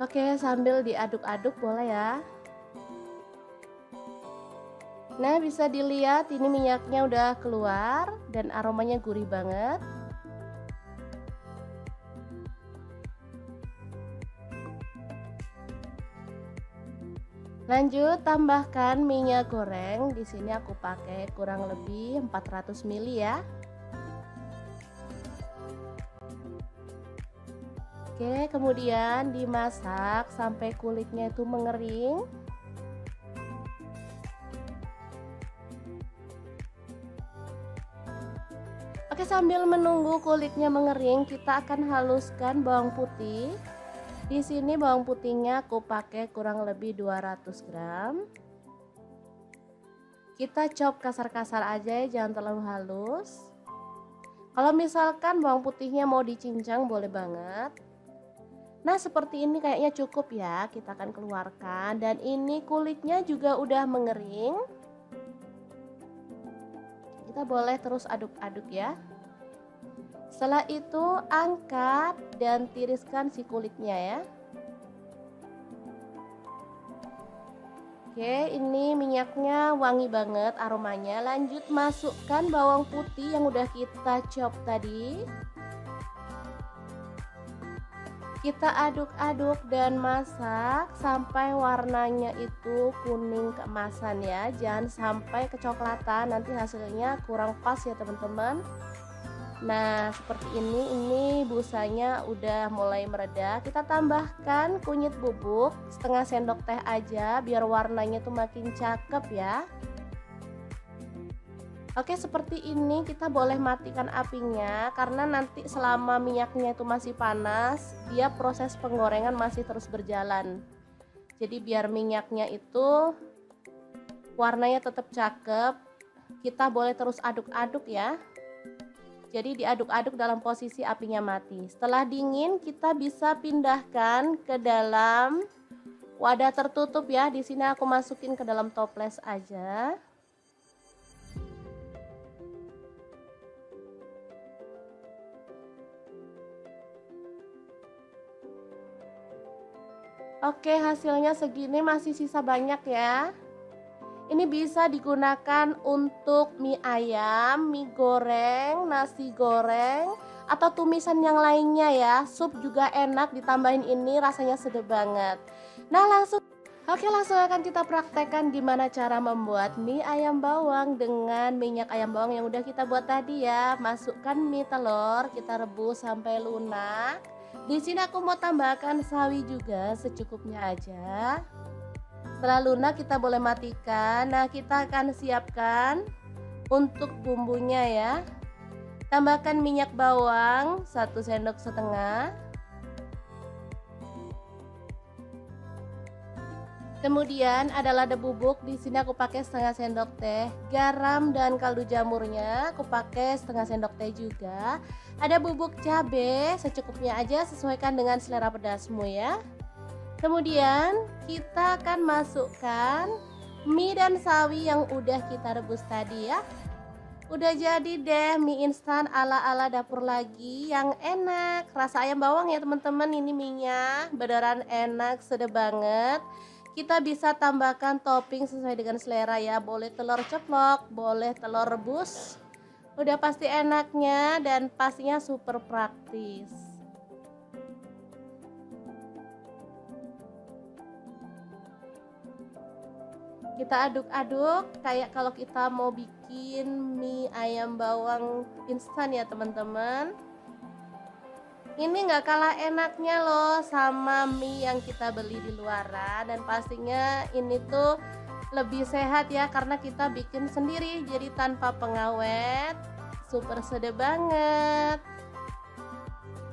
Oke, sambil diaduk-aduk boleh ya. Nah, bisa dilihat ini minyaknya udah keluar dan aromanya gurih banget. Lanjut tambahkan minyak goreng. Di sini aku pakai kurang lebih 400 ml ya. Oke, kemudian dimasak sampai kulitnya itu mengering. Oke, sambil menunggu kulitnya mengering, kita akan haluskan bawang putih. Di sini bawang putihnya aku pakai kurang lebih 200 gram. Kita chop kasar-kasar aja ya, jangan terlalu halus. Kalau misalkan bawang putihnya mau dicincang boleh banget. Nah, seperti ini kayaknya cukup ya. Kita akan keluarkan dan ini kulitnya juga udah mengering. Kita boleh terus aduk-aduk ya. Setelah itu angkat dan tiriskan si kulitnya ya. Oke, ini minyaknya wangi banget aromanya. Lanjut masukkan bawang putih yang udah kita chop tadi. Kita aduk-aduk dan masak sampai warnanya itu kuning keemasan ya. Jangan sampai kecoklatan, nanti hasilnya kurang pas ya teman-teman. Nah, seperti ini busanya udah mulai mereda. Kita tambahkan kunyit bubuk setengah sendok teh aja biar warnanya tuh makin cakep ya. Oke, seperti ini kita boleh matikan apinya karena nanti selama minyaknya itu masih panas, dia proses penggorengan masih terus berjalan. Jadi biar minyaknya itu warnanya tetap cakep, kita boleh terus aduk-aduk ya. Jadi diaduk-aduk dalam posisi apinya mati. Setelah dingin kita bisa pindahkan ke dalam wadah tertutup ya. Di sini aku masukin ke dalam toples aja. Oke, hasilnya segini, masih sisa banyak ya. Ini bisa digunakan untuk mie ayam, mie goreng, nasi goreng, atau tumisan yang lainnya ya. Sup juga enak, ditambahin ini rasanya sedap banget. Nah, langsung akan kita praktekkan gimana cara membuat mie ayam bawang dengan minyak ayam bawang yang udah kita buat tadi ya. Masukkan mie telur, kita rebus sampai lunak. Di sini aku mau tambahkan sawi juga secukupnya aja. Setelah lunak kita boleh matikan. Nah, kita akan siapkan untuk bumbunya ya. Tambahkan minyak bawang 1 sendok setengah. Kemudian ada lada bubuk, di sini aku pakai setengah sendok teh. Garam dan kaldu jamurnya aku pakai setengah sendok teh juga. Ada bubuk cabai secukupnya aja, sesuaikan dengan selera pedasmu ya. Kemudian kita akan masukkan mie dan sawi yang udah kita rebus tadi ya. Udah jadi deh mie instan ala-ala dapur lagi yang enak. Rasa ayam bawang ya teman-teman, ini minyak beneran enak, sedap banget. Kita bisa tambahkan topping sesuai dengan selera ya. Boleh telur ceplok, boleh telur rebus. Udah pasti enaknya dan pastinya super praktis. Kita aduk-aduk kayak kalau kita mau bikin mie ayam bawang instan ya teman-teman. Ini nggak kalah enaknya loh sama mie yang kita beli di luaran, dan pastinya ini tuh lebih sehat ya karena kita bikin sendiri, jadi tanpa pengawet, super sedap banget.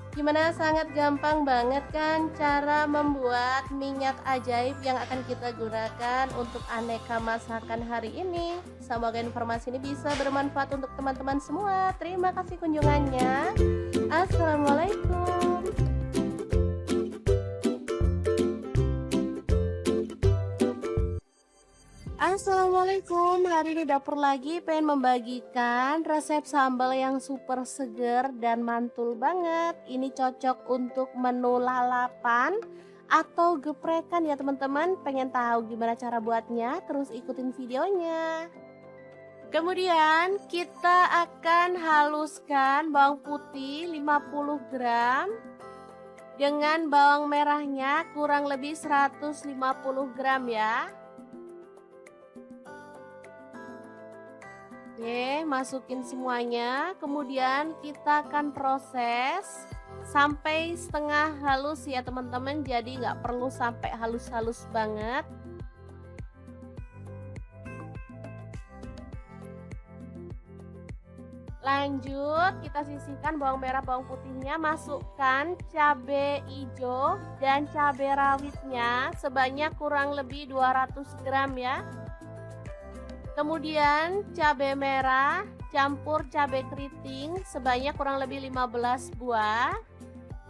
Gimana, sangat gampang banget kan cara membuat minyak ajaib yang akan kita gunakan untuk aneka masakan hari ini. Semoga informasi ini bisa bermanfaat untuk teman-teman semua. Terima kasih kunjungannya. Assalamualaikum. Assalamualaikum, hari ini dapur lagi pengen membagikan resep sambal yang super seger dan mantul banget. Ini cocok untuk menu lalapan atau geprekan ya teman-teman. Pengen tahu gimana cara buatnya? Terus ikutin videonya. Kemudian kita akan haluskan bawang putih 50 gram dengan bawang merahnya kurang lebih 150 gram ya. Oke, masukin semuanya. Kemudian kita akan proses sampai setengah halus ya teman-teman. Jadi nggak perlu sampai halus-halus banget. Lanjut, kita sisihkan bawang merah bawang putihnya. Masukkan cabai hijau dan cabai rawitnya sebanyak kurang lebih 200 gram ya. Kemudian cabai merah campur cabai keriting sebanyak kurang lebih 15 buah.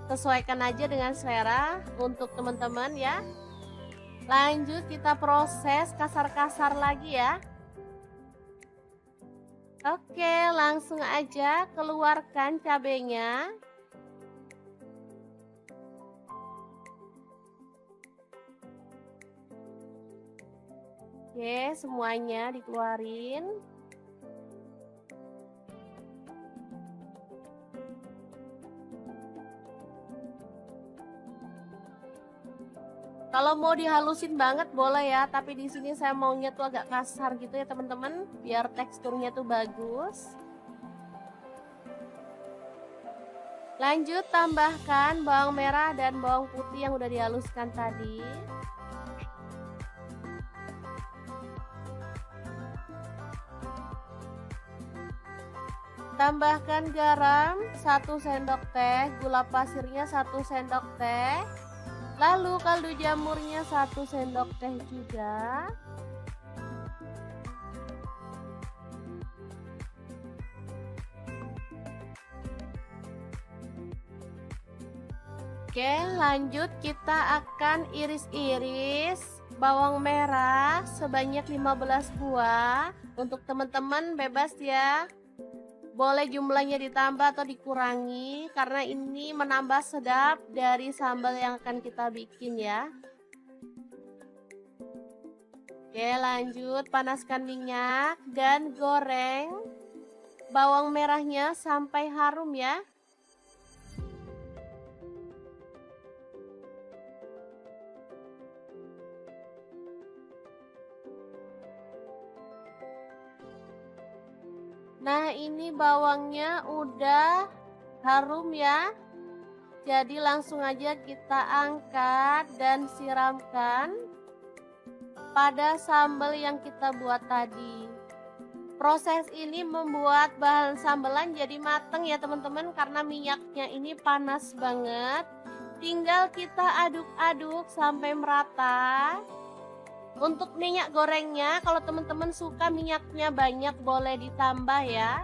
Sesuaikan aja dengan selera untuk teman-teman ya. Lanjut kita proses kasar-kasar lagi ya. Oke, langsung aja keluarkan cabainya. Oke, semuanya dikeluarin. Kalau mau dihalusin banget boleh ya, tapi di sini saya maunya tuh agak kasar gitu ya teman-teman, biar teksturnya tuh bagus. Lanjut tambahkan bawang merah dan bawang putih yang udah dihaluskan tadi. Tambahkan garam 1 sendok teh, gula pasirnya 1 sendok teh, lalu kaldu jamurnya 1 sendok teh juga. Oke, lanjut kita akan iris-iris bawang merah sebanyak 15 buah. Untuk teman-teman bebas ya. Boleh jumlahnya ditambah atau dikurangi karena ini menambah sedap dari sambal yang akan kita bikin ya. Oke, lanjut panaskan minyak dan goreng bawang merahnya sampai harum ya. Nah, ini bawangnya udah harum ya. Jadi langsung aja kita angkat dan siramkan pada sambal yang kita buat tadi. Proses ini membuat bahan sambelan jadi mateng ya teman-teman, karena minyaknya ini panas banget. Tinggal kita aduk-aduk sampai merata. Untuk minyak gorengnya, kalau teman-teman suka minyaknya banyak boleh ditambah ya.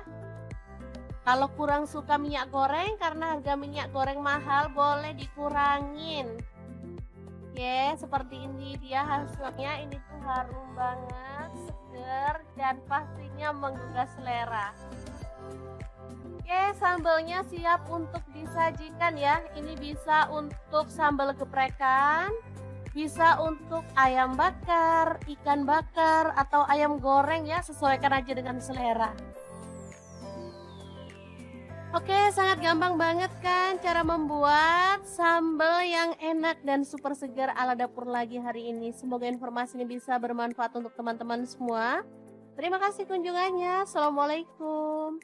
Kalau kurang suka minyak goreng karena harga minyak goreng mahal, boleh dikurangin. Oke, seperti ini dia hasilnya. Ini tuh harum banget, seger, dan pastinya menggugah selera. Oke, sambalnya siap untuk disajikan ya. Ini bisa untuk sambal geprekan, bisa untuk ayam bakar, ikan bakar, atau ayam goreng ya, sesuaikan aja dengan selera. Oke, sangat gampang banget kan cara membuat sambal yang enak dan super segar ala dapur lagi hari ini. Semoga informasi ini bisa bermanfaat untuk teman-teman semua. Terima kasih kunjungannya. Assalamualaikum.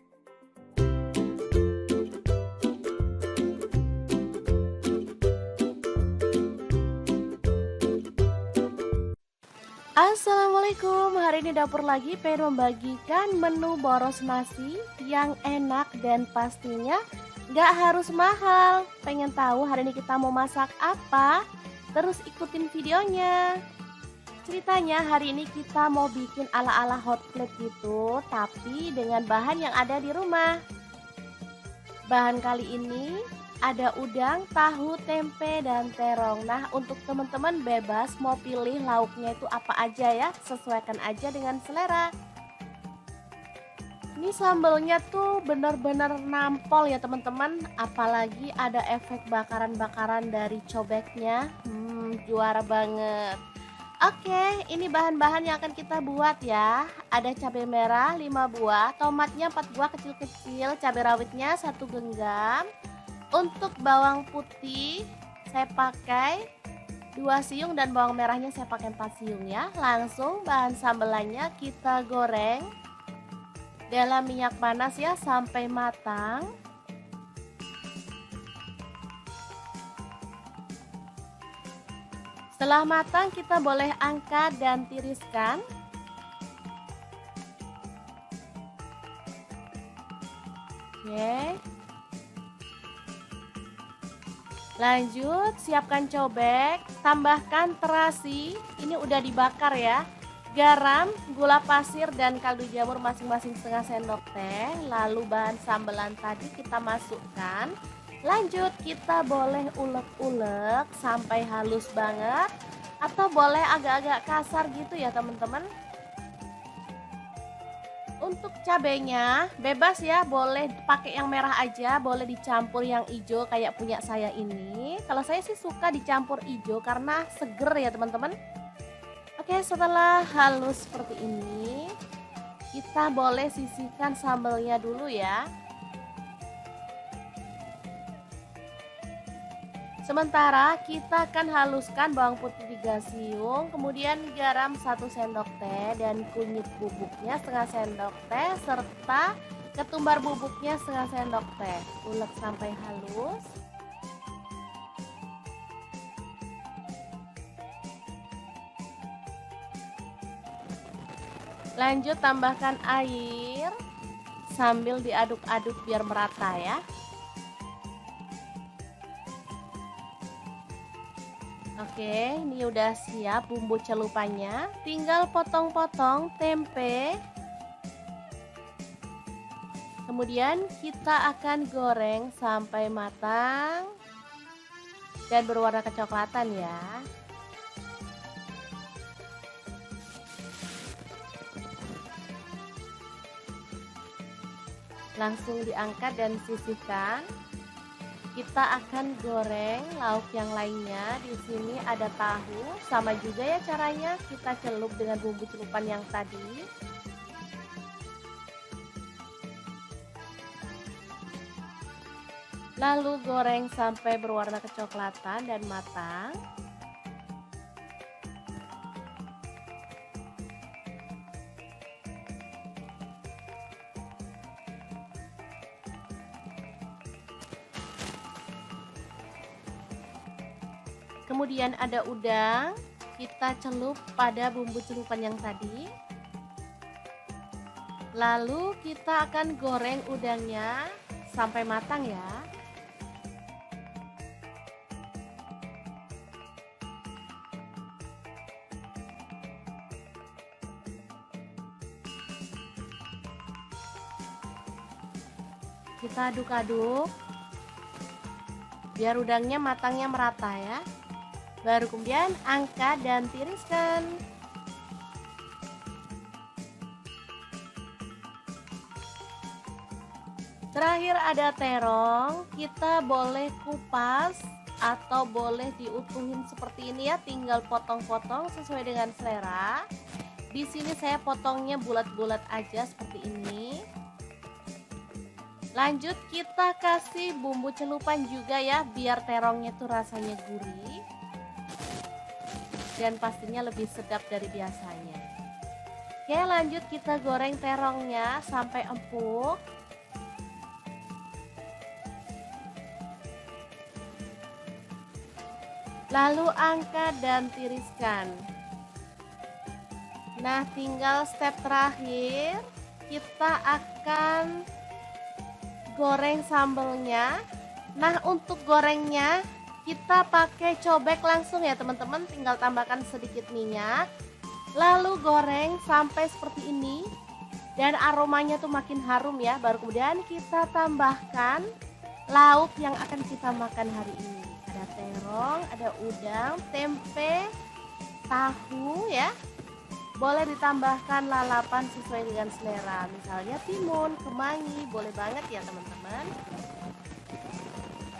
Assalamualaikum, hari ini dapur lagi pengen membagikan menu boros nasi yang enak dan pastinya gak harus mahal. Pengen tahu hari ini kita mau masak apa? Terus ikutin videonya. Ceritanya hari ini kita mau bikin ala-ala hot plate gitu, tapi dengan bahan yang ada di rumah. Bahan kali ini ada udang, tahu, tempe, dan terong. Nah, untuk teman-teman bebas mau pilih lauknya itu apa aja ya, sesuaikan aja dengan selera. Ini sambelnya tuh bener-bener nampol ya teman-teman, apalagi ada efek bakaran-bakaran dari cobeknya. Juara banget. Oke, ini bahan-bahan yang akan kita buat ya. Ada cabai merah 5 buah, tomatnya 4 buah kecil-kecil, cabai rawitnya 1 genggam. Untuk bawang putih saya pakai 2 siung dan bawang merahnya saya pakai 4 siung ya. Langsung bahan sambelannya kita goreng dalam minyak panas ya sampai matang. Setelah matang kita boleh angkat dan tiriskan. Oke. Lanjut, siapkan cobek, tambahkan terasi, ini udah dibakar ya. Garam, gula pasir, dan kaldu jamur masing-masing setengah sendok teh. Lalu bahan sambelan tadi kita masukkan. Lanjut, kita boleh ulek-ulek sampai halus banget, atau boleh agak-agak kasar gitu ya teman-teman. Untuk cabenya bebas ya, boleh pakai yang merah aja, boleh dicampur yang hijau kayak punya saya ini. Kalau saya sih suka dicampur hijau karena seger ya teman-teman. Oke, setelah halus seperti ini, kita boleh sisihkan sambelnya dulu ya. Sementara kita akan haluskan bawang putih 3 siung, kemudian garam 1 sendok teh dan kunyit bubuknya setengah sendok teh serta ketumbar bubuknya setengah sendok teh. Ulek sampai halus. Lanjut tambahkan air sambil diaduk-aduk biar merata ya. Oke, ini udah siap bumbu celupannya. Tinggal potong-potong tempe. Kemudian kita akan goreng sampai matang dan berwarna kecoklatan ya. Langsung diangkat dan sisihkan. Kita akan goreng lauk yang lainnya. Di sini ada tahu, sama juga ya caranya, kita celup dengan bumbu celupan yang tadi. Lalu goreng sampai berwarna kecoklatan dan matang. Kemudian ada udang, kita celup pada bumbu celupan yang tadi. Lalu kita akan goreng udangnya sampai matang ya. Kita aduk-aduk biar udangnya matangnya merata ya. Baru kemudian angkat dan tiriskan. Terakhir ada terong, kita boleh kupas atau boleh diutuhin seperti ini ya, tinggal potong-potong sesuai dengan selera. Di sini saya potongnya bulat-bulat aja seperti ini. Lanjut kita kasih bumbu celupan juga ya, biar terongnya tuh rasanya gurih dan pastinya lebih sedap dari biasanya. Oke, lanjut kita goreng terongnya sampai empuk. Lalu angkat dan tiriskan. Nah, tinggal step terakhir, kita akan goreng sambelnya. Nah, untuk gorengnya kita pakai cobek langsung ya teman-teman, tinggal tambahkan sedikit minyak. Lalu goreng sampai seperti ini dan aromanya tuh makin harum ya. Baru kemudian kita tambahkan lauk yang akan kita makan hari ini. Ada terong, ada udang, tempe, tahu ya. Boleh ditambahkan lalapan sesuai dengan selera, misalnya timun, kemangi, boleh banget ya teman-teman.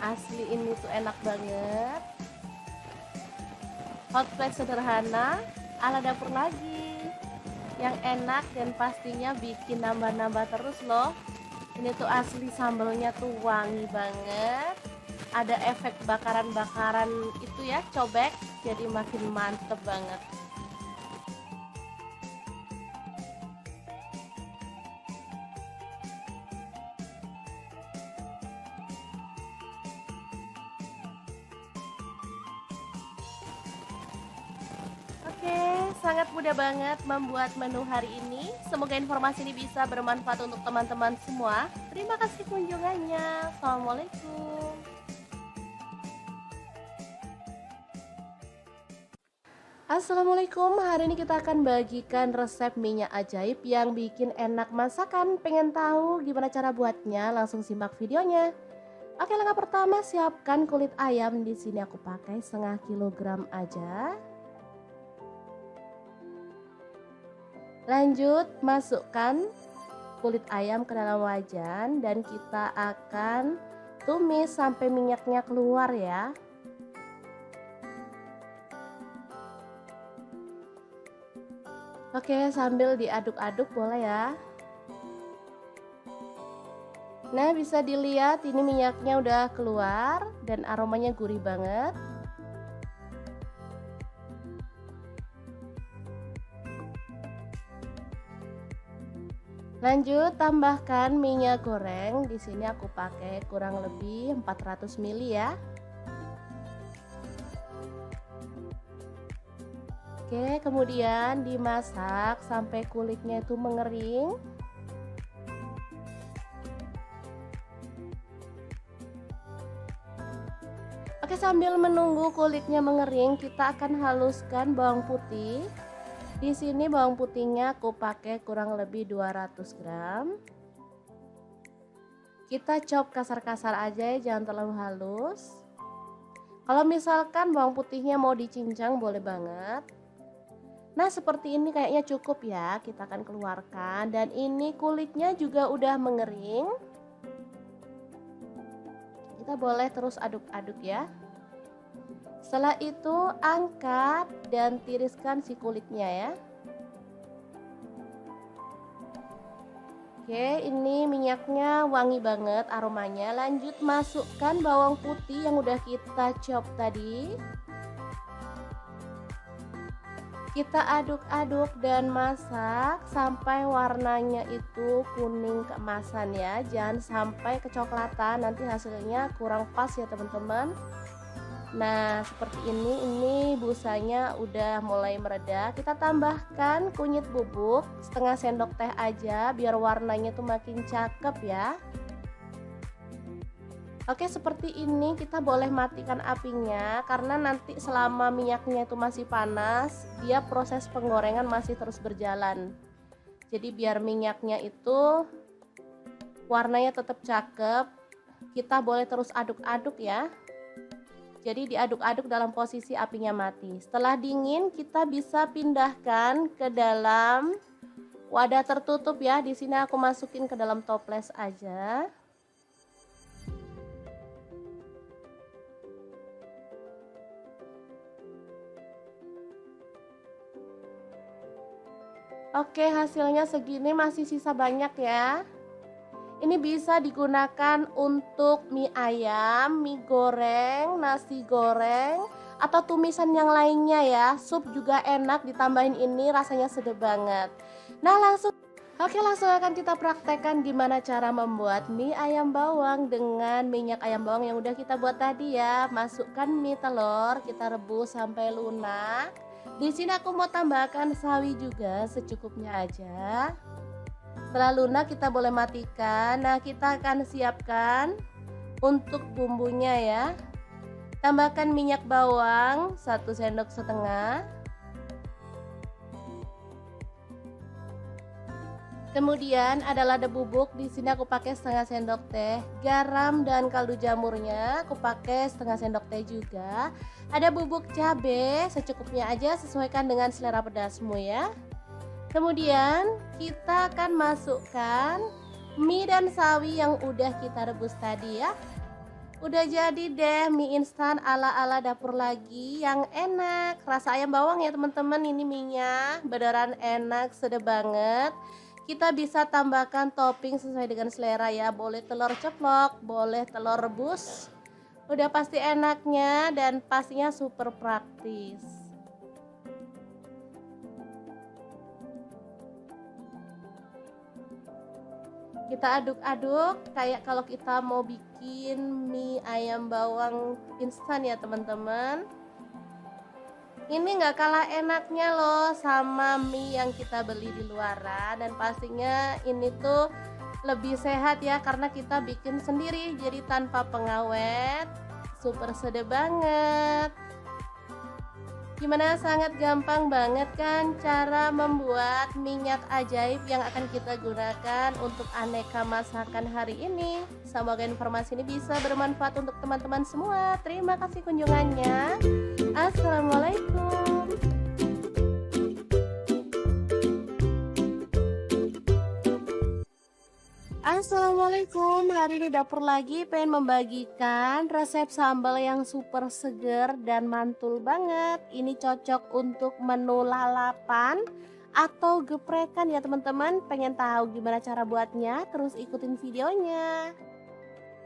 Asli ini tuh enak banget. Hot plate sederhana ala dapur lagi, yang enak dan pastinya bikin nambah-nambah terus loh. Ini tuh asli sambelnya tuh wangi banget, ada efek bakaran-bakaran itu ya, cobek, jadi makin mantep banget. Oke, sangat mudah banget membuat menu hari ini. Semoga informasi ini bisa bermanfaat untuk teman-teman semua. Terima kasih kunjungannya. Assalamualaikum. Assalamualaikum, hari ini kita akan bagikan resep minyak ajaib yang bikin enak masakan. Pengen tahu gimana cara buatnya? Langsung simak videonya. Oke, langkah pertama siapkan kulit ayam. Di sini aku pakai setengah kilogram aja. Lanjut masukkan kulit ayam ke dalam wajan dan kita akan tumis sampai minyaknya keluar ya. Oke, sambil diaduk-aduk boleh ya. Nah, bisa dilihat ini minyaknya udah keluar dan aromanya gurih banget. Lanjut tambahkan minyak goreng. Di sini aku pakai kurang lebih 400 ml ya. Oke, kemudian dimasak sampai kulitnya itu mengering. Oke, sambil menunggu kulitnya mengering, kita akan haluskan bawang putih. Di sini bawang putihnya aku pakai kurang lebih 200 gram. Kita chop kasar-kasar aja ya, jangan terlalu halus. Kalau misalkan bawang putihnya mau dicincang boleh banget. Nah, seperti ini kayaknya cukup ya. Kita akan keluarkan dan ini kulitnya juga udah mengering. Kita boleh terus aduk-aduk ya. Setelah itu angkat dan tiriskan si kulitnya ya. Oke, ini minyaknya wangi banget aromanya. Lanjut masukkan bawang putih yang udah kita chop tadi. Kita aduk-aduk dan masak sampai warnanya itu kuning keemasan ya. Jangan sampai kecoklatan, nanti hasilnya kurang pas ya teman-teman. Nah, seperti ini busanya udah mulai mereda. Kita tambahkan kunyit bubuk setengah sendok teh aja biar warnanya tuh makin cakep ya. Oke, seperti ini kita boleh matikan apinya karena nanti selama minyaknya itu masih panas, dia proses penggorengan masih terus berjalan. Jadi biar minyaknya itu warnanya tetap cakep, kita boleh terus aduk-aduk ya. Jadi diaduk-aduk dalam posisi apinya mati. Setelah dingin kita bisa pindahkan ke dalam wadah tertutup ya. Di sini aku masukin ke dalam toples aja. Oke, hasilnya segini, masih sisa banyak ya. Ini bisa digunakan untuk mie ayam, mie goreng, nasi goreng, atau tumisan yang lainnya ya. Sup juga enak, ditambahin ini rasanya sedap banget. Nah, langsung akan kita praktekkan gimana cara membuat mie ayam bawang dengan minyak ayam bawang yang udah kita buat tadi ya. Masukkan mie telur, kita rebus sampai lunak. Di sini aku mau tambahkan sawi juga secukupnya aja. Setelah lunak kita boleh matikan. Nah, kita akan siapkan untuk bumbunya ya. Tambahkan minyak bawang 1 sendok setengah. Kemudian ada lada bubuk, di sini aku pakai setengah sendok teh. Garam dan kaldu jamurnya aku pakai setengah sendok teh juga. Ada bubuk cabai secukupnya aja, sesuaikan dengan selera pedasmu ya. Kemudian kita akan masukkan mie dan sawi yang udah kita rebus tadi ya. Udah jadi deh mie instan ala-ala dapur lagi yang enak. Rasa ayam bawang ya teman-teman, ini mie-nya beneran enak, sedap banget. Kita bisa tambahkan topping sesuai dengan selera ya. Boleh telur ceplok, boleh telur rebus. Udah pasti enaknya dan pastinya super praktis. Kita aduk-aduk kayak kalau kita mau bikin mie ayam bawang instan ya teman-teman. Ini nggak kalah enaknya loh sama mie yang kita beli di luaran, dan pastinya ini tuh lebih sehat ya karena kita bikin sendiri, jadi tanpa pengawet. Super sedap banget. Gimana, sangat gampang banget kan cara membuat minyak ajaib yang akan kita gunakan untuk aneka masakan hari ini. Semoga informasi ini bisa bermanfaat untuk teman-teman semua. Terima kasih kunjungannya. Assalamualaikum. Assalamualaikum, hari ini dapur lagi pengen membagikan resep sambal yang super seger dan mantul banget. Ini cocok untuk menu lalapan atau geprekan ya teman-teman. Pengen tahu gimana cara buatnya? Terus ikutin videonya.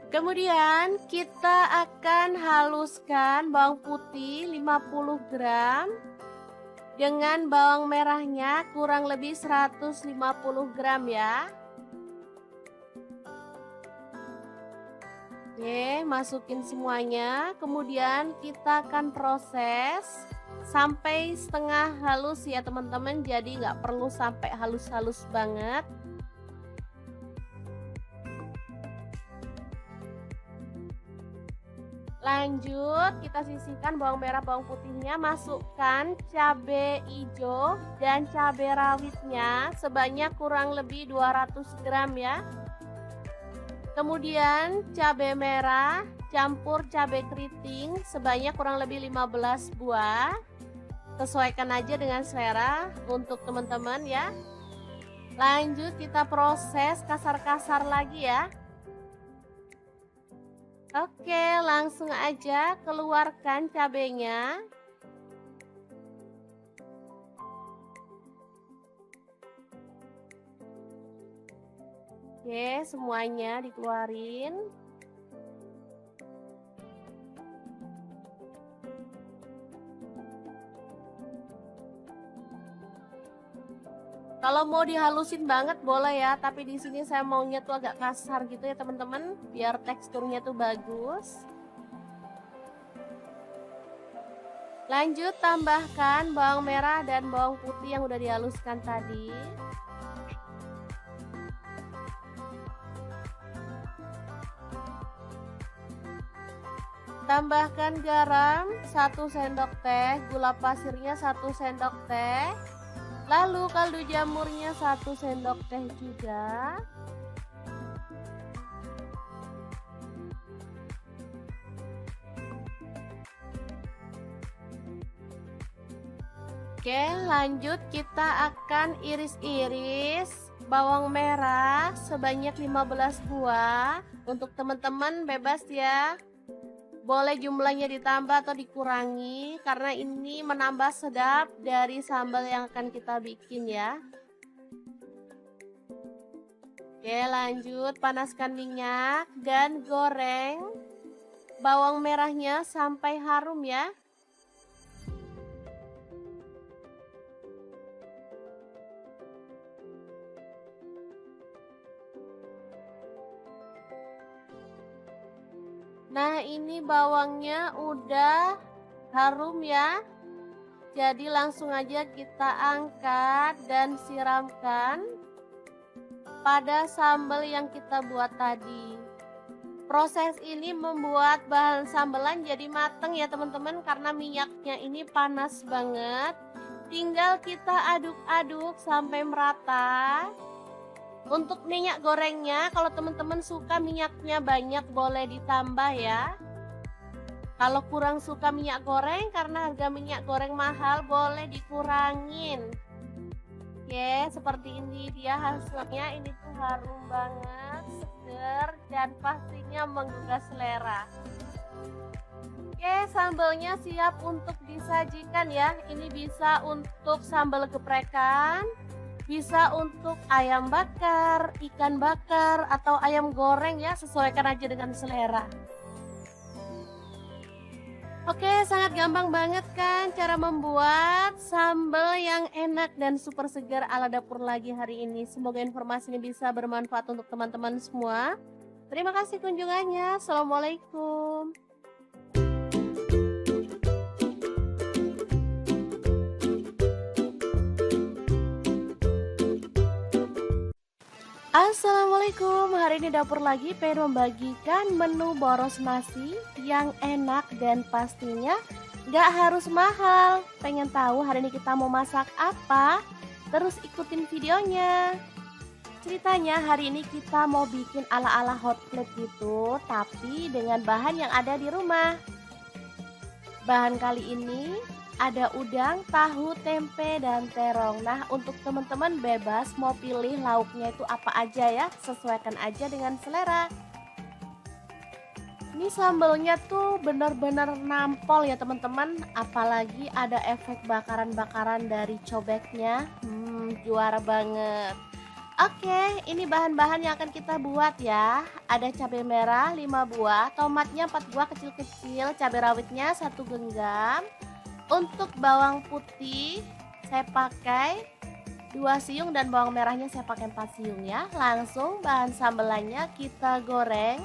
Kemudian kita akan haluskan bawang putih 50 gram dengan bawang merahnya kurang lebih 150 gram ya. Oke, masukin semuanya. Kemudian kita akan proses sampai setengah halus ya teman-teman. Jadi nggak perlu sampai halus-halus banget. Lanjut, kita sisihkan bawang merah, bawang putihnya. Masukkan cabai hijau dan cabai rawitnya sebanyak kurang lebih 200 gram ya. Kemudian cabai merah campur cabai keriting sebanyak kurang lebih 15 buah. Sesuaikan aja dengan selera untuk teman-teman ya. Lanjut kita proses kasar-kasar lagi ya. Oke, langsung aja keluarkan cabainya. Oke, semuanya dikeluarin. Kalau mau dihalusin banget boleh ya, tapi di sini saya maunya tuh agak kasar gitu ya teman-teman, biar teksturnya tuh bagus. Lanjut tambahkan bawang merah dan bawang putih yang udah dihaluskan tadi. Tambahkan garam 1 sendok teh, gula pasirnya 1 sendok teh, lalu kaldu jamurnya 1 sendok teh juga. Oke, lanjut kita akan iris-iris bawang merah sebanyak 15 buah. Untuk teman-teman bebas ya. Boleh jumlahnya ditambah atau dikurangi karena ini menambah sedap dari sambal yang akan kita bikin ya. Oke, lanjut panaskan minyak dan goreng bawang merahnya sampai harum ya. Nah, ini bawangnya udah harum ya. Jadi langsung aja kita angkat dan siramkan pada sambal yang kita buat tadi. Proses ini membuat bahan sambelan jadi mateng ya teman-teman, karena minyaknya ini panas banget. Tinggal kita aduk-aduk sampai merata. Untuk minyak gorengnya, kalau teman-teman suka minyaknya banyak boleh ditambah ya. Kalau kurang suka minyak goreng karena harga minyak goreng mahal, boleh dikurangin. Oke, seperti ini dia hasilnya. Ini tuh harum banget, seger, dan pastinya menggugah selera. Oke, sambelnya siap untuk disajikan ya. Ini bisa untuk sambal geprekan, bisa untuk ayam bakar, ikan bakar, atau ayam goreng ya. Sesuaikan aja dengan selera. Oke, sangat gampang banget kan cara membuat sambal yang enak dan super segar ala dapur lagi hari ini. Semoga informasi ini bisa bermanfaat untuk teman-teman semua. Terima kasih kunjungannya. Assalamualaikum. Assalamualaikum, hari ini dapur lagi pengen membagikan menu boros nasi yang enak dan pastinya gak harus mahal. Pengen tahu hari ini kita mau masak apa? Terus ikutin videonya. Ceritanya hari ini kita mau bikin ala-ala hot plate gitu, tapi dengan bahan yang ada di rumah. Bahan kali ini ada udang, tahu, tempe, dan terong. Nah, untuk teman-teman bebas mau pilih lauknya itu apa aja ya, sesuaikan aja dengan selera. Ini sambalnya tuh bener-bener nampol ya teman-teman, apalagi ada efek bakaran-bakaran dari cobeknya. Juara banget. Oke, ini bahan-bahan yang akan kita buat ya. Ada cabai merah 5 buah, tomatnya 4 buah kecil-kecil, cabai rawitnya 1 genggam. Untuk bawang putih saya pakai 2 siung dan bawang merahnya saya pakai 4 siung ya. Langsung bahan sambelannya kita goreng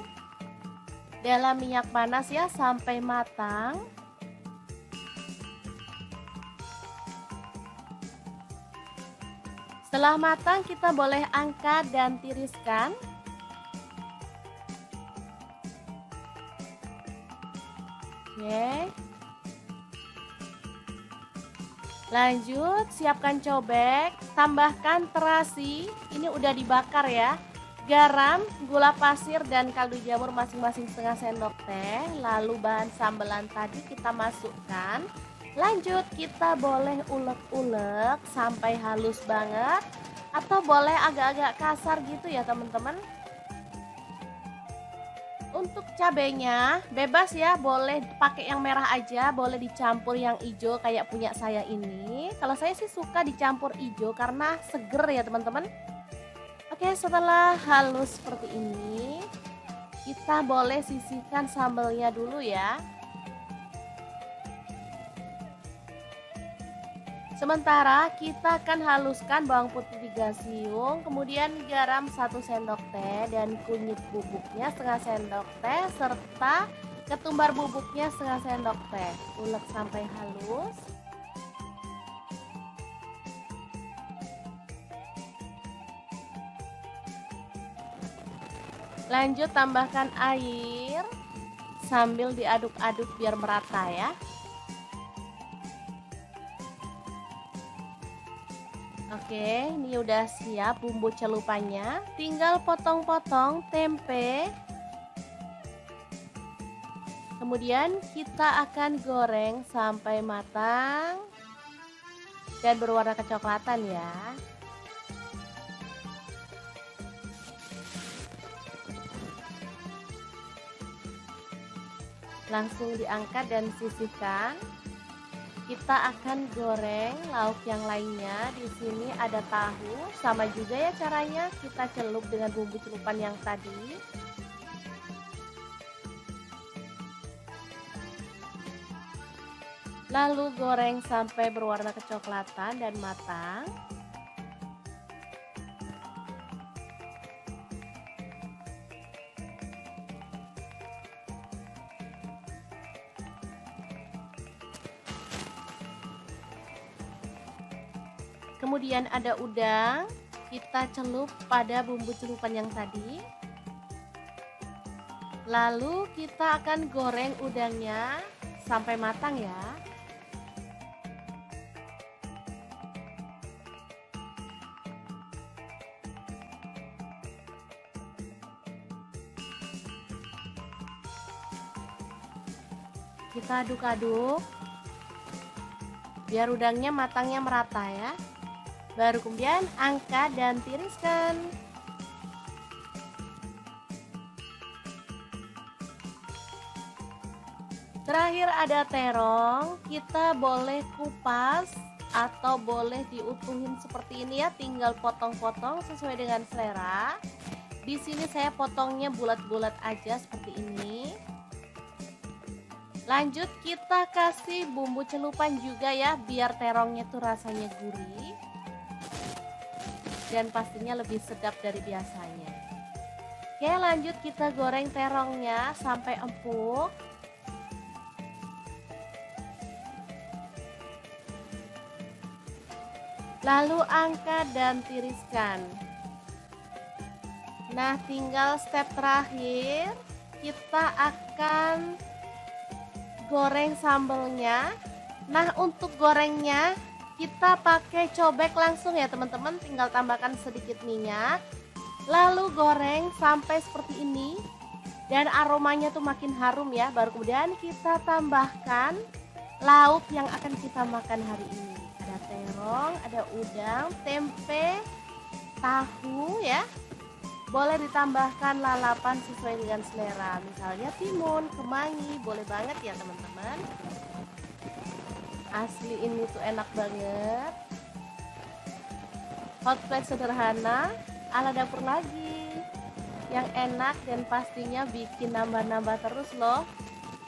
dalam minyak panas ya sampai matang. Setelah matang kita boleh angkat dan tiriskan. Oke. Lanjut, siapkan cobek, tambahkan terasi, ini udah dibakar ya. Garam, gula pasir, dan kaldu jamur masing-masing setengah sendok teh. Lalu bahan sambelan tadi kita masukkan. Lanjut, kita boleh ulek-ulek sampai halus banget. Atau boleh agak-agak kasar gitu ya teman-teman. Untuk cabenya bebas ya, boleh pakai yang merah aja, boleh dicampur yang hijau kayak punya saya ini. Kalau saya sih suka dicampur hijau karena seger ya teman-teman. Oke, setelah halus seperti ini, kita boleh sisihkan sambalnya dulu ya. Sementara kita akan haluskan bawang putih 3 siung, kemudian garam 1 sendok teh dan kunyit bubuknya setengah sendok teh serta ketumbar bubuknya setengah sendok teh. Ulek sampai halus. Lanjut tambahkan air sambil diaduk-aduk biar merata ya. Oke, ini udah siap bumbu celupannya. Tinggal potong-potong tempe. Kemudian kita akan goreng sampai matang dan berwarna kecoklatan ya. Langsung diangkat dan sisihkan. Kita akan goreng lauk yang lainnya. Di sini ada tahu, sama juga ya caranya. Kita celup dengan bumbu celupan yang tadi. Lalu goreng sampai berwarna kecoklatan dan matang. Kemudian ada udang, kita celup pada bumbu celupan yang tadi. Lalu kita akan goreng udangnya sampai matang ya. Kita aduk-aduk biar udangnya matangnya merata ya. Baru kemudian angkat dan tiriskan. Terakhir ada terong, kita boleh kupas atau boleh diutuhin seperti ini ya, tinggal potong-potong sesuai dengan selera. Di sini saya potongnya bulat-bulat aja seperti ini. Lanjut kita kasih bumbu celupan juga ya, biar terongnya tuh rasanya gurih dan pastinya lebih sedap dari biasanya. Oke, lanjut kita goreng terongnya sampai empuk. Lalu angkat dan tiriskan. Nah, tinggal step terakhir, kita akan goreng sambelnya. Nah, untuk gorengnya kita pakai cobek langsung ya teman-teman, tinggal tambahkan sedikit minyak. Lalu goreng sampai seperti ini dan aromanya tuh makin harum ya. Baru kemudian kita tambahkan lauk yang akan kita makan hari ini. Ada terong, ada udang, tempe, tahu ya. Boleh ditambahkan lalapan sesuai dengan selera, misalnya timun, kemangi, boleh banget ya teman-teman. Asli ini tuh enak banget. Hot plate sederhana ala dapur lagi, yang enak dan pastinya bikin nambah-nambah terus loh.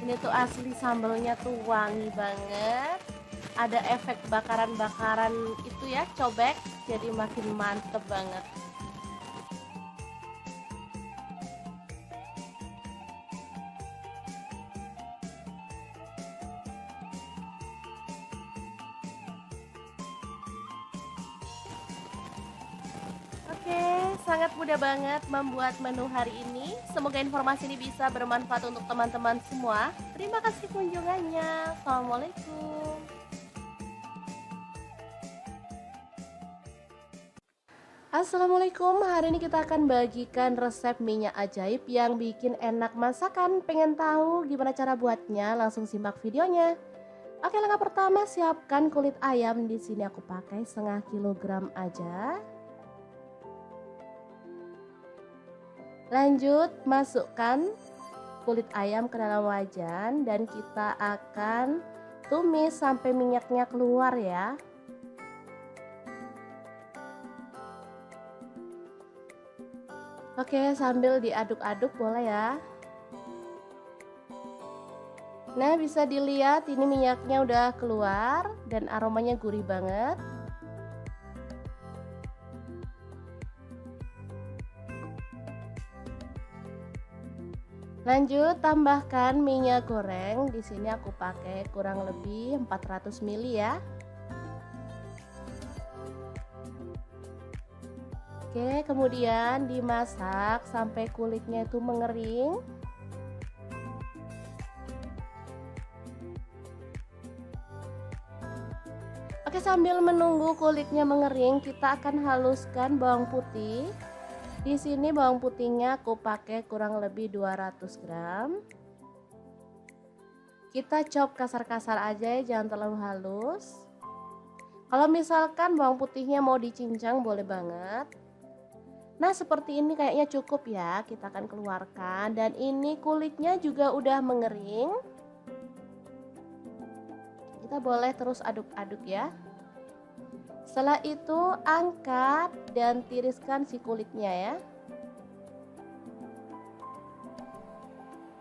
Ini tuh asli sambelnya tuh wangi banget. Ada efek bakaran-bakaran itu ya, cobek, jadi makin mantep banget. Oke, sangat mudah banget membuat menu hari ini. Semoga informasi ini bisa bermanfaat untuk teman-teman semua. Terima kasih kunjungannya. Assalamualaikum. Assalamualaikum, hari ini kita akan bagikan resep minyak ajaib yang bikin enak masakan. Pengen tahu gimana cara buatnya? Langsung simak videonya. Oke, langkah pertama siapkan kulit ayam. Di sini aku pakai setengah kilogram aja. Lanjut masukkan kulit ayam ke dalam wajan dan kita akan tumis sampai minyaknya keluar ya. Oke, sambil diaduk-aduk boleh ya. Nah, bisa dilihat ini minyaknya udah keluar dan aromanya gurih banget. Lanjut tambahkan minyak goreng. Di sini aku pakai kurang lebih 400 ml ya. Oke, kemudian dimasak sampai kulitnya itu mengering. Oke, sambil menunggu kulitnya mengering, kita akan haluskan bawang putih. Di sini bawang putihnya aku pakai kurang lebih 200 gram. Kita chop kasar-kasar aja ya, jangan terlalu halus. Kalau misalkan bawang putihnya mau dicincang boleh banget. Nah, seperti ini kayaknya cukup ya, kita akan keluarkan. Dan ini kulitnya juga udah mengering. Kita boleh terus aduk-aduk ya. Setelah itu angkat dan tiriskan si kulitnya ya.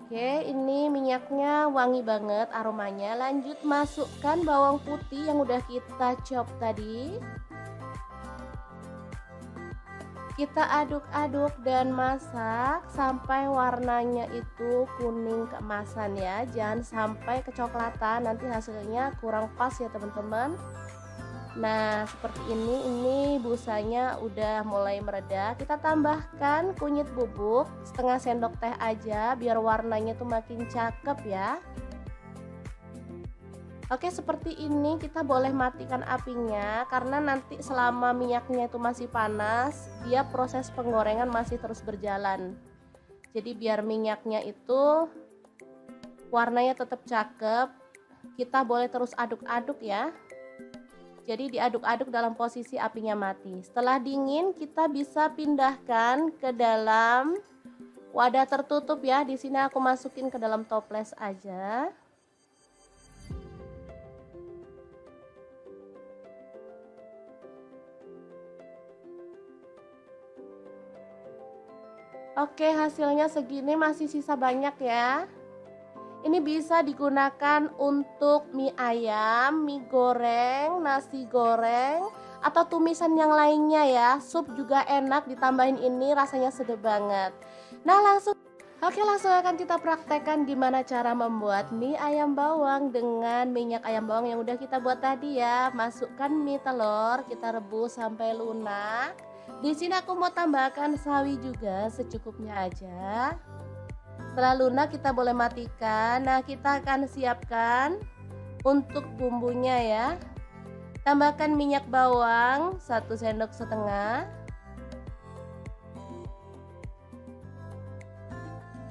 Oke, ini minyaknya wangi banget aromanya. Lanjut masukkan bawang putih yang udah kita chop tadi. Kita aduk-aduk dan masak sampai warnanya itu kuning keemasan ya. Jangan sampai kecoklatan, nanti hasilnya kurang pas ya teman-teman. Nah, seperti ini busanya udah mulai mereda. Kita tambahkan kunyit bubuk setengah sendok teh aja biar warnanya tuh makin cakep ya. Oke, seperti ini kita boleh matikan apinya karena nanti selama minyaknya itu masih panas, dia proses penggorengan masih terus berjalan. Jadi biar minyaknya itu warnanya tetap cakep, kita boleh terus aduk-aduk ya. Jadi diaduk-aduk dalam posisi apinya mati. Setelah dingin, kita bisa pindahkan ke dalam wadah tertutup ya. Di sini aku masukin ke dalam toples aja. Oke, hasilnya segini, masih sisa banyak ya. Ini bisa digunakan untuk mie ayam, mie goreng, nasi goreng, atau tumisan yang lainnya ya. Sup juga enak, ditambahin ini rasanya sedap banget. Nah langsung akan kita praktekkan gimana cara membuat mie ayam bawang dengan minyak ayam bawang yang udah kita buat tadi ya. Masukkan mie telur, kita rebus sampai lunak. Di sini aku mau tambahkan sawi juga secukupnya aja. Setelah lunak kita boleh matikan. Nah, kita akan siapkan untuk bumbunya ya. Tambahkan minyak bawang 1 sendok setengah.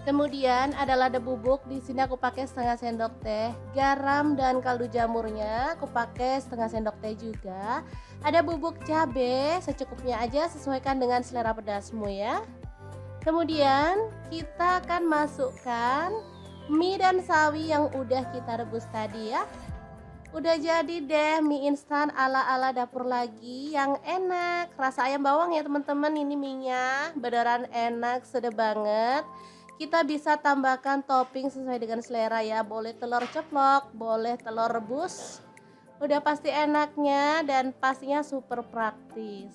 Kemudian ada lada bubuk, di sini aku pakai setengah sendok teh. Garam dan kaldu jamurnya aku pakai setengah sendok teh juga. Ada bubuk cabai secukupnya aja, sesuaikan dengan selera pedasmu ya. Kemudian kita akan masukkan mie dan sawi yang udah kita rebus tadi ya. Udah jadi deh mie instan ala-ala dapur lagi yang enak. Rasa ayam bawang ya teman-teman, ini mie-nya beneran enak, sedap banget. Kita bisa tambahkan topping sesuai dengan selera ya. Boleh telur ceplok, boleh telur rebus. Udah pasti enaknya dan pastinya super praktis.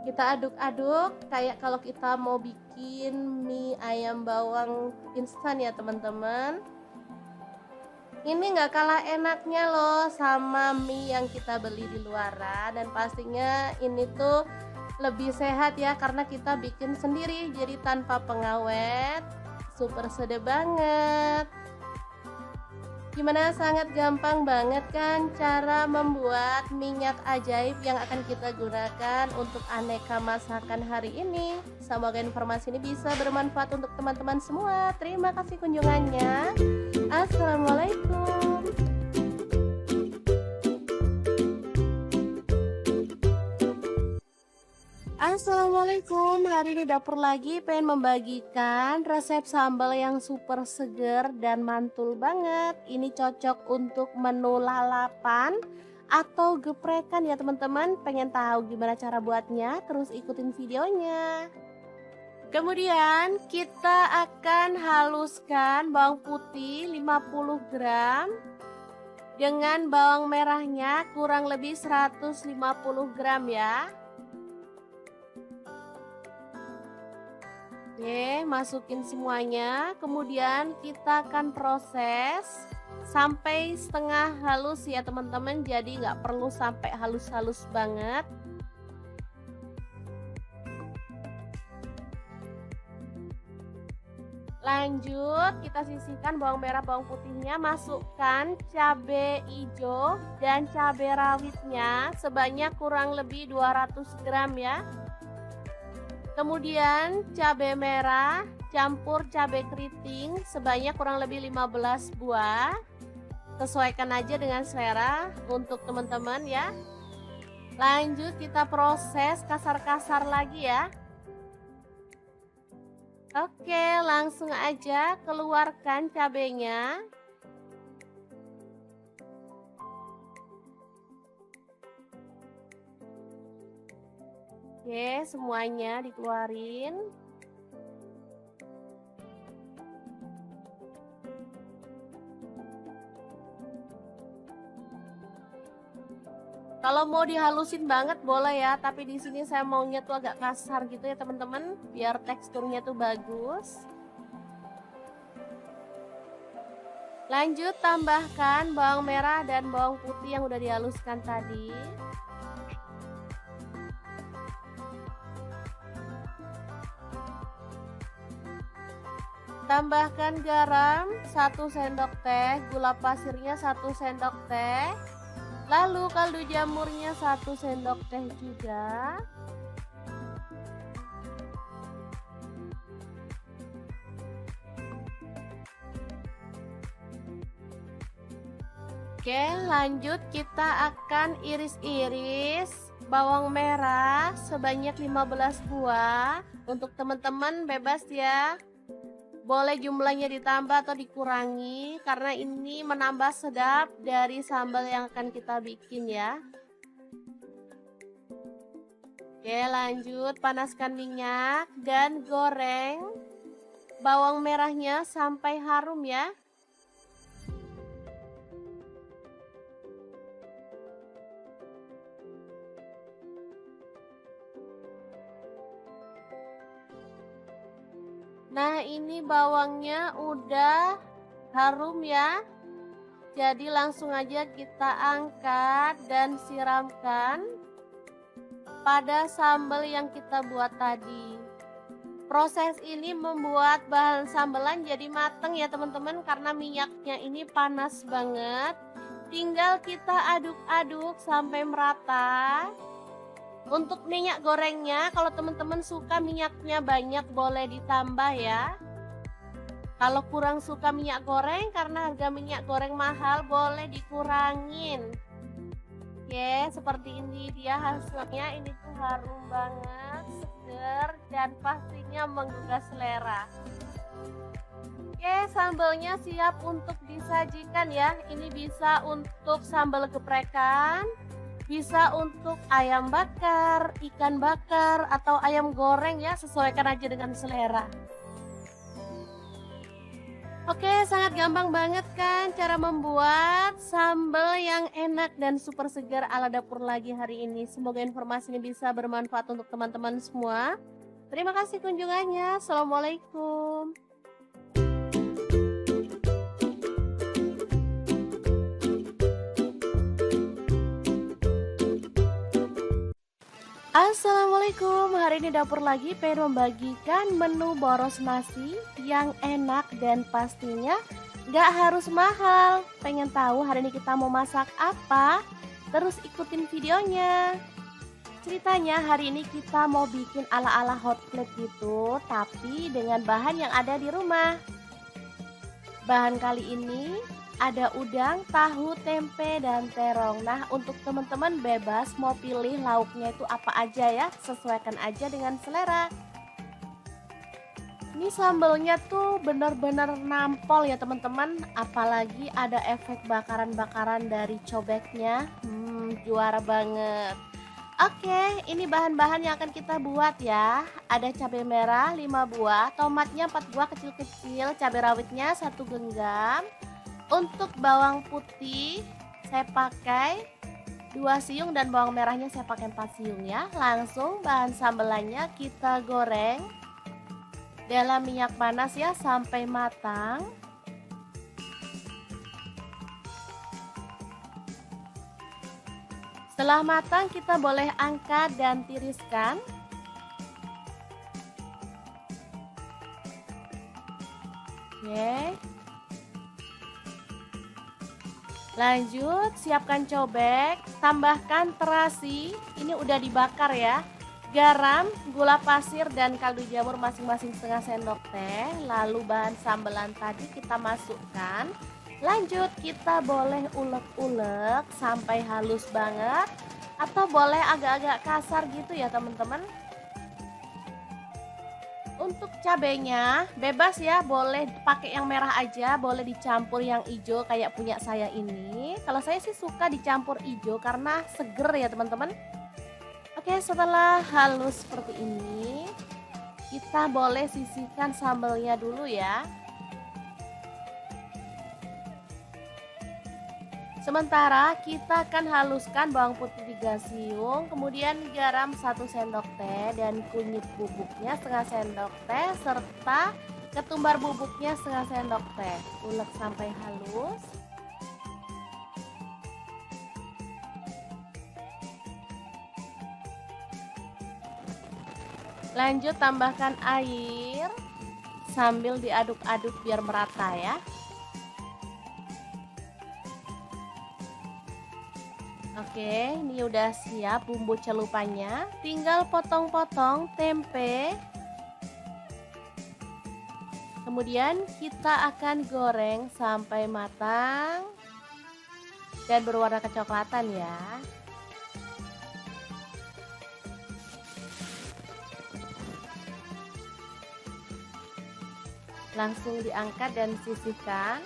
Kita aduk-aduk kayak kalau kita mau bikin mie ayam bawang instan ya teman-teman. Ini nggak kalah enaknya loh sama mie yang kita beli di luaran, dan pastinya ini tuh lebih sehat ya karena kita bikin sendiri, jadi tanpa pengawet. Super sedap banget. Gimana, sangat gampang banget kan cara membuat minyak ajaib yang akan kita gunakan untuk aneka masakan hari ini. Semoga informasi ini bisa bermanfaat untuk teman-teman semua. Terima kasih kunjungannya. Assalamualaikum. Assalamualaikum, hari ini dapur lagi pengen membagikan resep sambal yang super seger dan mantul banget. Ini cocok untuk menu lalapan atau geprekan ya teman-teman. Pengen tahu gimana cara buatnya? Terus ikutin videonya. Kemudian kita akan haluskan bawang putih 50 gram dengan bawang merahnya kurang lebih 150 gram ya. Oke, masukin semuanya. Kemudian kita akan proses sampai setengah halus ya teman-teman. Jadi nggak perlu sampai halus-halus banget. Lanjut, kita sisihkan bawang merah, bawang putihnya. Masukkan cabai hijau dan cabai rawitnya sebanyak kurang lebih 200 gram ya. Kemudian cabai merah campur cabai keriting sebanyak kurang lebih 15 buah. Sesuaikan aja dengan selera untuk teman-teman ya. Lanjut kita proses kasar-kasar lagi ya. Oke, langsung aja keluarkan cabainya. Oke, semuanya dikeluarin. Kalau mau dihalusin banget boleh ya, tapi di sini saya maunya tuh agak kasar gitu ya teman-teman, biar teksturnya tuh bagus. Lanjut tambahkan bawang merah dan bawang putih yang udah dihaluskan tadi. Tambahkan garam 1 sendok teh, gula pasirnya 1 sendok teh, lalu kaldu jamurnya 1 sendok teh juga. Oke, lanjut kita akan iris-iris bawang merah sebanyak 15 buah. Untuk teman-teman bebas ya. Boleh jumlahnya ditambah atau dikurangi karena ini menambah sedap dari sambal yang akan kita bikin ya. Oke, lanjut panaskan minyak dan goreng bawang merahnya sampai harum ya. Nah, ini bawangnya udah harum ya. Jadi langsung aja kita angkat dan siramkan pada sambal yang kita buat tadi. Proses ini membuat bahan sambelan jadi mateng ya teman-teman, karena minyaknya ini panas banget. Tinggal kita aduk-aduk sampai merata. Untuk minyak gorengnya, kalau teman-teman suka minyaknya banyak boleh ditambah ya. Kalau kurang suka minyak goreng karena harga minyak goreng mahal, boleh dikurangin. Oke, seperti ini dia hasilnya. Ini tuh harum banget, seger, dan pastinya menggugah selera. Oke, sambalnya siap untuk disajikan ya. Ini bisa untuk sambal geprekan, bisa untuk ayam bakar, ikan bakar, atau ayam goreng ya, sesuaikan aja dengan selera. Oke, sangat gampang banget kan cara membuat sambal yang enak dan super segar ala dapur lagi hari ini. Semoga informasi ini bisa bermanfaat untuk teman-teman semua. Terima kasih kunjungannya. Assalamualaikum. Assalamualaikum, hari ini dapur lagi pengen membagikan menu boros nasi yang enak dan pastinya gak harus mahal. Pengen tahu hari ini kita mau masak apa? Terus ikutin videonya. Ceritanya hari ini kita mau bikin ala-ala hot plate gitu, tapi dengan bahan yang ada di rumah. Bahan kali ini ada udang, tahu, tempe, dan terong. Nah, untuk teman-teman bebas mau pilih lauknya itu apa aja ya, sesuaikan aja dengan selera. Ini sambalnya tuh bener-bener nampol ya teman-teman, apalagi ada efek bakaran-bakaran dari cobeknya. Juara banget. Oke, ini bahan-bahan yang akan kita buat ya. Ada cabai merah 5 buah, tomatnya 4 buah kecil-kecil, cabai rawitnya 1 genggam. Untuk bawang putih saya pakai 2 siung dan bawang merahnya saya pakai 4 siung ya. Langsung bahan sambelannya kita goreng dalam minyak panas ya sampai matang. Setelah matang kita boleh angkat dan tiriskan. Oke. Lanjut, siapkan cobek, tambahkan terasi, ini udah dibakar ya. Garam, gula pasir, dan kaldu jamur masing-masing setengah sendok teh. Lalu bahan sambelan tadi kita masukkan. Lanjut, kita boleh ulek-ulek sampai halus banget, atau boleh agak-agak kasar gitu ya teman-teman. Untuk cabenya bebas ya, boleh pakai yang merah aja, boleh dicampur yang hijau kayak punya saya ini. Kalau saya sih suka dicampur hijau karena seger ya teman-teman. Oke, setelah halus seperti ini, kita boleh sisihkan sambalnya dulu ya. Sementara kita akan haluskan bawang putih 3 siung, kemudian garam 1 sendok teh dan kunyit bubuknya setengah sendok teh serta ketumbar bubuknya setengah sendok teh. Ulek sampai halus. Lanjut tambahkan air sambil diaduk-aduk biar merata ya. Oke, ini udah siap bumbu celupannya. Tinggal potong-potong tempe. Kemudian kita akan goreng sampai matang. dan berwarna kecoklatan ya. Langsung diangkat dan sisihkan.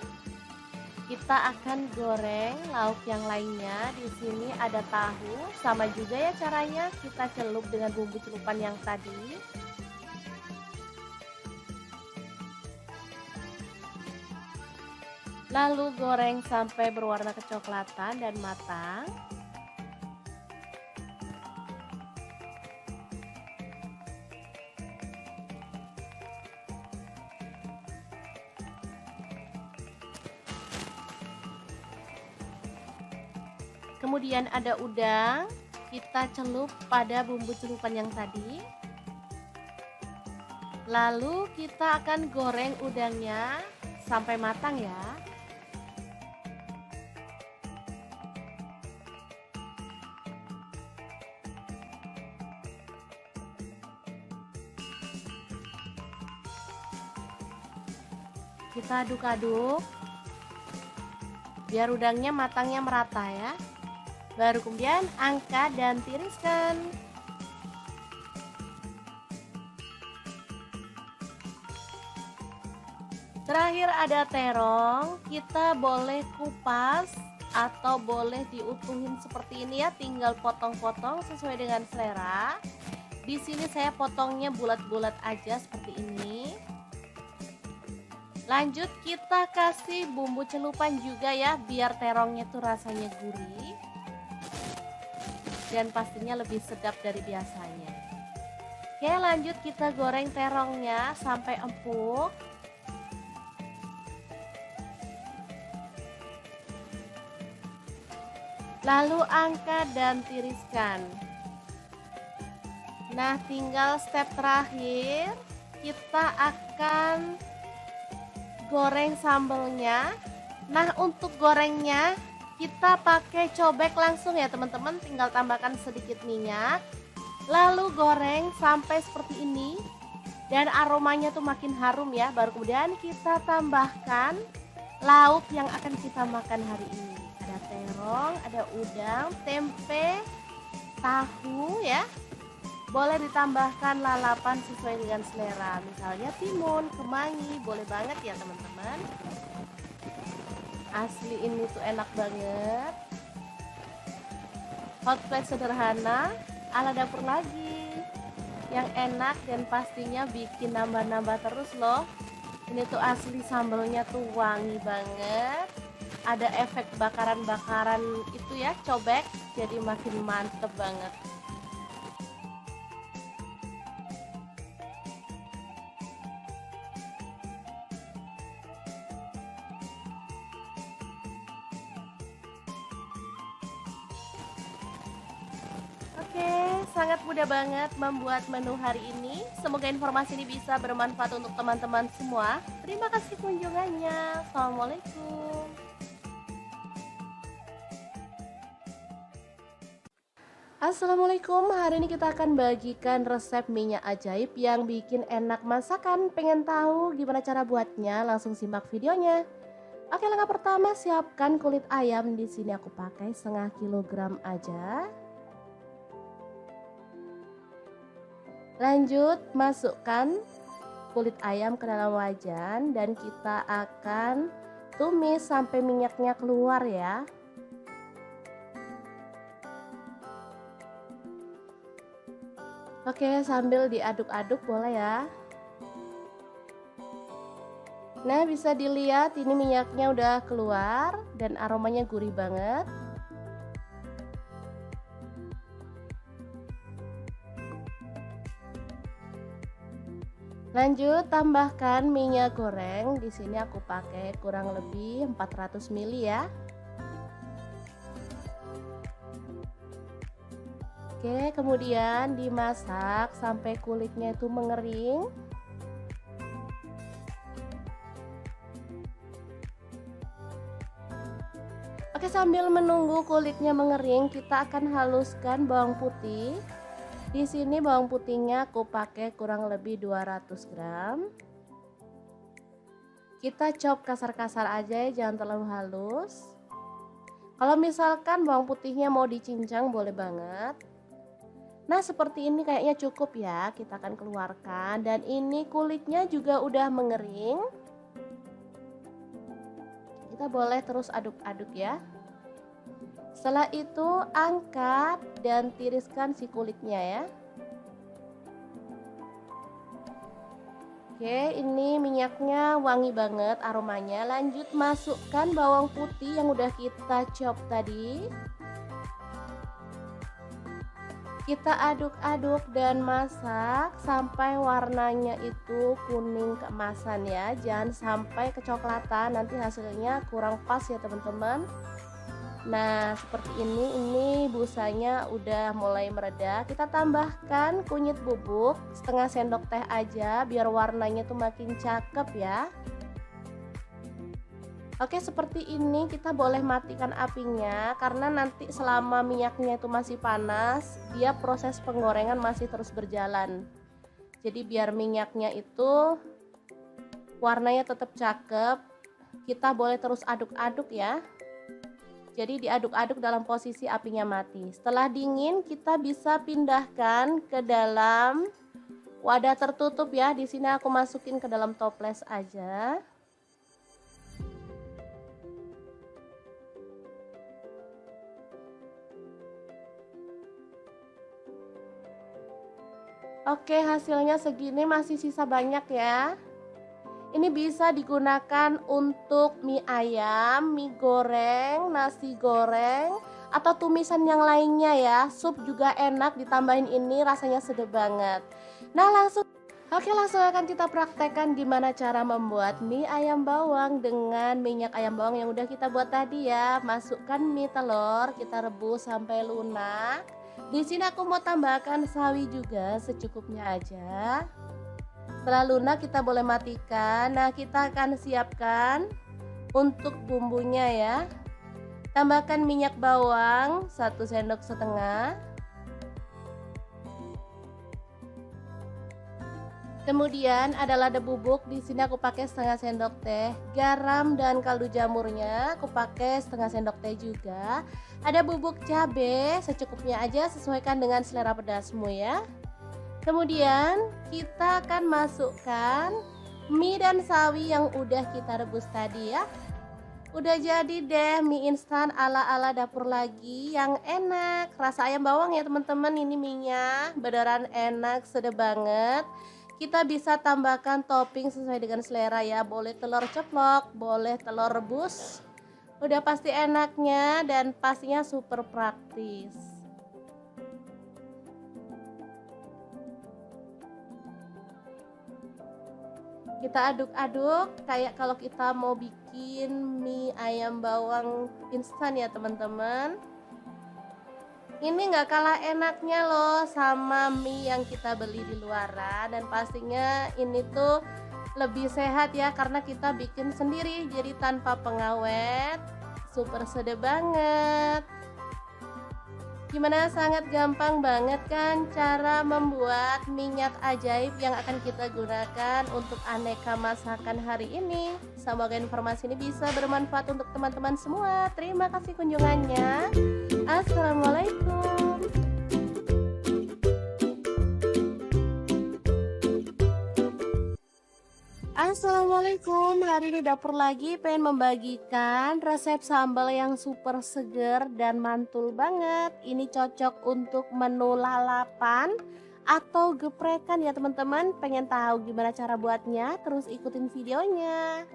Kita akan goreng lauk yang lainnya. Di sini ada tahu, sama juga ya caranya, kita celup dengan bumbu celupan yang tadi. Lalu goreng sampai berwarna kecoklatan dan matang. Kemudian ada udang, kita celup pada bumbu celupan yang tadi. Lalu kita akan goreng udangnya sampai matang ya. Kita aduk-aduk biar udangnya matangnya merata ya. Baru kemudian angkat dan tiriskan. Terakhir ada terong, kita boleh kupas atau boleh diutuhin seperti ini ya, tinggal potong-potong sesuai dengan selera. Di sini saya potongnya bulat-bulat aja seperti ini. Lanjut kita kasih bumbu celupan juga ya, biar terongnya tuh rasanya gurih dan pastinya lebih sedap dari biasanya. Oke, lanjut kita goreng terongnya sampai empuk. Lalu angkat dan tiriskan. Nah, tinggal step terakhir, kita akan goreng sambelnya. Nah, untuk gorengnya kita pakai cobek langsung ya teman-teman, tinggal tambahkan sedikit minyak. Lalu goreng sampai seperti ini dan aromanya tuh makin harum ya. Baru kemudian kita tambahkan lauk yang akan kita makan hari ini. Ada terong, ada udang, tempe, tahu ya. Boleh ditambahkan lalapan sesuai dengan selera, misalnya timun, kemangi, boleh banget ya teman-teman. Asli ini tuh enak banget. Hot plate sederhana ala dapur lagi, yang enak dan pastinya bikin nambah-nambah terus loh. Ini tuh asli sambelnya tuh wangi banget. Ada efek bakaran-bakaran itu ya, cobek, jadi makin mantep banget. Oke, sangat mudah banget membuat menu hari ini. Semoga informasi ini bisa bermanfaat untuk teman-teman semua. Terima kasih kunjungannya. Assalamualaikum. Assalamualaikum, hari ini kita akan bagikan resep minyak ajaib yang bikin enak masakan. Pengen tahu gimana cara buatnya? Langsung simak videonya. Oke, langkah pertama siapkan kulit ayam. Di sini aku pakai setengah kilogram aja. Lanjut masukkan kulit ayam ke dalam wajan dan kita akan tumis sampai minyaknya keluar ya. Oke, sambil diaduk-aduk boleh ya. Nah, bisa dilihat ini minyaknya udah keluar dan aromanya gurih banget. Lanjut tambahkan minyak goreng. Di sini aku pakai kurang lebih 400 ml ya. Oke, kemudian dimasak sampai kulitnya itu mengering. Oke, sambil menunggu kulitnya mengering, kita akan haluskan bawang putih. Di sini bawang putihnya aku pakai kurang lebih 200 gram. Kita chop kasar-kasar aja ya, jangan terlalu halus. Kalau misalkan bawang putihnya mau dicincang boleh banget. Nah, seperti ini kayaknya cukup ya, kita akan keluarkan. Dan ini kulitnya juga udah mengering. Kita boleh terus aduk-aduk ya. Setelah itu angkat dan tiriskan si kulitnya ya. Oke, ini minyaknya wangi banget aromanya. Lanjut masukkan bawang putih yang udah kita chop tadi. Kita aduk-aduk dan masak sampai warnanya itu kuning keemasan ya. Jangan sampai kecoklatan, nanti hasilnya kurang pas ya teman-teman. Nah, seperti ini busanya udah mulai mereda. Kita tambahkan kunyit bubuk setengah sendok teh aja biar warnanya tuh makin cakep ya. Oke, seperti ini kita boleh matikan apinya karena nanti selama minyaknya itu masih panas, dia proses penggorengan masih terus berjalan. Jadi biar minyaknya itu warnanya tetap cakep, kita boleh terus aduk-aduk ya. Jadi diaduk-aduk dalam posisi apinya mati. Setelah dingin kita bisa pindahkan ke dalam wadah tertutup ya. Di sini aku masukin ke dalam toples aja. Oke, hasilnya segini, masih sisa banyak ya. Ini bisa digunakan untuk mie ayam, mie goreng, nasi goreng, atau tumisan yang lainnya ya. Sup juga enak, ditambahin ini rasanya sedap banget. Nah, langsung akan kita praktekkan gimana cara membuat mie ayam bawang dengan minyak ayam bawang yang udah kita buat tadi ya. Masukkan mie telur, kita rebus sampai lunak. Di sini aku mau tambahkan sawi juga secukupnya aja. Setelah lunak kita boleh matikan. Nah, kita akan siapkan untuk bumbunya ya. Tambahkan minyak bawang 1 sendok setengah. Kemudian ada lada bubuk, di sini aku pakai setengah sendok teh. Garam dan kaldu jamurnya aku pakai setengah sendok teh juga. Ada bubuk cabai secukupnya aja, sesuaikan dengan selera pedasmu ya. Kemudian kita akan masukkan mie dan sawi yang udah kita rebus tadi ya. Udah jadi deh mie instan ala-ala dapur lagi yang enak. Rasa ayam bawang ya teman-teman, ini mie-nya beneran enak, sedap banget. Kita bisa tambahkan topping sesuai dengan selera ya. Boleh telur ceplok, boleh telur rebus. Udah pasti enaknya dan pastinya super praktis. Kita aduk-aduk kayak kalau kita mau bikin mie ayam bawang instan ya teman-teman. Ini nggak kalah enaknya loh sama mie yang kita beli di luaran, dan pastinya ini tuh lebih sehat ya karena kita bikin sendiri, jadi tanpa pengawet. Super sedap banget. Gimana, sangat gampang banget kan cara membuat minyak ajaib yang akan kita gunakan untuk aneka masakan hari ini. Semoga informasi ini bisa bermanfaat untuk teman-teman semua. Terima kasih kunjungannya. Assalamualaikum. Assalamualaikum, hari ini dapur lagi pengen membagikan resep sambal yang super seger dan mantul banget. Ini cocok untuk menu lalapan atau geprekan ya teman-teman. Pengen tahu gimana cara buatnya? Terus ikutin videonya.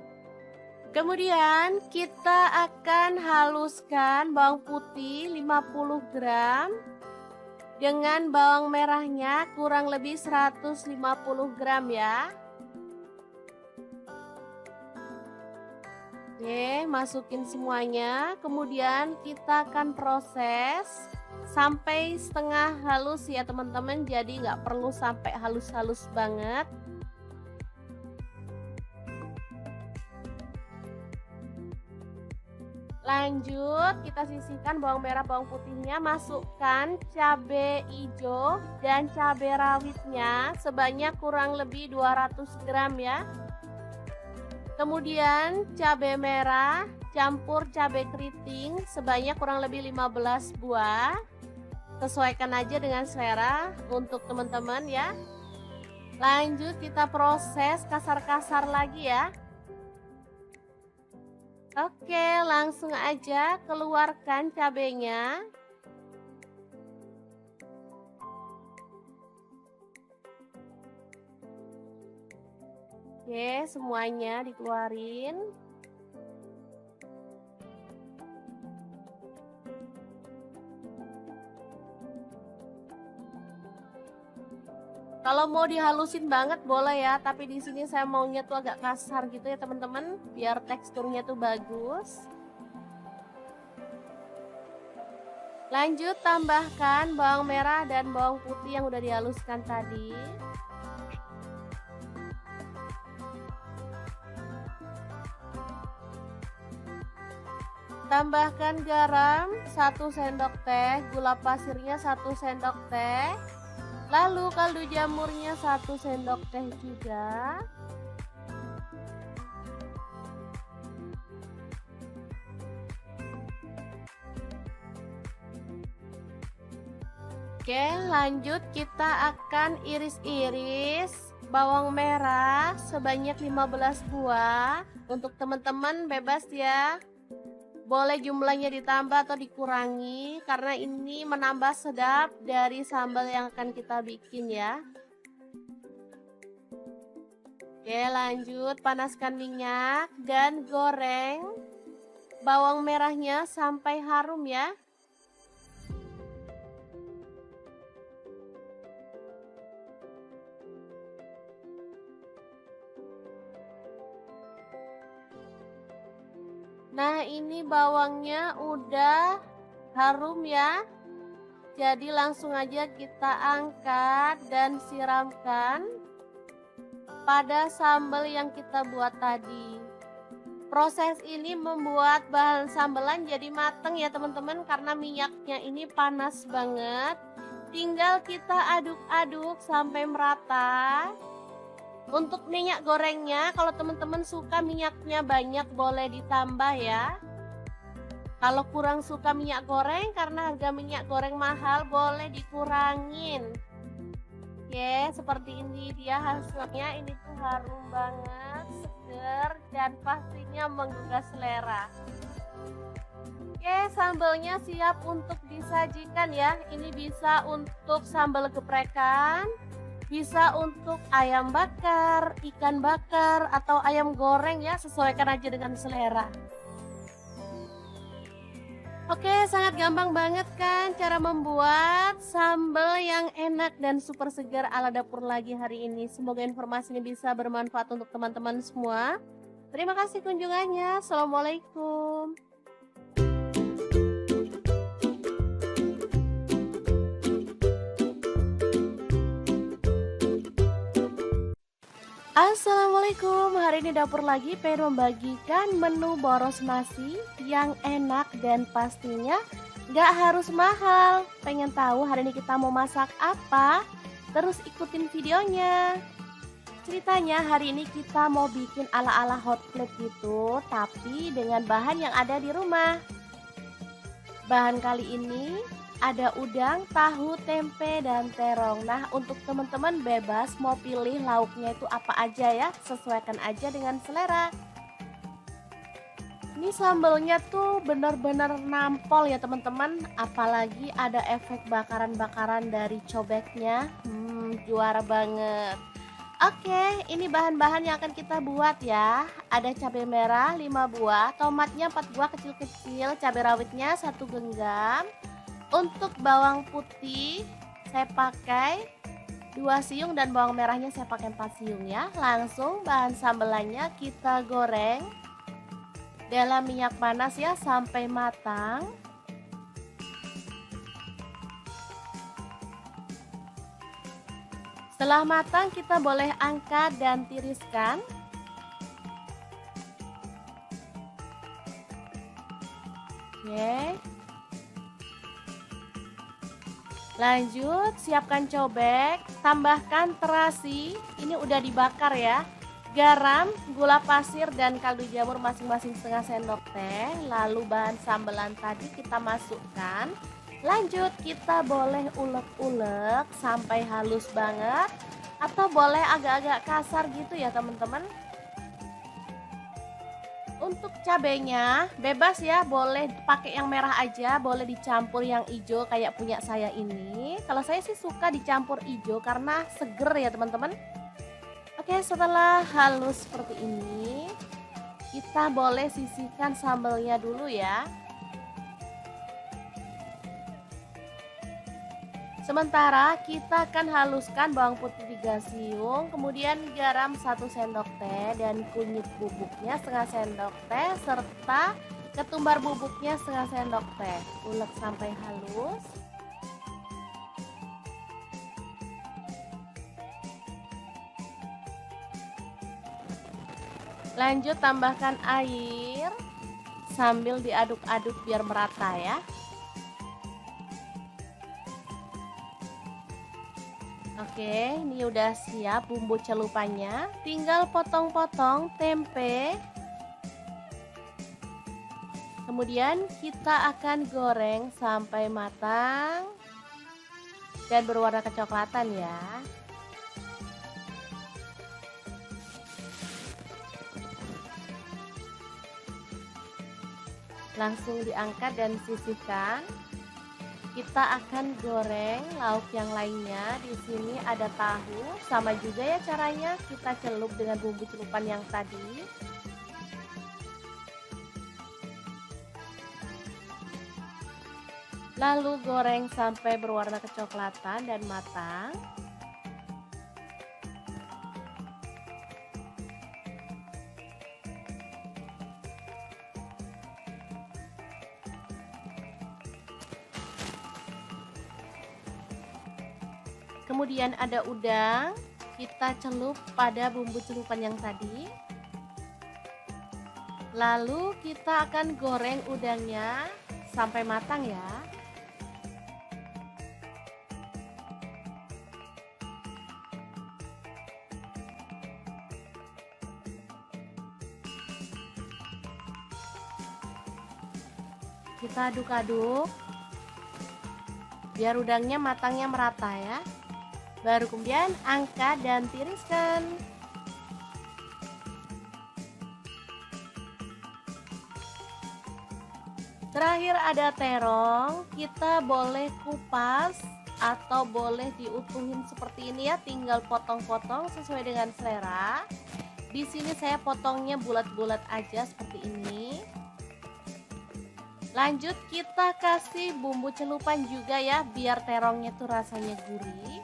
Kemudian kita akan haluskan bawang putih 50 gram dengan bawang merahnya kurang lebih 150 gram ya. Oke, masukin semuanya. Kemudian kita akan proses sampai setengah halus ya teman-teman. Jadi nggak perlu sampai halus-halus banget. Lanjut, kita sisihkan bawang merah bawang putihnya. Masukkan cabai hijau dan cabai rawitnya sebanyak kurang lebih 200 gram ya. Kemudian cabai merah, campur cabai keriting sebanyak kurang lebih 15 buah. Sesuaikan aja dengan selera untuk teman-teman ya. Lanjut kita proses kasar-kasar lagi ya. Oke, langsung aja keluarkan cabenya. Oke, semuanya dikeluarin. Kalau mau dihalusin banget boleh ya, tapi di sini saya maunya tuh agak kasar gitu ya teman-teman, biar teksturnya tuh bagus. Lanjut tambahkan bawang merah dan bawang putih yang udah dihaluskan tadi. Tambahkan garam 1 sendok teh, gula pasirnya 1 sendok teh. Lalu kaldu jamurnya 1 sendok teh juga. Oke, lanjut kita akan iris-iris bawang merah sebanyak 15 buah. Untuk teman-teman bebas ya. Boleh jumlahnya ditambah atau dikurangi karena ini menambah sedap dari sambal yang akan kita bikin ya. Oke, lanjut panaskan minyak dan goreng bawang merahnya sampai harum ya. Nah, ini bawangnya udah harum ya. Jadi langsung aja kita angkat dan siramkan pada sambal yang kita buat tadi. Proses ini membuat bahan sambelan jadi mateng ya teman-teman, karena minyaknya ini panas banget. Tinggal kita aduk-aduk sampai merata. Untuk minyak gorengnya, kalau teman-teman suka minyaknya banyak boleh ditambah ya. Kalau kurang suka minyak goreng karena harga minyak goreng mahal, boleh dikurangin. Oke, seperti ini dia hasilnya. Ini tuh harum banget, seger, dan pastinya menggugah selera. Oke, sambalnya siap untuk disajikan ya. Ini bisa untuk sambal geprekan, bisa untuk ayam bakar, ikan bakar, atau ayam goreng ya, sesuaikan aja dengan selera. Oke, sangat gampang banget kan cara membuat sambal yang enak dan super segar ala dapur lagi hari ini. Semoga informasi ini bisa bermanfaat untuk teman-teman semua. Terima kasih kunjungannya. Assalamualaikum. Assalamualaikum, hari ini dapur lagi pengen membagikan menu boros nasi yang enak dan pastinya gak harus mahal. Pengen tahu hari ini kita mau masak apa? Terus ikutin videonya. Ceritanya hari ini kita mau bikin ala-ala hot plate gitu, tapi dengan bahan yang ada di rumah. Bahan kali ini ada udang, tahu, tempe, dan terong. Nah, untuk teman-teman bebas mau pilih lauknya itu apa aja ya, sesuaikan aja dengan selera. Ini sambalnya tuh bener-bener nampol ya teman-teman, apalagi ada efek bakaran-bakaran dari cobeknya. Juara banget. Oke, ini bahan-bahan yang akan kita buat ya. Ada cabai merah 5 buah, tomatnya 4 buah kecil-kecil, cabai rawitnya 1 genggam. Untuk bawang putih saya pakai 2 siung dan bawang merahnya saya pakai 4 siung ya. Langsung bahan sambelannya kita goreng dalam minyak panas ya sampai matang. Setelah matang kita boleh angkat dan tiriskan. Oke. Lanjut, siapkan cobek, tambahkan terasi, ini udah dibakar ya. garam, gula pasir, dan kaldu jamur masing-masing setengah sendok teh. Lalu bahan sambelan tadi kita masukkan. Lanjut kita boleh ulek-ulek sampai halus banget, atau boleh agak-agak kasar gitu ya teman-teman. Untuk cabenya bebas ya, boleh pakai yang merah aja, boleh dicampur yang hijau kayak punya saya ini. Kalau saya sih suka dicampur hijau karena seger ya teman-teman. Oke, setelah halus seperti ini, kita boleh sisihkan sambelnya dulu ya. Sementara kita akan haluskan bawang putih 3 siung, kemudian garam 1 sendok teh dan kunyit bubuknya setengah sendok teh serta ketumbar bubuknya setengah sendok teh. Ulek sampai halus. Lanjut tambahkan air sambil diaduk-aduk biar merata ya. Oke, ini udah siap bumbu celupannya. Tinggal potong-potong tempe. Kemudian kita akan goreng sampai matang dan berwarna kecoklatan ya. Langsung diangkat dan sisihkan. Kita akan goreng lauk yang lainnya. Di sini ada tahu, sama juga ya caranya, kita celup dengan bumbu celupan yang tadi. Lalu goreng sampai berwarna kecoklatan dan matang. Kemudian ada udang, kita celup pada bumbu celupan yang tadi. Lalu kita akan goreng udangnya sampai matang ya. Kita aduk-aduk biar udangnya matangnya merata ya. Baru kemudian angkat dan tiriskan. Terakhir ada terong, kita boleh kupas atau boleh diutuhin seperti ini ya, tinggal potong-potong sesuai dengan selera. Di sini saya potongnya bulat-bulat aja seperti ini. Lanjut kita kasih bumbu celupan juga ya, biar terongnya tuh rasanya gurih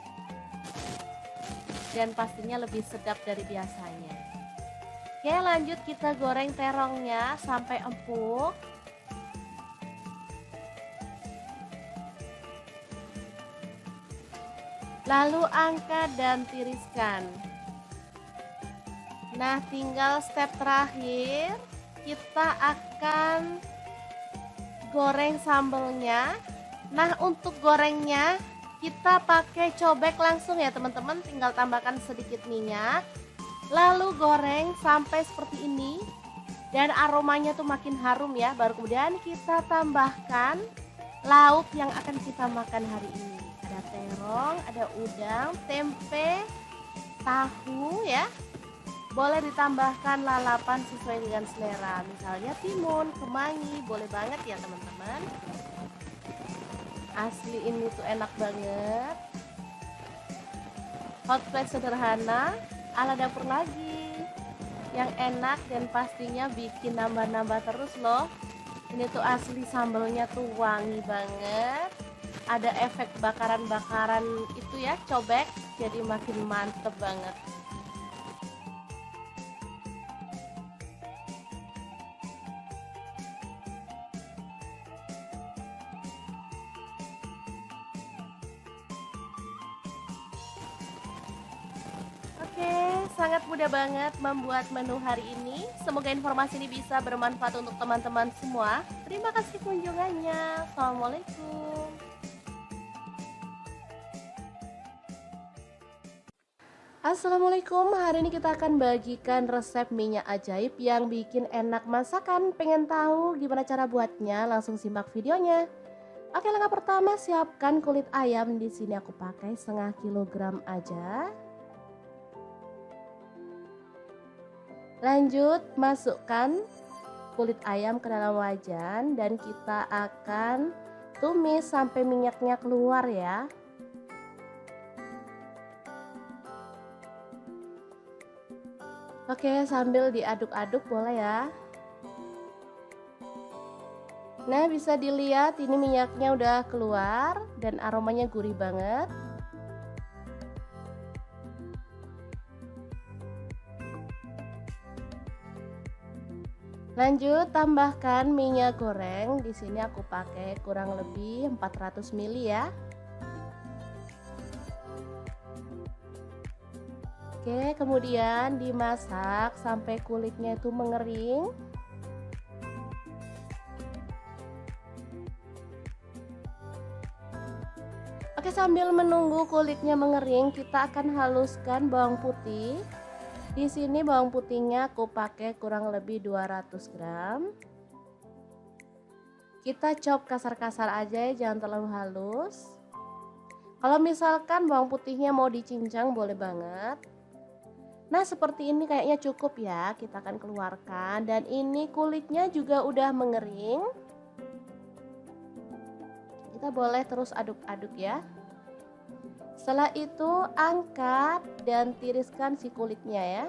dan pastinya lebih sedap dari biasanya. Oke, lanjut kita goreng terongnya sampai empuk. Lalu angkat dan tiriskan. Nah, tinggal step terakhir, kita akan goreng sambelnya. Nah, untuk gorengnya kita pakai cobek langsung ya teman-teman, tinggal tambahkan sedikit minyak. Lalu goreng sampai seperti ini dan aromanya tuh makin harum ya. Baru kemudian kita tambahkan lauk yang akan kita makan hari ini. Ada terong, ada udang, tempe, tahu ya. Boleh ditambahkan lalapan sesuai dengan selera, misalnya timun, kemangi, boleh banget ya teman-teman. Asli ini tuh enak banget. Hot plate sederhana ala dapur lagi, yang enak dan pastinya bikin nambah-nambah terus loh. Ini tuh asli sambelnya tuh wangi banget. Ada efek bakaran-bakaran itu ya, cobek, jadi makin mantep banget. Oke, sangat mudah banget membuat menu hari ini. Semoga informasi ini bisa bermanfaat untuk teman-teman semua. Terima kasih kunjungannya. Assalamualaikum. Assalamualaikum, hari ini kita akan bagikan resep minyak ajaib yang bikin enak masakan. Pengen tahu gimana cara buatnya? Langsung simak videonya. Oke, langkah pertama siapkan kulit ayam. Di sini aku pakai setengah kilogram aja. Lanjut masukkan kulit ayam ke dalam wajan dan kita akan tumis sampai minyaknya keluar ya. Oke, sambil diaduk-aduk boleh ya. Nah, bisa dilihat ini minyaknya udah keluar dan aromanya gurih banget. Lanjut tambahkan minyak goreng. Di sini aku pakai kurang lebih 400 ml ya. Oke, kemudian dimasak sampai kulitnya itu mengering. Oke, sambil menunggu kulitnya mengering, kita akan haluskan bawang putih. Di sini bawang putihnya aku pakai kurang lebih 200 gram. Kita chop kasar-kasar aja ya, jangan terlalu halus. Kalau misalkan bawang putihnya mau dicincang boleh banget. Nah, seperti ini kayaknya cukup ya, kita akan keluarkan. Dan ini kulitnya juga udah mengering. Kita boleh terus aduk-aduk ya. Setelah itu angkat dan tiriskan si kulitnya ya.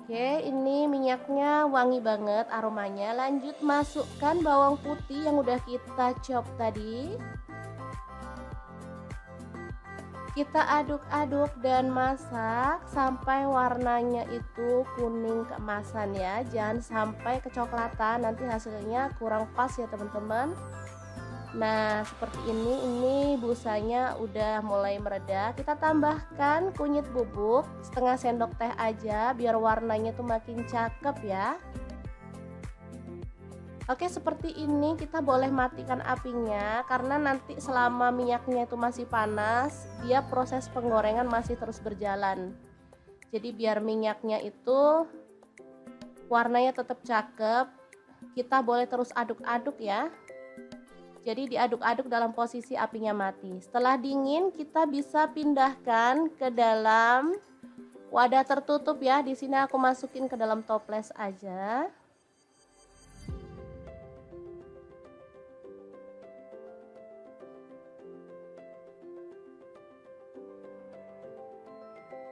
Oke, ini minyaknya wangi banget aromanya. Lanjut masukkan bawang putih yang udah kita chop tadi. Kita aduk-aduk dan masak sampai warnanya itu kuning keemasan ya. Jangan sampai kecoklatan, nanti hasilnya kurang pas ya teman-teman. Nah, seperti ini busanya udah mulai mereda. Kita tambahkan kunyit bubuk setengah sendok teh aja biar warnanya tuh makin cakep ya. Oke, seperti ini kita boleh matikan apinya karena nanti selama minyaknya itu masih panas, dia proses penggorengan masih terus berjalan. Jadi biar minyaknya itu warnanya tetap cakep, kita boleh terus aduk-aduk ya. Jadi diaduk-aduk dalam posisi apinya mati. Setelah dingin kita bisa pindahkan ke dalam wadah tertutup ya. Di sini aku masukin ke dalam toples aja.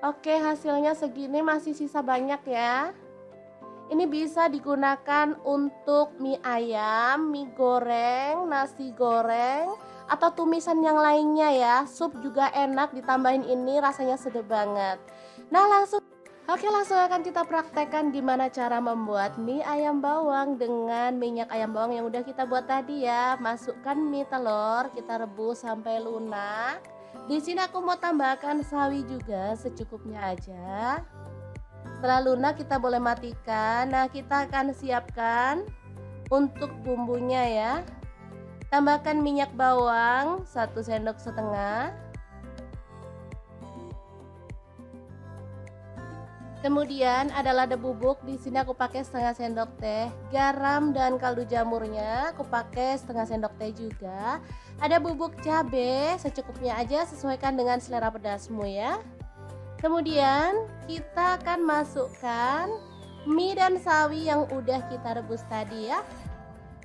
Oke, hasilnya segini, masih sisa banyak ya. Ini bisa digunakan untuk mie ayam, mie goreng, nasi goreng, atau tumisan yang lainnya ya. Sup juga enak, ditambahin ini rasanya sedap banget. Nah, langsung akan kita praktekkan gimana cara membuat mie ayam bawang dengan minyak ayam bawang yang udah kita buat tadi ya. Masukkan mie telur, kita rebus sampai lunak. Di sini aku mau tambahkan sawi juga secukupnya aja. Setelah lunak kita boleh matikan. Nah, kita akan siapkan untuk bumbunya ya. Tambahkan minyak bawang 1 sendok setengah. Kemudian ada lada bubuk, di sini aku pakai setengah sendok teh. Garam dan kaldu jamurnya aku pakai setengah sendok teh juga. Ada bubuk cabai secukupnya aja, sesuaikan dengan selera pedasmu ya. Kemudian kita akan masukkan mie dan sawi yang udah kita rebus tadi ya.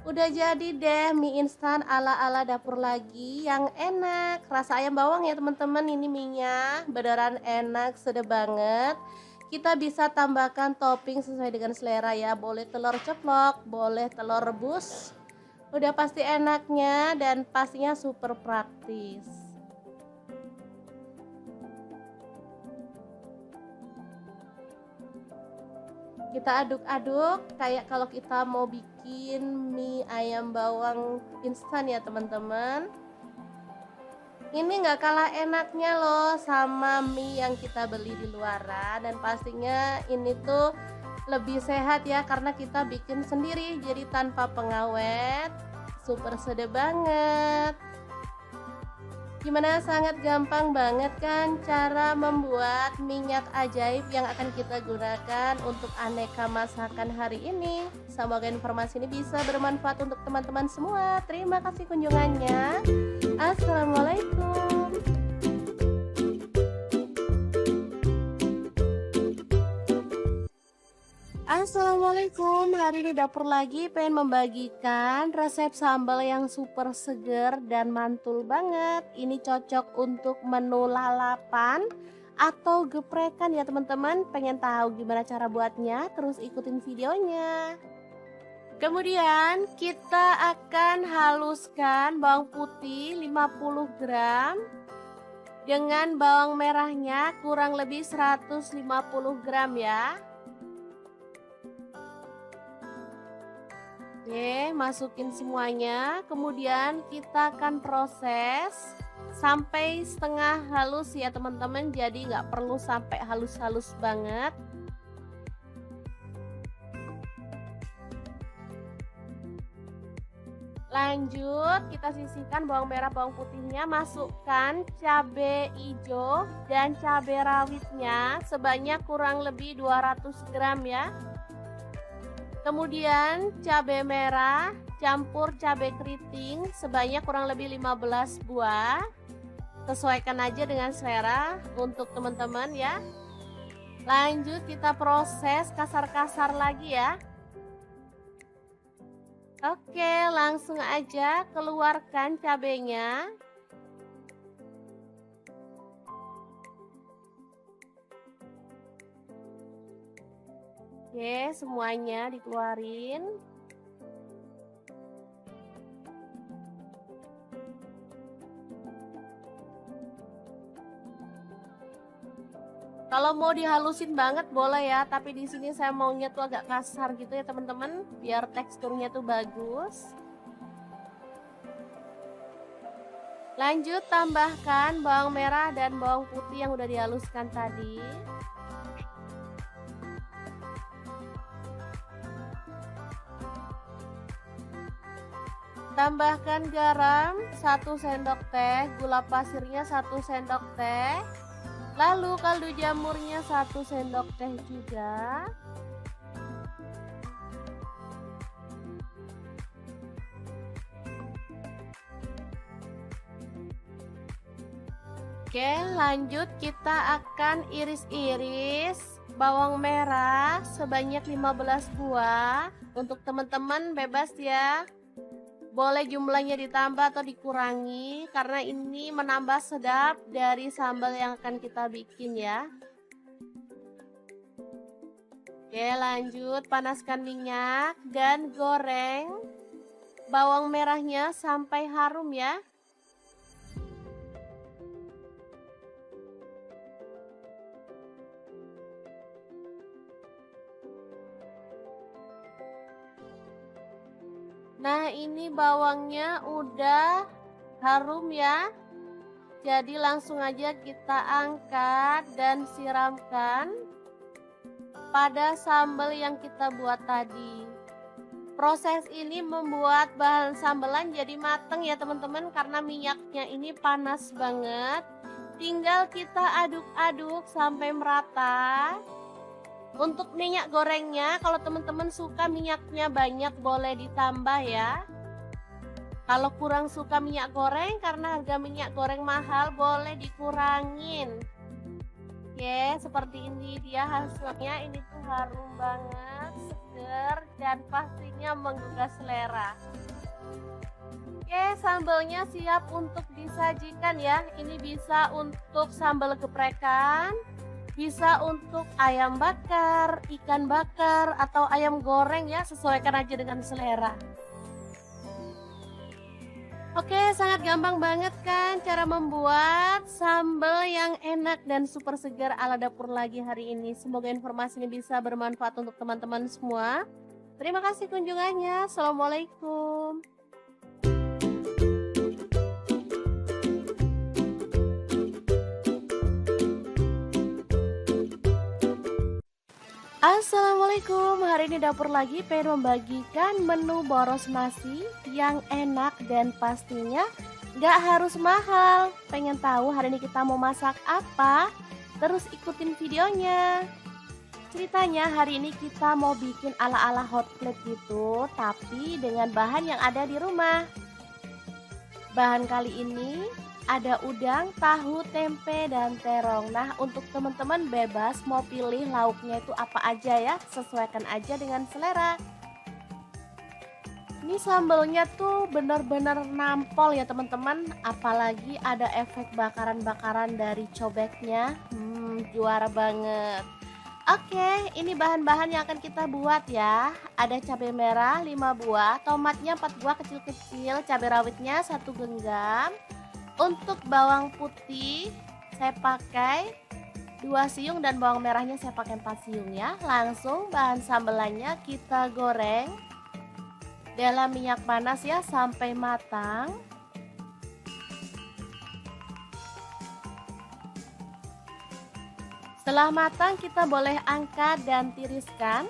Udah jadi deh mie instan ala-ala dapur lagi yang enak. Rasa ayam bawang ya teman-teman, ini mie-nya beneran enak, sedap banget. Kita bisa tambahkan topping sesuai dengan selera ya. Boleh telur ceplok, boleh telur rebus. Udah pasti enaknya dan pastinya super praktis. Kita aduk-aduk kayak kalau kita mau bikin mie ayam bawang instan ya teman-teman. Ini nggak kalah enaknya loh sama mie yang kita beli di luaran, dan pastinya ini tuh lebih sehat ya karena kita bikin sendiri, jadi tanpa pengawet, super sedap banget. Gimana, sangat gampang banget kan cara membuat minyak ajaib yang akan kita gunakan untuk aneka masakan hari ini. Semoga informasi ini bisa bermanfaat untuk teman-teman semua. Terima kasih kunjungannya. Assalamualaikum. Assalamualaikum, hari ini dapur lagi pengen membagikan resep sambal yang super seger dan mantul banget. Ini cocok untuk menu lalapan atau geprekan ya teman-teman. Pengen tahu gimana cara buatnya? Terus ikutin videonya. Kemudian kita akan haluskan bawang putih 50 gram dengan bawang merahnya kurang lebih 150 gram ya. Oke, masukin semuanya. Kemudian kita akan proses sampai setengah halus ya teman-teman. Jadi nggak perlu sampai halus-halus banget. Lanjut, kita sisihkan bawang merah, bawang putihnya. Masukkan cabai hijau dan cabai rawitnya sebanyak kurang lebih 200 gram ya. Kemudian cabai merah campur cabai keriting sebanyak kurang lebih 15 buah. Sesuaikan aja dengan selera untuk teman-teman ya. Lanjut kita proses kasar-kasar lagi ya. Oke, langsung aja keluarkan cabainya. Oke, semuanya dikeluarin. Kalau mau dihalusin banget boleh ya, tapi di sini saya maunya tuh agak kasar gitu ya teman-teman, biar teksturnya tuh bagus. Lanjut tambahkan bawang merah dan bawang putih yang udah dihaluskan tadi. Tambahkan garam 1 sendok teh, gula pasirnya 1 sendok teh, lalu kaldu jamurnya 1 sendok teh juga. Oke, lanjut kita akan iris-iris bawang merah sebanyak 15 buah. Untuk teman-teman bebas ya. Boleh jumlahnya ditambah atau dikurangi karena ini menambah sedap dari sambal yang akan kita bikin ya. Oke, lanjut panaskan minyak dan goreng bawang merahnya sampai harum ya. Nah, ini bawangnya udah harum ya. Jadi langsung aja kita angkat dan siramkan pada sambal yang kita buat tadi. Proses ini membuat bahan sambelan jadi mateng ya teman-teman, karena minyaknya ini panas banget. Tinggal kita aduk-aduk sampai merata. Untuk minyak gorengnya, kalau teman-teman suka minyaknya banyak boleh ditambah ya. Kalau kurang suka minyak goreng karena harga minyak goreng mahal, boleh dikurangin. Oke, seperti ini dia hasilnya. Ini tuh harum banget, seger, dan pastinya menggugah selera. Oke, sambalnya siap untuk disajikan ya. Ini bisa untuk sambal geprekan, bisa untuk ayam bakar, ikan bakar, atau ayam goreng ya, sesuaikan aja dengan selera. Oke, sangat gampang banget kan cara membuat sambal yang enak dan super segar ala dapur lagi hari ini. Semoga informasi ini bisa bermanfaat untuk teman-teman semua. Terima kasih kunjungannya. Assalamualaikum. Assalamualaikum, hari ini dapur lagi pengen membagikan menu boros nasi yang enak dan pastinya Nggak harus mahal. Pengen tahu hari ini kita mau masak apa? Terus ikutin videonya. Ceritanya hari ini kita mau bikin ala-ala hot plate gitu, tapi dengan bahan yang ada di rumah. Bahan kali ini ada udang, tahu, tempe, dan terong. Nah, untuk teman-teman bebas mau pilih lauknya itu apa aja ya, sesuaikan aja dengan selera. Ini sambelnya tuh bener-bener nampol ya teman-teman, apalagi ada efek bakaran-bakaran dari cobeknya. Juara banget. Oke, ini bahan-bahan yang akan kita buat ya. Ada cabai merah 5 buah, tomatnya 4 buah kecil-kecil, cabai rawitnya 1 genggam. Untuk bawang putih saya pakai 2 siung dan bawang merahnya saya pakai 4 siung ya. Langsung bahan sambelannya kita goreng dalam minyak panas ya sampai matang. Setelah matang kita boleh angkat dan tiriskan.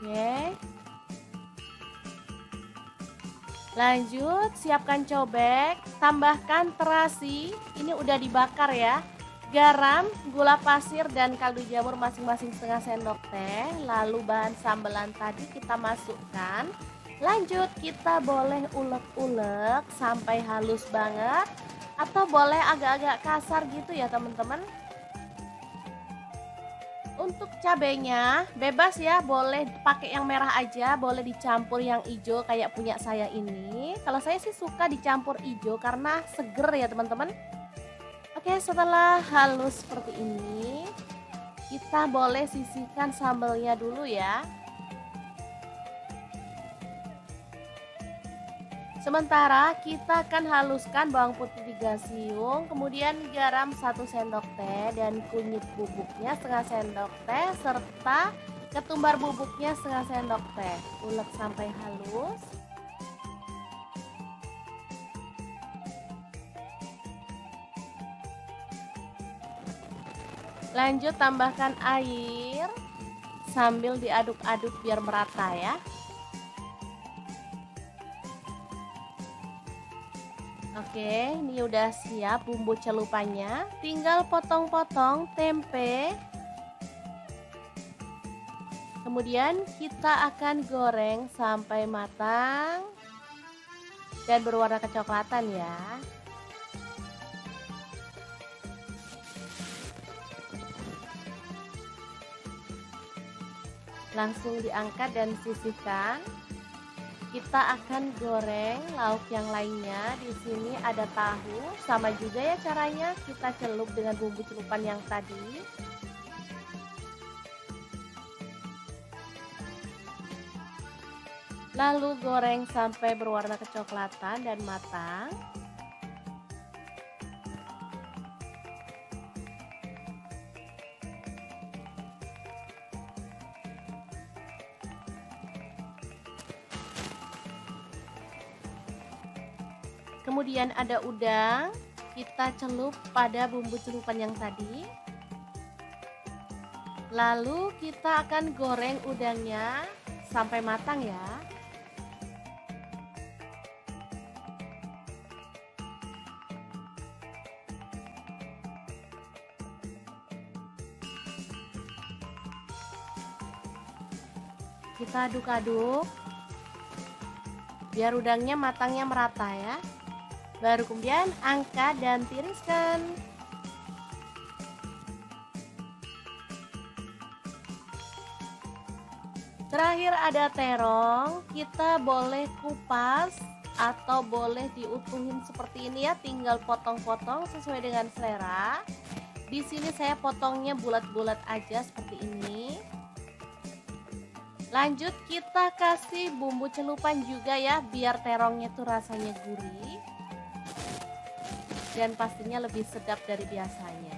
Oke. Lanjut siapkan cobek, tambahkan terasi, ini udah dibakar ya. Garam, gula pasir, dan kaldu jamur masing-masing setengah sendok teh. Lalu bahan sambelan tadi kita masukkan. Lanjut kita boleh ulek-ulek sampai halus banget, atau boleh agak-agak kasar gitu ya teman-teman. Untuk cabenya bebas ya, boleh pakai yang merah aja, boleh dicampur yang hijau kayak punya saya ini. Kalau saya sih suka dicampur hijau karena seger ya teman-teman. Oke, setelah halus seperti ini, kita boleh sisihkan sambelnya dulu ya. Sementara kita akan haluskan bawang putih 3 siung, kemudian garam 1 sendok teh dan kunyit bubuknya setengah sendok teh serta ketumbar bubuknya setengah sendok teh. Ulek sampai halus. Lanjut tambahkan air sambil diaduk-aduk biar merata ya. Oke, ini udah siap bumbu celupannya. Tinggal potong-potong tempe. Kemudian kita akan goreng sampai matang dan berwarna kecoklatan ya. Langsung diangkat dan sisihkan. Kita akan goreng lauk yang lainnya. Di sini ada tahu, sama juga ya caranya, kita celup dengan bumbu celupan yang tadi. Lalu goreng sampai berwarna kecoklatan dan matang. Kemudian ada udang, kita celup pada bumbu celupan yang tadi. Lalu kita akan goreng udangnya sampai matang ya. Kita aduk-aduk biar udangnya matangnya merata ya. Baru kemudian angkat dan tiriskan. Terakhir ada terong, kita boleh kupas atau boleh diutuhin seperti ini ya, tinggal potong-potong sesuai dengan selera. Di sini saya potongnya bulat-bulat aja seperti ini. Lanjut kita kasih bumbu celupan juga ya, biar terongnya tuh rasanya gurih dan pastinya lebih sedap dari biasanya.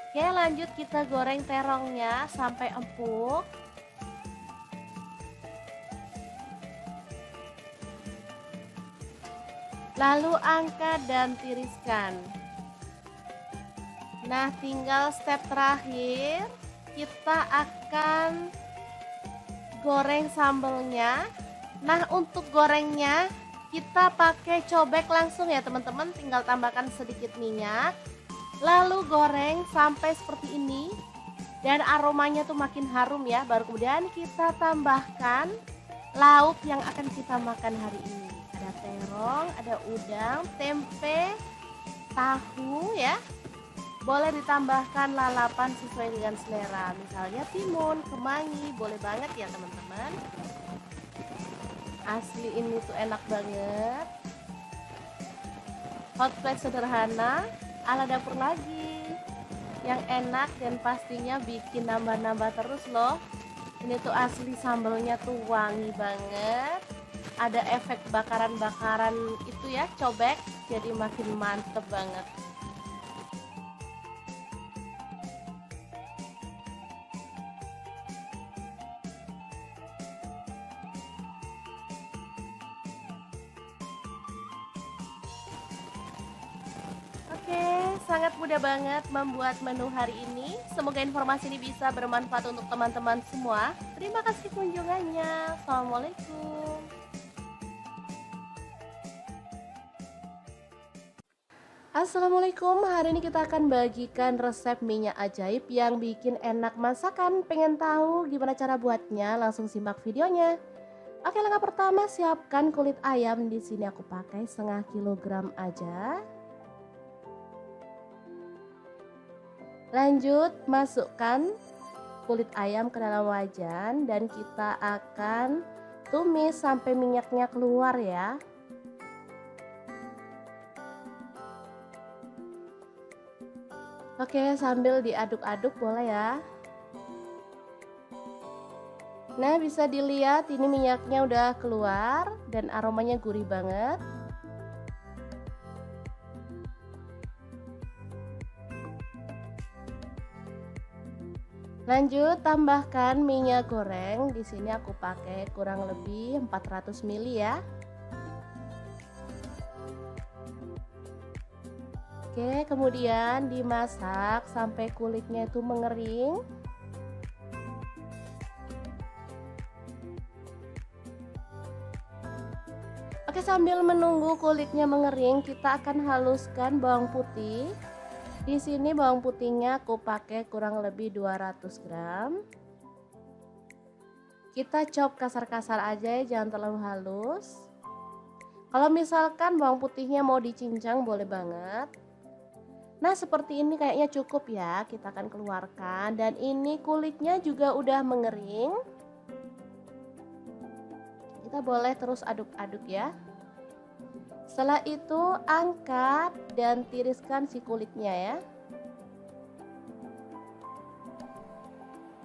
Oke, lanjut kita goreng terongnya sampai empuk. Lalu angkat dan tiriskan. Nah, tinggal step terakhir, kita akan goreng sambelnya. Nah, untuk gorengnya kita pakai cobek langsung ya teman-teman, tinggal tambahkan sedikit minyak. Lalu goreng sampai seperti ini dan aromanya tuh makin harum ya. Baru kemudian kita tambahkan lauk yang akan kita makan hari ini. Ada terong, ada udang, tempe, tahu ya. Boleh ditambahkan lalapan sesuai dengan selera. Misalnya timun, kemangi, boleh banget ya teman-teman. Asli ini tuh enak banget. Hot plate sederhana ala dapur lagi, yang enak dan pastinya bikin nambah-nambah terus loh. Ini tuh asli sambelnya tuh wangi banget, ada efek bakaran-bakaran itu ya cobek, jadi makin mantep banget. Oke, sangat mudah banget membuat menu hari ini. Semoga informasi ini bisa bermanfaat untuk teman-teman semua. Terima kasih kunjungannya. Assalamualaikum. Assalamualaikum, hari ini kita akan bagikan resep minyak ajaib yang bikin enak masakan. Pengen tahu gimana cara buatnya? Langsung simak videonya. Oke, langkah pertama siapkan kulit ayam. Di sini aku pakai setengah kilogram aja. Lanjut masukkan kulit ayam ke dalam wajan dan kita akan tumis sampai minyaknya keluar ya. Oke, sambil diaduk-aduk boleh ya. Nah, bisa dilihat ini minyaknya udah keluar dan aromanya gurih banget. Lanjut tambahkan minyak goreng. Di sini aku pakai kurang lebih 400 ml ya. Oke, kemudian dimasak sampai kulitnya itu mengering. Oke, sambil menunggu kulitnya mengering, kita akan haluskan bawang putih. Di sini bawang putihnya aku pakai kurang lebih 200 gram. Kita chop kasar-kasar aja ya, jangan terlalu halus. Kalau misalkan bawang putihnya mau dicincang boleh banget. Nah, seperti ini kayaknya cukup ya, kita akan keluarkan. Dan ini kulitnya juga udah mengering. Kita boleh terus aduk-aduk ya. Setelah itu angkat dan tiriskan si kulitnya ya.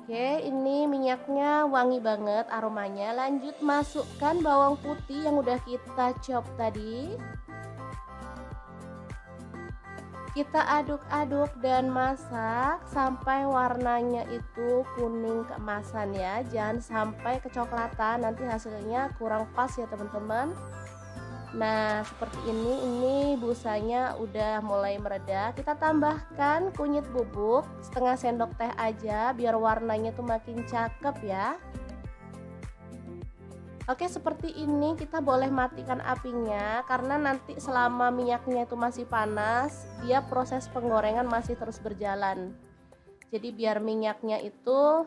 Oke, ini minyaknya wangi banget aromanya. Lanjut masukkan bawang putih yang udah kita chop tadi. Kita aduk-aduk dan masak sampai warnanya itu kuning keemasan ya. Jangan sampai kecoklatan, nanti hasilnya kurang pas ya teman-teman. Nah, seperti ini busanya udah mulai mereda. Kita tambahkan kunyit bubuk setengah sendok teh aja biar warnanya tuh makin cakep ya. Oke, seperti ini kita boleh matikan apinya karena nanti selama minyaknya itu masih panas, dia proses penggorengan masih terus berjalan. Jadi biar minyaknya itu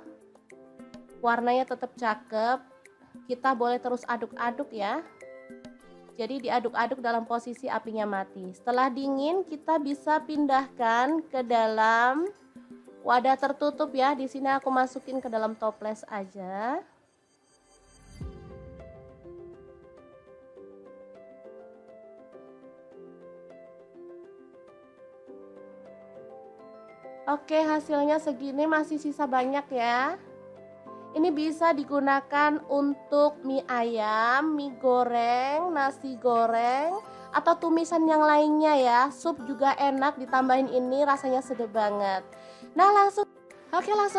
warnanya tetap cakep, kita boleh terus aduk-aduk ya. Jadi diaduk-aduk dalam posisi apinya mati. Setelah dingin kita bisa pindahkan ke dalam wadah tertutup ya. Di sini aku masukin ke dalam toples aja. Oke, hasilnya segini, masih sisa banyak ya. Ini bisa digunakan untuk mie ayam, mie goreng, nasi goreng, atau tumisan yang lainnya ya. Sup juga enak, ditambahin ini rasanya sedap banget. Nah, langsung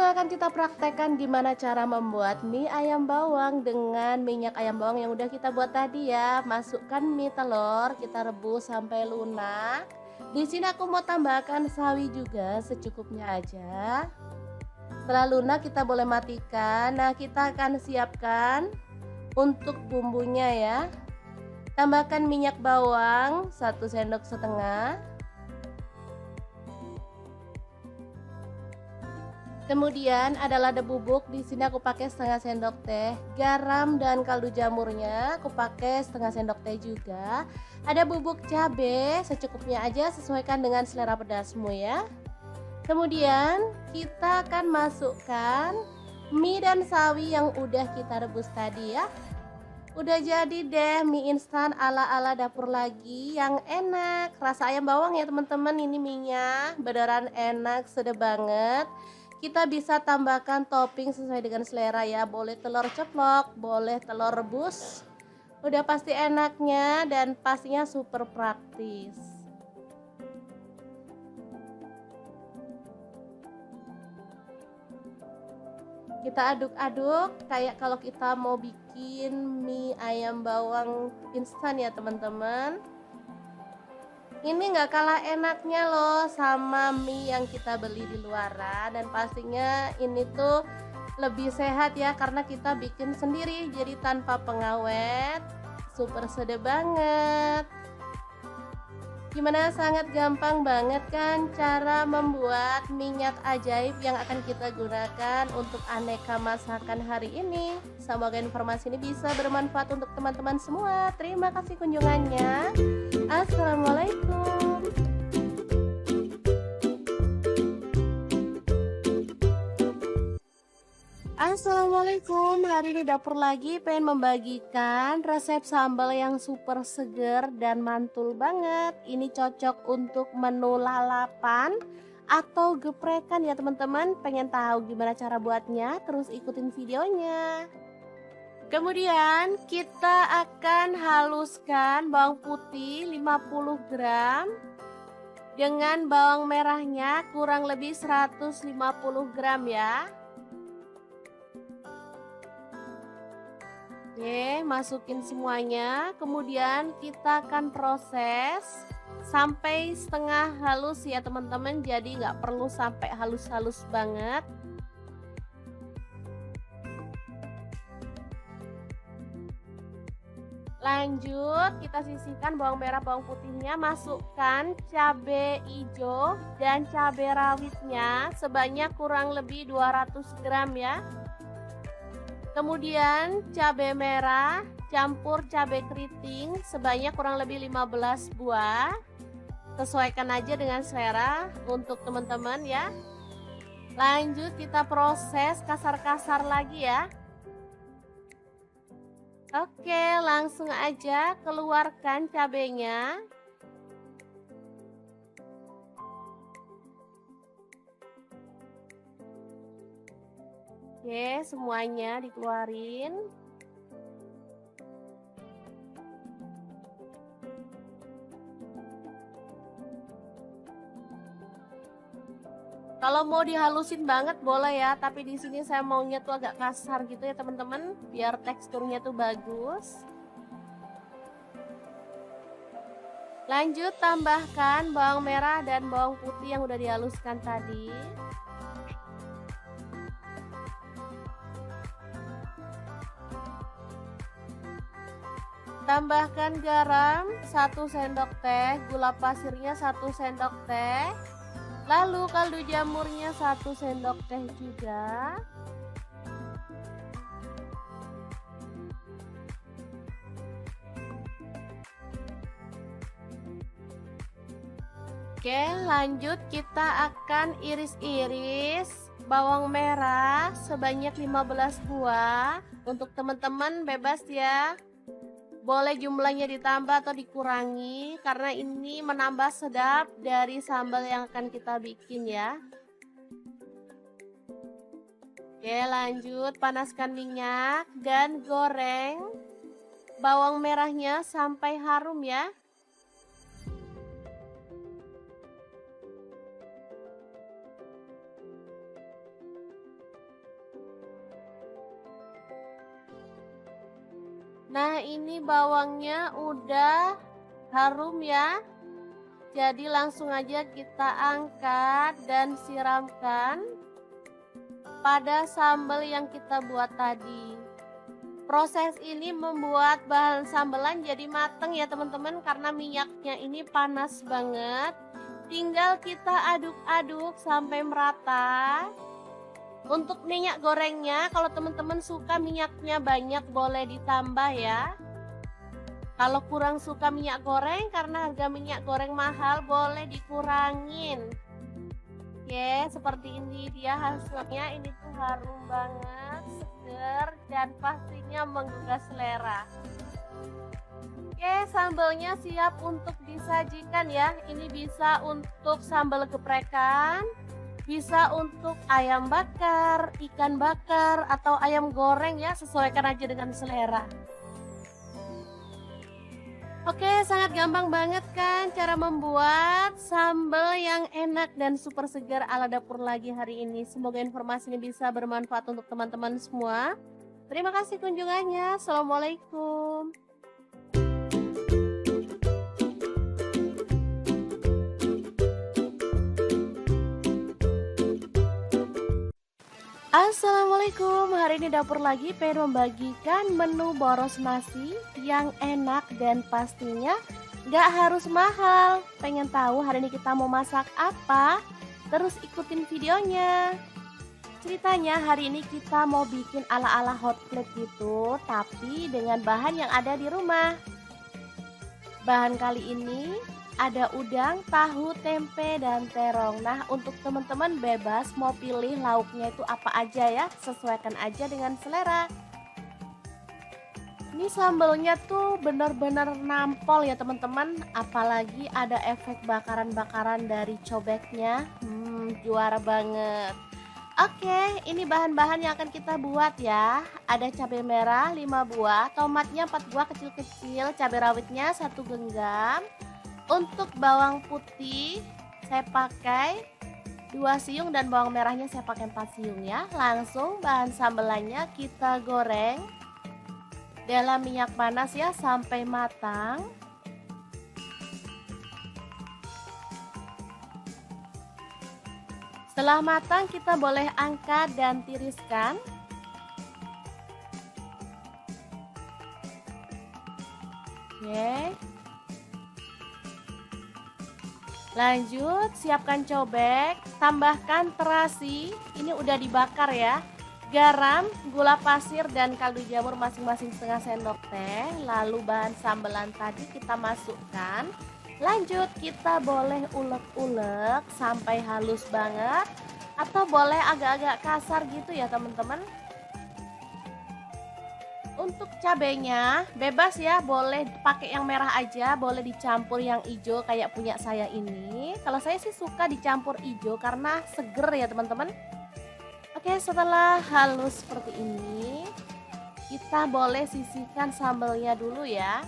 akan kita praktekkan gimana cara membuat mie ayam bawang dengan minyak ayam bawang yang udah kita buat tadi ya. Masukkan mie telur, kita rebus sampai lunak. Di sini aku mau tambahkan sawi juga secukupnya aja. Setelah lunak kita boleh matikan. Nah, kita akan siapkan untuk bumbunya ya. Tambahkan minyak bawang 1 sendok setengah. Kemudian ada lada bubuk, di sini aku pakai setengah sendok teh. Garam dan kaldu jamurnya aku pakai setengah sendok teh juga. Ada bubuk cabai secukupnya aja, sesuaikan dengan selera pedasmu ya. Kemudian kita akan masukkan mie dan sawi yang udah kita rebus tadi ya. Udah jadi deh mie instan ala-ala dapur lagi yang enak. Rasa ayam bawang ya teman-teman, ini mie-nya beneran enak, sedap banget. Kita bisa tambahkan topping sesuai dengan selera ya. Boleh telur ceplok, boleh telur rebus. Udah pasti enaknya dan pastinya super praktis. Kita aduk-aduk kayak kalau kita mau bikin mie ayam bawang instan ya teman-teman. Ini nggak kalah enaknya loh sama mie yang kita beli di luaran, dan pastinya ini tuh lebih sehat ya karena kita bikin sendiri, jadi tanpa pengawet, super sedap banget. Gimana, sangat gampang banget kan cara membuat minyak ajaib yang akan kita gunakan untuk aneka masakan hari ini. Semoga informasi ini bisa bermanfaat untuk teman-teman semua. Terima kasih kunjungannya. Assalamualaikum. Assalamualaikum, hari ini dapur lagi pengen membagikan resep sambal yang super seger dan mantul banget. Ini cocok untuk menu lalapan atau geprekan ya teman-teman. Pengen tahu gimana cara buatnya? Terus ikutin videonya. Kemudian kita akan haluskan bawang putih 50 gram dengan bawang merahnya kurang lebih 150 gram ya. Oke, masukin semuanya. Kemudian kita akan proses sampai setengah halus ya teman-teman. Jadi nggak perlu sampai halus-halus banget. Lanjut, kita sisihkan bawang merah, bawang putihnya. Masukkan cabai hijau dan cabai rawitnya sebanyak kurang lebih 200 gram ya. Kemudian cabai merah campur cabai keriting sebanyak kurang lebih 15 buah. Sesuaikan aja dengan selera untuk teman-teman ya. Lanjut kita proses kasar-kasar lagi ya. Oke, langsung aja keluarkan cabainya. Oke, semuanya dikeluarin. Kalau mau dihalusin banget boleh ya, tapi di sini saya maunya tuh agak kasar gitu ya teman-teman, biar teksturnya tuh bagus. Lanjut tambahkan bawang merah dan bawang putih yang udah dihaluskan tadi. Tambahkan garam 1 sendok teh, gula pasirnya 1 sendok teh, lalu kaldu jamurnya 1 sendok teh juga. Oke, lanjut kita akan iris-iris bawang merah sebanyak 15 buah. Untuk teman-teman bebas ya. Boleh jumlahnya ditambah atau dikurangi karena ini menambah sedap dari sambal yang akan kita bikin ya. Oke, lanjut panaskan minyak dan goreng bawang merahnya sampai harum ya. Nah, ini bawangnya udah harum ya. Jadi langsung aja kita angkat dan siramkan. pada sambal yang kita buat tadi. Proses ini membuat bahan sambelan jadi mateng ya teman-teman, karena minyaknya ini panas banget. Tinggal kita aduk-aduk sampai merata. Untuk minyak gorengnya, kalau teman-teman suka minyaknya banyak boleh ditambah ya. Kalau kurang suka minyak goreng karena harga minyak goreng mahal, boleh dikurangin. Oke, seperti ini dia hasilnya. Ini tuh harum banget, seger, dan pastinya menggugah selera. Oke, sambalnya siap untuk disajikan ya. Ini bisa untuk sambal geprekan, bisa untuk ayam bakar, ikan bakar, atau ayam goreng ya, sesuaikan aja dengan selera. Oke, sangat gampang banget kan cara membuat sambal yang enak dan super segar ala dapur lagi hari ini. Semoga informasi ini bisa bermanfaat untuk teman-teman semua. Terima kasih kunjungannya. Assalamualaikum. Assalamualaikum, hari ini dapur lagi pengen membagikan menu boros nasi yang enak dan pastinya gak harus mahal. Pengen tahu hari ini kita mau masak apa? Terus ikutin videonya. Ceritanya hari ini kita mau bikin ala-ala hot plate gitu, tapi dengan bahan yang ada di rumah. Bahan kali ini ada udang, tahu, tempe, dan terong. Nah, untuk teman-teman bebas mau pilih lauknya itu apa aja ya, sesuaikan aja dengan selera. Ini sambalnya tuh benar-benar nampol ya teman-teman, apalagi ada efek bakaran-bakaran dari cobeknya. Juara banget. Oke, ini bahan-bahan yang akan kita buat ya. Ada cabai merah 5 buah, tomatnya 4 buah kecil-kecil, cabai rawitnya 1 genggam. Untuk bawang putih saya pakai 2 siung dan bawang merahnya saya pakai 4 siung ya. Langsung bahan sambelannya kita goreng dalam minyak panas ya sampai matang. Setelah matang kita boleh angkat dan tiriskan. Oke. Lanjut, siapkan cobek, tambahkan terasi, ini udah dibakar ya. Garam, gula pasir, dan kaldu jamur masing-masing setengah sendok teh. Lalu bahan sambelan tadi kita masukkan. Lanjut, kita boleh ulek-ulek sampai halus banget, atau boleh agak-agak kasar gitu ya teman-teman. Untuk cabenya bebas ya, boleh pakai yang merah aja, boleh dicampur yang hijau kayak punya saya ini. Kalau saya sih suka dicampur hijau karena seger ya teman-teman. Oke, setelah halus seperti ini, kita boleh sisihkan sambalnya dulu ya.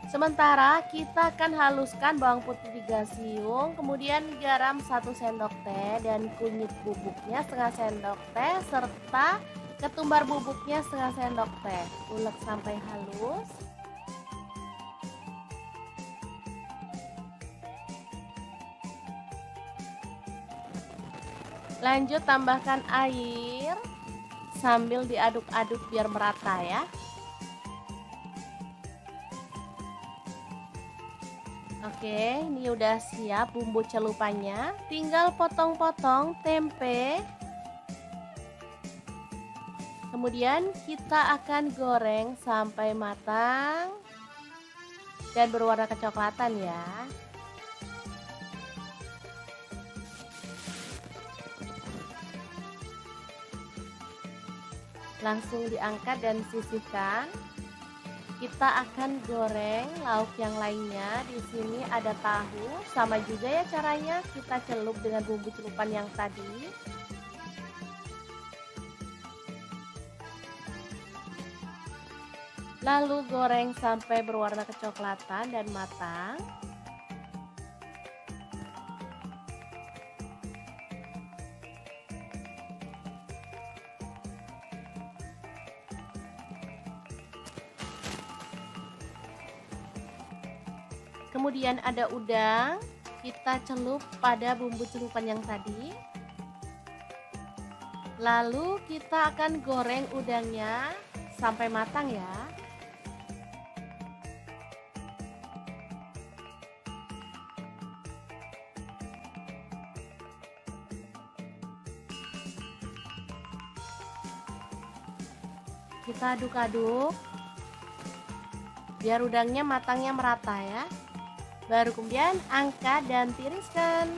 Sementara kita akan haluskan bawang putih 3 siung, kemudian garam 1 sendok teh dan kunyit bubuknya setengah sendok teh serta ketumbar bubuknya setengah sendok teh. Ulek sampai halus. Lanjut tambahkan air sambil diaduk-aduk biar merata ya. Oke, ini udah siap bumbu celupannya. Tinggal potong-potong tempe. Kemudian kita akan goreng sampai matang dan berwarna kecoklatan ya. Langsung diangkat dan sisihkan. Kita akan goreng lauk yang lainnya. Di sini ada tahu, sama juga ya caranya, kita celup dengan bumbu celupan yang tadi. Lalu goreng sampai berwarna kecoklatan dan matang. Kemudian ada udang, kita celup pada bumbu celupan yang tadi. Lalu kita akan goreng udangnya sampai matang ya. Kita aduk-aduk biar udangnya matangnya merata ya. Baru kemudian angkat dan tiriskan.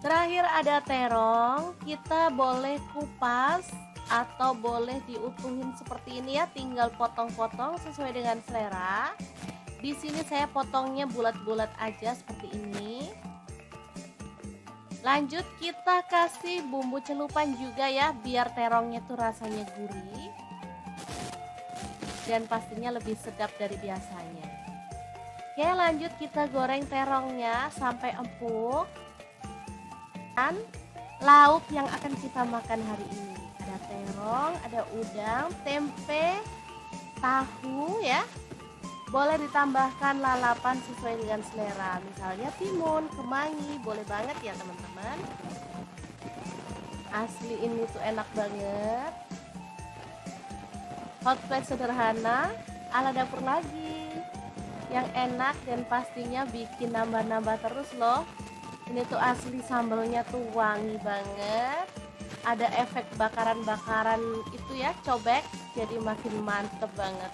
Terakhir ada terong, kita boleh kupas atau boleh diutuhin seperti ini ya, tinggal potong-potong sesuai dengan selera. Di sini saya potongnya bulat-bulat aja seperti ini. Lanjut kita kasih bumbu celupan juga ya, biar terongnya tuh rasanya gurih dan pastinya lebih sedap dari biasanya. Oke, lanjut kita goreng terongnya sampai empuk. Dan lauk yang akan kita makan hari ini ada terong, ada udang, tempe, tahu ya. Boleh ditambahkan lalapan sesuai dengan selera, misalnya timun, kemangi, boleh banget ya teman-teman. Asli ini tuh enak banget. Hot plate sederhana ala dapur lagi, yang enak dan pastinya bikin nambah-nambah terus loh. Ini tuh asli sambelnya tuh wangi banget. Ada efek bakaran-bakaran itu ya, cobek, jadi makin mantep banget.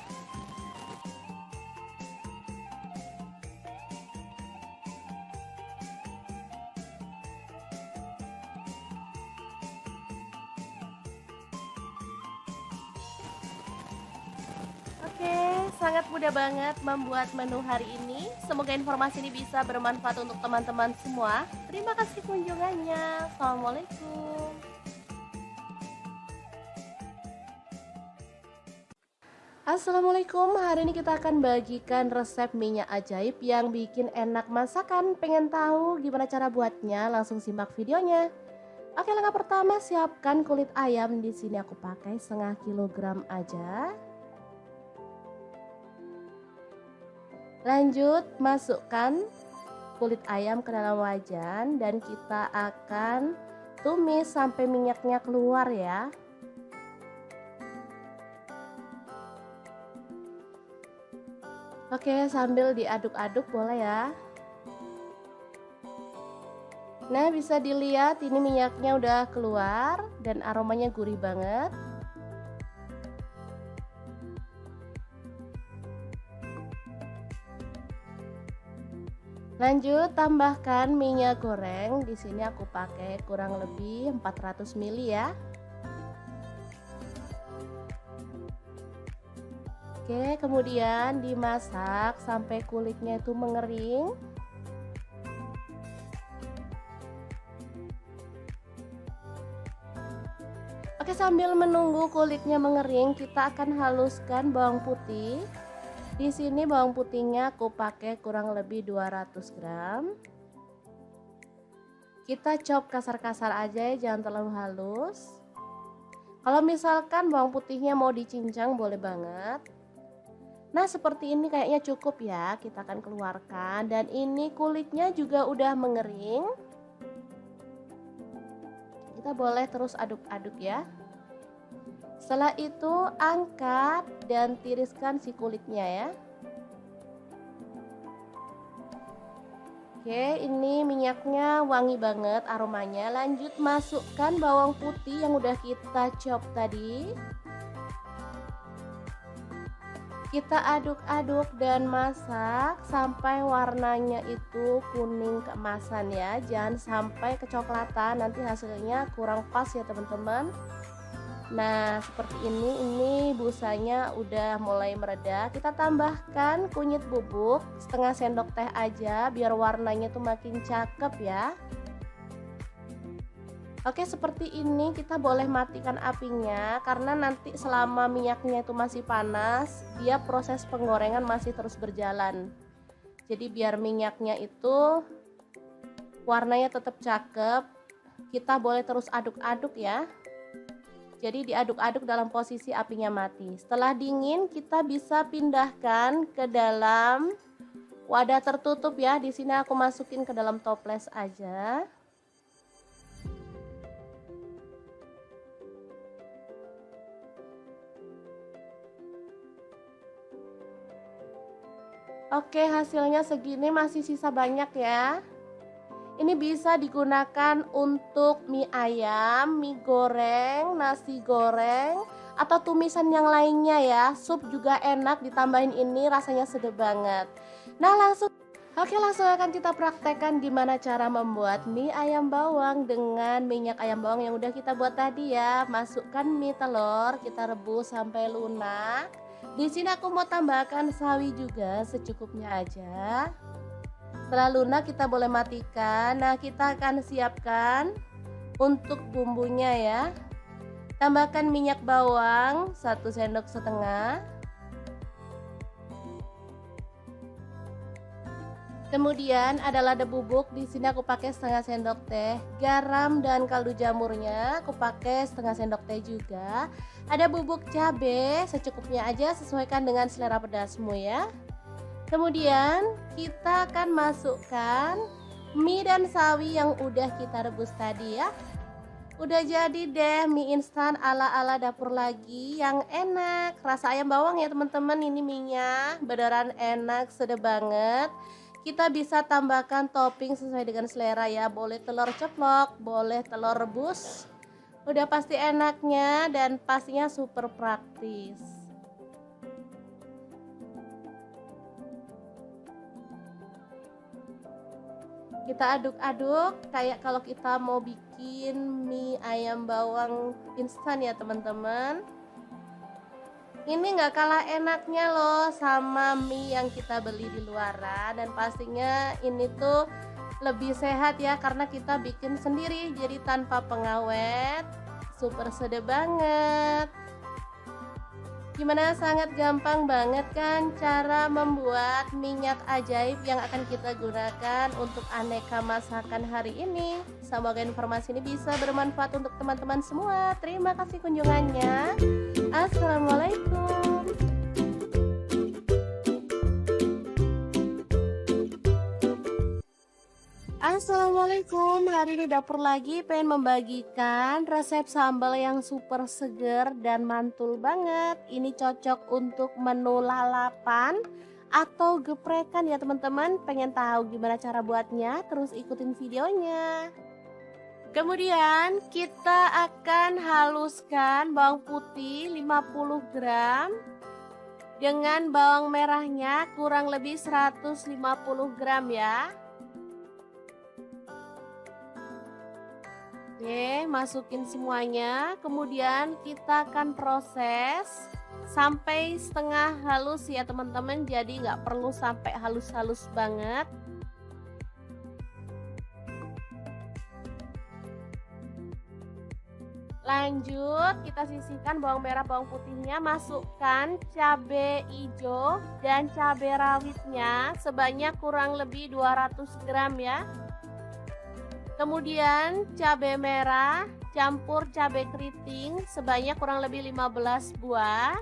Oke, sangat mudah banget membuat menu hari ini. Semoga informasi ini bisa bermanfaat untuk teman-teman semua. Terima kasih kunjungannya. Assalamualaikum. Assalamualaikum, hari ini kita akan bagikan resep minyak ajaib yang bikin enak masakan. Pengen tahu gimana cara buatnya? Langsung simak videonya. Oke, langkah pertama siapkan kulit ayam. Di sini aku pakai setengah kilogram aja. Lanjut masukkan kulit ayam ke dalam wajan dan kita akan tumis sampai minyaknya keluar ya. Oke, sambil diaduk-aduk boleh ya. Nah, bisa dilihat ini minyaknya udah keluar dan aromanya gurih banget. Lanjut tambahkan minyak goreng. Di sini aku pakai kurang lebih 400 ml ya. Oke, kemudian dimasak sampai kulitnya itu mengering. Oke, sambil menunggu kulitnya mengering, kita akan haluskan bawang putih. Di sini bawang putihnya aku pakai kurang lebih 200 gram. Kita chop kasar-kasar aja ya, jangan terlalu halus. Kalau misalkan bawang putihnya mau dicincang boleh banget. Nah, seperti ini kayaknya cukup ya. Kita akan keluarkan dan ini kulitnya juga udah mengering. Kita boleh terus aduk-aduk ya. Setelah itu angkat dan tiriskan si kulitnya ya. Oke, ini minyaknya wangi banget aromanya. Lanjut masukkan bawang putih yang udah kita chop tadi. Kita aduk-aduk dan masak sampai warnanya itu kuning keemasan ya. Jangan sampai kecoklatan, nanti hasilnya kurang pas ya teman-teman. Nah, seperti ini busanya udah mulai mereda. Kita tambahkan kunyit bubuk setengah sendok teh aja biar warnanya tuh makin cakep ya. Oke, seperti ini kita boleh matikan apinya karena nanti selama minyaknya itu masih panas, dia proses penggorengan masih terus berjalan. Jadi biar minyaknya itu warnanya tetap cakep, kita boleh terus aduk-aduk ya. Jadi diaduk-aduk dalam posisi apinya mati. Setelah dingin, kita bisa pindahkan ke dalam wadah tertutup ya. Di sini aku masukin ke dalam toples aja. Oke, hasilnya segini, masih sisa banyak ya. Ini bisa digunakan untuk mie ayam, mie goreng, nasi goreng, atau tumisan yang lainnya ya. Sup juga enak, ditambahin ini rasanya sedap banget. Nah langsung akan kita praktekkan gimana cara membuat mie ayam bawang dengan minyak ayam bawang yang udah kita buat tadi ya. Masukkan mie telur, kita rebus sampai lunak. Di sini aku mau tambahkan sawi juga secukupnya aja. Setelah lunak kita boleh matikan. Nah, kita akan siapkan untuk bumbunya ya. Tambahkan minyak bawang 1 sendok setengah. Kemudian ada lada bubuk, di sini aku pakai setengah sendok teh. Garam dan kaldu jamurnya aku pakai setengah sendok teh juga. Ada bubuk cabai secukupnya aja, sesuaikan dengan selera pedasmu ya. Kemudian kita akan masukkan mie dan sawi yang udah kita rebus tadi ya. Udah jadi deh mie instan ala-ala dapur lagi yang enak. Rasa ayam bawang ya teman-teman, ini mie-nya beneran enak, sedap banget. Kita bisa tambahkan topping sesuai dengan selera ya. Boleh telur ceplok, boleh telur rebus. Udah pasti enaknya dan pastinya super praktis. Kita aduk-aduk kayak kalau kita mau bikin mie ayam bawang instan ya teman-teman. Ini nggak kalah enaknya loh sama mie yang kita beli di luaran, dan pastinya ini tuh lebih sehat ya karena kita bikin sendiri, jadi tanpa pengawet. Super sedap banget. Gimana, sangat gampang banget kan cara membuat minyak ajaib yang akan kita gunakan untuk aneka masakan hari ini. Semoga informasi ini bisa bermanfaat untuk teman-teman semua. Terima kasih kunjungannya. Assalamualaikum. Assalamualaikum, hari ini dapur lagi pengen membagikan resep sambal yang super seger dan mantul banget. Ini cocok untuk menu lalapan atau geprekan ya teman-teman. Pengen tahu gimana cara buatnya? Terus ikutin videonya. Kemudian kita akan haluskan bawang putih 50 gram dengan bawang merahnya kurang lebih 150 gram ya. Oke, masukin semuanya. Kemudian kita akan proses sampai setengah halus ya teman-teman. Jadi nggak perlu sampai halus-halus banget. Lanjut, kita sisihkan bawang merah, bawang putihnya. Masukkan cabai hijau dan cabai rawitnya sebanyak kurang lebih 200 gram ya. Kemudian cabai merah campur cabai keriting sebanyak kurang lebih 15 buah.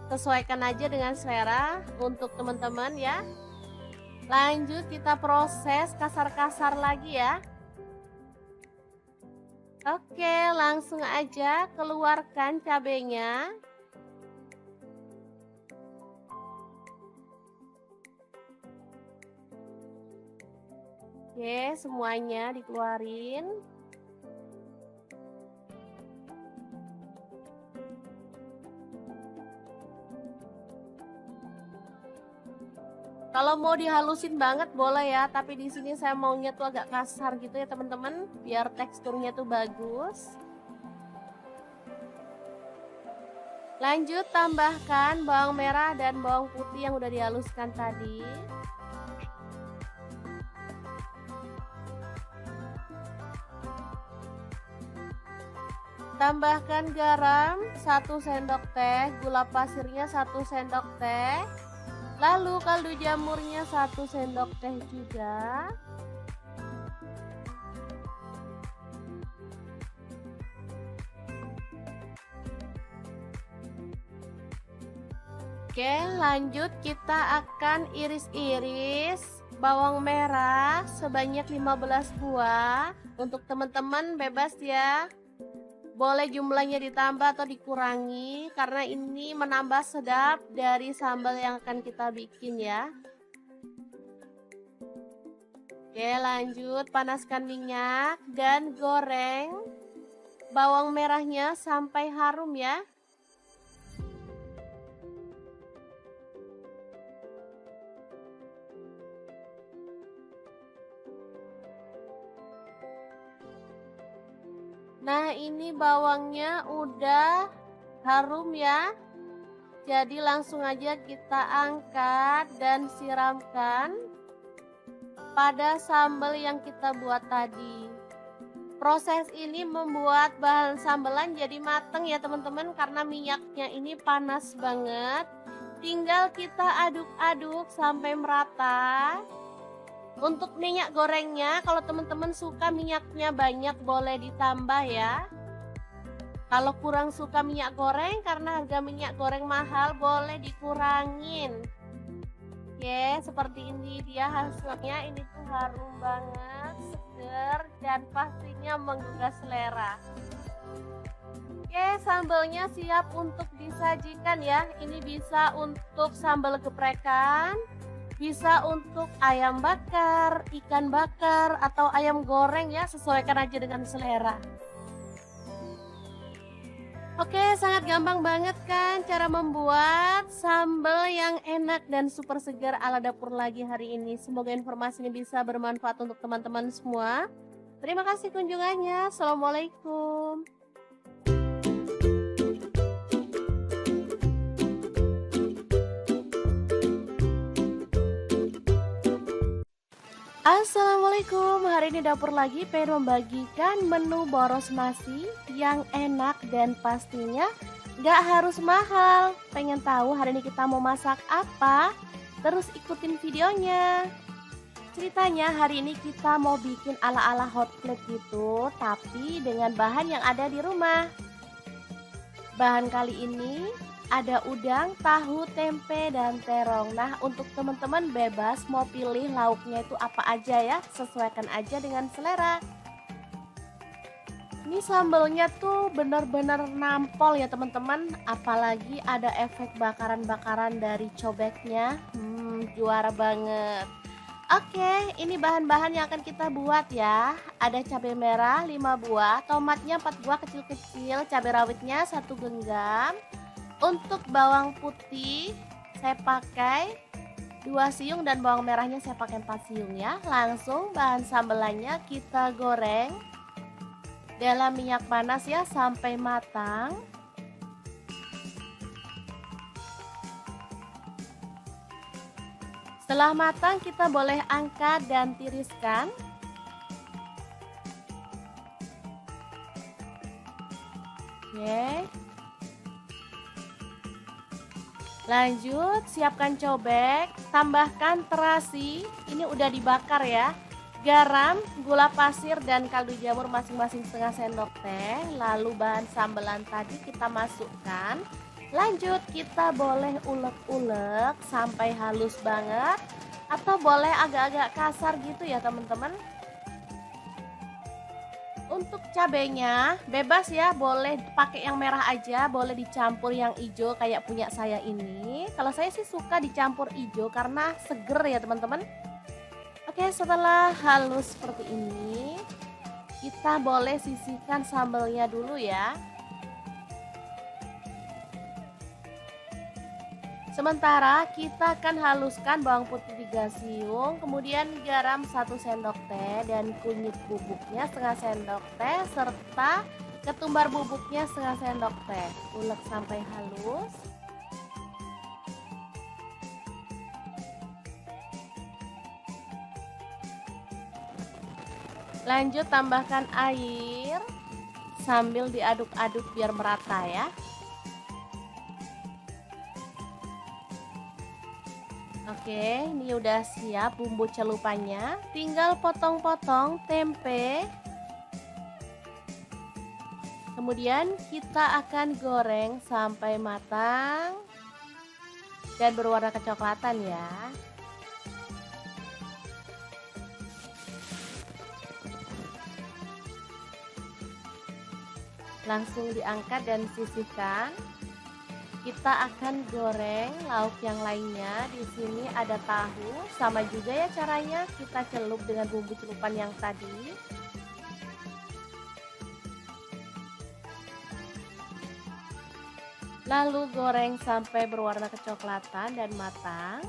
Sesuaikan aja dengan selera untuk teman-teman ya. Lanjut kita proses kasar-kasar lagi ya. Oke, langsung aja keluarkan cabainya. Oke, semuanya dikeluarin. Kalau mau dihalusin banget boleh ya, tapi di sini saya maunya tuh agak kasar gitu ya teman-teman, biar teksturnya tuh bagus. Lanjut tambahkan bawang merah dan bawang putih yang udah dihaluskan tadi. Tambahkan garam 1 sendok teh, gula pasirnya 1 sendok teh, lalu kaldu jamurnya 1 sendok teh juga. Oke, lanjut kita akan iris-iris bawang merah sebanyak 15 buah. Untuk teman-teman bebas ya. Boleh jumlahnya ditambah atau dikurangi karena ini menambah sedap dari sambal yang akan kita bikin ya. Oke, lanjut panaskan minyak dan goreng bawang merahnya sampai harum ya. Nah, ini bawangnya udah harum ya. Jadi langsung aja kita angkat dan siramkan pada sambal yang kita buat tadi. Proses ini membuat bahan sambelan jadi mateng ya teman-teman, karena minyaknya ini panas banget. Tinggal kita aduk-aduk sampai merata. Untuk minyak gorengnya, kalau teman-teman suka minyaknya banyak boleh ditambah ya. Kalau kurang suka minyak goreng karena harga minyak goreng mahal, boleh dikurangin. Oke, seperti ini dia hasilnya. Ini tuh harum banget, seger, dan pastinya menggugah selera. Oke, sambalnya siap untuk disajikan ya. Ini bisa untuk sambal geprekan, bisa untuk ayam bakar, ikan bakar, atau ayam goreng ya, sesuaikan aja dengan selera. Oke, sangat gampang banget kan cara membuat sambal yang enak dan super segar ala dapur lagi hari ini. Semoga informasi ini bisa bermanfaat untuk teman-teman semua. Terima kasih kunjungannya. Assalamualaikum. Assalamualaikum, hari ini dapur lagi pengen membagikan menu boros nasi yang enak dan pastinya gak harus mahal. Pengen tahu hari ini kita mau masak apa? Terus ikutin videonya. Ceritanya hari ini kita mau bikin ala-ala hot plate gitu, tapi dengan bahan yang ada di rumah. Bahan kali ini ada udang, tahu, tempe, dan terong. Nah, untuk teman-teman bebas mau pilih lauknya itu apa aja ya, sesuaikan aja dengan selera. Ini sambalnya tuh bener-bener nampol ya teman-teman, apalagi ada efek bakaran-bakaran dari cobeknya. Juara banget. Oke, ini bahan-bahan yang akan kita buat ya. Ada cabai merah 5 buah, tomatnya 4 buah kecil-kecil, cabai rawitnya 1 genggam. Untuk bawang putih saya pakai 2 siung dan bawang merahnya saya pakai 4 siung ya. Langsung bahan sambelannya kita goreng dalam minyak panas ya sampai matang. Setelah matang kita boleh angkat dan tiriskan. Oke. Lanjut, siapkan cobek, tambahkan terasi, ini udah dibakar ya. Garam, gula pasir, dan kaldu jamur masing-masing setengah sendok teh. Lalu bahan sambelan tadi kita masukkan. Lanjut, kita boleh ulek-ulek sampai halus banget, atau boleh agak-agak kasar gitu ya teman-teman. Untuk cabenya bebas ya, boleh pakai yang merah aja, boleh dicampur yang hijau kayak punya saya ini. Kalau saya sih suka dicampur hijau karena seger ya teman-teman. Oke, setelah halus seperti ini, kita boleh sisihkan sambalnya dulu ya. Sementara kita akan haluskan bawang putih 3 siung, kemudian garam 1 sendok teh dan kunyit bubuknya setengah sendok teh serta ketumbar bubuknya setengah sendok teh. Ulek sampai halus. Lanjut tambahkan air sambil diaduk-aduk biar merata ya. Oke, ini udah siap bumbu celupannya. Tinggal potong-potong tempe. Kemudian kita akan goreng sampai matang. dan berwarna kecoklatan ya. Langsung diangkat dan sisihkan. Kita akan goreng lauk yang lainnya. Di sini ada tahu, sama juga ya caranya, kita celup dengan bumbu celupan yang tadi. Lalu goreng sampai berwarna kecoklatan dan matang.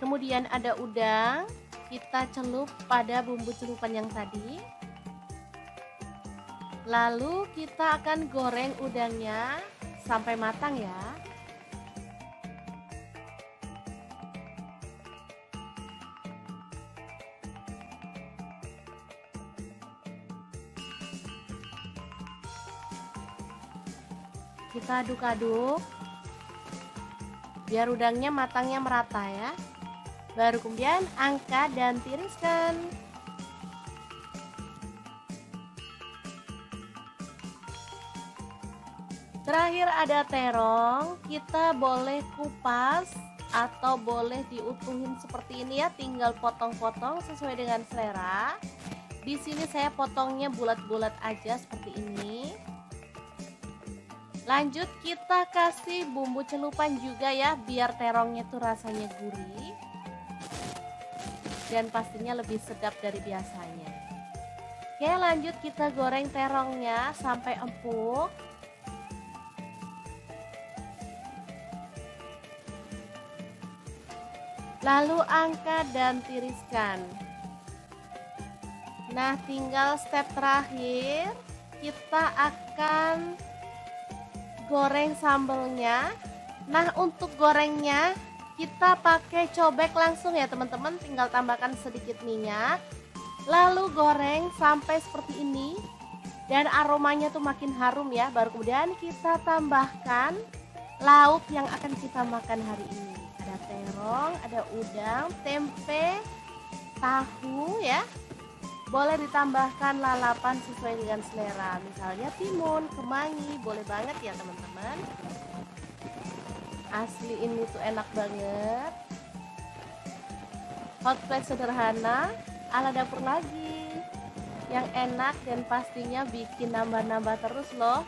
Kemudian ada udang, kita celup pada bumbu celupan yang tadi. Lalu kita akan goreng udangnya sampai matang ya. Kita aduk-aduk biar udangnya matangnya merata ya. Baru kemudian angkat dan tiriskan. Terakhir ada terong, kita boleh kupas atau boleh diutuhin seperti ini ya, tinggal potong-potong sesuai dengan selera. Di sini saya potongnya bulat-bulat aja seperti ini. Lanjut kita kasih bumbu celupan juga ya, biar terongnya tuh rasanya gurih dan pastinya lebih sedap dari biasanya. Oke, lanjut kita goreng terongnya sampai empuk. Lalu angkat dan tiriskan. Nah, tinggal step terakhir, kita akan goreng sambelnya. Nah, untuk gorengnya kita pakai cobek langsung ya teman-teman, tinggal tambahkan sedikit minyak. Lalu goreng sampai seperti ini dan aromanya tuh makin harum ya. Baru kemudian kita tambahkan lauk yang akan kita makan hari ini. Ada terong, ada udang, tempe, tahu ya. Boleh ditambahkan lalapan sesuai dengan selera, misalnya timun, kemangi, boleh banget ya teman-teman. Asli ini tuh enak banget. Hot plate sederhana ala dapur lagi, yang enak dan pastinya bikin nambah-nambah terus loh.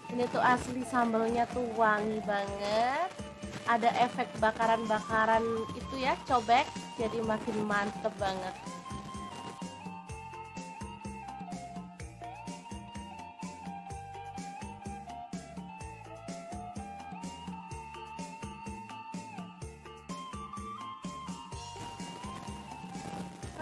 Ini tuh asli sambelnya tuh wangi banget. Ada efek bakaran-bakaran itu ya, cobek, jadi makin mantep banget.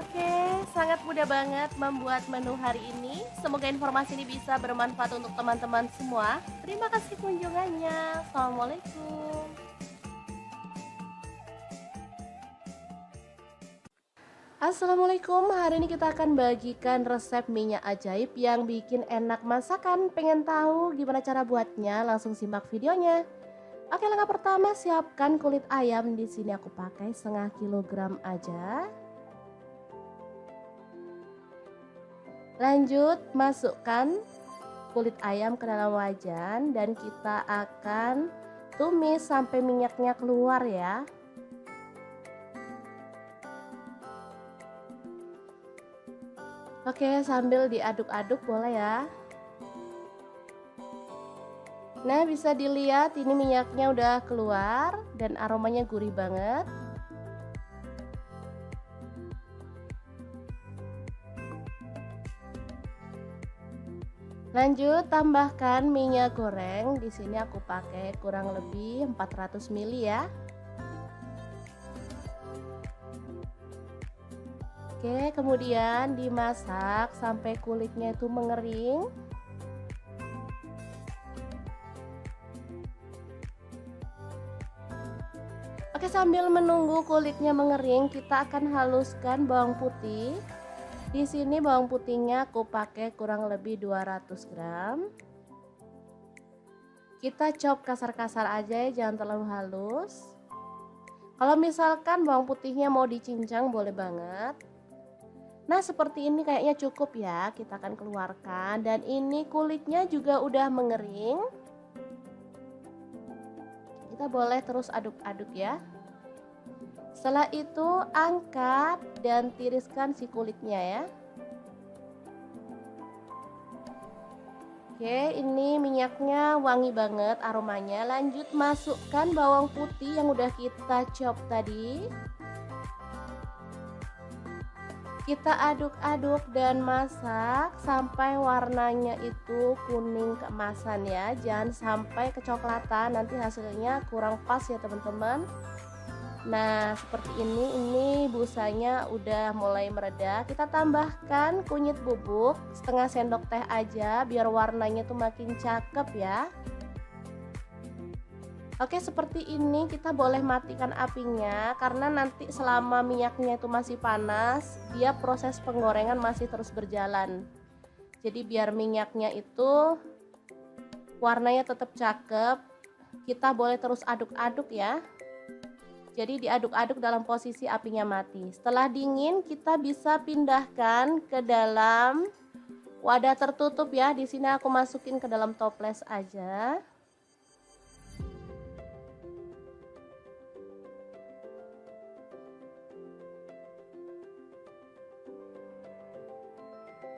Oke, sangat mudah banget membuat menu hari ini. Semoga informasi ini bisa bermanfaat untuk teman-teman semua. Terima kasih kunjungannya. Assalamualaikum. Assalamualaikum, hari ini kita akan bagikan resep minyak ajaib yang bikin enak masakan. Pengen tahu gimana cara buatnya? Langsung simak videonya. Oke, langkah pertama siapkan kulit ayam. Di sini aku pakai setengah kilogram aja. Lanjut masukkan kulit ayam ke dalam wajan dan kita akan tumis sampai minyaknya keluar ya. Oke, sambil diaduk-aduk boleh ya. Nah, bisa dilihat ini minyaknya udah keluar dan aromanya gurih banget. Lanjut tambahkan minyak goreng. Di sini aku pakai kurang lebih 400 ml ya. Oke, kemudian dimasak sampai kulitnya itu mengering. Oke, sambil menunggu kulitnya mengering, kita akan haluskan bawang putih. Di sini bawang putihnya aku pakai kurang lebih 200 gram. Kita chop kasar-kasar aja ya, jangan terlalu halus. Kalau misalkan bawang putihnya mau dicincang boleh banget. Nah, seperti ini kayaknya cukup ya, kita akan keluarkan. Dan ini kulitnya juga udah mengering. Kita boleh terus aduk-aduk ya. Setelah itu angkat dan tiriskan si kulitnya ya. Oke, ini minyaknya wangi banget aromanya. Lanjut masukkan bawang putih yang udah kita chop tadi. Kita aduk-aduk dan masak sampai warnanya itu kuning keemasan ya. Jangan sampai kecoklatan, nanti hasilnya kurang pas ya teman-teman. Nah, seperti ini busanya udah mulai mereda. Kita tambahkan kunyit bubuk setengah sendok teh aja biar warnanya tuh makin cakep ya. Oke, seperti ini kita boleh matikan apinya karena nanti selama minyaknya itu masih panas, dia proses penggorengan masih terus berjalan. Jadi biar minyaknya itu warnanya tetap cakep, kita boleh terus aduk-aduk ya. Jadi diaduk-aduk dalam posisi apinya mati. Setelah dingin kita bisa pindahkan ke dalam wadah tertutup ya. Di sini aku masukin ke dalam toples aja.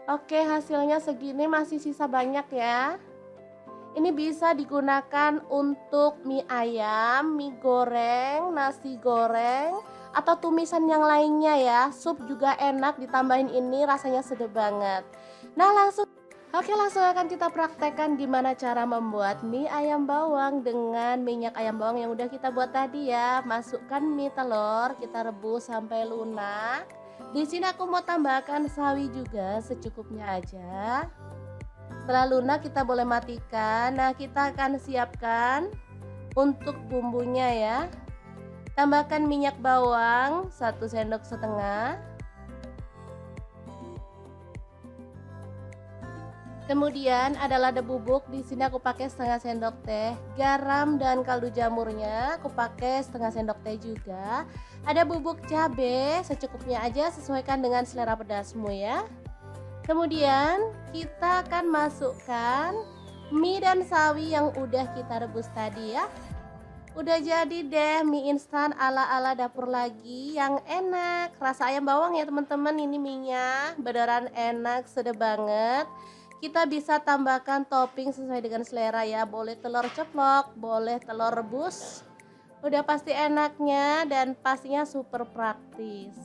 Oke, hasilnya segini, masih sisa banyak ya. Ini bisa digunakan untuk mie ayam, mie goreng, nasi goreng, atau tumisan yang lainnya ya. Sup juga enak, ditambahin ini rasanya sedap banget. Nah, langsung akan kita praktekkan gimana cara membuat mie ayam bawang dengan minyak ayam bawang yang udah kita buat tadi ya. Masukkan mie telur, kita rebus sampai lunak. Di sini aku mau tambahkan sawi juga secukupnya aja. Setelah lunak kita boleh matikan. Nah, kita akan siapkan untuk bumbunya ya. Tambahkan minyak bawang 1 sendok setengah. Kemudian ada lada bubuk, di sini aku pakai setengah sendok teh. Garam dan kaldu jamurnya aku pakai setengah sendok teh juga. Ada bubuk cabai secukupnya aja, sesuaikan dengan selera pedasmu ya. Kemudian kita akan masukkan mie dan sawi yang udah kita rebus tadi ya. Udah jadi deh mie instan ala-ala dapur lagi yang enak. Rasa ayam bawang ya teman-teman, ini mie-nya beneran enak, sedap banget. Kita bisa tambahkan topping sesuai dengan selera ya. Boleh telur ceplok, boleh telur rebus. Udah pasti enaknya dan pastinya super praktis.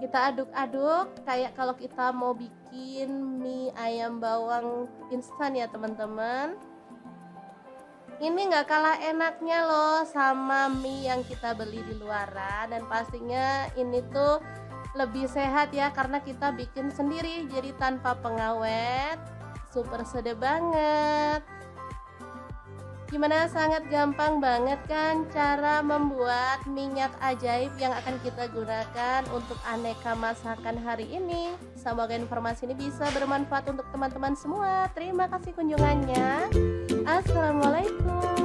Kita aduk-aduk kayak kalau kita mau bikin mie ayam bawang instan ya teman-teman. Ini nggak kalah enaknya loh sama mie yang kita beli di luaran, dan pastinya ini tuh lebih sehat ya karena kita bikin sendiri, jadi tanpa pengawet, super sedap banget. Gimana, sangat gampang banget kan cara membuat minyak ajaib yang akan kita gunakan untuk aneka masakan hari ini. Semoga informasi ini bisa bermanfaat untuk teman-teman semua. Terima kasih kunjungannya. Assalamualaikum.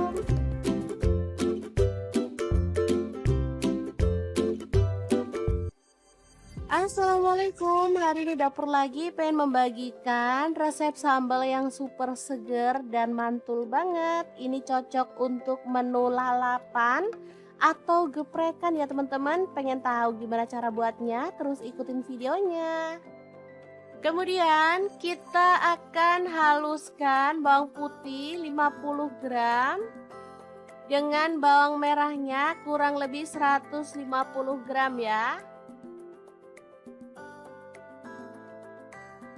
Assalamualaikum, hari ini dapur lagi pengen membagikan resep sambal yang super seger dan mantul banget. Ini cocok untuk menu lalapan atau geprekan ya teman-teman. Pengen tahu gimana cara buatnya? Terus ikutin videonya. Kemudian kita akan haluskan bawang putih 50 gram dengan bawang merahnya kurang lebih 150 gram ya.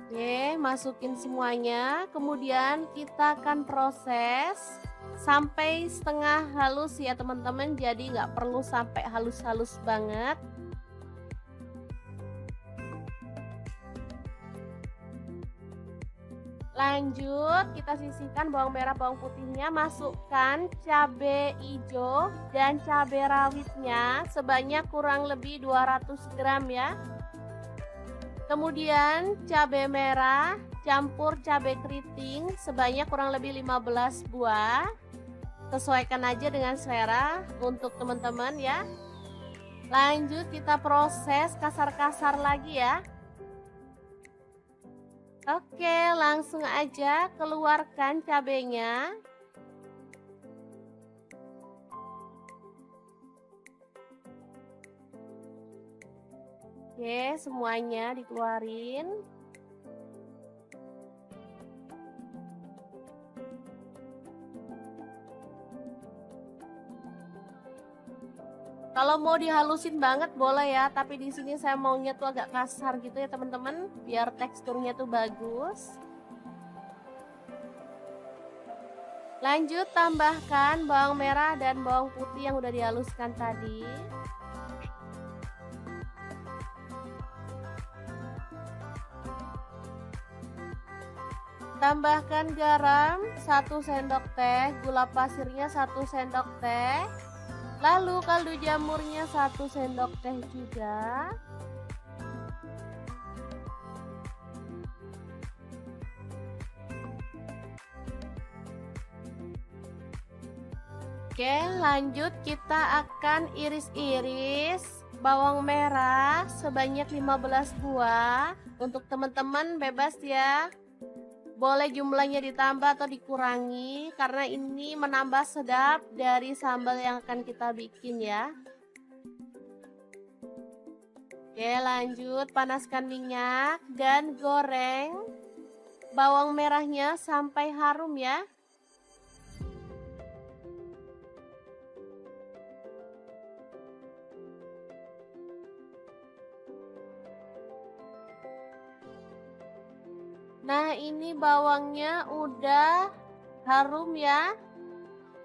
Oke, masukin semuanya. Kemudian kita akan proses sampai setengah halus ya teman-teman. Jadi nggak perlu sampai halus-halus banget. Lanjut, kita sisihkan bawang merah bawang putihnya. Masukkan cabai hijau dan cabai rawitnya sebanyak kurang lebih 200 gram ya. Kemudian cabai merah campur cabai keriting sebanyak kurang lebih 15 buah. Sesuaikan aja dengan selera untuk teman-teman ya. Lanjut kita proses kasar-kasar lagi ya. Oke, langsung aja keluarkan cabenya. Oke, semuanya dikeluarin. Kalau mau dihalusin banget boleh ya, tapi di sini saya maunya tuh agak kasar gitu ya teman-teman, biar teksturnya tuh bagus. Lanjut tambahkan bawang merah dan bawang putih yang udah dihaluskan tadi. Tambahkan garam 1 sendok teh, gula pasirnya 1 sendok teh, lalu kaldu jamurnya 1 sendok teh juga. Oke, lanjut kita akan iris-iris bawang merah sebanyak 15 buah. Untuk teman-teman bebas ya. Boleh jumlahnya ditambah atau dikurangi karena ini menambah sedap dari sambal yang akan kita bikin ya. Oke, lanjut panaskan minyak dan goreng bawang merahnya sampai harum ya. Nah, ini bawangnya udah harum ya.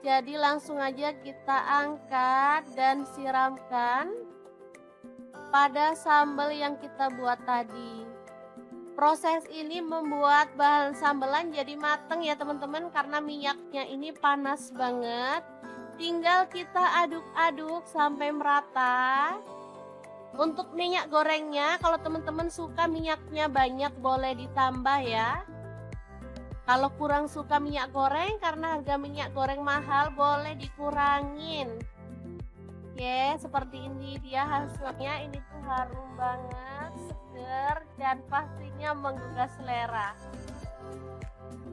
Jadi langsung aja kita angkat dan siramkan pada sambal yang kita buat tadi. Proses ini membuat bahan sambelan jadi mateng ya teman-teman, karena minyaknya ini panas banget. Tinggal kita aduk-aduk sampai merata. Untuk minyak gorengnya, kalau teman-teman suka minyaknya banyak boleh ditambah ya. Kalau kurang suka minyak goreng karena harga minyak goreng mahal, boleh dikurangin. Oke, seperti ini dia hasilnya. Ini tuh harum banget, seger, dan pastinya menggugah selera.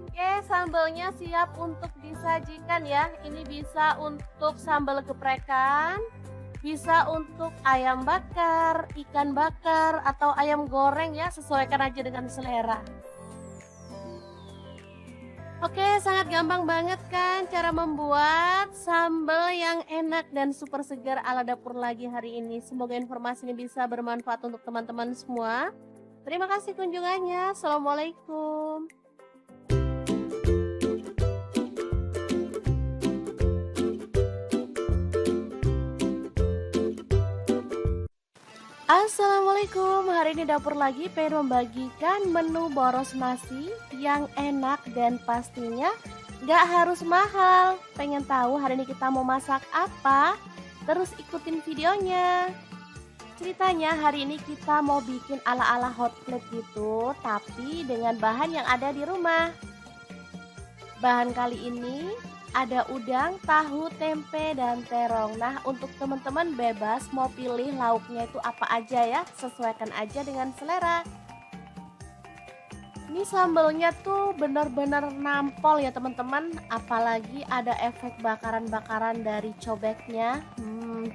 Oke, sambalnya siap untuk disajikan ya. Ini bisa untuk sambal geprekan, bisa untuk ayam bakar, ikan bakar, atau ayam goreng ya, sesuaikan aja dengan selera. Oke, sangat gampang banget kan cara membuat sambal yang enak dan super segar ala dapur lagi hari ini. Semoga informasi ini bisa bermanfaat untuk teman-teman semua. Terima kasih kunjungannya. Assalamualaikum. Assalamualaikum, hari ini dapur lagi pengen membagikan menu boros nasi yang enak dan pastinya gak harus mahal. Pengen tahu hari ini kita mau masak apa? Terus ikutin videonya. Ceritanya hari ini kita mau bikin ala-ala hot plate gitu, tapi dengan bahan yang ada di rumah. Bahan kali ini ada udang, tahu, tempe, dan terong. Nah, untuk teman-teman bebas mau pilih lauknya itu apa aja ya, sesuaikan aja dengan selera. Ini sambalnya tuh bener-bener nampol ya teman-teman, apalagi ada efek bakaran-bakaran dari cobeknya.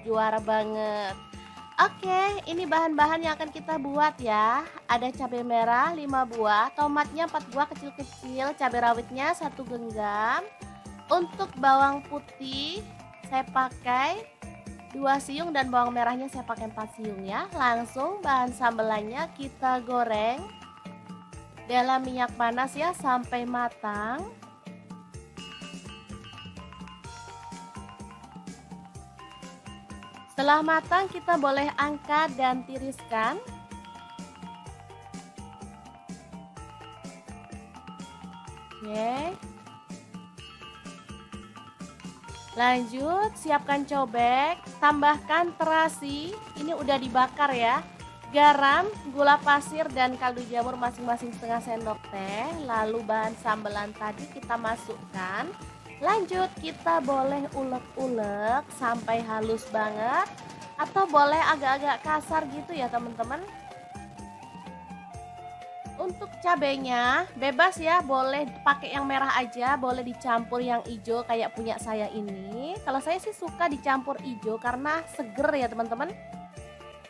Juara banget. Oke, ini bahan-bahan yang akan kita buat ya. Ada cabai merah 5 buah, tomatnya 4 buah kecil-kecil, cabai rawitnya 1 genggam. Untuk bawang putih saya pakai 2 siung dan bawang merahnya saya pakai 4 siung ya. Langsung bahan sambelannya kita goreng dalam minyak panas ya sampai matang. Setelah matang kita boleh angkat dan tiriskan. Oke. Lanjut, siapkan cobek, tambahkan terasi, ini udah dibakar ya. garam, gula pasir, dan kaldu jamur masing-masing setengah sendok teh. Lalu bahan sambelan tadi kita masukkan. Lanjut kita boleh ulek-ulek sampai halus banget, atau boleh agak-agak kasar gitu ya teman-teman. Untuk cabenya bebas ya, boleh pakai yang merah aja, boleh dicampur yang hijau kayak punya saya ini. Kalau saya sih suka dicampur hijau karena seger ya teman-teman.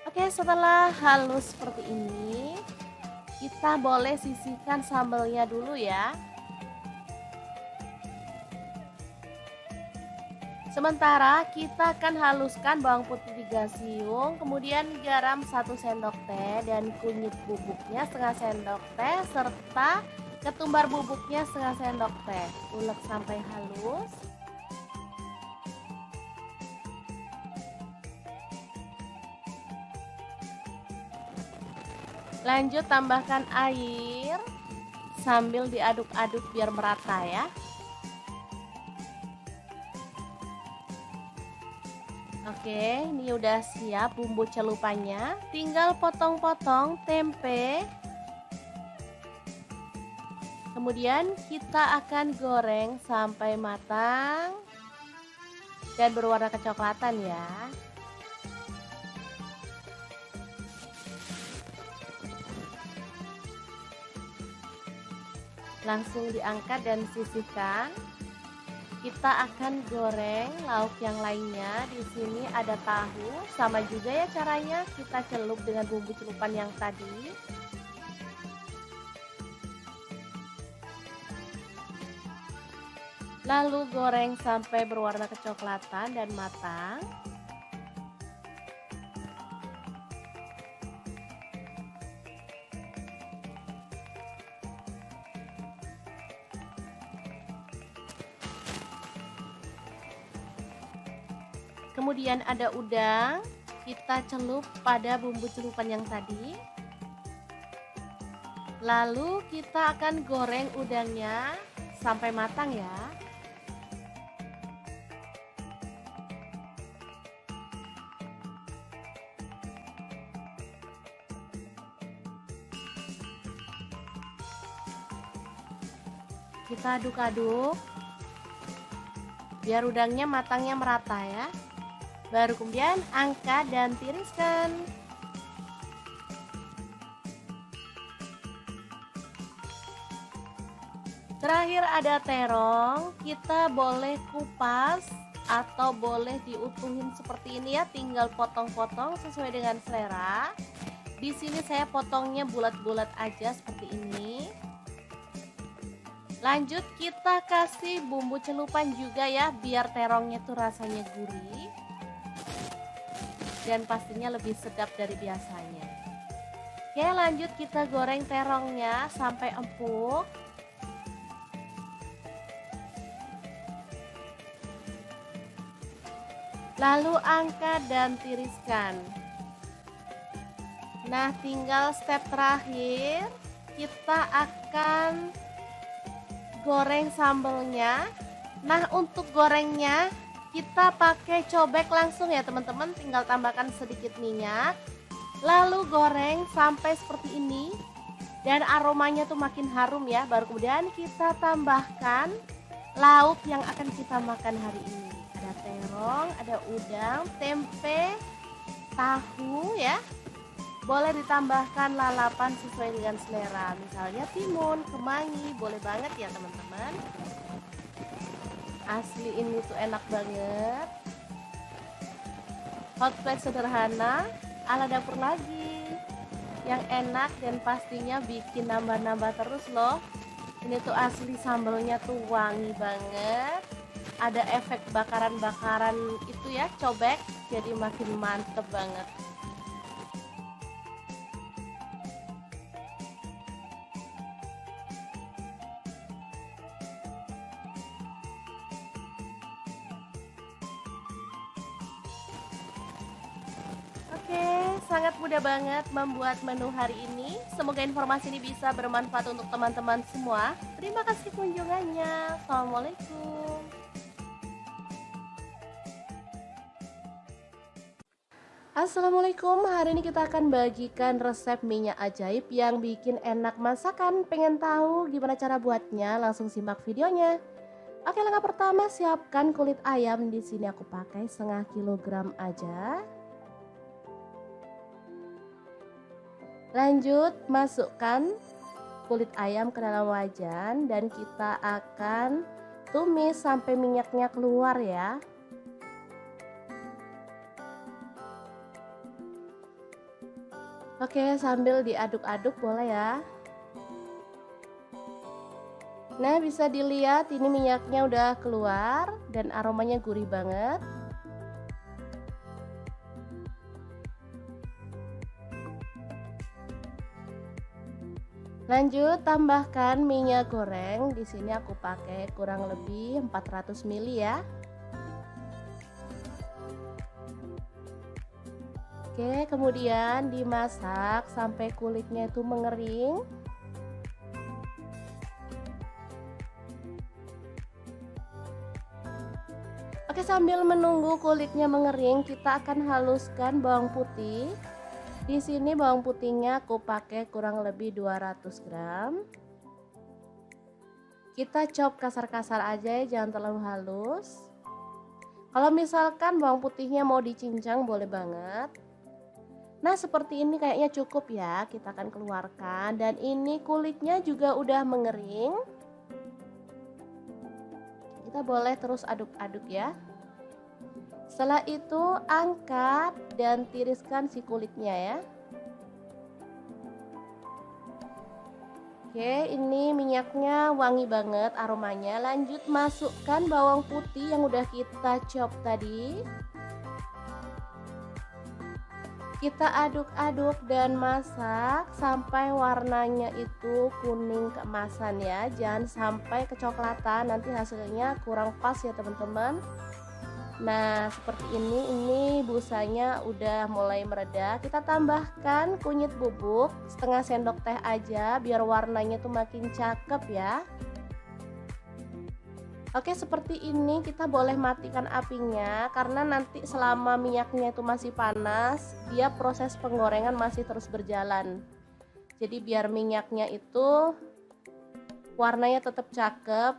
Oke, setelah halus seperti ini, kita boleh sisihkan sambelnya dulu ya. Sementara kita akan haluskan bawang putih 3 siung, kemudian garam 1 sendok teh dan kunyit bubuknya setengah sendok teh serta ketumbar bubuknya setengah sendok teh. Ulek sampai halus. Lanjut tambahkan air sambil diaduk-aduk biar merata ya. Oke, ini udah siap bumbu celupannya. Tinggal potong-potong tempe. Kemudian kita akan goreng sampai matang dan berwarna kecoklatan ya. Langsung diangkat dan sisihkan. Kita akan goreng lauk yang lainnya. Di sini ada tahu, sama juga ya caranya, kita celup dengan bumbu celupan yang tadi. Lalu goreng sampai berwarna kecoklatan dan matang. Kemudian ada udang, kita celup pada bumbu celupan yang tadi. Lalu kita akan goreng udangnya sampai matang ya. Kita aduk-aduk biar udangnya matangnya merata ya. Baru kemudian angkat dan tiriskan. Terakhir ada terong, kita boleh kupas atau boleh diutuhin seperti ini ya, tinggal potong-potong sesuai dengan selera. Di sini saya potongnya bulat-bulat aja seperti ini. Lanjut kita kasih bumbu celupan juga ya, biar terongnya tuh rasanya gurih dan pastinya lebih sedap dari biasanya. Oke, lanjut kita goreng terongnya sampai empuk. Lalu angkat dan tiriskan. Nah, tinggal step terakhir, kita akan goreng sambelnya. Nah, untuk gorengnya kita pakai cobek langsung ya teman-teman, tinggal tambahkan sedikit minyak. Lalu goreng sampai seperti ini dan aromanya tuh makin harum ya. Baru kemudian kita tambahkan lauk yang akan kita makan hari ini. Ada terong, ada udang, tempe, tahu ya. Boleh ditambahkan lalapan sesuai dengan selera, misalnya timun, kemangi, boleh banget ya teman-teman. Asli ini tuh enak banget. Hot plate sederhana ala dapur lagi, yang enak dan pastinya bikin nambah-nambah terus loh. Ini tuh asli sambelnya tuh wangi banget. Ada efek bakaran-bakaran itu ya, cobek, jadi makin mantep banget. Oke, sangat mudah banget membuat menu hari ini. Semoga informasi ini bisa bermanfaat untuk teman-teman semua. Terima kasih kunjungannya. Assalamualaikum. Assalamualaikum, hari ini kita akan bagikan resep minyak ajaib yang bikin enak masakan. Pengen tahu gimana cara buatnya? Langsung simak videonya. Oke, langkah pertama siapkan kulit ayam. Di sini aku pakai setengah kilogram aja. Lanjut masukkan kulit ayam ke dalam wajan dan kita akan tumis sampai minyaknya keluar ya. Oke, sambil diaduk-aduk boleh ya. Nah, bisa dilihat ini minyaknya udah keluar dan aromanya gurih banget. Lanjut tambahkan minyak goreng. Di sini aku pakai kurang lebih 400 ml ya. Oke, kemudian dimasak sampai kulitnya itu mengering. Oke, sambil menunggu kulitnya mengering, kita akan haluskan bawang putih. Di sini bawang putihnya aku pakai kurang lebih 200 gram. Kita chop kasar-kasar aja ya, jangan terlalu halus. Kalau misalkan bawang putihnya mau dicincang boleh banget. Nah, seperti ini kayaknya cukup ya, kita akan keluarkan. Dan ini kulitnya juga udah mengering. Kita boleh terus aduk-aduk ya. Setelah itu angkat dan tiriskan si kulitnya ya. Oke, ini minyaknya wangi banget aromanya. Lanjut masukkan bawang putih yang udah kita chop tadi. Kita aduk-aduk dan masak sampai warnanya itu kuning keemasan ya. Jangan sampai kecoklatan, nanti hasilnya kurang pas ya teman-teman. Nah, seperti ini busanya udah mulai mereda. Kita tambahkan kunyit bubuk setengah sendok teh aja biar warnanya tuh makin cakep ya. Oke, seperti ini kita boleh matikan apinya karena nanti selama minyaknya itu masih panas, dia proses penggorengan masih terus berjalan. Jadi biar minyaknya itu warnanya tetap cakep,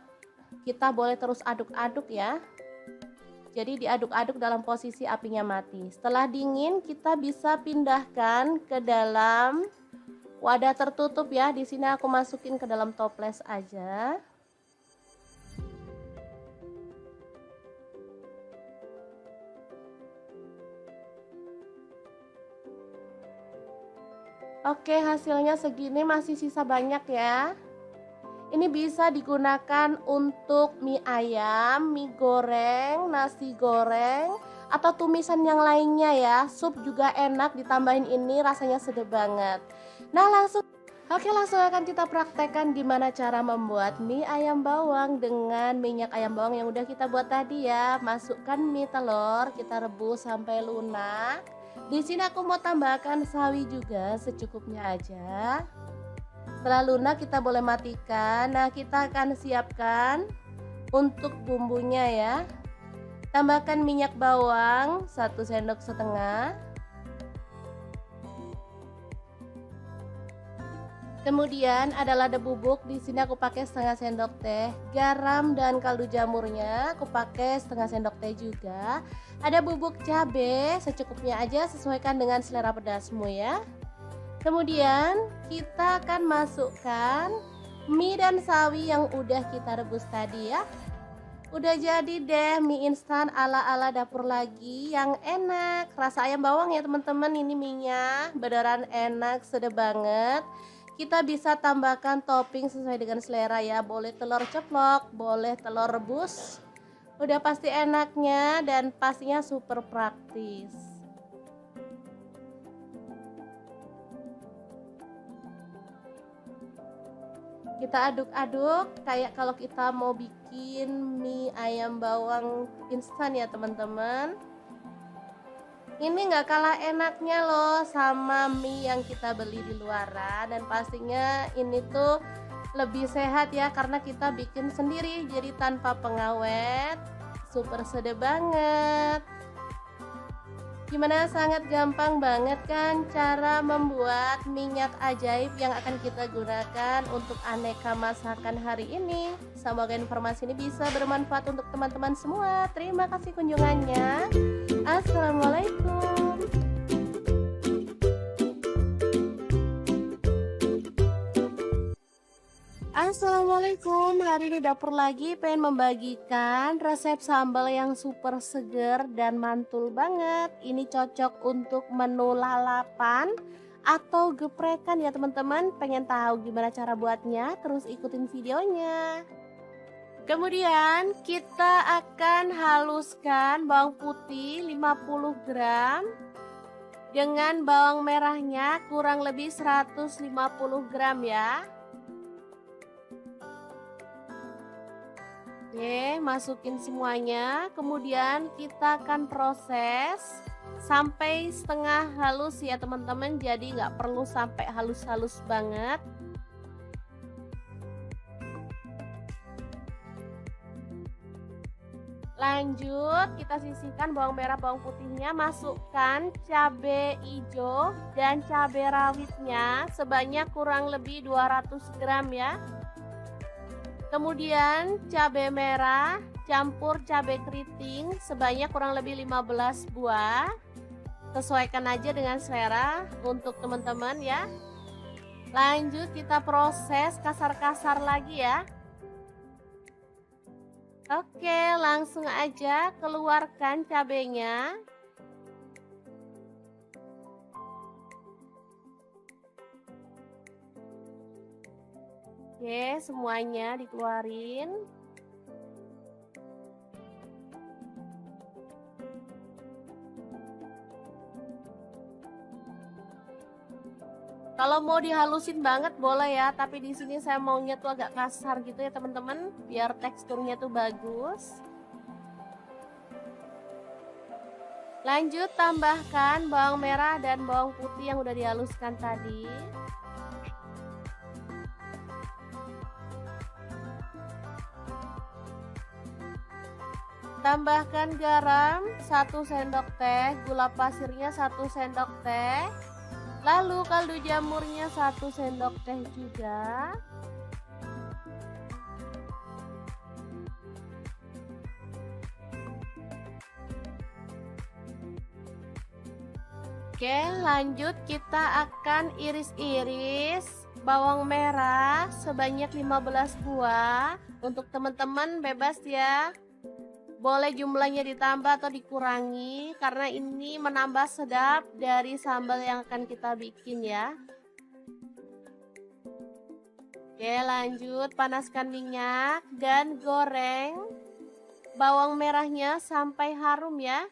kita boleh terus aduk-aduk ya. Jadi diaduk-aduk dalam posisi apinya mati. Setelah dingin kita bisa pindahkan ke dalam wadah tertutup ya. Di sini aku masukin ke dalam toples aja. Oke, hasilnya segini, masih sisa banyak ya. Ini bisa digunakan untuk mie ayam, mie goreng, nasi goreng, atau tumisan yang lainnya ya. Sup juga enak, ditambahin ini rasanya sedap banget. Nah, langsung akan kita praktekkan gimana cara membuat mie ayam bawang dengan minyak ayam bawang yang udah kita buat tadi ya. Masukkan mie telur, kita rebus sampai lunak. Di sini aku mau tambahkan sawi juga secukupnya aja. Setelah lunak kita boleh matikan. Nah, kita akan siapkan untuk bumbunya ya. Tambahkan minyak bawang 1,5 sendok. Kemudian ada lada bubuk, di sini aku pakai setengah sendok teh. Garam dan kaldu jamurnya aku pakai setengah sendok teh juga. Ada bubuk cabai secukupnya aja, sesuaikan dengan selera pedasmu ya. Kemudian kita akan masukkan mie dan sawi yang udah kita rebus tadi ya. Udah jadi deh mie instan ala-ala dapur lagi yang enak. Rasa ayam bawang ya teman-teman, ini minyak beneran enak, sedap banget. Kita bisa tambahkan topping sesuai dengan selera ya. Boleh telur ceplok, boleh telur rebus. Udah pasti enaknya dan pastinya super praktis. Kita aduk-aduk kayak kalau kita mau bikin mie ayam bawang instan ya teman-teman. Ini nggak kalah enaknya loh sama mie yang kita beli di luaran, dan pastinya ini tuh lebih sehat ya karena kita bikin sendiri, jadi tanpa pengawet, super sedap banget. Gimana, sangat gampang banget kan cara membuat minyak ajaib yang akan kita gunakan untuk aneka masakan hari ini. Semoga informasi ini bisa bermanfaat untuk teman-teman semua. Terima kasih kunjungannya. Assalamualaikum. Assalamualaikum, hari ini dapur lagi pengen membagikan resep sambal yang super seger dan mantul banget. Ini cocok untuk menu lalapan atau geprekan ya teman-teman. Pengen tahu gimana cara buatnya? Terus ikutin videonya. Kemudian kita akan haluskan bawang putih 50 gram dengan bawang merahnya kurang lebih 150 gram ya. Oke, masukin semuanya. Kemudian kita akan proses sampai setengah halus ya teman-teman. Jadi nggak perlu sampai halus-halus banget. Lanjut, kita sisihkan bawang merah, bawang putihnya. Masukkan cabai hijau dan cabai rawitnya sebanyak kurang lebih 200 gram ya. Kemudian cabai merah campur cabai keriting sebanyak kurang lebih 15 buah. Sesuaikan aja dengan selera untuk teman-teman ya. Lanjut kita proses kasar-kasar lagi ya. Oke, langsung aja keluarkan cabainya. Oke, semuanya dikeluarin. Kalau mau dihalusin banget boleh ya, tapi di sini saya maunya tuh agak kasar gitu ya teman-teman, biar teksturnya tuh bagus. Lanjut tambahkan bawang merah dan bawang putih yang udah dihaluskan tadi. Tambahkan garam 1 sendok teh, gula pasirnya 1 sendok teh, lalu kaldu jamurnya 1 sendok teh juga. Oke, lanjut kita akan iris-iris bawang merah sebanyak 15 buah. Untuk teman-teman bebas ya. Boleh jumlahnya ditambah atau dikurangi karena ini menambah sedap dari sambal yang akan kita bikin ya. Oke, lanjut panaskan minyak dan goreng bawang merahnya sampai harum ya.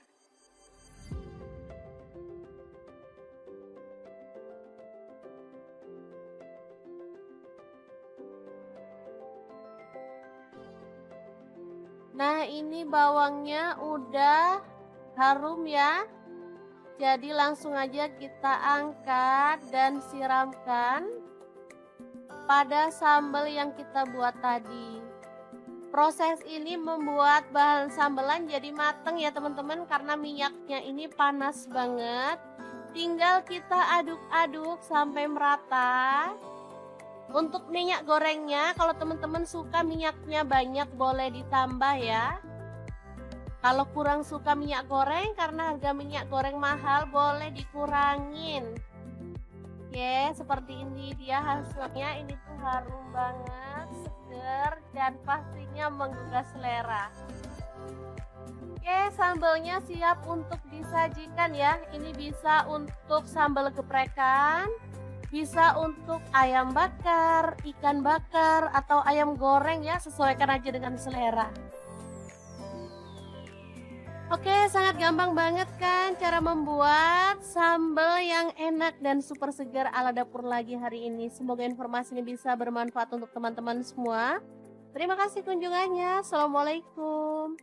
Nah, ini bawangnya udah harum ya. Jadi langsung aja kita angkat dan siramkan pada sambal yang kita buat tadi. Proses ini membuat bahan sambelan jadi mateng ya teman-teman, karena minyaknya ini panas banget. Tinggal kita aduk-aduk sampai merata. Untuk minyak gorengnya, kalau teman-teman suka minyaknya banyak boleh ditambah ya. Kalau kurang suka minyak goreng karena harga minyak goreng mahal, boleh dikurangin. Oke, seperti ini dia hasilnya. Ini tuh harum banget, seger, dan pastinya menggugah selera. Oke, sambalnya siap untuk disajikan ya. Ini bisa untuk sambal geprekan, bisa untuk ayam bakar, ikan bakar, atau ayam goreng ya, sesuaikan aja dengan selera. Oke, sangat gampang banget kan cara membuat sambal yang enak dan super segar ala dapur lagi hari ini. Semoga informasi ini bisa bermanfaat untuk teman-teman semua. Terima kasih kunjungannya. Assalamualaikum.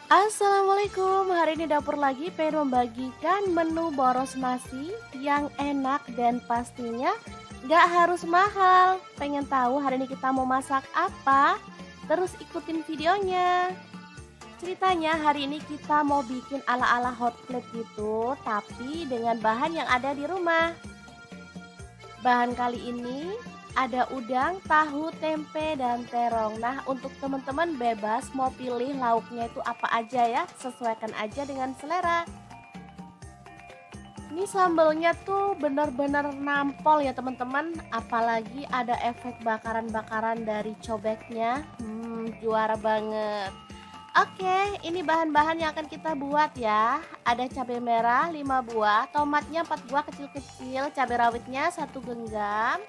Assalamualaikum, hari ini dapur lagi pengen membagikan menu boros nasi yang enak dan pastinya Nggak harus mahal. Pengen tahu hari ini kita mau masak apa? Terus ikutin videonya. Ceritanya hari ini kita mau bikin ala-ala hot plate gitu, tapi dengan bahan yang ada di rumah. Bahan kali ini ada udang, tahu, tempe, dan terong. Nah, untuk teman-teman bebas mau pilih lauknya itu apa aja ya, sesuaikan aja dengan selera. Ini sambelnya tuh bener-bener nampol ya teman-teman, apalagi ada efek bakaran-bakaran dari cobeknya. Juara banget. Oke, ini bahan-bahan yang akan kita buat ya. Ada cabai merah 5 buah, tomatnya 4 buah kecil-kecil, cabai rawitnya 1 genggam.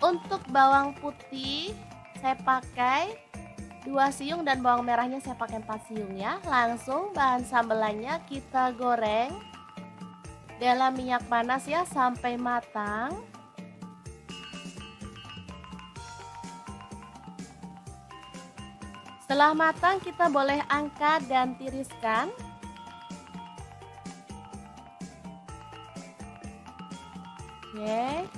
Untuk bawang putih saya pakai 2 siung dan bawang merahnya saya pakai 4 siung ya. Langsung bahan sambelannya kita goreng dalam minyak panas ya sampai matang. Setelah matang kita boleh angkat dan tiriskan. Oke.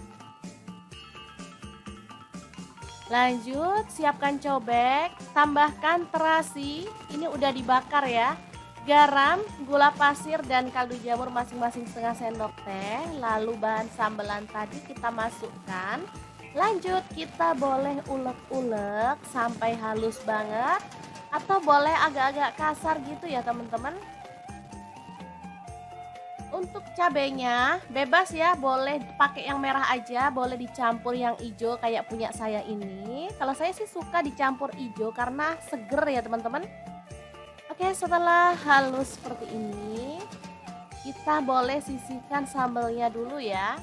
Lanjut siapkan cobek, tambahkan terasi, ini udah dibakar ya. Garam, gula pasir, dan kaldu jamur masing-masing setengah sendok teh. Lalu bahan sambelan tadi kita masukkan. Lanjut kita boleh ulek-ulek sampai halus banget, atau boleh agak-agak kasar gitu ya teman-teman. Untuk cabenya bebas ya, boleh pakai yang merah aja, boleh dicampur yang hijau kayak punya saya ini. Kalau saya sih suka dicampur hijau karena seger ya teman-teman. Oke, setelah halus seperti ini, kita boleh sisihkan sambelnya dulu ya.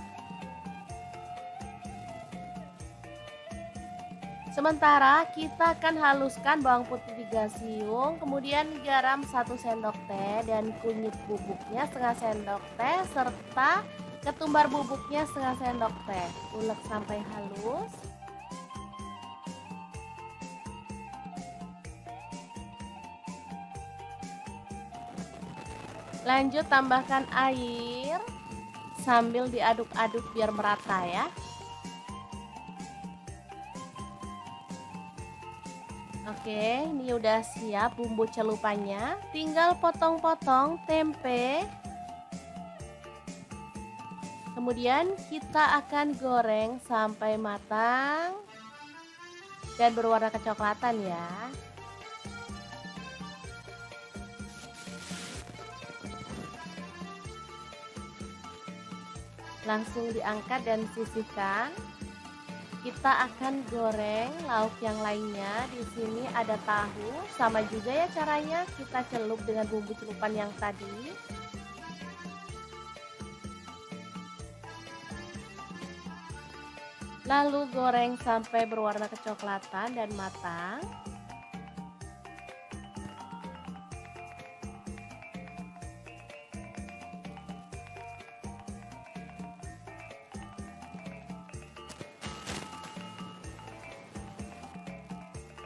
Sementara kita akan haluskan bawang putih 3 siung, kemudian garam 1 sendok teh dan kunyit bubuknya setengah sendok teh serta ketumbar bubuknya setengah sendok teh. Ulek sampai halus. Lanjut tambahkan air sambil diaduk-aduk biar merata ya. Oke, ini udah siap bumbu celupannya. Tinggal potong-potong tempe. Kemudian kita akan goreng sampai matang dan berwarna kecoklatan ya. Langsung diangkat dan sisihkan. Kita akan goreng lauk yang lainnya. Di sini ada tahu, sama juga ya caranya, kita celup dengan bumbu celupan yang tadi. Lalu goreng sampai berwarna kecoklatan dan matang.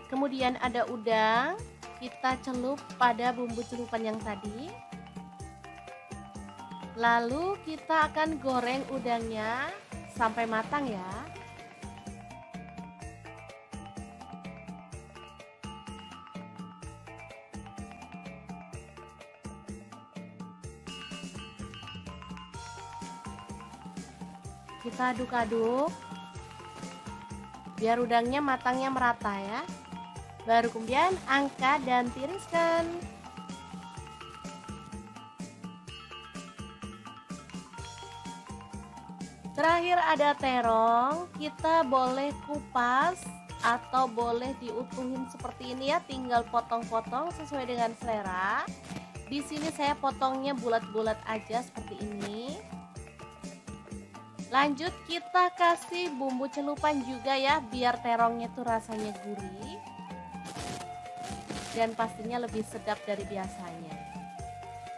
Kemudian ada udang, kita celup pada bumbu celupan yang tadi. Lalu kita akan goreng udangnya sampai matang ya. Kita aduk-aduk biar udangnya matangnya merata ya. Baru kemudian angkat dan tiriskan. Terakhir ada terong, kita boleh kupas atau boleh diutuhin seperti ini ya, tinggal potong-potong sesuai dengan selera. Di sini saya potongnya bulat-bulat aja seperti ini. Lanjut kita kasih bumbu celupan juga ya, biar terongnya tuh rasanya gurih dan pastinya lebih sedap dari biasanya.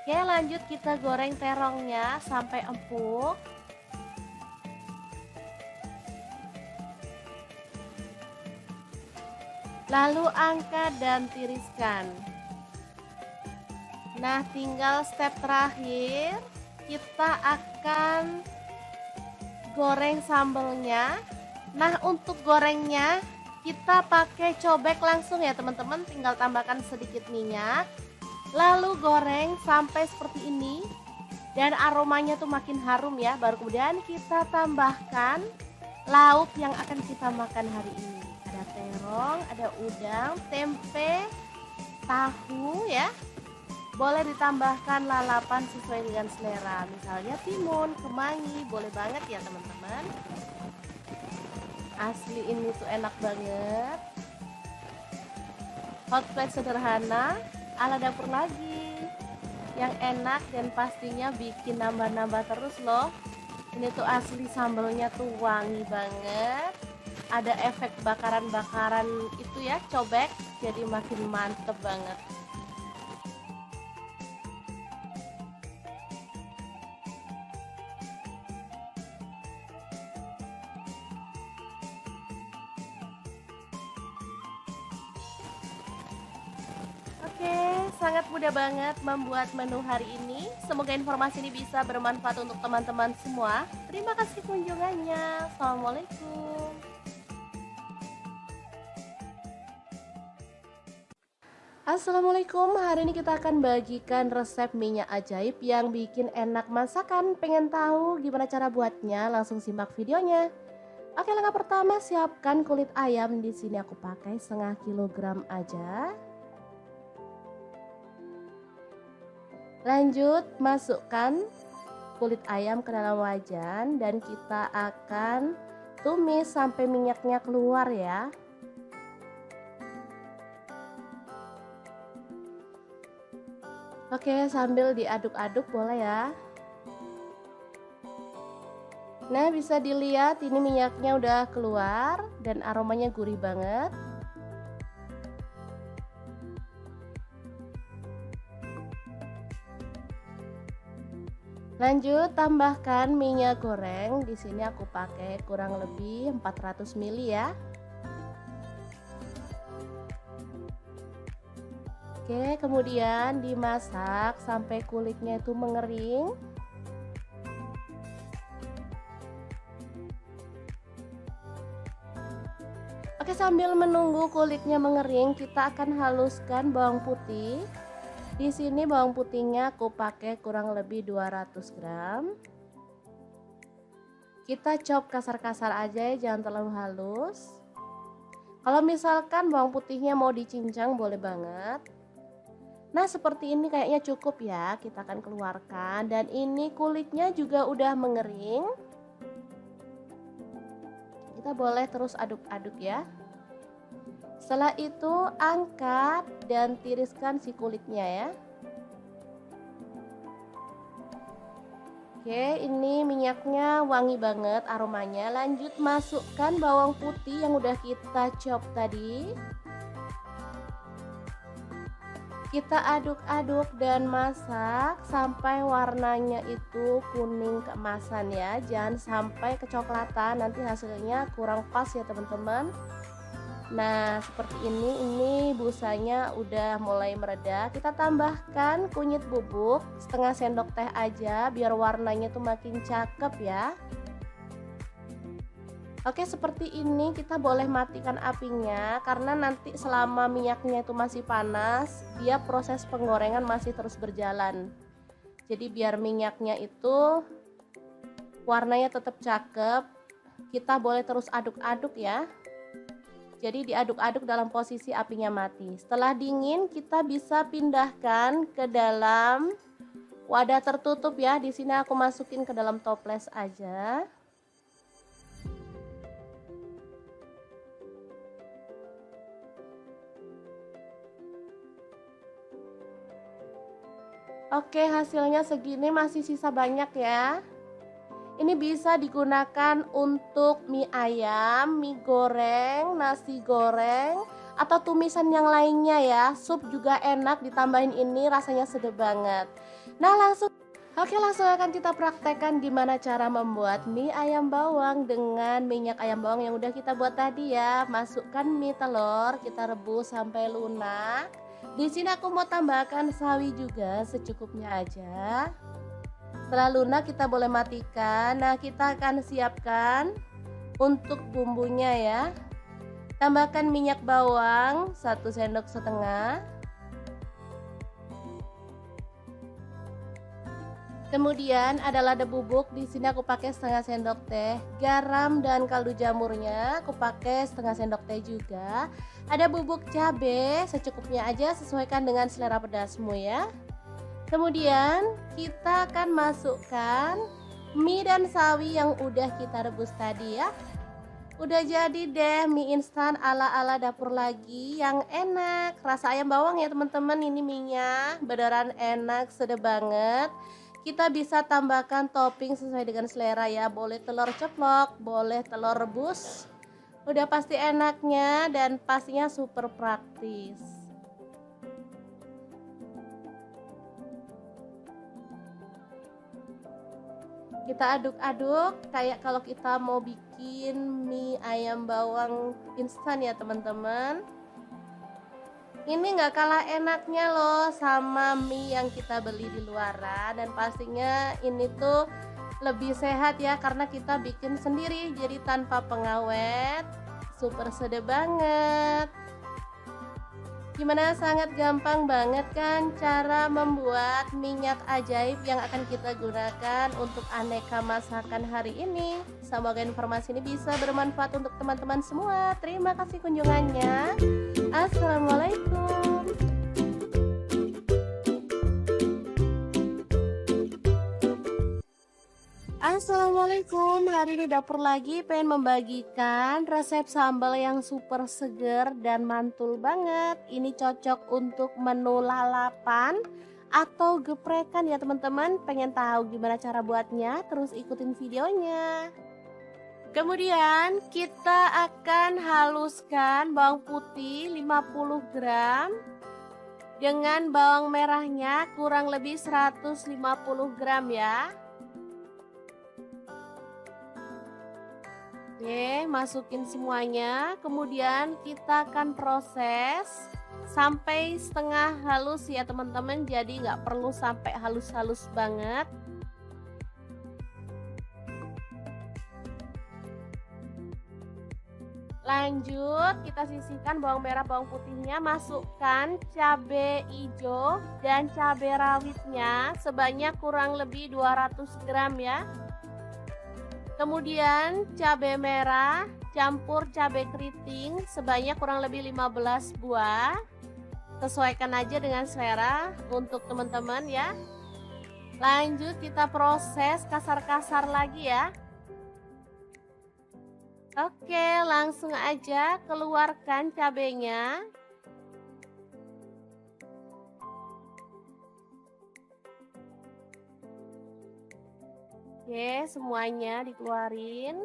Oke, lanjut kita goreng terongnya sampai empuk. Lalu angkat dan tiriskan. Nah, tinggal step terakhir, kita akan goreng sambelnya. Nah, untuk gorengnya kita pakai cobek langsung ya teman-teman, tinggal tambahkan sedikit minyak. Lalu goreng sampai seperti ini dan aromanya tuh makin harum ya. Baru kemudian kita tambahkan lauk yang akan kita makan hari ini. Ada terong, ada udang, tempe, tahu ya. Boleh ditambahkan lalapan sesuai dengan selera, misalnya timun, kemangi, boleh banget ya teman-teman. Asli ini tuh enak banget. Hot plate sederhana ala dapur lagi, yang enak dan pastinya bikin nambah-nambah terus loh. Ini tuh asli sambelnya tuh wangi banget, ada efek bakaran-bakaran itu ya, cobek, jadi makin mantep banget. Oke, sangat mudah banget membuat menu hari ini. Semoga informasi ini bisa bermanfaat untuk teman-teman semua. Terima kasih kunjungannya. Assalamualaikum. Assalamualaikum, hari ini kita akan bagikan resep minyak ajaib yang bikin enak masakan. Pengen tahu gimana cara buatnya? Langsung simak videonya. Oke, langkah pertama siapkan kulit ayam. Di sini aku pakai setengah kilogram aja. Lanjut masukkan kulit ayam ke dalam wajan dan kita akan tumis sampai minyaknya keluar ya. Oke, sambil diaduk-aduk boleh ya. Nah, bisa dilihat ini minyaknya udah keluar dan aromanya gurih banget. Lanjut tambahkan minyak goreng. Di sini aku pakai kurang lebih 400 ml ya. Oke, kemudian dimasak sampai kulitnya itu mengering. Oke, sambil menunggu kulitnya mengering, kita akan haluskan bawang putih. Di sini bawang putihnya aku pakai kurang lebih 200 gram. Kita chop kasar-kasar aja ya, jangan terlalu halus. Kalau misalkan bawang putihnya mau dicincang boleh banget. Nah, seperti ini kayaknya cukup ya. Kita akan keluarkan dan ini kulitnya juga udah mengering. Kita boleh terus aduk-aduk ya. Setelah itu angkat dan tiriskan si kulitnya ya. Oke, ini minyaknya wangi banget aromanya. Lanjut masukkan bawang putih yang udah kita chop tadi. Kita aduk-aduk dan masak sampai warnanya itu kuning keemasan ya. Jangan sampai kecoklatan, nanti hasilnya kurang pas ya teman-teman. Nah, seperti ini busanya udah mulai mereda. Kita tambahkan kunyit bubuk setengah sendok teh aja biar warnanya tuh makin cakep ya. Oke, seperti ini kita boleh matikan apinya karena nanti selama minyaknya itu masih panas, dia proses penggorengan masih terus berjalan. Jadi biar minyaknya itu warnanya tetap cakep, kita boleh terus aduk-aduk ya. Jadi diaduk-aduk dalam posisi apinya mati. Setelah dingin kita bisa pindahkan ke dalam wadah tertutup ya. Di sini aku masukin ke dalam toples aja. Oke, hasilnya segini, masih sisa banyak ya. Ini bisa digunakan untuk mie ayam, mie goreng, nasi goreng, atau tumisan yang lainnya ya. Sup juga enak, ditambahin ini rasanya sedap banget. Nah, langsung akan kita praktekkan gimana cara membuat mie ayam bawang dengan minyak ayam bawang yang udah kita buat tadi ya. Masukkan mie telur, kita rebus sampai lunak. Di sini aku mau tambahkan sawi juga secukupnya aja. Setelah lunak kita boleh matikan. Nah, kita akan siapkan untuk bumbunya ya. Tambahkan minyak bawang 1 sendok setengah. Kemudian ada lada bubuk, di sini aku pakai setengah sendok teh. Garam dan kaldu jamurnya aku pakai setengah sendok teh juga. Ada bubuk cabai secukupnya aja, sesuaikan dengan selera pedasmu ya. Kemudian kita akan masukkan mie dan sawi yang udah kita rebus tadi ya. Udah jadi deh mie instan ala-ala dapur lagi yang enak. Rasa ayam bawang ya teman-teman, ini mie-nya beneran enak, sedap banget. Kita bisa tambahkan topping sesuai dengan selera ya. Boleh telur ceplok, boleh telur rebus. Udah pasti enaknya dan pastinya super praktis. Kita aduk-aduk kayak kalau kita mau bikin mie ayam bawang instan ya teman-teman. Ini nggak kalah enaknya loh sama mie yang kita beli di luaran, dan pastinya ini tuh lebih sehat ya karena kita bikin sendiri jadi tanpa pengawet. Super sedap banget. Gimana, sangat gampang banget kan cara membuat minyak ajaib yang akan kita gunakan untuk aneka masakan hari ini. Semoga informasi ini bisa bermanfaat untuk teman-teman semua. Terima kasih kunjungannya. Assalamualaikum. Assalamualaikum, hari ini dapur lagi pengen membagikan resep sambal yang super seger dan mantul banget. Ini cocok untuk menu lalapan atau geprekan ya teman-teman. Pengen tahu gimana cara buatnya? Terus ikutin videonya. Kemudian kita akan haluskan bawang putih 50 gram dengan bawang merahnya kurang lebih 150 gram ya. Oke, masukin semuanya. Kemudian kita akan proses sampai setengah halus ya teman-teman. Jadi nggak perlu sampai halus-halus banget. Lanjut, kita sisihkan bawang merah bawang putihnya, masukkan cabai hijau dan cabai rawitnya sebanyak kurang lebih 200 gram ya. Kemudian cabai merah campur cabai keriting sebanyak kurang lebih 15 buah. Sesuaikan aja dengan selera untuk teman-teman ya. Lanjut kita proses kasar-kasar lagi ya. Oke, langsung aja keluarkan cabenya. Oke, semuanya dikeluarin.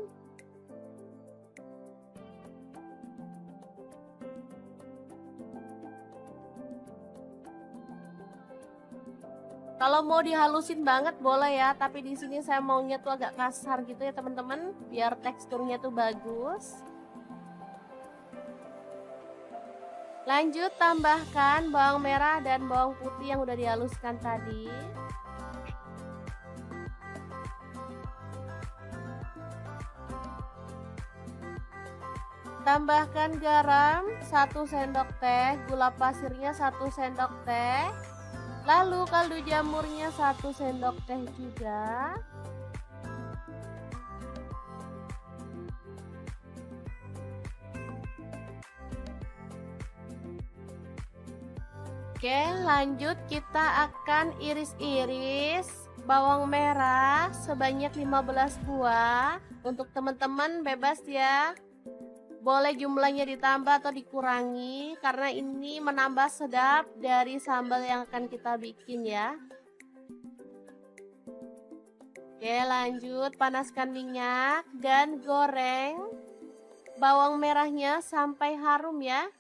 Kalau mau dihalusin banget boleh ya, tapi di sini saya maunya tuh agak kasar gitu ya teman-teman, biar teksturnya tuh bagus. Lanjut tambahkan bawang merah dan bawang putih yang udah dihaluskan tadi. Tambahkan garam 1 sendok teh, gula pasirnya 1 sendok teh. Lalu kaldu jamurnya 1 sendok teh juga. Oke, lanjut kita akan iris-iris bawang merah sebanyak 15 buah. Untuk teman-teman bebas ya. Boleh jumlahnya ditambah atau dikurangi karena ini menambah sedap dari sambal yang akan kita bikin ya. Oke, lanjut panaskan minyak dan goreng bawang merahnya sampai harum ya.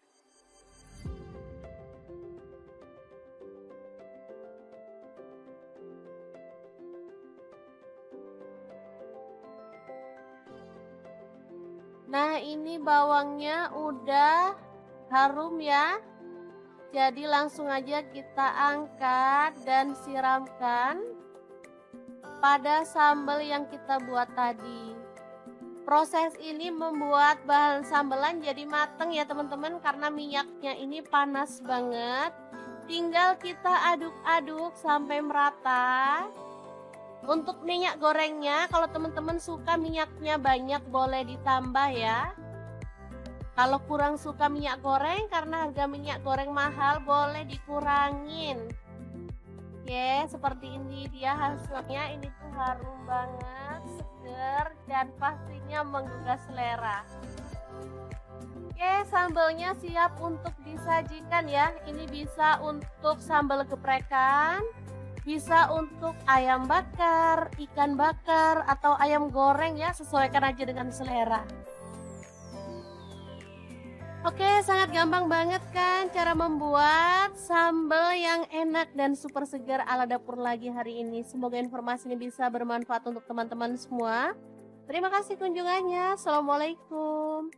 Nah, ini bawangnya udah harum ya. Jadi langsung aja kita angkat dan siramkan. pada sambal yang kita buat tadi. Proses ini membuat bahan sambelan jadi mateng ya teman-teman, karena minyaknya ini panas banget. Tinggal kita aduk-aduk sampai merata. Untuk minyak gorengnya, kalau teman-teman suka minyaknya banyak boleh ditambah ya. Kalau kurang suka minyak goreng karena harga minyak goreng mahal, boleh dikurangin. Oke, seperti ini dia hasilnya. Ini tuh harum banget, seger, dan pastinya menggugah selera. Oke, sambalnya siap untuk disajikan ya. Ini bisa untuk sambal geprekan, bisa untuk ayam bakar, ikan bakar, atau ayam goreng ya, sesuaikan aja dengan selera. Oke, sangat gampang banget kan cara membuat sambal yang enak dan super segar ala dapur lagi hari ini. Semoga informasi ini bisa bermanfaat untuk teman-teman semua. Terima kasih kunjungannya. Assalamualaikum.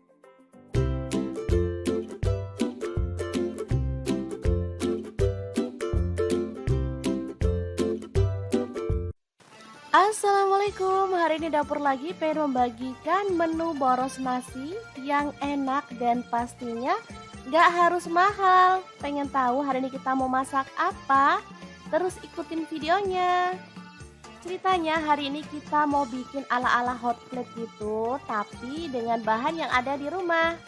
Assalamualaikum, hari ini dapur lagi pengen membagikan menu boros nasi yang enak dan pastinya gak harus mahal. Pengen tahu hari ini kita mau masak apa? Terus ikutin videonya. Ceritanya hari ini kita mau bikin ala-ala hot plate gitu, tapi dengan bahan yang ada di rumah.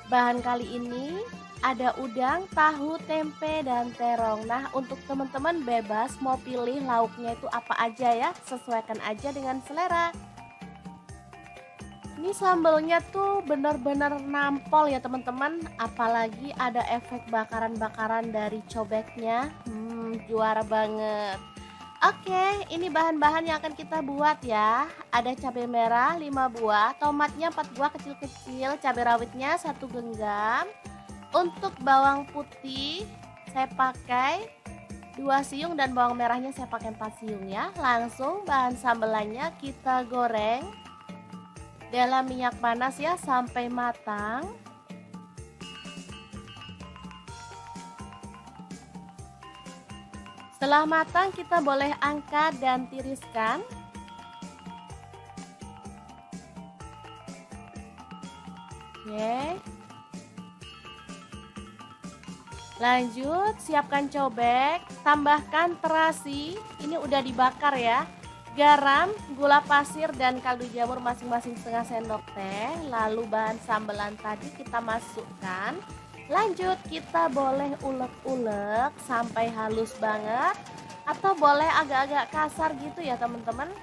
Bahan kali ini ada udang, tahu, tempe, dan terong. Nah, untuk teman-teman bebas mau pilih lauknya itu apa aja ya, sesuaikan aja dengan selera. Ini sambalnya tuh benar-benar nampol ya teman-teman, apalagi ada efek bakaran-bakaran dari cobeknya. Juara banget. Oke, ini bahan-bahan yang akan kita buat ya. Ada cabai merah 5 buah, tomatnya 4 buah kecil-kecil, cabai rawitnya 1 genggam. Untuk bawang putih saya pakai 2 siung dan bawang merahnya saya pakai 4 siung ya. Langsung bahan sambelannya kita goreng dalam minyak panas ya sampai matang. Setelah matang kita boleh angkat dan tiriskan. Oke. Lanjut, siapkan cobek, tambahkan terasi, ini udah dibakar ya. Garam, gula pasir, dan kaldu jamur masing-masing setengah sendok teh. Lalu bahan sambelan tadi kita masukkan. Lanjut, kita boleh ulek-ulek sampai halus banget, atau boleh agak-agak kasar gitu ya teman-teman.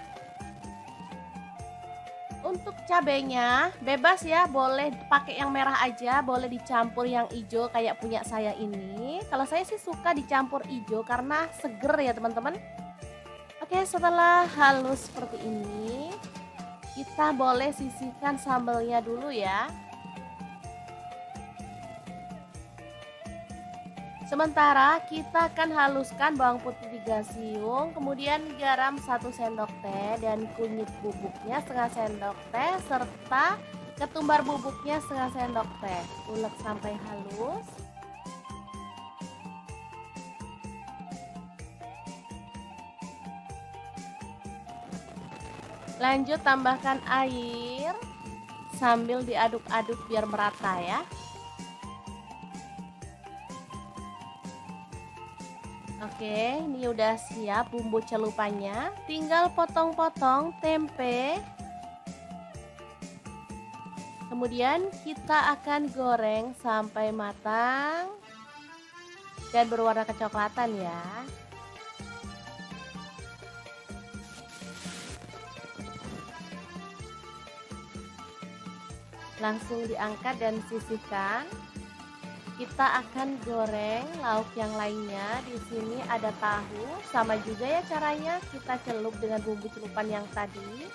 Untuk cabenya bebas ya, boleh pakai yang merah aja, boleh dicampur yang hijau kayak punya saya ini. Kalau saya sih suka dicampur hijau karena seger ya teman-teman. Oke, setelah halus seperti ini, kita boleh sisihkan sambalnya dulu ya. Sementara kita akan haluskan bawang putih 3 siung, kemudian garam 1 sendok teh dan kunyit bubuknya setengah sendok teh serta ketumbar bubuknya setengah sendok teh. Ulek sampai halus. Lanjut tambahkan air sambil diaduk-aduk biar merata ya. Oke, ini udah siap bumbu celupannya. Tinggal potong-potong tempe. Kemudian kita akan goreng sampai matang dan berwarna kecoklatan ya. Langsung diangkat dan sisihkan. Kita akan goreng lauk yang lainnya. Di sini ada tahu, sama juga ya caranya, kita celup dengan bumbu celupan yang tadi.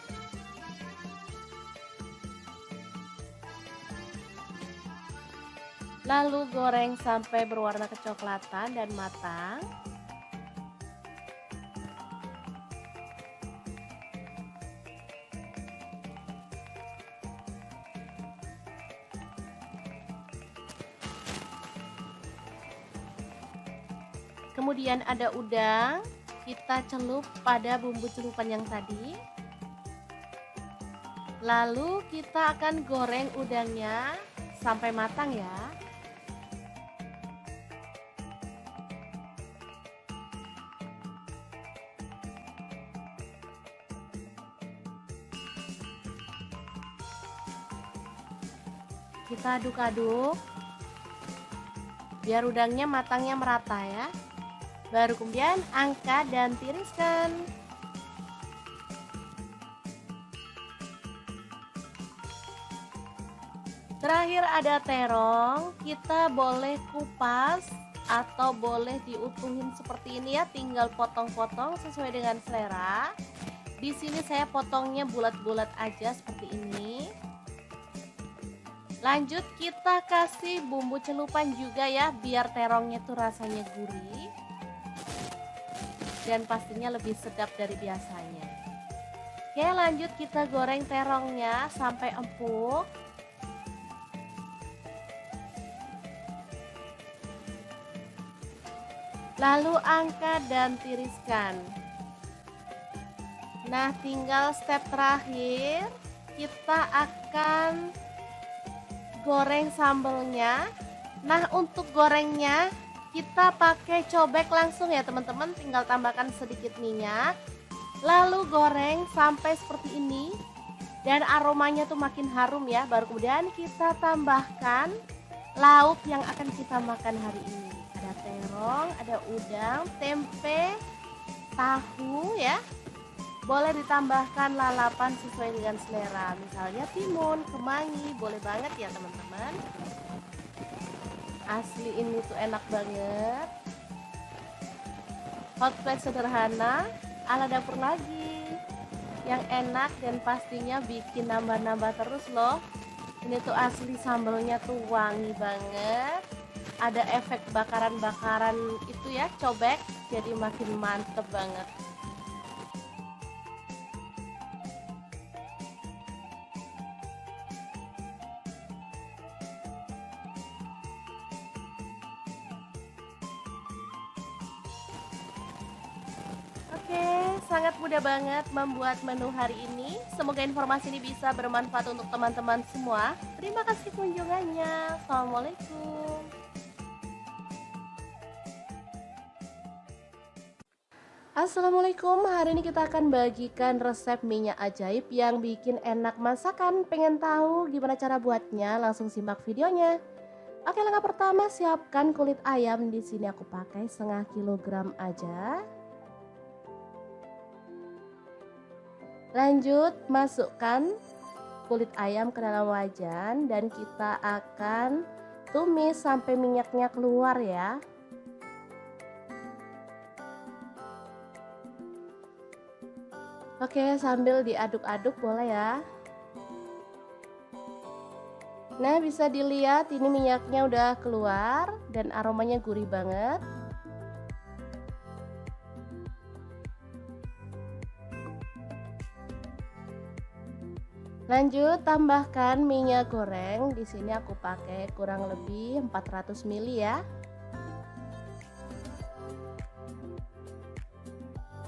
Lalu goreng sampai berwarna kecoklatan dan matang. Kemudian ada udang, kita celup pada bumbu celupan yang tadi. Lalu kita akan goreng udangnya sampai matang ya. Kita aduk-aduk biar udangnya matangnya merata ya. Baru kemudian angkat dan tiriskan. Terakhir ada terong, kita boleh kupas atau boleh diutuhin seperti ini ya, tinggal potong-potong sesuai dengan selera. Di sini saya potongnya bulat-bulat aja seperti ini. Lanjut kita kasih bumbu celupan juga ya, biar terongnya tuh rasanya gurih dan pastinya lebih sedap dari biasanya. Oke, lanjut kita goreng terongnya sampai empuk. Lalu angkat dan tiriskan. Nah, tinggal step terakhir, kita akan goreng sambelnya. Nah, untuk gorengnya kita pakai cobek langsung ya teman-teman, tinggal tambahkan sedikit minyak. Lalu goreng sampai seperti ini dan aromanya tuh makin harum ya. Baru kemudian kita tambahkan lauk yang akan kita makan hari ini. Ada terong, ada udang, tempe, tahu ya. Boleh ditambahkan lalapan sesuai dengan selera, misalnya timun, kemangi, boleh banget ya teman-teman. Asli ini tuh enak banget. Hot plate sederhana ala dapur lagi, yang enak dan pastinya bikin nambah-nambah terus loh. Ini tuh asli sambelnya tuh wangi banget. Ada efek bakaran-bakaran itu ya, cobek, jadi makin mantep banget. Oke, sangat mudah banget membuat menu hari ini. Semoga informasi ini bisa bermanfaat untuk teman-teman semua. Terima kasih kunjungannya. Assalamualaikum. Assalamualaikum, hari ini kita akan bagikan resep minyak ajaib yang bikin enak masakan. Pengen tahu gimana cara buatnya? Langsung simak videonya. Oke, langkah pertama siapkan kulit ayam. Di sini aku pakai 1/2 kilogram aja. Lanjut masukkan kulit ayam ke dalam wajan dan kita akan tumis sampai minyaknya keluar ya. Oke, sambil diaduk-aduk boleh ya. Nah, bisa dilihat ini minyaknya udah keluar dan aromanya gurih banget. Lanjut tambahkan minyak goreng. Di sini aku pakai kurang lebih 400 ml ya.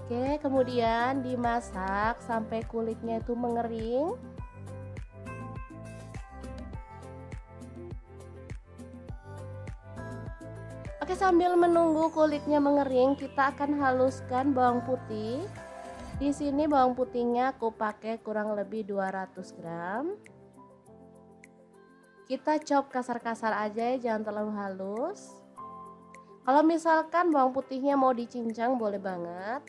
Oke, kemudian dimasak sampai kulitnya itu mengering. Oke, sambil menunggu kulitnya mengering, kita akan haluskan bawang putih. Di sini bawang putihnya aku pakai kurang lebih 200 gram. Kita chop kasar-kasar aja ya, jangan terlalu halus. Kalau misalkan bawang putihnya mau dicincang boleh banget.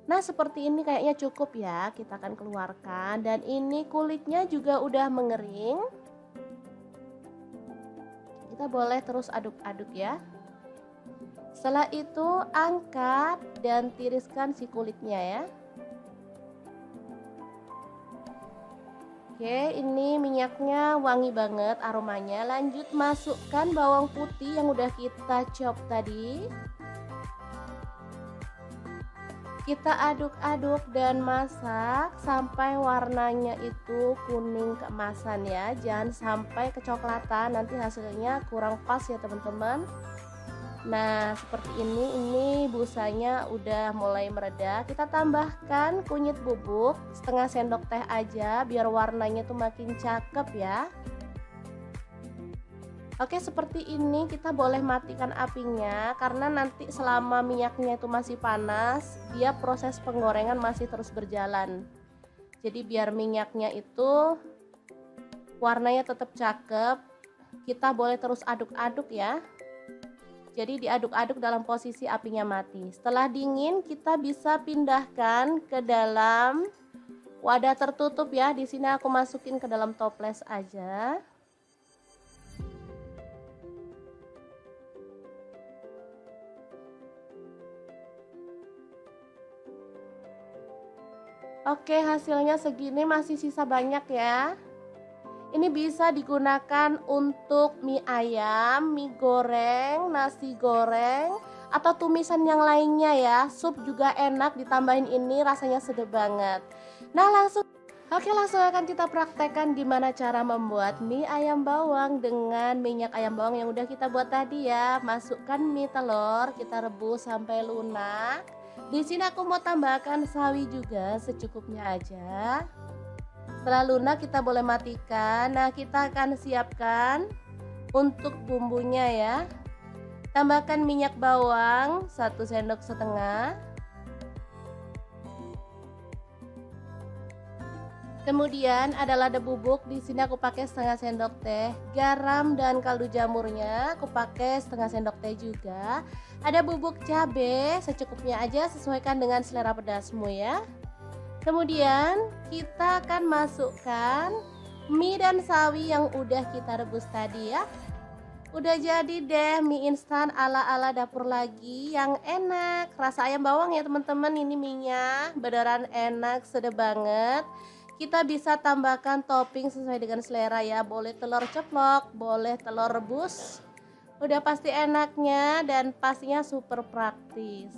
Nah, seperti ini kayaknya cukup ya. Kita akan keluarkan dan ini kulitnya juga udah mengering. Kita boleh terus aduk-aduk ya. Setelah itu angkat dan tiriskan si kulitnya ya. Oke, ini minyaknya wangi banget aromanya. Lanjut masukkan bawang putih yang udah kita chop tadi. Kita aduk-aduk dan masak sampai warnanya itu kuning keemasan ya. Jangan sampai kecoklatan, nanti hasilnya kurang pas ya teman-teman. Nah, seperti ini busanya udah mulai mereda, kita tambahkan kunyit bubuk setengah sendok teh aja biar warnanya tuh makin cakep ya. Oke, seperti ini kita boleh matikan apinya karena nanti selama minyaknya itu masih panas, dia proses penggorengan masih terus berjalan. Jadi biar minyaknya itu warnanya tetap cakep, kita boleh terus aduk-aduk ya. Jadi diaduk-aduk dalam posisi apinya mati. Setelah dingin kita bisa pindahkan ke dalam wadah tertutup ya. Di sini aku masukin ke dalam toples aja. Oke, hasilnya segini, masih sisa banyak ya. Ini bisa digunakan untuk mie ayam, mie goreng, nasi goreng, atau tumisan yang lainnya ya. Sup juga enak, ditambahin ini rasanya sedap banget. Nah langsung akan kita praktekkan gimana cara membuat mie ayam bawang dengan minyak ayam bawang yang udah kita buat tadi ya. Masukkan mie telur, kita rebus sampai lunak. Di sini aku mau tambahkan sawi juga secukupnya aja. Setelah lunak kita boleh matikan. Nah, kita akan siapkan untuk bumbunya ya. Tambahkan minyak bawang 1 sendok setengah. Kemudian ada lada bubuk, di sini aku pakai setengah sendok teh. Garam dan kaldu jamurnya aku pakai setengah sendok teh juga. Ada bubuk cabai secukupnya aja, sesuaikan dengan selera pedasmu ya. Kemudian kita akan masukkan mie dan sawi yang udah kita rebus tadi ya. Udah jadi deh mie instan ala-ala dapur lagi yang enak. Rasa ayam bawang ya teman-teman, ini minyak beneran enak, sedap banget. Kita bisa tambahkan topping sesuai dengan selera ya. Boleh telur ceplok, boleh telur rebus. Udah pasti enaknya dan pastinya super praktis.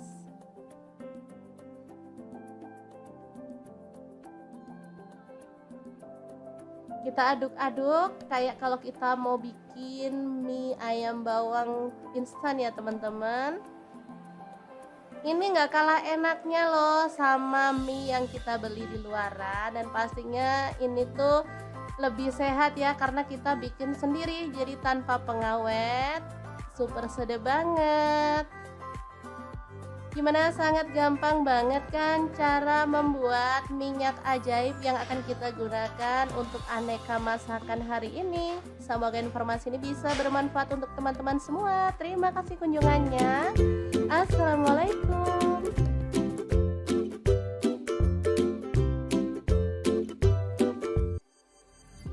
Kita aduk-aduk kayak kalau kita mau bikin mie ayam bawang instan ya teman-teman. Ini nggak kalah enaknya loh sama mie yang kita beli di luaran, dan pastinya ini tuh lebih sehat ya karena kita bikin sendiri, jadi tanpa pengawet. Super sedap banget. Gimana, sangat gampang banget kan cara membuat minyak ajaib yang akan kita gunakan untuk aneka masakan hari ini. Semoga informasi ini bisa bermanfaat untuk teman-teman semua. Terima kasih kunjungannya. Assalamualaikum.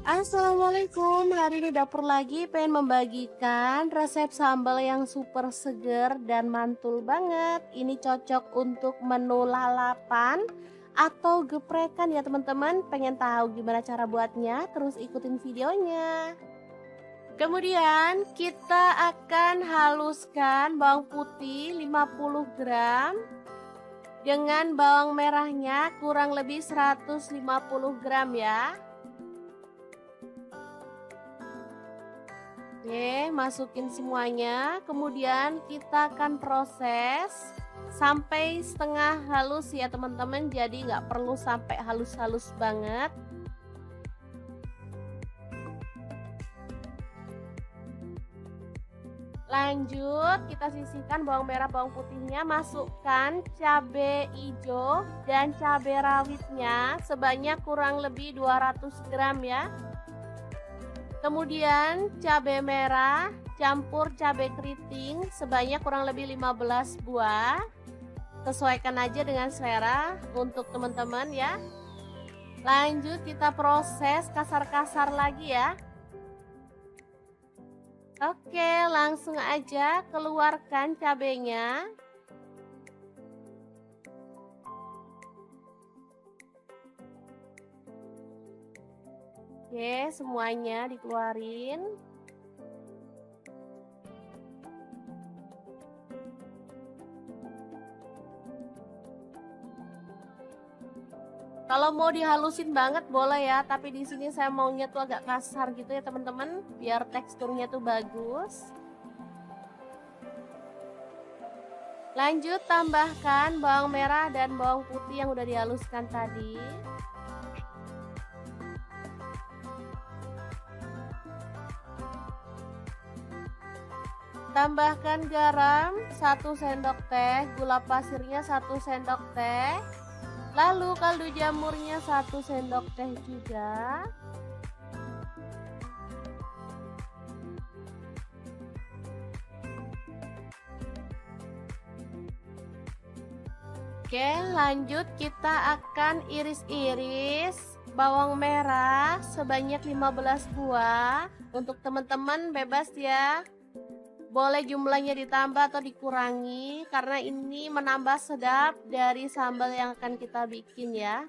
Assalamualaikum, hari ini dapur lagi pengen membagikan resep sambal yang super seger dan mantul banget. Ini cocok untuk menu lalapan atau geprekan ya teman-teman. Pengen tahu gimana cara buatnya? Terus ikutin videonya. Kemudian kita akan haluskan bawang putih 50 gram dengan bawang merahnya kurang lebih 150 gram ya. Oke, masukin semuanya. Kemudian kita akan proses sampai setengah halus ya teman-teman. Jadi nggak perlu sampai halus-halus banget. Lanjut, kita sisihkan bawang merah bawang putihnya. Masukkan cabai hijau dan cabai rawitnya sebanyak kurang lebih 200 gram ya. Kemudian cabai merah campur cabai keriting sebanyak kurang lebih 15 buah. Sesuaikan aja dengan selera untuk teman-teman ya. Lanjut kita proses kasar-kasar lagi ya. Oke, langsung aja keluarkan cabainya. Oke, semuanya dikeluarin. Kalau mau dihalusin banget boleh ya, tapi di sini saya maunya tuh agak kasar gitu ya teman-teman, biar teksturnya tuh bagus. Lanjut tambahkan bawang merah dan bawang putih yang udah dihaluskan tadi. Tambahkan garam 1 sendok teh, gula pasirnya 1 sendok teh, lalu kaldu jamurnya 1 sendok teh juga. Oke, lanjut kita akan iris-iris bawang merah sebanyak 15 buah. Untuk teman-teman bebas ya. Boleh jumlahnya ditambah atau dikurangi karena ini menambah sedap dari sambal yang akan kita bikin ya.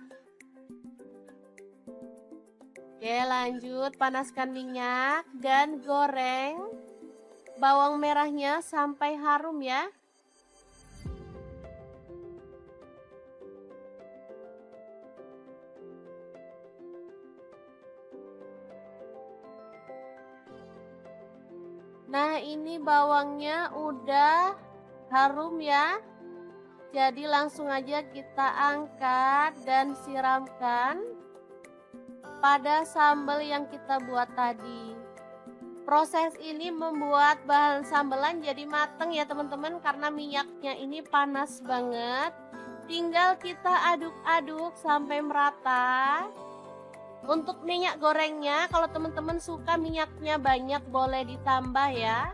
Oke, lanjut panaskan minyak dan goreng bawang merahnya sampai harum ya. Nah, ini bawangnya udah harum ya. Jadi langsung aja kita angkat dan siramkan pada sambal yang kita buat tadi. Proses ini membuat bahan sambelan jadi mateng ya teman-teman, karena minyaknya ini panas banget. Tinggal kita aduk-aduk sampai merata. Untuk minyak gorengnya, kalau teman-teman suka minyaknya banyak boleh ditambah ya.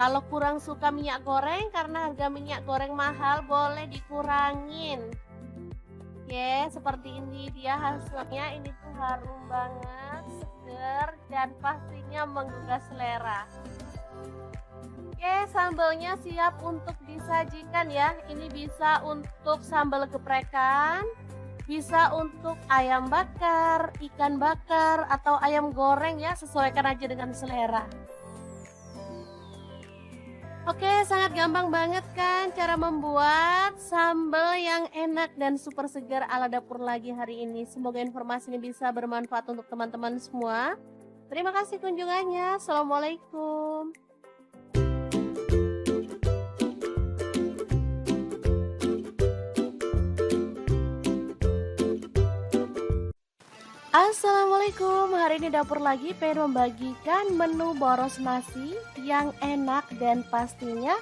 Kalau kurang suka minyak goreng karena harga minyak goreng mahal, boleh dikurangin. Oke, seperti ini dia hasilnya. Ini tuh harum banget, seger, dan pastinya menggugah selera. Oke, sambalnya siap untuk disajikan ya. Ini bisa untuk sambal geprekan, bisa untuk ayam bakar, ikan bakar, atau ayam goreng ya, sesuaikan aja dengan selera. Oke, sangat gampang banget kan cara membuat sambal yang enak dan super segar ala dapur lagi hari ini. Semoga informasi ini bisa bermanfaat untuk teman-teman semua. Terima kasih kunjungannya. Assalamualaikum. Assalamualaikum, hari ini dapur lagi pengen membagikan menu boros nasi yang enak dan pastinya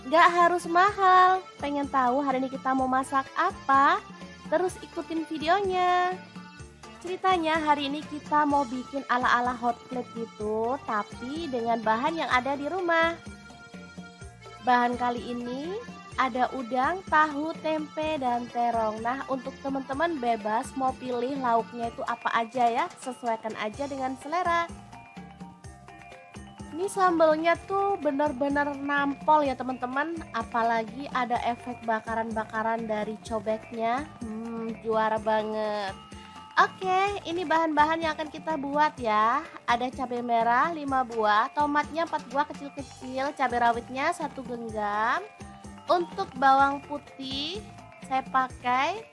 gak harus mahal. Pengen tahu hari ini kita mau masak apa? Terus ikutin videonya. Ceritanya hari ini kita mau bikin ala-ala hot plate gitu, tapi dengan bahan yang ada di rumah. Bahan kali ini ada udang, tahu, tempe, dan terong. Nah, untuk teman-teman bebas mau pilih lauknya itu apa aja ya, sesuaikan aja dengan selera. Ini sambalnya tuh bener-bener nampol ya teman-teman, apalagi ada efek bakaran-bakaran dari cobeknya. Juara banget. Oke, ini bahan-bahan yang akan kita buat ya. Ada cabai merah 5 buah, tomatnya 4 buah kecil-kecil, cabai rawitnya 1 genggam. Untuk bawang putih saya pakai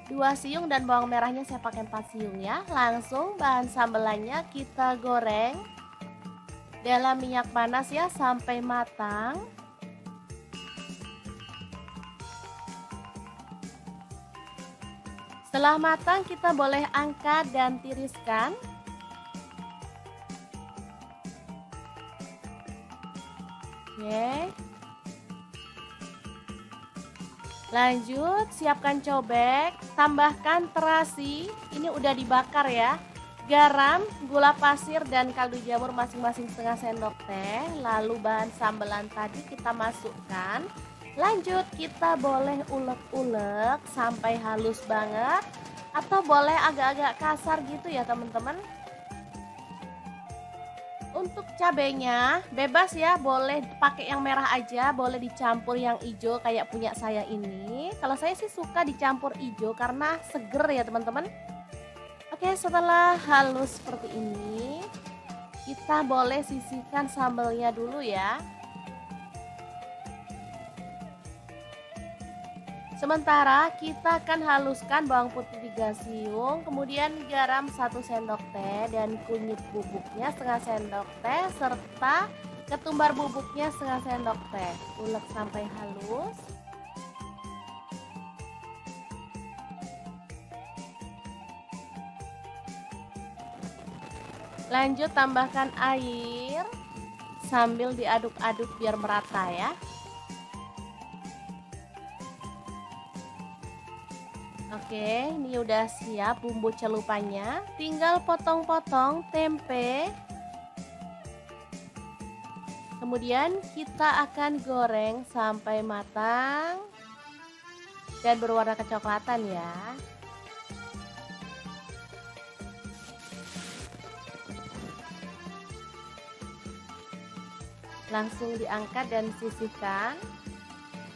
2 siung dan bawang merahnya saya pakai 4 siung ya. Langsung bahan sambelannya kita goreng dalam minyak panas ya sampai matang. Setelah matang kita boleh angkat dan tiriskan. Oke. Lanjut, siapkan cobek, tambahkan terasi, ini udah dibakar ya. Garam, gula pasir, dan kaldu jamur masing-masing setengah sendok teh. Lalu bahan sambelan tadi kita masukkan. Lanjut, kita boleh ulek-ulek sampai halus banget, atau boleh agak-agak kasar gitu ya teman-teman. Untuk cabenya bebas ya, boleh pakai yang merah aja, boleh dicampur yang hijau kayak punya saya ini. Kalau saya sih suka dicampur hijau karena seger ya teman-teman. Oke, setelah halus seperti ini, kita boleh sisihkan sambalnya dulu ya. Sementara kita akan haluskan bawang putih 3 siung, kemudian garam 1 sendok teh dan kunyit bubuknya setengah sendok teh, serta Ketumbar bubuknya setengah sendok teh, ulek sampai halus. Lanjut tambahkan air sambil diaduk-aduk biar merata ya. Oke, ini udah siap bumbu celupannya. Tinggal potong-potong tempe. Kemudian kita akan goreng sampai matang dan berwarna kecoklatan ya. Langsung diangkat dan sisihkan.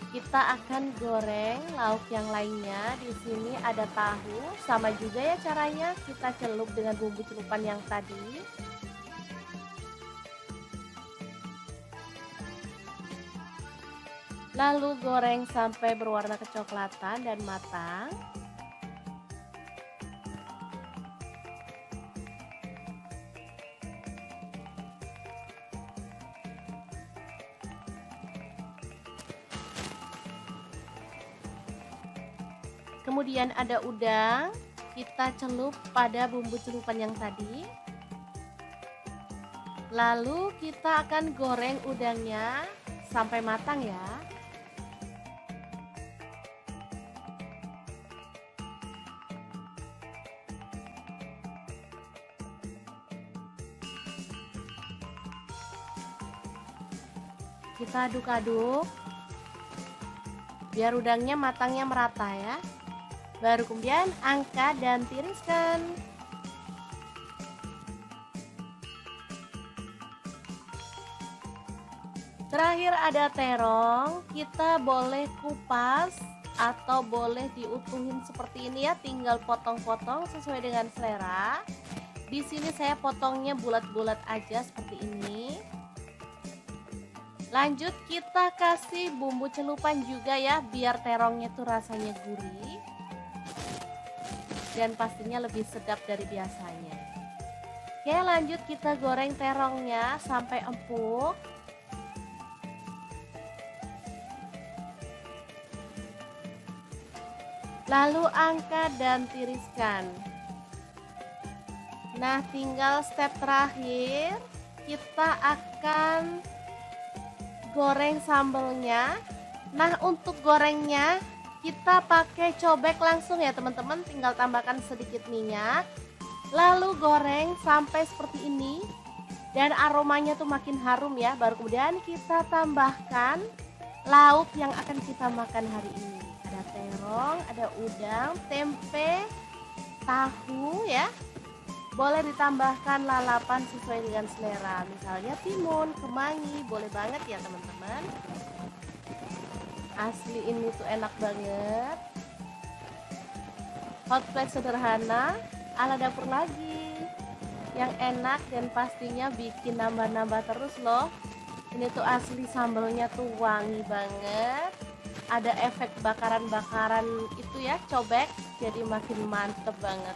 Kita akan goreng lauk yang lainnya. Di sini ada tahu, sama juga ya caranya, kita celup dengan bumbu celupan yang tadi. Lalu goreng sampai berwarna kecoklatan dan matang. Kemudian ada udang, kita celup pada bumbu celupan yang tadi. Lalu kita akan goreng udangnya sampai matang ya. Kita aduk-aduk biar udangnya matangnya merata ya. Baru kemudian angkat dan tiriskan. Terakhir ada terong, kita boleh kupas atau boleh diutuhin seperti ini ya, tinggal potong-potong sesuai dengan selera. Di sini saya potongnya bulat-bulat aja seperti ini. Lanjut kita kasih bumbu celupan juga ya, biar terongnya tuh rasanya gurih dan pastinya lebih sedap dari biasanya. Oke, lanjut kita goreng terongnya sampai empuk. Lalu angkat dan tiriskan. Nah, tinggal step terakhir, kita akan goreng sambelnya. Nah, untuk gorengnya kita pakai cobek langsung ya teman-teman, tinggal tambahkan sedikit minyak. Lalu goreng sampai seperti ini dan aromanya tuh makin harum ya. Baru kemudian kita tambahkan lauk yang akan kita makan hari ini. Ada terong, ada udang, tempe, tahu ya. Boleh ditambahkan lalapan sesuai dengan selera, misalnya timun, kemangi, boleh banget ya teman-teman. Asli ini tuh enak banget. Hot plate sederhana ala dapur lagi, yang enak dan pastinya bikin nambah-nambah terus loh. Ini tuh asli sambelnya tuh wangi banget. Ada efek bakaran-bakaran itu ya, cobek, jadi makin mantep banget.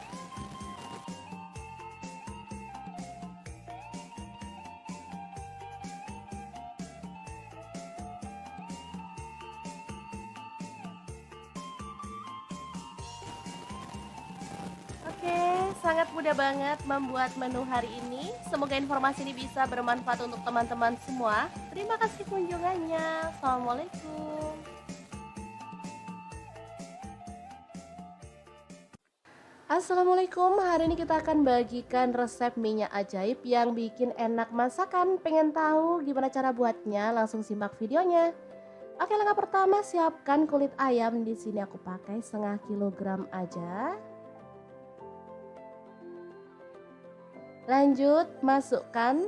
Oke, sangat mudah banget membuat menu hari ini. Semoga informasi ini bisa bermanfaat untuk teman-teman semua. Terima kasih kunjungannya. Assalamualaikum. Assalamualaikum, hari ini kita akan bagikan resep minyak ajaib yang bikin enak masakan. Pengen tahu gimana cara buatnya? Langsung simak videonya. Oke, langkah pertama siapkan kulit ayam. Di sini aku pakai setengah kilogram aja. Lanjut masukkan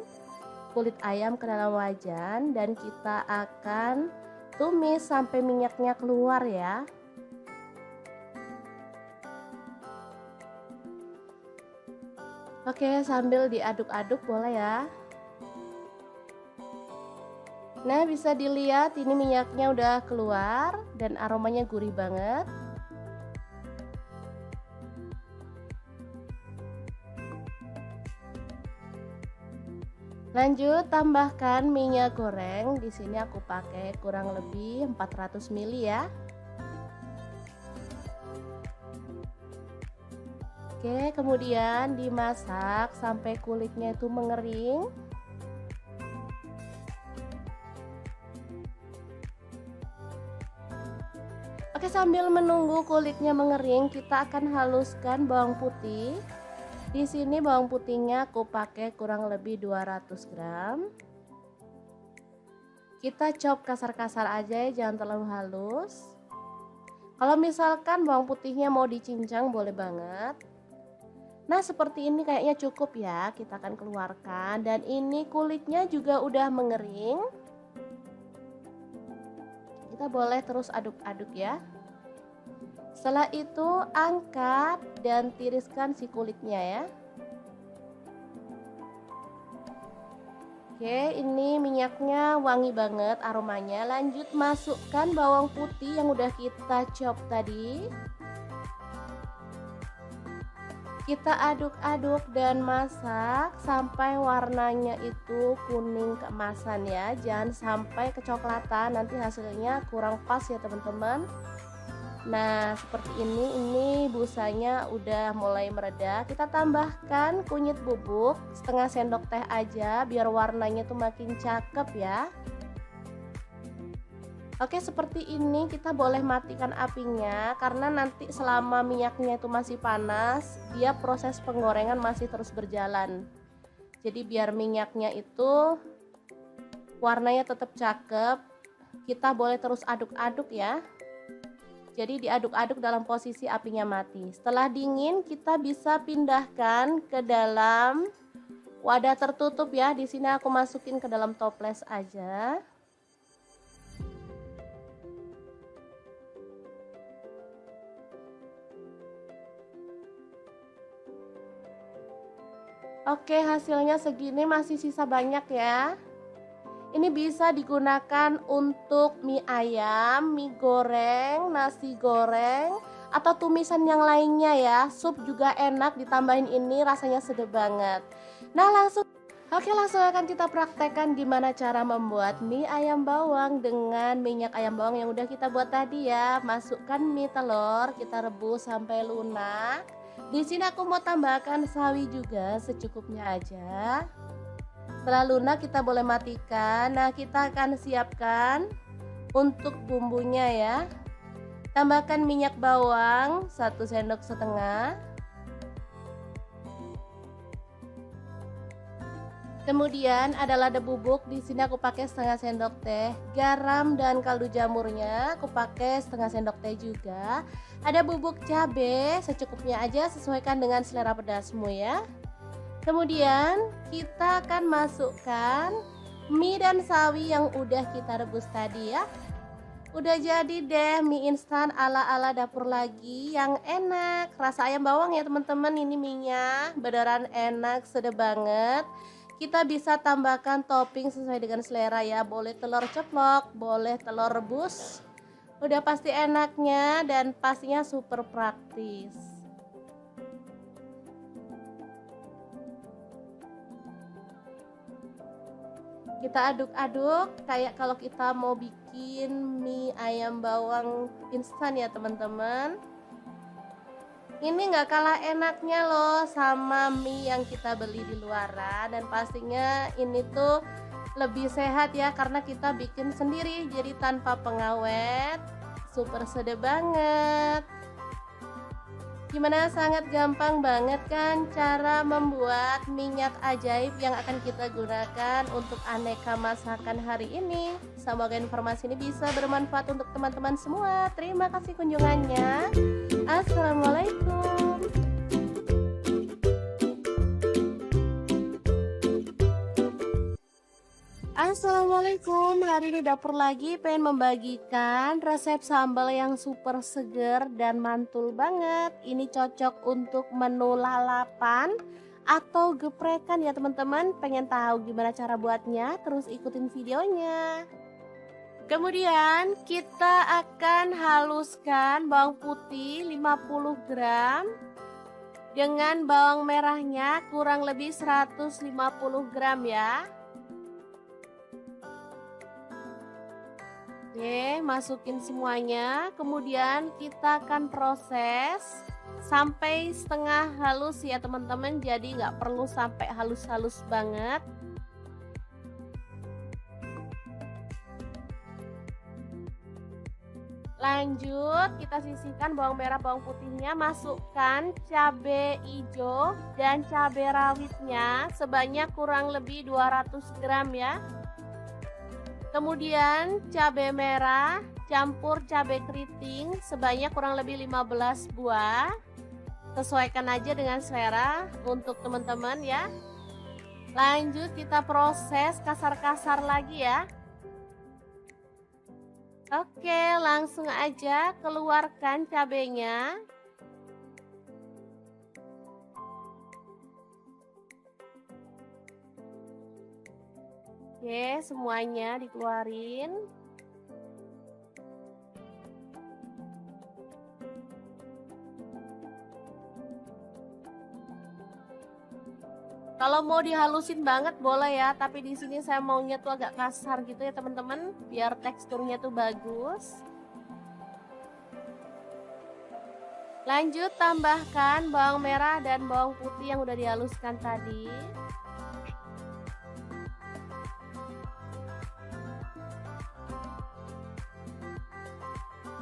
kulit ayam ke dalam wajan dan kita akan tumis sampai minyaknya keluar ya. Oke, sambil diaduk-aduk boleh ya. Nah, bisa dilihat ini minyaknya udah keluar dan aromanya gurih banget. Lanjut tambahkan minyak goreng. Di sini aku pakai kurang lebih 400 ml ya. Oke, kemudian dimasak sampai kulitnya itu mengering. Oke, sambil menunggu kulitnya mengering, kita akan haluskan bawang putih. Di sini bawang putihnya aku pakai kurang lebih 200 gram. Kita chop kasar-kasar aja ya, jangan terlalu halus. Kalau misalkan bawang putihnya mau dicincang boleh banget. Nah, seperti ini kayaknya cukup ya. Kita akan keluarkan dan ini kulitnya juga udah mengering. Kita boleh terus aduk-aduk ya. Setelah itu angkat dan tiriskan si kulitnya ya. Oke, ini minyaknya wangi banget aromanya. Lanjut masukkan bawang putih yang udah kita chop tadi. Kita aduk-aduk dan masak sampai warnanya itu kuning keemasan ya. Jangan sampai kecoklatan, nanti hasilnya kurang pas ya teman-teman. Nah, seperti ini busanya udah mulai mereda. Kita tambahkan kunyit bubuk setengah sendok teh aja biar warnanya tuh makin cakep ya. Oke, seperti ini kita boleh matikan apinya karena nanti selama minyaknya itu masih panas, dia proses penggorengan masih terus berjalan. Jadi biar minyaknya itu warnanya tetap cakep, kita boleh terus aduk-aduk ya. Jadi diaduk-aduk dalam posisi apinya mati. Setelah dingin kita bisa pindahkan ke dalam wadah tertutup ya. Di sini aku masukin ke dalam toples aja. Oke, hasilnya segini, masih sisa banyak ya. Ini bisa digunakan untuk mie ayam, mie goreng, nasi goreng, atau tumisan yang lainnya ya. Sup juga enak, ditambahin ini rasanya sedap banget. Nah, langsung akan kita praktekkan gimana cara membuat mie ayam bawang dengan minyak ayam bawang yang udah kita buat tadi ya. Masukkan mie telur, kita rebus sampai lunak. Di sini aku mau tambahkan sawi juga secukupnya aja. Setelah lunak kita boleh matikan. Nah, kita akan siapkan untuk bumbunya ya. Tambahkan minyak bawang 1 sendok setengah. Kemudian ada lada bubuk, di sini aku pakai setengah sendok teh. Garam dan kaldu jamurnya aku pakai setengah sendok teh juga. Ada bubuk cabai secukupnya aja, sesuaikan dengan selera pedasmu ya. Kemudian kita akan masukkan mie dan sawi yang udah kita rebus tadi ya. Udah jadi deh mie instan ala-ala dapur lagi yang enak. Rasa ayam bawang ya teman-teman, ini minyak beneran enak, sedap banget. Kita bisa tambahkan topping sesuai dengan selera ya. Boleh telur ceplok, boleh telur rebus. Udah pasti enaknya dan pastinya super praktis. Kita aduk-aduk kayak kalau kita mau bikin mie ayam bawang instan ya teman-teman. Ini nggak kalah enaknya loh sama mie yang kita beli di luaran, dan pastinya ini tuh lebih sehat ya karena kita bikin sendiri jadi tanpa pengawet. Super sedap banget. Gimana, sangat gampang banget kan cara membuat minyak ajaib yang akan kita gunakan untuk aneka masakan hari ini. Semoga informasi ini bisa bermanfaat untuk teman-teman semua. Terima kasih kunjungannya. Assalamualaikum. Assalamualaikum, hari ini dapur lagi pengen membagikan resep sambal yang super seger dan mantul banget. Ini cocok untuk menu lalapan atau geprekan ya teman-teman. Pengen tahu gimana cara buatnya? Terus ikutin videonya. Kemudian kita akan haluskan bawang putih 50 gram dengan bawang merahnya kurang lebih 150 gram ya. Oke, masukin semuanya. Kemudian kita akan proses sampai setengah halus ya teman-teman. Jadi nggak perlu sampai halus-halus banget. Lanjut, kita sisihkan bawang merah, bawang putihnya, masukkan cabai hijau dan cabai rawitnya sebanyak kurang lebih 200 gram ya. Kemudian cabai merah campur cabai keriting sebanyak kurang lebih 15 buah. Sesuaikan aja dengan selera untuk teman-teman ya. Lanjut kita proses kasar-kasar lagi ya. Oke, langsung aja keluarkan cabenya. Oke, semuanya dikeluarin. Kalau mau dihalusin banget boleh ya, tapi di sini saya maunya tuh agak kasar gitu ya teman-teman, biar teksturnya tuh bagus. Lanjut tambahkan bawang merah dan bawang putih yang udah dihaluskan tadi.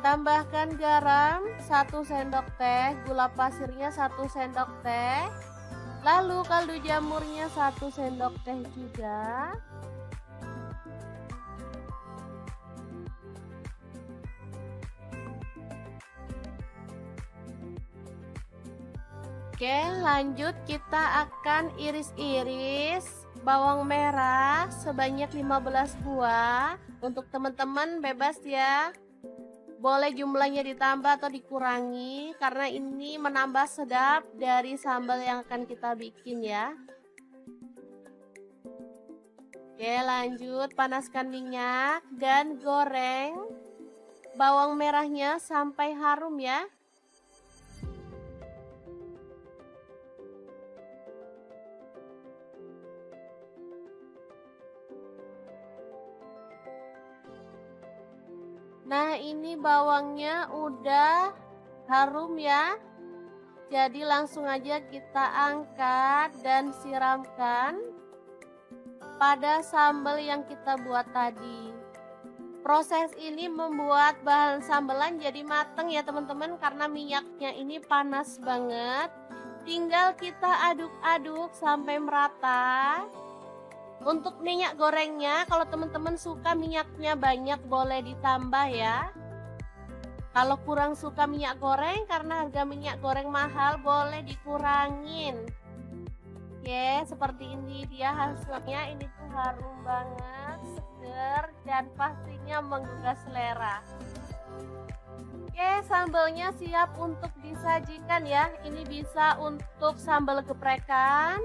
Tambahkan garam 1 sendok teh, gula pasirnya 1 sendok teh, lalu kaldu jamurnya 1 sendok teh juga. Oke, lanjut kita akan iris-iris bawang merah sebanyak 15 buah. Untuk teman-teman bebas ya. Boleh jumlahnya ditambah atau dikurangi karena ini menambah sedap dari sambal yang akan kita bikin ya. Oke, lanjut panaskan minyak dan goreng bawang merahnya sampai harum ya. Nah, ini bawangnya udah harum ya. Jadi langsung aja kita angkat dan siramkan pada sambal yang kita buat tadi. Proses ini membuat bahan sambelan jadi mateng ya teman-teman, karena minyaknya ini panas banget. Tinggal kita aduk-aduk sampai merata. Untuk minyak gorengnya, kalau teman-teman suka minyaknya banyak boleh ditambah ya. Kalau kurang suka minyak goreng karena harga minyak goreng mahal, boleh dikurangin. Oke, seperti ini dia hasilnya. Ini tuh harum banget, seger, dan pastinya menggugah selera. Oke, sambalnya siap untuk disajikan ya. Ini bisa untuk sambal geprekan,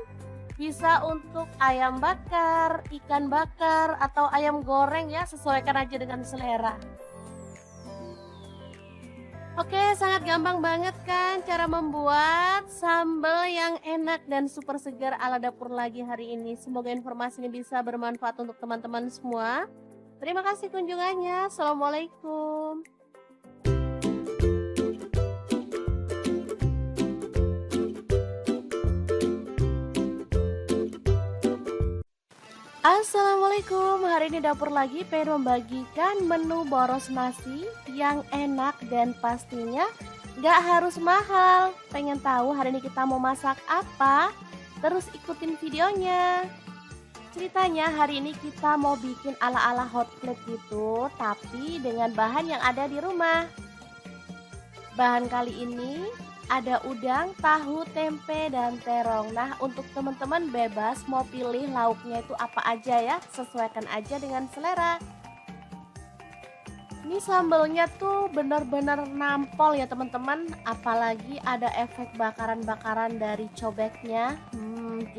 bisa untuk ayam bakar, ikan bakar, atau ayam goreng ya, sesuaikan aja dengan selera. Oke, sangat gampang banget kan cara membuat sambal yang enak dan super segar ala dapur lagi hari ini. Semoga informasi ini bisa bermanfaat untuk teman-teman semua. Terima kasih kunjungannya. Assalamualaikum. Assalamualaikum, hari ini dapur lagi pengen membagikan menu boros nasi yang enak dan pastinya gak harus mahal. Pengen tahu hari ini kita mau masak apa? Terus ikutin videonya. Ceritanya hari ini kita mau bikin ala-ala hot plate gitu, tapi dengan bahan yang ada di rumah. Bahan kali ini ada udang, tahu, tempe, dan terong. Nah, untuk teman-teman bebas mau pilih lauknya itu apa aja ya, sesuaikan aja dengan selera. Ini sambalnya tuh bener-bener nampol ya teman-teman, apalagi ada efek bakaran-bakaran dari cobeknya.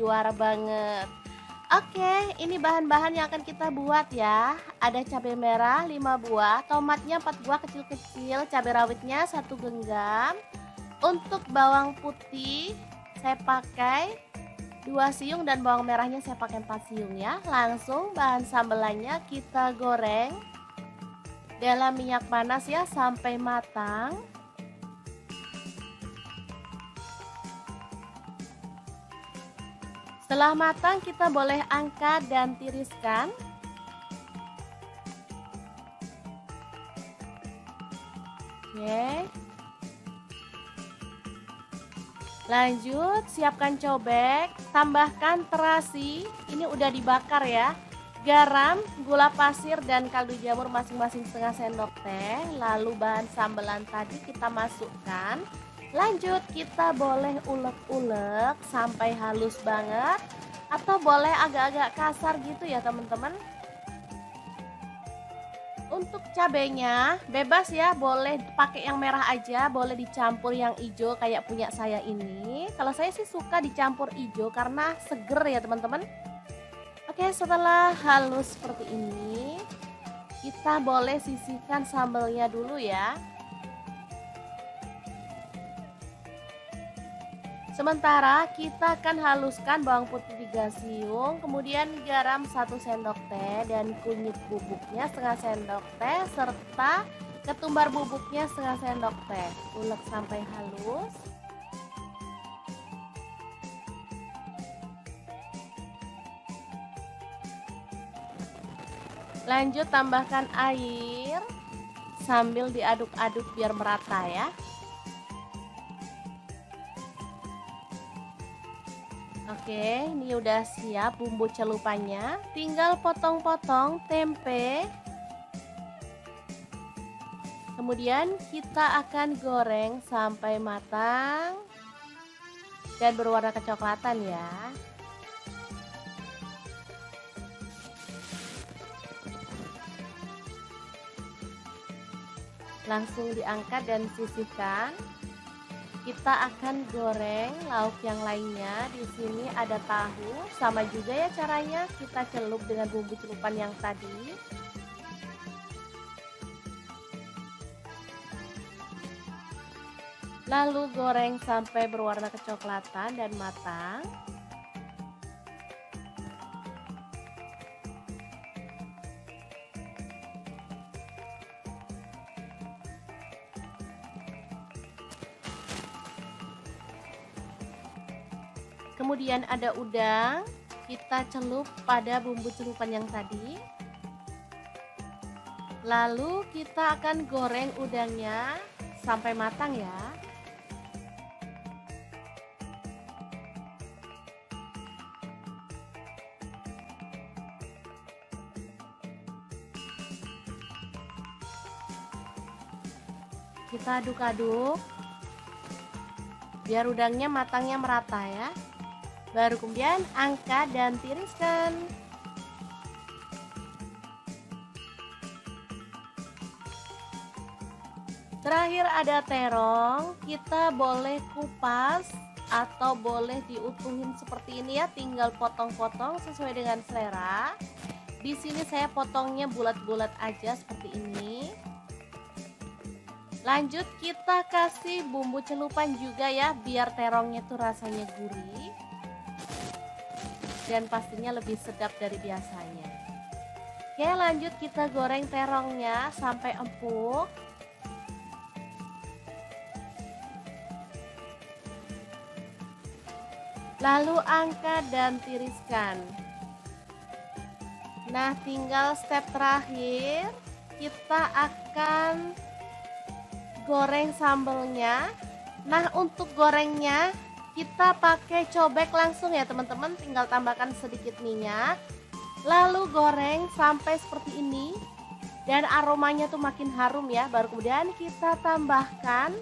Juara banget. Oke, ini bahan-bahan yang akan kita buat ya. Ada cabai merah 5 buah, tomatnya 4 buah kecil-kecil, cabai rawitnya 1 genggam. Untuk bawang putih saya pakai 2 siung dan bawang merahnya saya pakai 4 siung ya. Langsung bahan sambelannya kita goreng. dalam minyak panas ya sampai matang. Setelah matang kita boleh angkat dan tiriskan. Oke. Lanjut, siapkan cobek, tambahkan terasi, ini udah dibakar ya. Garam, gula pasir, dan kaldu jamur masing-masing setengah sendok teh. Lalu bahan sambelan tadi kita masukkan. Lanjut, kita boleh ulek-ulek sampai halus banget. Atau boleh agak-agak kasar gitu ya teman-teman. Untuk cabenya bebas ya, boleh pakai yang merah aja, boleh dicampur yang hijau kayak punya saya ini. Kalau saya sih suka dicampur hijau karena seger ya teman-teman. Oke, setelah halus seperti ini, kita boleh sisihkan sambelnya dulu ya. Sementara kita akan haluskan bawang putih 3 siung, kemudian garam 1 sendok teh dan kunyit bubuknya setengah sendok teh serta ketumbar bubuknya setengah sendok teh. Ulek sampai halus. Lanjut tambahkan air sambil diaduk-aduk biar merata ya. Oke, ini udah siap bumbu celupannya. Tinggal potong-potong tempe. Kemudian kita akan goreng sampai matang dan berwarna kecoklatan ya. Langsung diangkat dan sisihkan. Kita akan goreng lauk yang lainnya. Di sini ada tahu, sama juga ya caranya, kita celup dengan bumbu celupan yang tadi. Lalu goreng sampai berwarna kecoklatan dan matang. Kemudian ada udang, kita celup pada bumbu celupan yang tadi. Lalu kita akan goreng udangnya sampai matang ya. Kita aduk-aduk biar udangnya matangnya merata ya. Baru kemudian angkat dan tiriskan. Terakhir ada terong, kita boleh kupas atau boleh diutuhin seperti ini ya, tinggal potong-potong sesuai dengan selera. Di sini saya potongnya bulat-bulat aja seperti ini. Lanjut kita kasih bumbu celupan juga ya, biar terongnya tuh rasanya gurih dan pastinya lebih sedap dari biasanya. Oke, lanjut kita goreng terongnya sampai empuk. Lalu angkat dan tiriskan. Nah, tinggal step terakhir, kita akan goreng sambelnya. Nah, untuk gorengnya kita pakai cobek langsung ya teman-teman, tinggal tambahkan sedikit minyak. Lalu goreng sampai seperti ini dan aromanya tuh makin harum ya. Baru kemudian kita tambahkan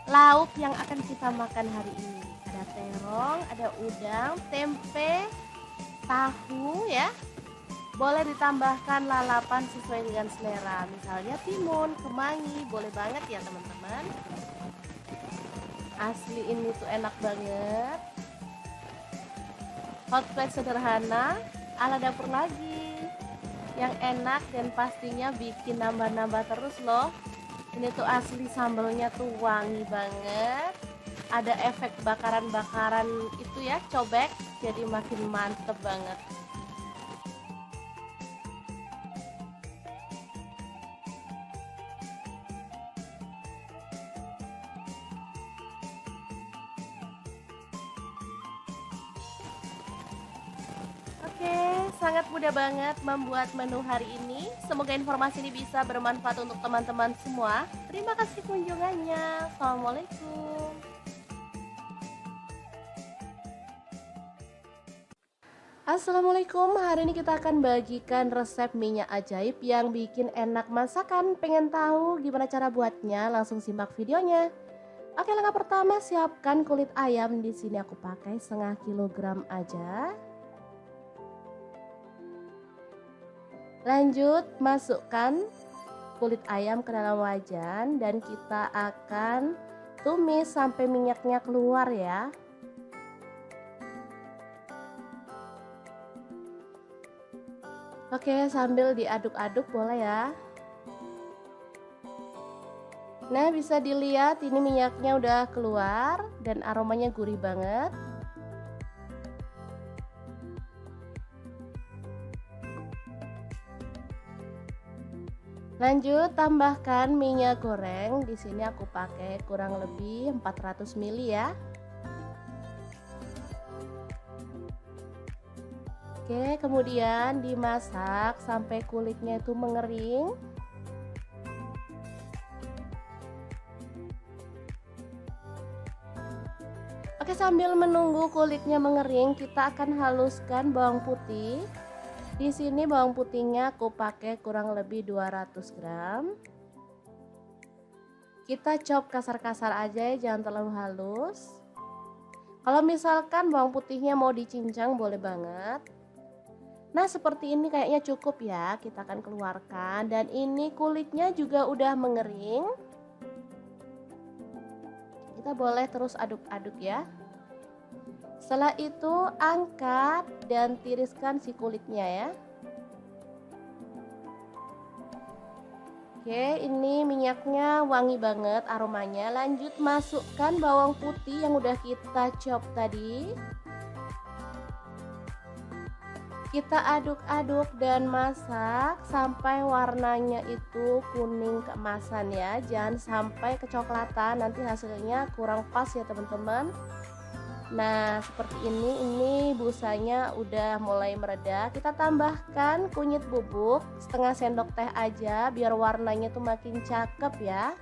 lauk yang akan kita makan hari ini. Ada terong, ada udang, tempe, tahu ya. Boleh ditambahkan lalapan sesuai dengan selera, misalnya timun, kemangi, boleh banget ya teman-teman. Asli ini tuh enak banget. Hot plate sederhana ala dapur lagi, yang enak dan pastinya bikin nambah-nambah terus loh. Ini tuh asli sambelnya tuh wangi banget. Ada efek bakaran-bakaran itu ya, cobek, jadi makin mantep banget. sangat mudah banget membuat menu hari ini. Semoga informasi ini bisa bermanfaat untuk teman-teman semua. Terima kasih kunjungannya. Assalamualaikum. Assalamualaikum, hari ini kita akan bagikan resep minyak ajaib yang bikin enak masakan. Pengen tahu gimana cara buatnya? Langsung simak videonya. Oke, langkah pertama siapkan kulit ayam. Di sini aku pakai setengah kilogram aja. Lanjut masukkan kulit ayam ke dalam wajan dan kita akan tumis sampai minyaknya keluar ya. Oke, sambil diaduk-aduk boleh ya. Nah, bisa dilihat ini minyaknya udah keluar dan aromanya gurih banget. Lanjut tambahkan minyak goreng. Di sini aku pakai kurang lebih 400 ml ya. Oke, kemudian dimasak sampai kulitnya itu mengering. Oke, sambil menunggu kulitnya mengering, kita akan haluskan bawang putih. Di sini bawang putihnya aku pakai kurang lebih 200 gram. Kita chop kasar-kasar aja ya, jangan terlalu halus. Kalau misalkan bawang putihnya mau dicincang boleh banget. Nah, seperti ini kayaknya cukup ya. Kita akan keluarkan dan ini kulitnya juga udah mengering. Kita boleh terus aduk-aduk ya. Setelah itu angkat dan tiriskan si kulitnya ya. Oke, ini minyaknya wangi banget aromanya. Lanjut masukkan bawang putih yang udah kita chop tadi. Kita aduk-aduk dan masak sampai warnanya itu kuning keemasan ya. Jangan sampai kecoklatan, nanti hasilnya kurang pas ya teman-teman. Nah, seperti ini busanya udah mulai mereda. Kita tambahkan kunyit bubuk setengah sendok teh aja biar warnanya tuh makin cakep ya.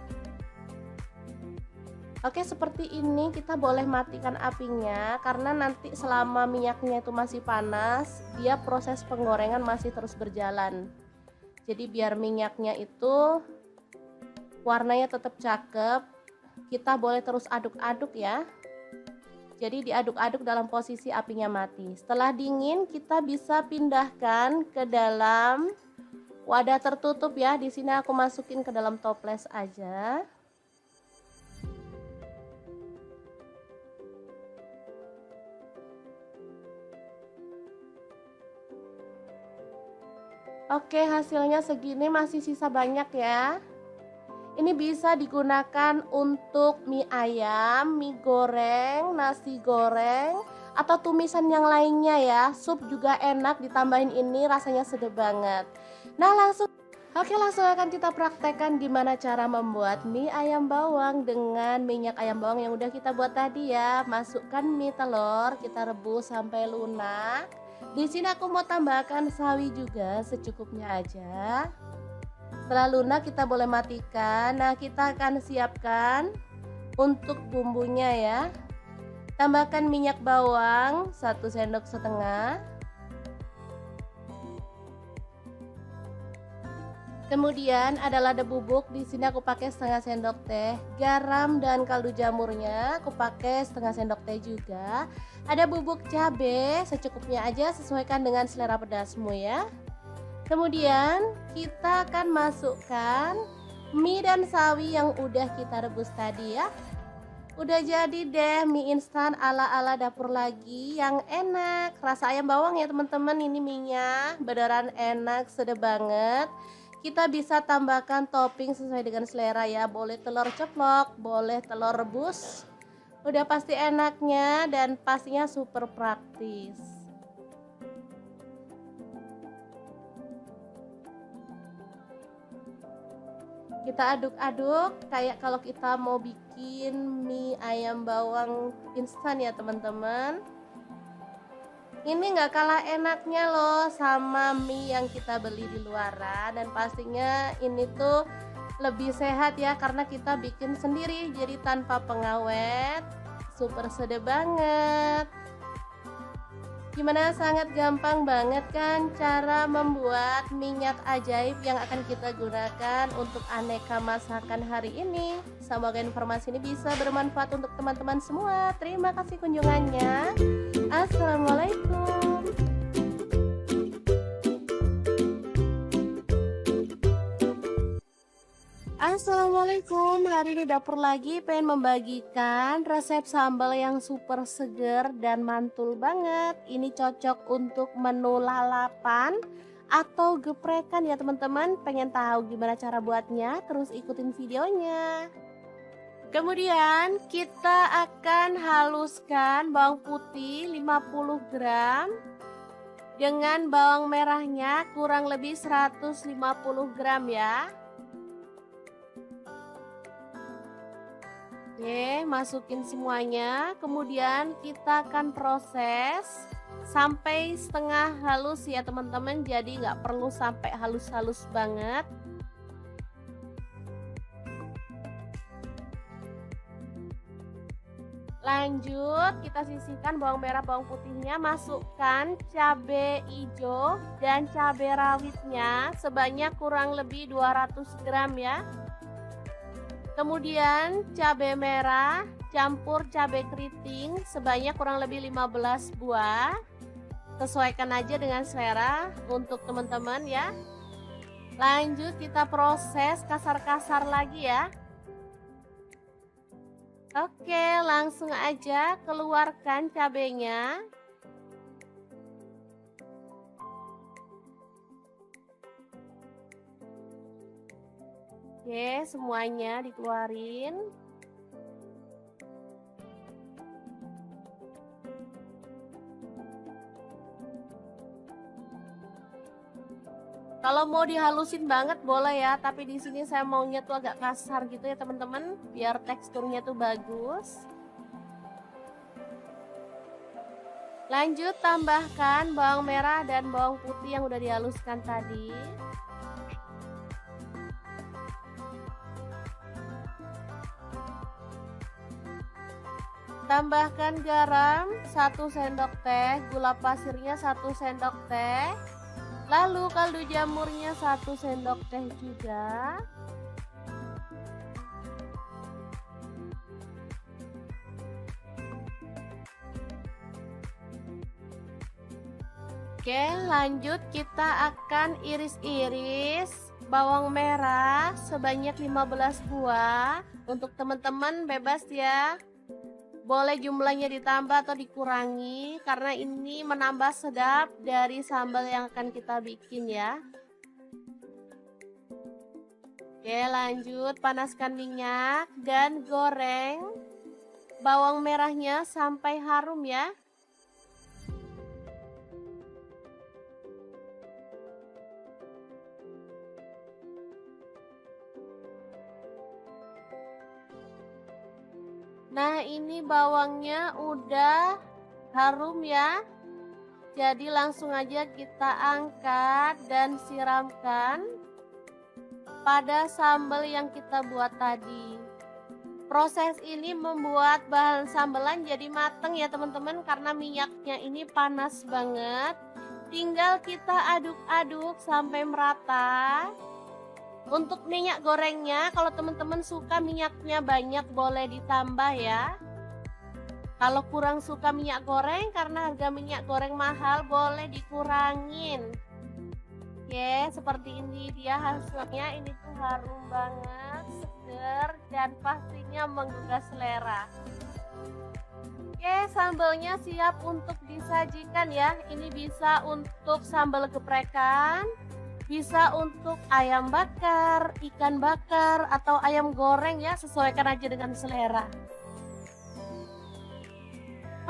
Oke, seperti ini kita boleh matikan apinya karena nanti selama minyaknya itu masih panas, dia proses penggorengan masih terus berjalan. Jadi biar minyaknya itu warnanya tetap cakep, kita boleh terus aduk-aduk ya. Jadi diaduk-aduk dalam posisi apinya mati. Setelah dingin kita bisa pindahkan ke dalam wadah tertutup ya. Di sini aku masukin ke dalam toples aja. Oke, hasilnya segini, masih sisa banyak ya. Ini bisa digunakan untuk mie ayam, mie goreng, nasi goreng, atau tumisan yang lainnya ya. Sup juga enak, ditambahin ini rasanya sedap banget. Nah, langsung akan kita praktekkan gimana cara membuat mie ayam bawang dengan minyak ayam bawang yang udah kita buat tadi ya. Masukkan mie telur, kita rebus sampai lunak. Di sini aku mau tambahkan sawi juga secukupnya aja. Setelah lunak kita boleh matikan. Nah, kita akan siapkan untuk bumbunya ya. Tambahkan minyak bawang 1 sendok setengah. Kemudian ada lada bubuk, di sini aku pakai setengah sendok teh. Garam dan kaldu jamurnya aku pakai setengah sendok teh juga. Ada bubuk cabai secukupnya aja, sesuaikan dengan selera pedasmu ya. Kemudian kita akan masukkan mie dan sawi yang udah kita rebus tadi ya. Udah jadi deh mie instan ala-ala dapur lagi yang enak. Rasa ayam bawang ya teman-teman, ini minyak beneran enak, sedap banget. Kita bisa tambahkan topping sesuai dengan selera ya. Boleh telur ceplok, boleh telur rebus. Udah pasti enaknya dan pastinya super praktis. Kita aduk-aduk kayak kalau kita mau bikin mie ayam bawang instan ya teman-teman. Ini nggak kalah enaknya loh sama mie yang kita beli di luaran, dan pastinya ini tuh lebih sehat ya karena kita bikin sendiri jadi tanpa pengawet. Super sedap banget. Gimana, sangat gampang banget kan cara membuat minyak ajaib yang akan kita gunakan untuk aneka masakan hari ini. Semoga informasi ini bisa bermanfaat untuk teman-teman semua. Terima kasih kunjungannya. Assalamualaikum. Assalamualaikum, hari ini dapur lagi pengen membagikan resep sambal yang super seger dan mantul banget. Ini cocok untuk menu lalapan atau geprekan ya teman-teman. Pengen tahu gimana cara buatnya? Terus ikutin videonya. Kemudian kita akan haluskan bawang putih 50 gram dengan bawang merahnya kurang lebih 150 gram ya. Oke, masukin semuanya. Kemudian kita akan proses sampai setengah halus ya teman-teman. Jadi nggak perlu sampai halus-halus banget. Lanjut, kita sisihkan bawang merah, bawang putihnya. Masukkan cabai hijau dan cabai rawitnya sebanyak kurang lebih 200 gram ya. Kemudian cabai merah campur cabai keriting sebanyak kurang lebih 15 buah. Sesuaikan aja dengan selera untuk teman-teman ya. Lanjut kita proses kasar-kasar lagi ya. Oke, langsung aja keluarkan cabainya. Oke, semuanya dikeluarin. Kalau mau dihalusin banget boleh ya, tapi di sini saya maunya tuh agak kasar gitu ya teman-teman, biar teksturnya tuh bagus. Lanjut tambahkan bawang merah dan bawang putih yang udah dihaluskan tadi. Tambahkan garam 1 sendok teh, gula pasirnya 1 sendok teh, lalu kaldu jamurnya 1 sendok teh juga. Oke, lanjut kita akan iris-iris bawang merah sebanyak 15 buah. Untuk teman-teman bebas ya. Boleh jumlahnya ditambah atau dikurangi karena ini menambah sedap dari sambal yang akan kita bikin ya. Oke, lanjut panaskan minyak dan goreng bawang merahnya sampai harum ya. Nah, ini bawangnya udah harum ya. Jadi langsung aja kita angkat dan siramkan pada sambal yang kita buat tadi. Proses ini membuat bahan sambalan jadi mateng ya teman-teman, karena minyaknya ini panas banget. Tinggal kita aduk-aduk sampai merata. Untuk minyak gorengnya, kalau teman-teman suka minyaknya banyak boleh ditambah ya. Kalau kurang suka minyak goreng karena harga minyak goreng mahal, boleh dikurangin. Oke, seperti ini dia hasilnya. Ini tuh harum banget, seger, dan pastinya menggugah selera. Oke, sambalnya siap untuk disajikan ya. Ini bisa untuk sambal geprekan, bisa untuk ayam bakar, ikan bakar, atau ayam goreng ya, sesuaikan aja dengan selera.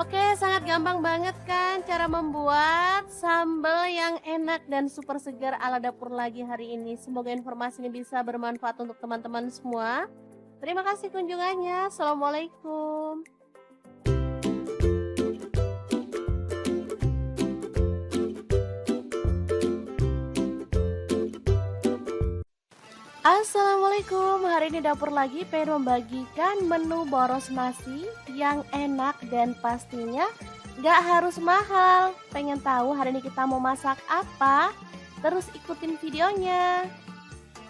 Oke, sangat gampang banget kan cara membuat sambal yang enak dan super segar ala dapur lagi hari ini. Semoga informasi ini bisa bermanfaat untuk teman-teman semua. Terima kasih kunjungannya. Assalamualaikum. Assalamualaikum, hari ini dapur lagi pengen membagikan menu boros nasi yang enak dan pastinya nggak harus mahal. Pengen tahu hari ini kita mau masak apa? Terus ikutin videonya.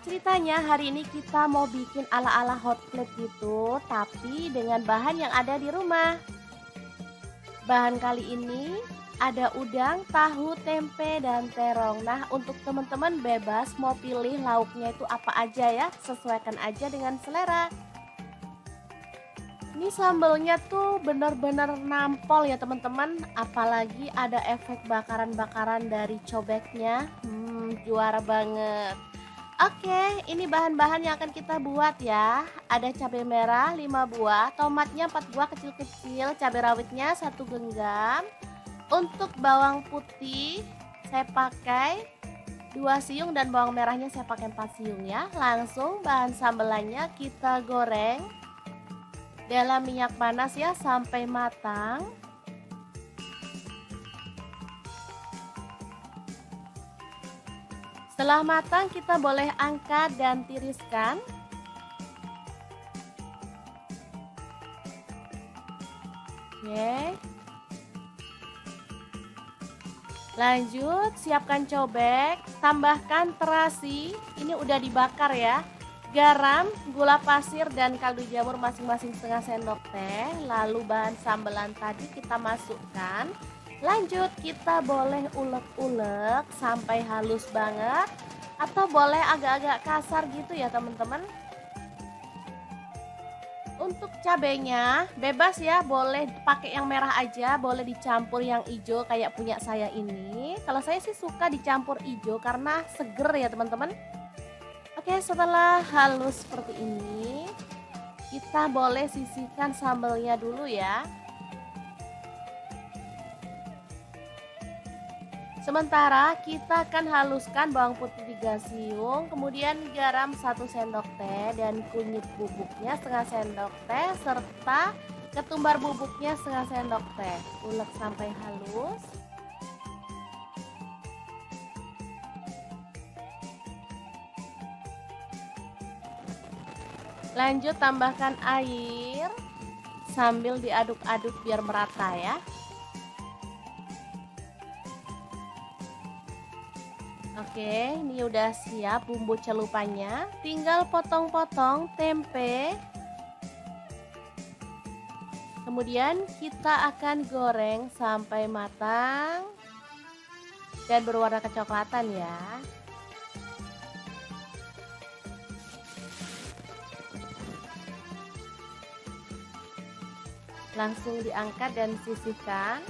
Ceritanya hari ini kita mau bikin ala-ala hot plate gitu, tapi dengan bahan yang ada di rumah. Bahan kali ini ada udang, tahu, tempe, dan terong. Nah, untuk teman-teman bebas mau pilih lauknya itu apa aja ya, sesuaikan aja dengan selera. Ini sambelnya tuh bener-bener nampol ya teman-teman, apalagi ada efek bakaran-bakaran dari cobeknya. Juara banget. Oke, ini bahan-bahan yang akan kita buat ya. Ada cabai merah 5 buah, tomatnya 4 buah kecil-kecil, cabai rawitnya 1 genggam. Untuk bawang putih saya pakai 2 siung dan bawang merahnya saya pakai 4 siung ya. Langsung bahan sambelannya kita goreng dalam minyak panas ya sampai matang. Setelah matang kita boleh angkat dan tiriskan. Oke. Lanjut siapkan cobek, tambahkan terasi, ini udah dibakar ya. Garam, gula pasir dan kaldu jamur masing-masing setengah sendok teh. Lalu bahan sambelan tadi kita masukkan. Lanjut kita boleh ulek-ulek sampai halus banget atau boleh agak-agak kasar gitu ya teman-teman. Untuk cabenya bebas ya, boleh pakai yang merah aja, boleh dicampur yang hijau kayak punya saya ini. Kalau saya sih suka dicampur hijau karena seger ya teman-teman. Oke, setelah halus seperti ini kita boleh sisihkan sambelnya dulu ya. Sementara kita akan haluskan bawang putih 3 siung, kemudian garam 1 sendok teh dan kunyit bubuknya setengah sendok teh serta ketumbar bubuknya setengah sendok teh. Ulek sampai halus. Lanjut tambahkan air sambil diaduk-aduk biar merata ya. Oke, ini udah siap bumbu celupannya. Tinggal potong-potong tempe. Kemudian kita akan goreng sampai matang dan berwarna kecoklatan ya. Langsung diangkat dan sisihkan.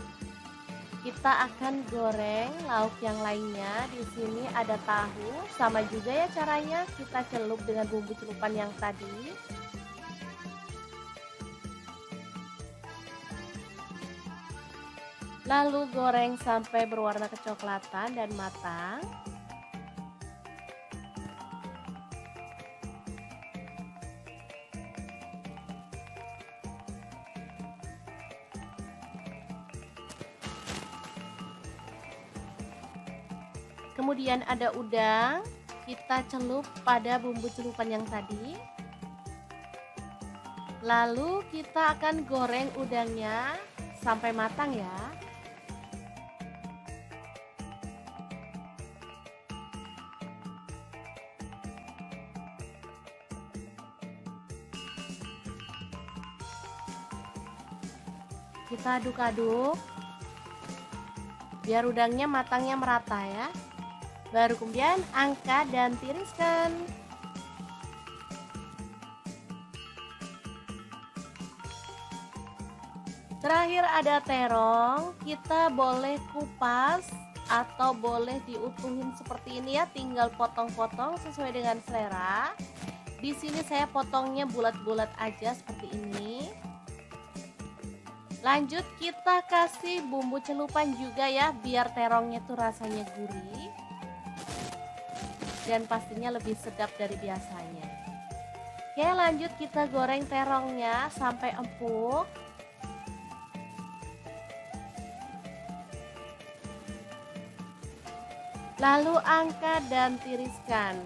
Kita akan goreng lauk yang lainnya. Di sini ada tahu, sama juga ya caranya, kita celup dengan bumbu celupan yang tadi. Lalu goreng sampai berwarna kecoklatan dan matang. Kemudian ada udang, kita celup pada bumbu celupan yang tadi. Lalu kita akan goreng udangnya sampai matang ya. Kita aduk-aduk biar udangnya matangnya merata ya. Baru kemudian angkat dan tiriskan. Terakhir ada terong, kita boleh kupas atau boleh diutuhin seperti ini ya, tinggal potong-potong sesuai dengan selera. Di sini saya potongnya bulat-bulat aja seperti ini. Lanjut kita kasih bumbu celupan juga ya, biar terongnya tuh rasanya gurih dan pastinya lebih sedap dari biasanya. Oke, lanjut kita goreng terongnya sampai empuk. Lalu angkat dan tiriskan.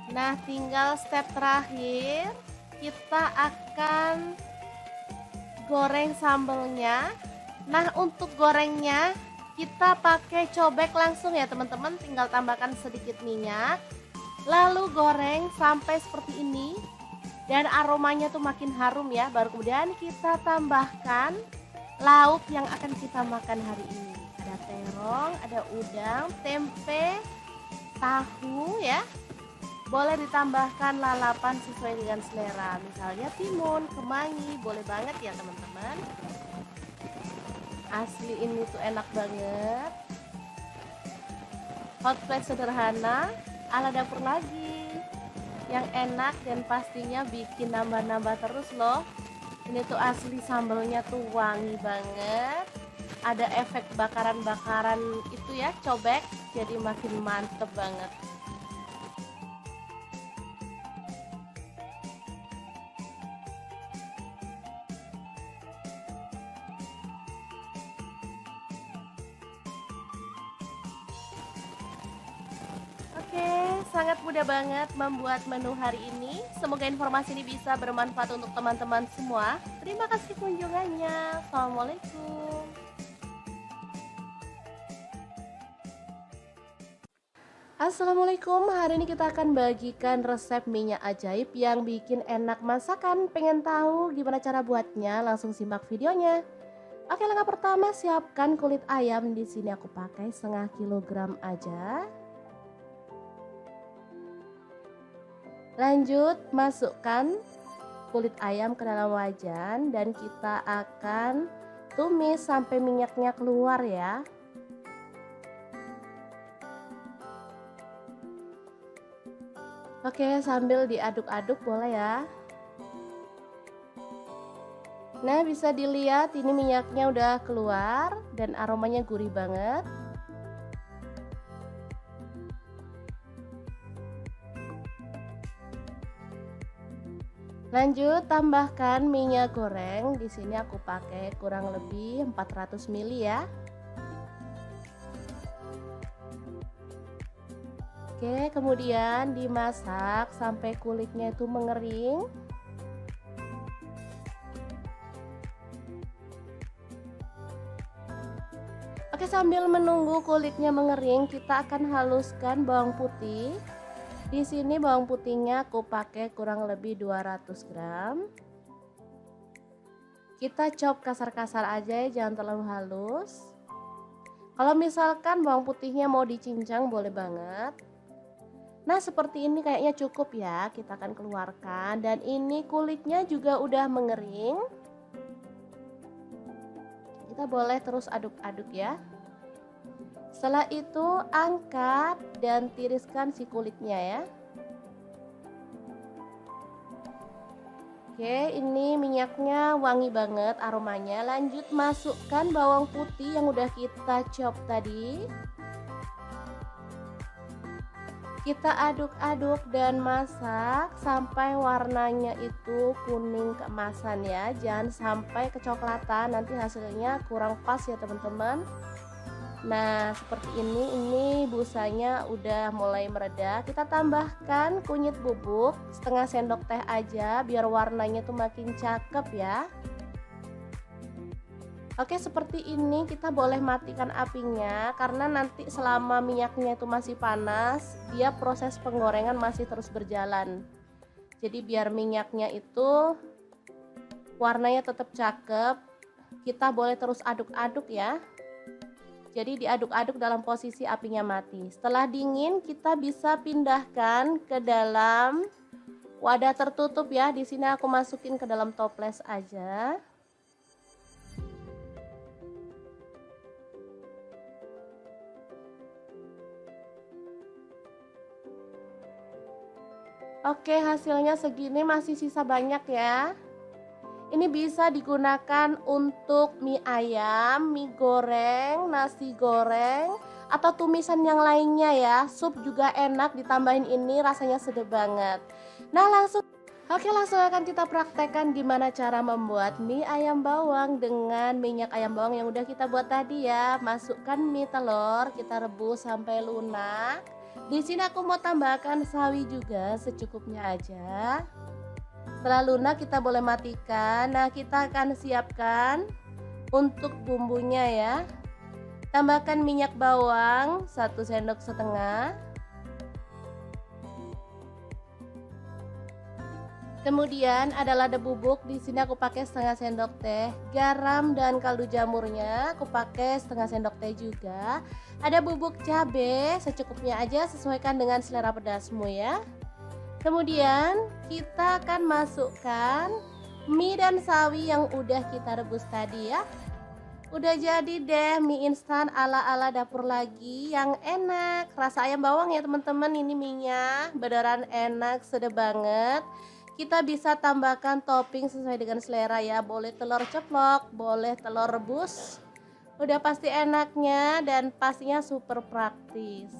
Nah, tinggal step terakhir, kita akan goreng sambelnya. Nah, untuk gorengnya kita pakai cobek langsung ya teman-teman, tinggal tambahkan sedikit minyak. Lalu goreng sampai seperti ini dan aromanya tuh makin harum ya. Baru kemudian kita tambahkan lauk yang akan kita makan hari ini. Ada terong, ada udang, tempe, tahu ya. Boleh ditambahkan lalapan sesuai dengan selera, misalnya timun, kemangi, boleh banget ya teman-teman. Asli ini tuh enak banget. Hot plate sederhana ala dapur lagi, yang enak dan pastinya bikin nambah-nambah terus loh. Ini tuh asli sambelnya tuh wangi banget, ada efek bakaran-bakaran itu ya, cobek, jadi makin mantep banget. Oke, sangat mudah banget membuat menu hari ini. Semoga informasi ini bisa bermanfaat untuk teman-teman semua. Terima kasih kunjungannya. Assalamualaikum. Assalamualaikum, hari ini kita akan bagikan resep minyak ajaib yang bikin enak masakan. Pengen tahu gimana cara buatnya? Langsung simak videonya. Oke, langkah pertama siapkan kulit ayam. Di sini aku pakai setengah kilogram aja. Lanjut masukkan kulit ayam ke dalam wajan dan kita akan tumis sampai minyaknya keluar ya. Oke, sambil diaduk-aduk boleh ya. Nah, bisa dilihat ini minyaknya udah keluar dan aromanya gurih banget. Lanjut tambahkan minyak goreng. Di sini aku pakai kurang lebih 400 ml ya. Oke, kemudian dimasak sampai kulitnya itu mengering. Oke, sambil menunggu kulitnya mengering, kita akan haluskan bawang putih. Di sini bawang putihnya aku pakai kurang lebih 200 gram. Kita chop kasar-kasar aja ya, jangan terlalu halus. Kalau misalkan bawang putihnya mau dicincang boleh banget. Nah, seperti ini kayaknya cukup ya, kita akan keluarkan. Dan ini kulitnya juga udah mengering. Kita boleh terus aduk-aduk ya. Setelah itu angkat dan tiriskan si kulitnya ya. Oke, ini minyaknya wangi banget aromanya. Lanjut masukkan bawang putih yang udah kita chop tadi. Kita aduk-aduk dan masak sampai warnanya itu kuning keemasan ya. Jangan sampai kecoklatan, nanti hasilnya kurang pas ya teman-teman. Nah, seperti ini busanya udah mulai mereda. Kita tambahkan kunyit bubuk setengah sendok teh aja biar warnanya tuh makin cakep ya. Oke, seperti ini kita boleh matikan apinya karena nanti selama minyaknya itu masih panas, dia proses penggorengan masih terus berjalan. Jadi biar minyaknya itu warnanya tetap cakep, kita boleh terus aduk-aduk ya. Jadi diaduk-aduk dalam posisi apinya mati. Setelah dingin kita bisa pindahkan ke dalam wadah tertutup ya. Di sini aku masukin ke dalam toples aja. Oke, hasilnya segini, masih sisa banyak ya. Ini bisa digunakan untuk mie ayam, mie goreng, nasi goreng, atau tumisan yang lainnya ya. Sup juga enak, ditambahin ini rasanya sedap banget. Nah, langsung akan kita praktekkan gimana cara membuat mie ayam bawang dengan minyak ayam bawang yang udah kita buat tadi ya. Masukkan mie telur, kita rebus sampai lunak. Di sini aku mau tambahkan sawi juga secukupnya aja. Setelah lunak kita boleh matikan. Nah, kita akan siapkan untuk bumbunya ya. Tambahkan minyak bawang 1,5 sendok. Kemudian ada lada bubuk, di sini aku pakai 1/2 sendok teh. Garam dan kaldu jamurnya aku pakai 1/2 sendok teh juga. Ada bubuk cabai secukupnya aja, sesuaikan dengan selera pedasmu ya. Kemudian kita akan masukkan mie dan sawi yang udah kita rebus tadi ya. Udah jadi deh mie instan ala-ala dapur lagi yang enak. Rasa ayam bawang ya teman-teman, ini mie-nya beneran enak, sedap banget. Kita bisa tambahkan topping sesuai dengan selera ya. Boleh telur ceplok, boleh telur rebus. Udah pasti enaknya dan pastinya super praktis.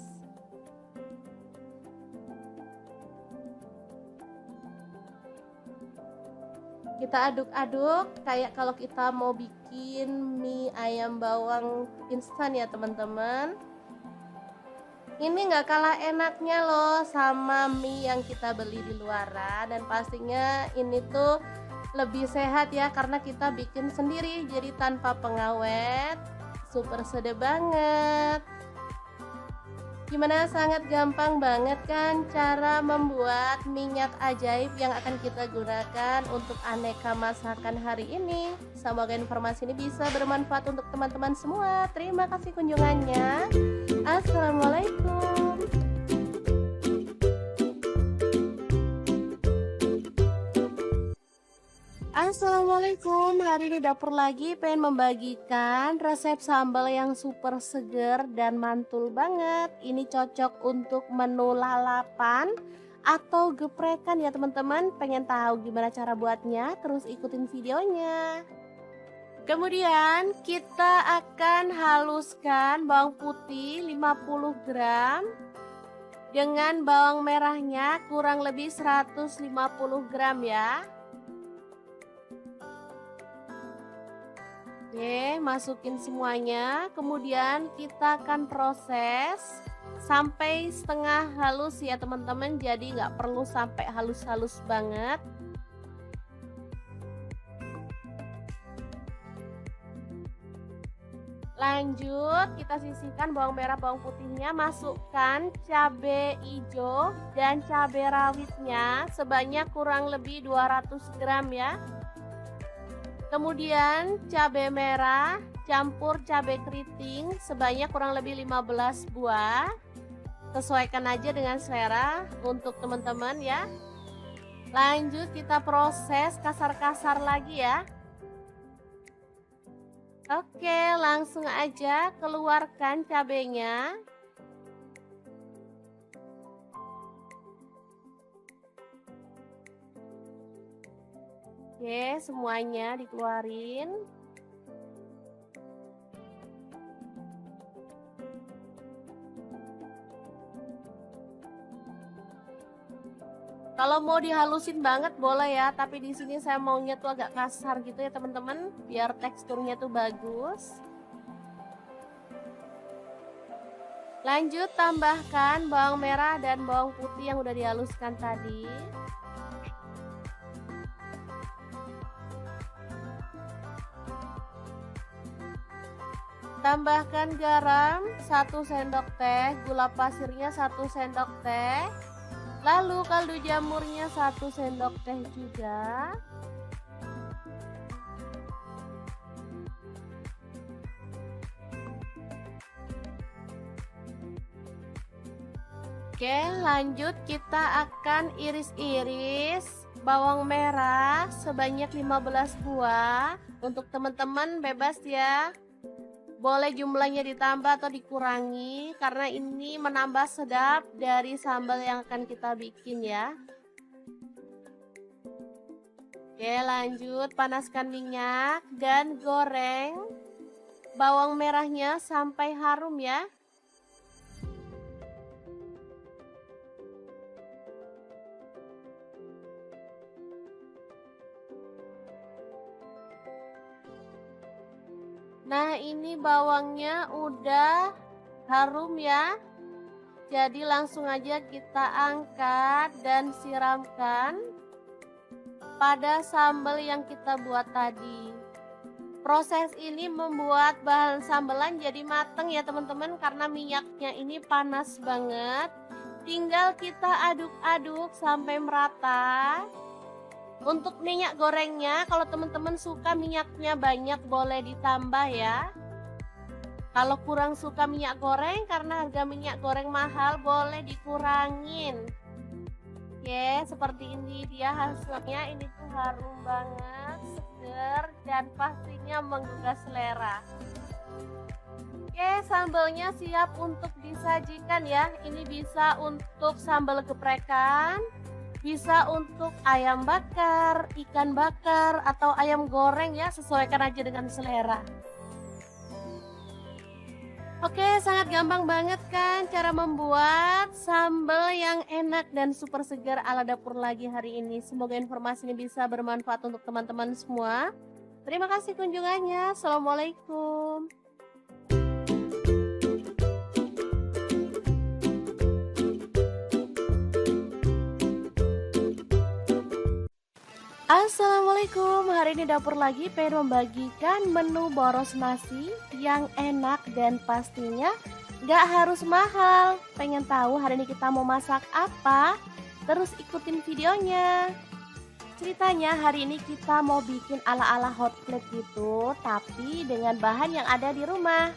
Kita aduk-aduk kayak kalau kita mau bikin mie ayam bawang instan ya teman-teman. Ini nggak kalah enaknya loh sama mie yang kita beli di luaran, dan pastinya ini tuh lebih sehat ya karena kita bikin sendiri jadi tanpa pengawet. Super sedap banget. Gimana, sangat gampang banget kan cara membuat minyak ajaib yang akan kita gunakan untuk aneka masakan hari ini. Semoga informasi ini bisa bermanfaat untuk teman-teman semua. Terima kasih kunjungannya. Assalamualaikum. Assalamualaikum, hari ini dapur lagi pengen membagikan resep sambal yang super seger dan mantul banget. Ini cocok untuk menu lalapan atau geprekan ya teman-teman. Pengen tahu gimana cara buatnya? Terus ikutin videonya. Kemudian kita akan haluskan bawang putih 50 gram dengan bawang merahnya kurang lebih 150 gram ya. Oke, masukin semuanya. Kemudian kita akan proses sampai setengah halus ya teman-teman. Jadi nggak perlu sampai halus-halus banget. Lanjut, kita sisihkan bawang merah bawang putihnya. Masukkan cabai hijau dan cabai rawitnya sebanyak kurang lebih 200 gram ya. Kemudian cabai merah campur cabai keriting sebanyak kurang lebih 15 buah. Sesuaikan aja dengan selera untuk teman-teman ya. Lanjut kita proses kasar-kasar lagi ya. Oke, langsung aja keluarkan cabainya. Oke, semuanya dikeluarin. Kalau mau dihalusin banget boleh ya, tapi di sini saya maunya tuh agak kasar gitu ya teman-teman, biar teksturnya tuh bagus. Lanjut tambahkan bawang merah dan bawang putih yang udah dihaluskan tadi. Tambahkan garam 1 sendok teh, gula pasirnya 1 sendok teh, lalu kaldu jamurnya 1 sendok teh juga. Oke, lanjut kita akan iris-iris bawang merah sebanyak 15 buah. Untuk teman-teman bebas ya. Boleh jumlahnya ditambah atau dikurangi karena ini menambah sedap dari sambal yang akan kita bikin ya. Oke, lanjut panaskan minyak dan goreng bawang merahnya sampai harum ya. Nah, ini bawangnya udah harum ya. Jadi langsung aja kita angkat dan siramkan pada sambal yang kita buat tadi. Proses ini membuat bahan sambelan jadi mateng ya teman-teman, karena minyaknya ini panas banget. Tinggal kita aduk-aduk sampai merata. Untuk minyak gorengnya, kalau teman-teman suka minyaknya banyak boleh ditambah ya. Kalau kurang suka minyak goreng karena harga minyak goreng mahal, boleh dikurangin. Oke, seperti ini dia hasilnya. Ini tuh harum banget, seger, dan pastinya menggugah selera. Oke, sambalnya siap untuk disajikan ya. Ini bisa untuk sambal geprekan, bisa untuk ayam bakar, ikan bakar, atau ayam goreng ya, sesuaikan aja dengan selera. Oke, sangat gampang banget kan cara membuat sambal yang enak dan super segar ala dapur lagi hari ini. Semoga informasi ini bisa bermanfaat untuk teman-teman semua. Terima kasih kunjungannya. Assalamualaikum. Assalamualaikum, hari ini dapur lagi pengen membagikan menu boros nasi yang enak dan pastinya gak harus mahal. Pengen tahu hari ini kita mau masak apa? Terus ikutin videonya. Ceritanya hari ini kita mau bikin ala-ala hot plate gitu, tapi dengan bahan yang ada di rumah.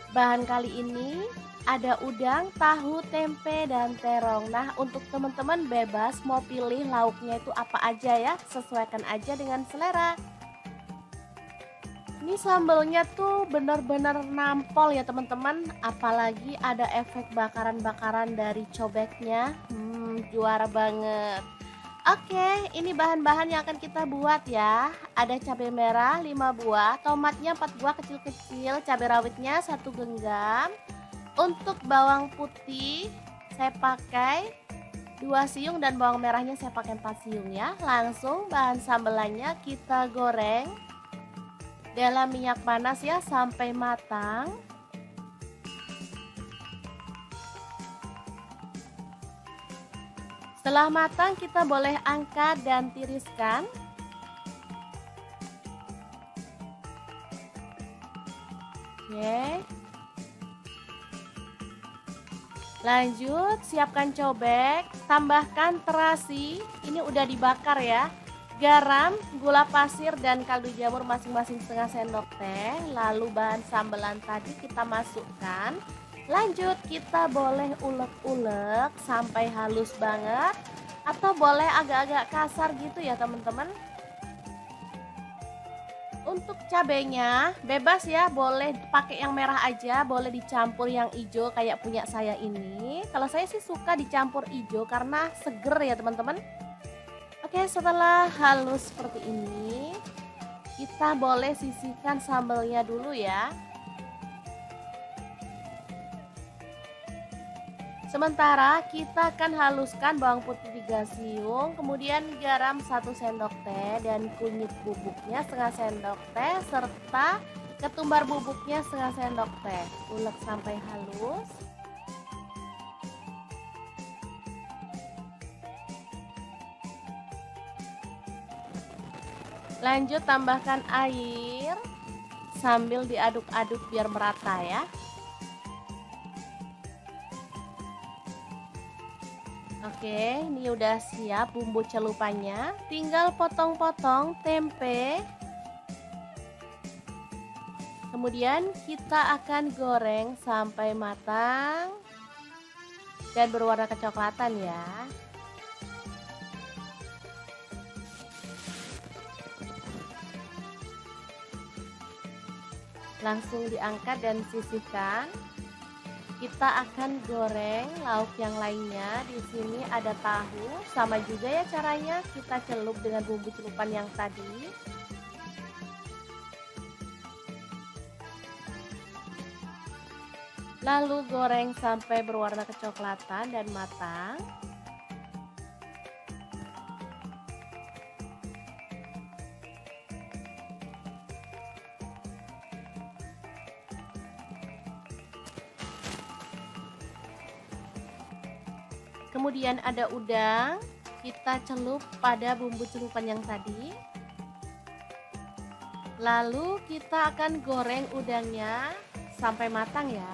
Bahan kali ini ada udang, tahu, tempe, dan terong. Nah, untuk teman-teman bebas mau pilih lauknya itu apa aja ya, sesuaikan aja dengan selera. Ini sambalnya tuh bener-bener nampol ya teman-teman, apalagi ada efek bakaran-bakaran dari cobeknya. Juara banget. Oke, ini bahan-bahan yang akan kita buat ya. Ada cabai merah 5 buah, tomatnya 4 buah kecil-kecil, cabai rawitnya 1 genggam. Untuk bawang putih saya pakai 2 siung dan bawang merahnya saya pakai 4 siung ya. Langsung bahan sambelannya kita goreng dalam minyak panas ya sampai matang. Setelah matang kita boleh angkat dan tiriskan. Oke. Lanjut, siapkan cobek, tambahkan terasi, ini udah dibakar ya. Garam, gula pasir, dan kaldu jamur masing-masing setengah sendok teh. Lalu bahan sambelan tadi kita masukkan. Lanjut, kita boleh ulek-ulek sampai halus banget, atau boleh agak-agak kasar gitu ya teman-teman. Untuk cabenya bebas ya, boleh pakai yang merah aja, boleh dicampur yang hijau kayak punya saya ini. Kalau saya sih suka dicampur hijau karena seger ya teman-teman. Oke, setelah halus seperti ini, kita boleh sisihkan sambalnya dulu ya. Sementara kita akan haluskan bawang putih 3 siung, kemudian garam 1 sendok teh dan kunyit bubuknya setengah sendok teh serta ketumbar bubuknya setengah sendok teh. Ulek sampai halus. Lanjut tambahkan air sambil diaduk-aduk biar merata ya. Oke, ini udah siap bumbu celupannya. Tinggal potong-potong tempe. Kemudian kita akan goreng sampai matang dan berwarna kecoklatan ya. Langsung diangkat dan sisihkan. Kita akan goreng lauk yang lainnya. Di sini ada tahu, sama juga ya caranya, kita celup dengan bumbu celupan yang tadi. Lalu goreng sampai berwarna kecoklatan dan matang. Kemudian ada udang, kita celup pada bumbu celupan yang tadi. Lalu kita akan goreng udangnya sampai matang ya.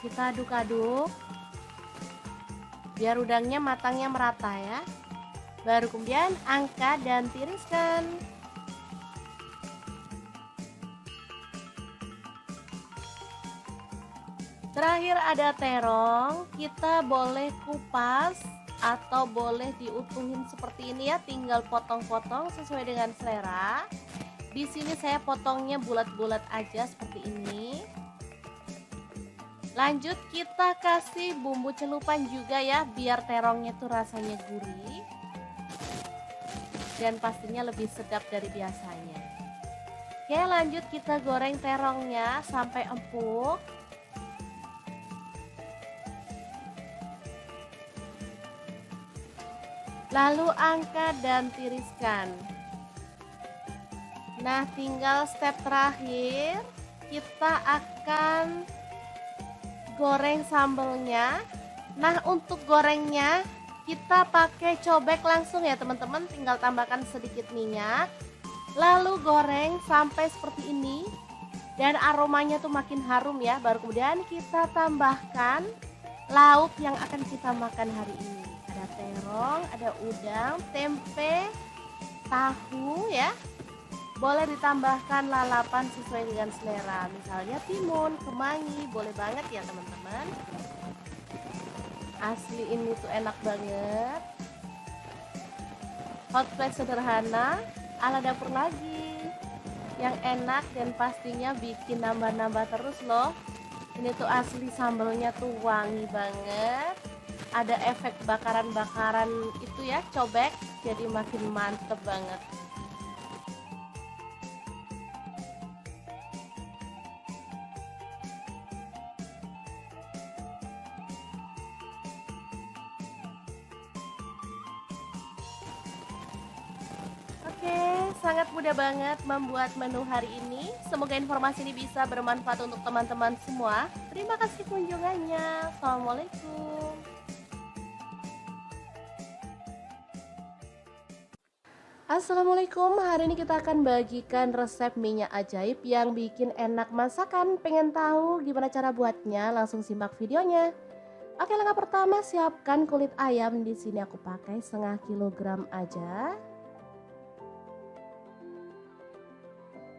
Kita aduk-aduk biar udangnya matangnya merata ya. Baru kemudian angkat dan tiriskan. Terakhir ada terong, kita boleh kupas atau boleh diutuhin seperti ini ya, tinggal potong-potong sesuai dengan selera. Di sini saya potongnya bulat-bulat aja seperti ini. Lanjut kita kasih bumbu celupan juga ya, biar terongnya tuh rasanya gurih dan pastinya lebih sedap dari biasanya. Oke, lanjut kita goreng terongnya sampai empuk. Lalu angkat dan tiriskan. Nah, tinggal step terakhir, kita akan goreng sambelnya. Nah, untuk gorengnya kita pakai cobek langsung ya teman-teman, tinggal tambahkan sedikit minyak. Lalu goreng sampai seperti ini dan aromanya tuh makin harum ya. Baru kemudian kita tambahkan lauk yang akan kita makan hari ini. Ada terong, ada udang, tempe, tahu ya. Boleh ditambahkan lalapan sesuai dengan selera, misalnya timun, kemangi, boleh banget ya teman-teman. Asli ini tuh enak banget. Hot plate sederhana ala dapur lagi, yang enak dan pastinya bikin nambah-nambah terus loh. Ini tuh asli sambelnya tuh wangi banget. Ada efek bakaran-bakaran itu ya, cobek, jadi makin mantep banget. Oke, sangat mudah banget membuat menu hari ini. Semoga informasi ini bisa bermanfaat untuk teman-teman semua. Terima kasih kunjungannya. Assalamualaikum. Assalamualaikum, hari ini kita akan bagikan resep minyak ajaib yang bikin enak masakan. Pengen tahu gimana cara buatnya? Langsung simak videonya. Oke, langkah pertama siapkan kulit ayam. Di sini aku pakai setengah kilogram aja.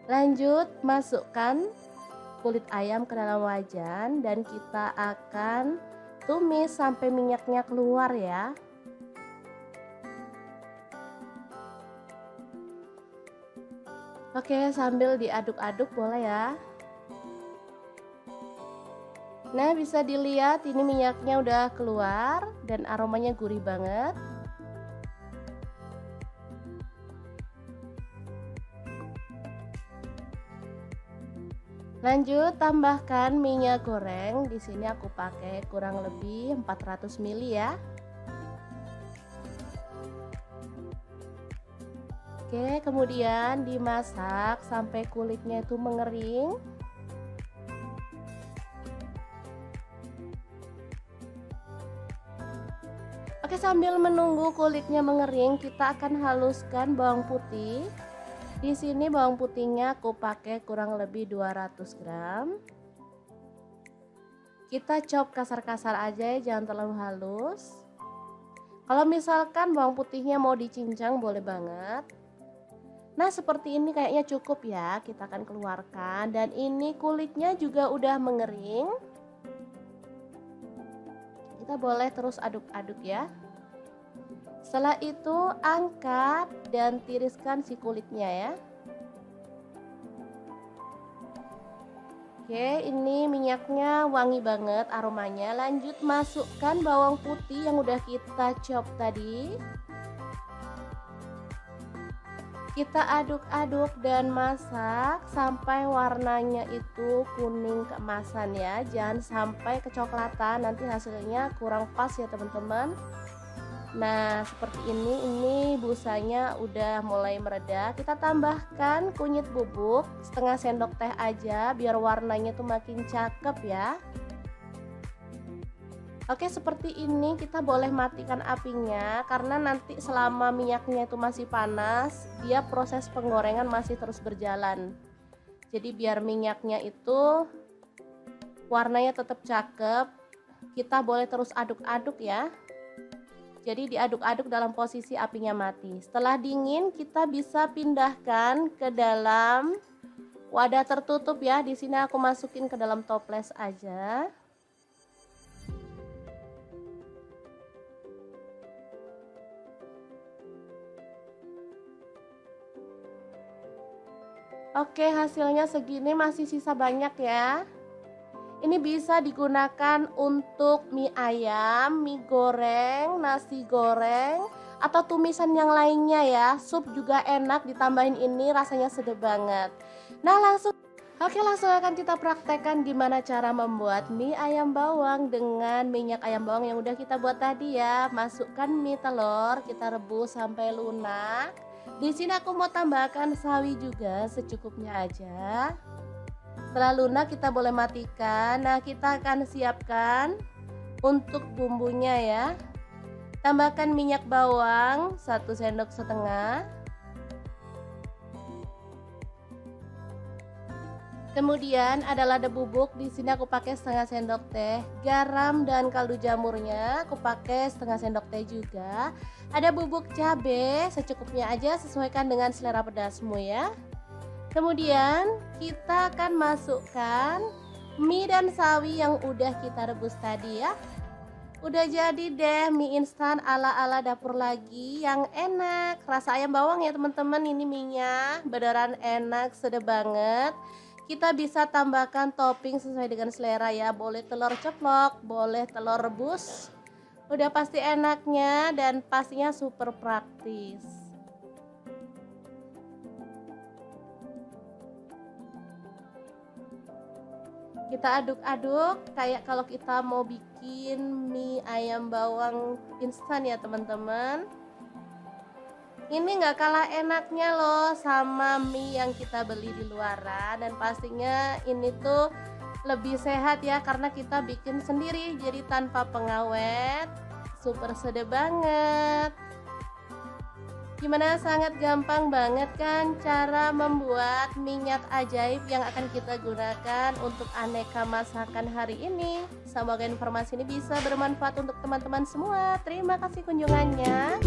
Lanjut masukkan kulit ayam ke dalam wajan dan kita akan tumis sampai minyaknya keluar ya. Oke, sambil diaduk-aduk boleh ya. Nah, bisa dilihat ini minyaknya udah keluar dan aromanya gurih banget. Lanjut tambahkan minyak goreng. Di sini aku pakai kurang lebih 400 ml ya. Oke, kemudian dimasak sampai kulitnya itu mengering. Oke, sambil menunggu kulitnya mengering, kita akan haluskan bawang putih. Di sini bawang putihnya aku pakai kurang lebih 200 gram. Kita chop kasar-kasar aja ya, jangan terlalu halus. Kalau misalkan bawang putihnya mau dicincang boleh banget. Nah, seperti ini kayaknya cukup ya, kita akan keluarkan. Dan ini kulitnya juga udah mengering. Kita boleh terus aduk-aduk ya. Setelah itu angkat dan tiriskan si kulitnya ya. Oke, ini minyaknya wangi banget aromanya. Lanjut masukkan bawang putih yang udah kita chop tadi. Kita aduk-aduk dan masak sampai warnanya itu kuning keemasan ya. Jangan sampai kecoklatan, nanti hasilnya kurang pas ya teman-teman. Nah, seperti ini busanya udah mulai mereda. Kita tambahkan kunyit bubuk setengah sendok teh aja biar warnanya tuh makin cakep ya. Oke, seperti ini kita boleh matikan apinya karena nanti selama minyaknya itu masih panas, dia proses penggorengan masih terus berjalan. Jadi biar minyaknya itu warnanya tetap cakep, kita boleh terus aduk-aduk ya. Jadi diaduk-aduk dalam posisi apinya mati. Setelah dingin kita bisa pindahkan ke dalam wadah tertutup ya. Di sini aku masukin ke dalam toples aja. Oke, hasilnya segini, masih sisa banyak ya. Ini bisa digunakan untuk mie ayam, mie goreng, nasi goreng, atau tumisan yang lainnya ya. Sup juga enak, ditambahin ini rasanya sedap banget. Nah langsung akan kita praktekkan gimana cara membuat mie ayam bawang dengan minyak ayam bawang yang udah kita buat tadi ya. Masukkan mie telur, kita rebus sampai lunak. Di sini aku mau tambahkan sawi juga secukupnya aja. Setelah lunak kita boleh matikan. Nah, kita akan siapkan untuk bumbunya ya. Tambahkan minyak bawang 1 sendok setengah. Kemudian ada lada bubuk, di sini aku pakai setengah sendok teh. Garam dan kaldu jamurnya aku pakai setengah sendok teh juga. Ada bubuk cabai secukupnya aja, sesuaikan dengan selera pedasmu ya. Kemudian kita akan masukkan mie dan sawi yang udah kita rebus tadi ya. Udah jadi deh mie instan ala-ala dapur lagi yang enak. Rasa ayam bawang ya teman-teman, ini minyak beneran enak, sedap banget. Kita bisa tambahkan topping sesuai dengan selera ya. Boleh telur ceplok, boleh telur rebus. Udah pasti enaknya dan pastinya super praktis. Kita aduk-aduk kayak kalau kita mau bikin mie ayam bawang instan ya teman-teman. Ini nggak kalah enaknya loh sama mie yang kita beli di luaran, dan pastinya ini tuh lebih sehat ya karena kita bikin sendiri, jadi tanpa pengawet, super sedap banget. Gimana, sangat gampang banget kan cara membuat minyak ajaib yang akan kita gunakan untuk aneka masakan hari ini. Semoga informasi ini bisa bermanfaat untuk teman-teman semua. Terima kasih kunjungannya.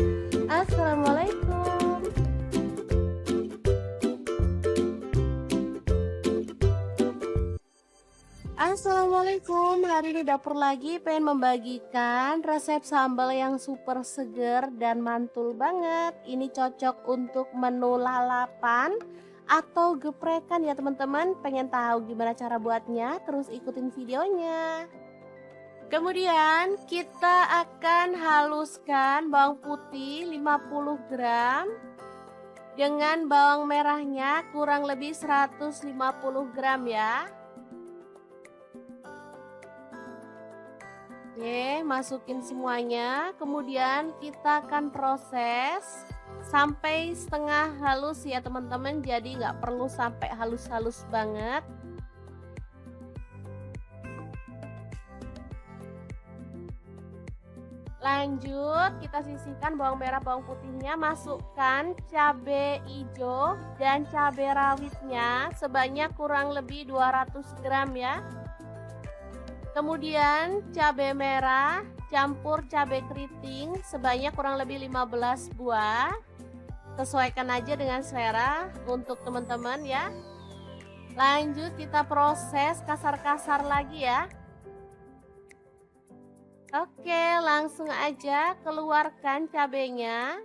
Assalamualaikum. Assalamualaikum, hari ini dapur lagi pengen membagikan resep sambal yang super seger dan mantul banget. Ini cocok untuk menu lalapan atau geprekan ya teman-teman. Pengen tahu gimana cara buatnya? Terus ikutin videonya. Kemudian kita akan haluskan bawang putih 50 gram dengan bawang merahnya kurang lebih 150 gram ya. Oke, masukin semuanya. Kemudian kita akan proses sampai setengah halus ya teman-teman. Jadi nggak perlu sampai halus-halus banget. Lanjut, kita sisihkan bawang merah, bawang putihnya. Masukkan cabai hijau dan cabai rawitnya sebanyak kurang lebih 200 gram ya. Kemudian cabai merah campur cabai keriting sebanyak kurang lebih 15 buah. Sesuaikan aja dengan selera untuk teman-teman ya. Lanjut kita proses kasar-kasar lagi ya. Oke, langsung aja keluarkan cabainya.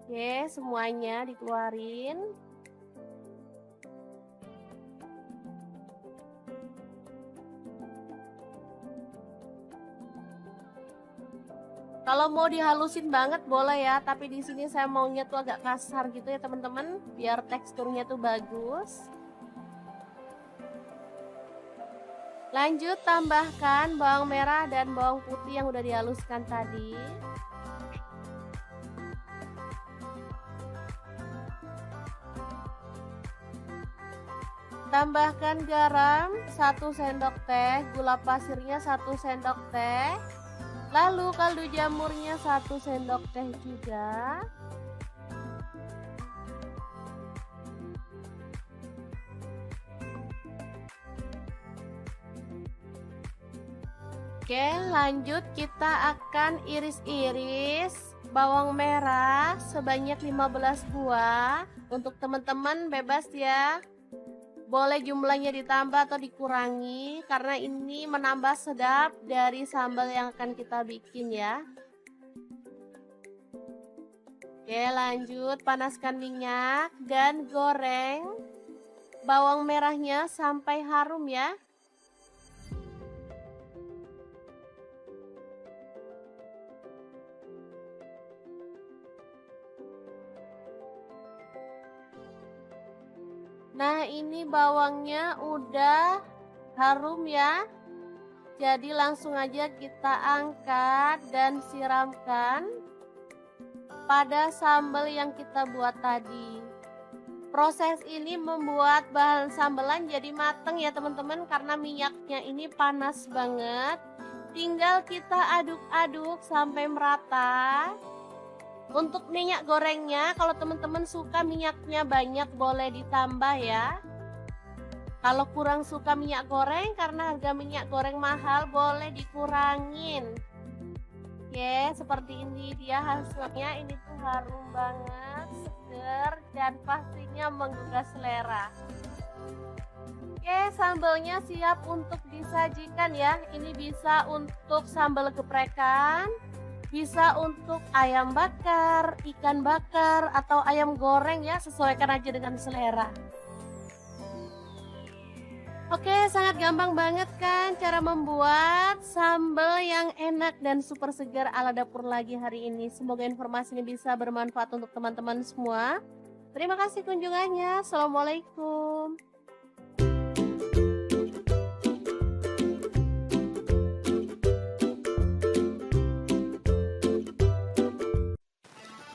Oke, semuanya dikeluarin. Kalau mau dihalusin banget boleh ya, tapi di sini saya maunya tuh agak kasar gitu ya teman-teman, biar teksturnya tuh bagus. Lanjut tambahkan bawang merah dan bawang putih yang udah dihaluskan tadi. Tambahkan garam 1 sendok teh, gula pasirnya 1 sendok teh, lalu kaldu jamurnya 1 sendok teh juga. Oke, lanjut kita akan iris-iris bawang merah sebanyak 15 buah. Untuk teman-teman bebas ya. Boleh jumlahnya ditambah atau dikurangi karena ini menambah sedap dari sambal yang akan kita bikin ya. Oke, lanjut panaskan minyak dan goreng bawang merahnya sampai harum ya. Nah, ini bawangnya udah harum ya. Jadi langsung aja kita angkat dan siramkan pada sambal yang kita buat tadi. Proses ini membuat bahan sambelan jadi mateng ya teman-teman, karena minyaknya ini panas banget. Tinggal kita aduk-aduk sampai merata. Untuk minyak gorengnya, kalau teman-teman suka minyaknya banyak boleh ditambah ya. Kalau kurang suka minyak goreng karena harga minyak goreng mahal, boleh dikurangin. Oke, seperti ini dia hasilnya. Ini tuh harum banget, seger, dan pastinya menggugah selera. Oke, sambalnya siap untuk disajikan ya. Ini bisa untuk sambal geprekan, bisa untuk ayam bakar, ikan bakar, atau ayam goreng ya, sesuaikan aja dengan selera. Oke, sangat gampang banget kan cara membuat sambal yang enak dan super segar ala dapur lagi hari ini. Semoga informasi ini bisa bermanfaat untuk teman-teman semua. Terima kasih kunjungannya. Assalamualaikum.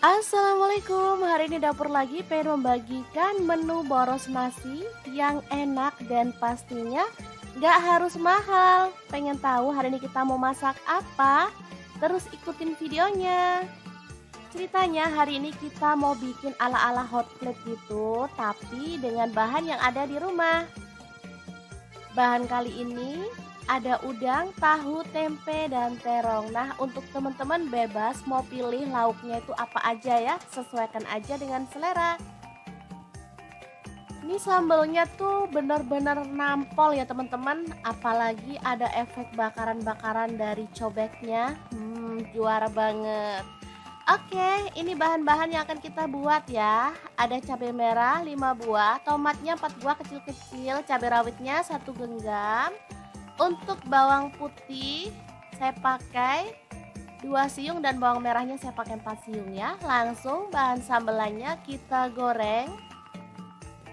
Assalamualaikum, hari ini dapur lagi pengen membagikan menu boros nasi yang enak dan pastinya gak harus mahal. Pengen tahu hari ini kita mau masak apa? Terus ikutin videonya. Ceritanya hari ini kita mau bikin ala-ala hot plate gitu, tapi dengan bahan yang ada di rumah. Bahan kali ini ada udang, tahu, tempe, dan terong. Nah, untuk teman-teman bebas mau pilih lauknya itu apa aja ya, sesuaikan aja dengan selera. Ini sambalnya tuh bener-bener nampol ya teman-teman, apalagi ada efek bakaran-bakaran dari cobeknya. Juara banget. Oke, ini bahan-bahan yang akan kita buat ya. Ada cabai merah 5 buah, tomatnya 4 buah kecil-kecil, cabai rawitnya 1 genggam. Untuk bawang putih saya pakai 2 siung dan bawang merahnya saya pakai 4 siung ya. Langsung bahan sambelannya kita goreng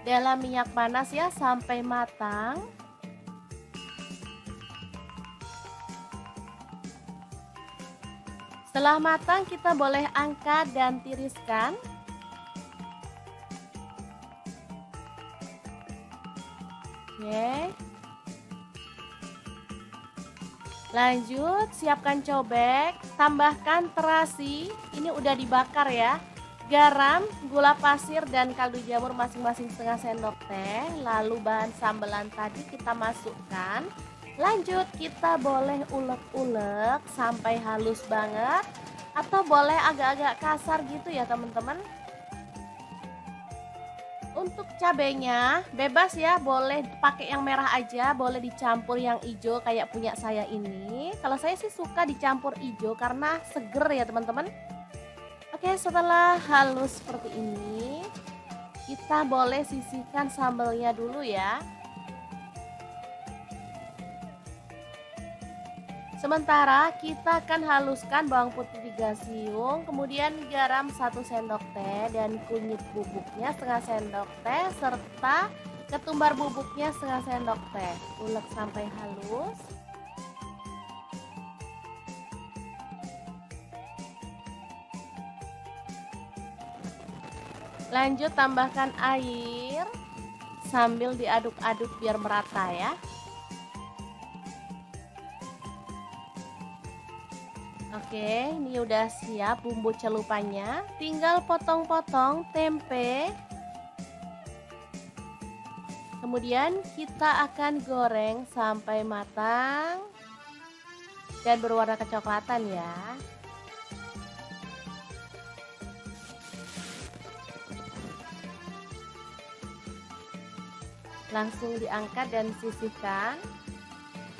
dalam minyak panas ya sampai matang. Setelah matang kita boleh angkat dan tiriskan. Oke. Lanjut, siapkan cobek, tambahkan terasi, ini udah dibakar ya. Garam, gula pasir, dan kaldu jamur masing-masing setengah sendok teh. Lalu bahan sambelan tadi kita masukkan. Lanjut, kita boleh ulek-ulek sampai halus banget, atau boleh agak-agak kasar gitu ya teman-teman. Untuk cabenya bebas ya, boleh pakai yang merah aja, boleh dicampur yang hijau kayak punya saya ini. Kalau saya sih suka dicampur hijau karena seger ya teman-teman. Oke, setelah halus seperti ini, kita boleh sisihkan sambalnya dulu ya. Sementara kita akan haluskan bawang putih 3 siung, kemudian garam 1 sendok teh dan kunyit bubuknya setengah sendok teh, serta Ketumbar bubuknya setengah sendok teh, ulek sampai halus. Lanjut tambahkan air sambil diaduk-aduk biar merata ya. Oke, ini udah siap bumbu celupannya. Tinggal potong-potong tempe. Kemudian kita akan goreng sampai matang dan berwarna kecoklatan ya. Langsung diangkat dan sisihkan.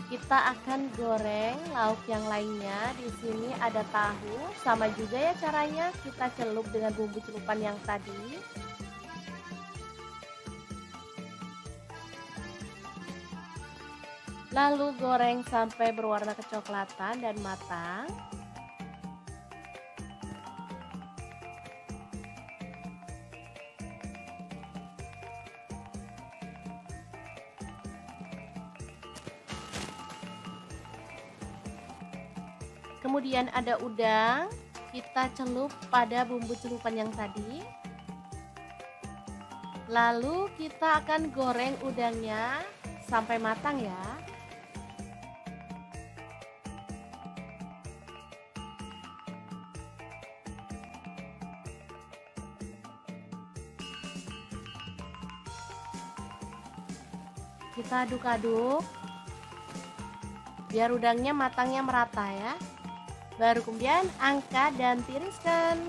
Kita akan goreng lauk yang lainnya. Di sini ada tahu, sama juga ya caranya. Kita celup dengan bumbu celupan yang tadi. Lalu goreng sampai berwarna kecoklatan dan matang. Kemudian ada udang, kita celup pada bumbu celupan yang tadi. Lalu kita akan goreng udangnya sampai matang ya. Kita aduk-aduk biar udangnya matangnya merata ya. Baru kemudian angkat dan tiriskan.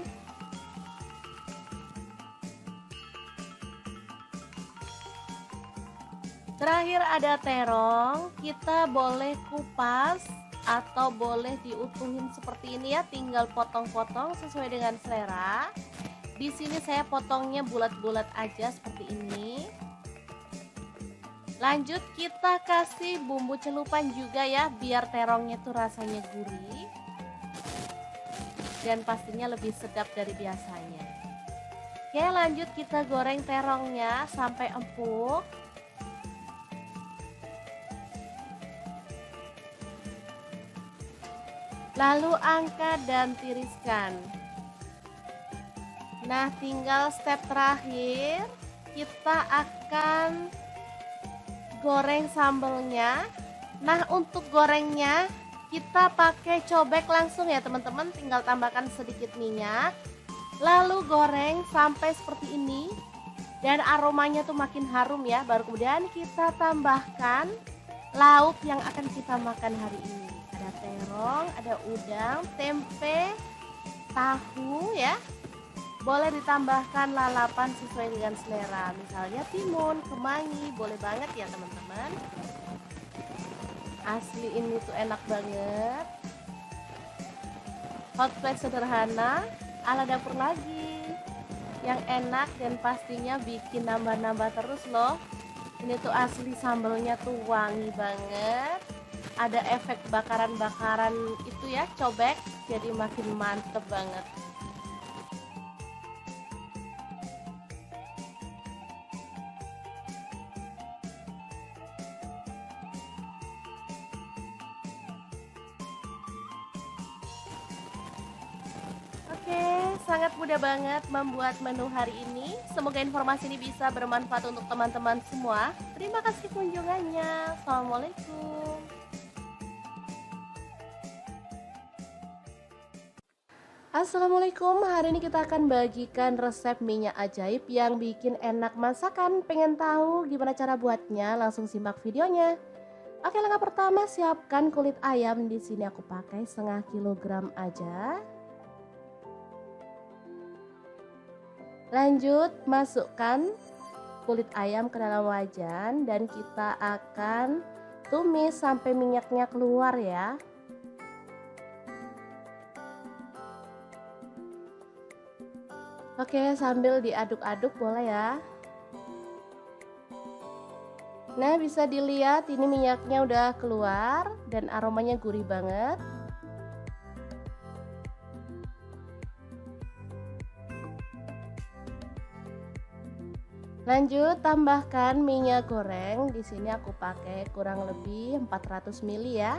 Terakhir ada terong, kita boleh kupas atau boleh diutuhin seperti ini ya, tinggal potong-potong sesuai dengan selera. Di sini saya potongnya bulat-bulat aja seperti ini. Lanjut kita kasih bumbu celupan juga ya, biar terongnya tuh rasanya gurih dan pastinya lebih sedap dari biasanya. Oke, lanjut kita goreng terongnya sampai empuk. Lalu angkat dan tiriskan. Nah, tinggal step terakhir, kita akan goreng sambelnya. Nah, untuk gorengnya kita pakai cobek langsung ya teman-teman, tinggal tambahkan sedikit minyak. Lalu goreng sampai seperti ini dan aromanya tuh makin harum ya. Baru kemudian kita tambahkan lauk yang akan kita makan hari ini. Ada terong, ada udang, tempe, tahu ya. Boleh ditambahkan lalapan sesuai dengan selera, misalnya timun, kemangi, boleh banget ya teman-teman. Asli ini tuh enak banget. Hot plate sederhana ala dapur lagi, yang enak dan pastinya bikin nambah-nambah terus loh. Ini tuh asli sambelnya tuh wangi banget. Ada efek bakaran-bakaran itu ya, cobek, jadi makin mantep banget. Oke, sangat mudah banget membuat menu hari ini. Semoga informasi ini bisa bermanfaat untuk teman-teman semua. Terima kasih kunjungannya. Assalamualaikum. Assalamualaikum, hari ini kita akan bagikan resep minyak ajaib yang bikin enak masakan. Pengen tahu gimana cara buatnya? Langsung simak videonya. Oke, langkah pertama siapkan kulit ayam. Di sini aku pakai setengah kilogram aja. Lanjut masukkan kulit ayam ke dalam wajan dan kita akan tumis sampai minyaknya keluar ya. Oke, sambil diaduk-aduk boleh ya. Nah, bisa dilihat ini minyaknya udah keluar dan aromanya gurih banget. Lanjut tambahkan minyak goreng. Di sini aku pakai kurang lebih 400 ml ya.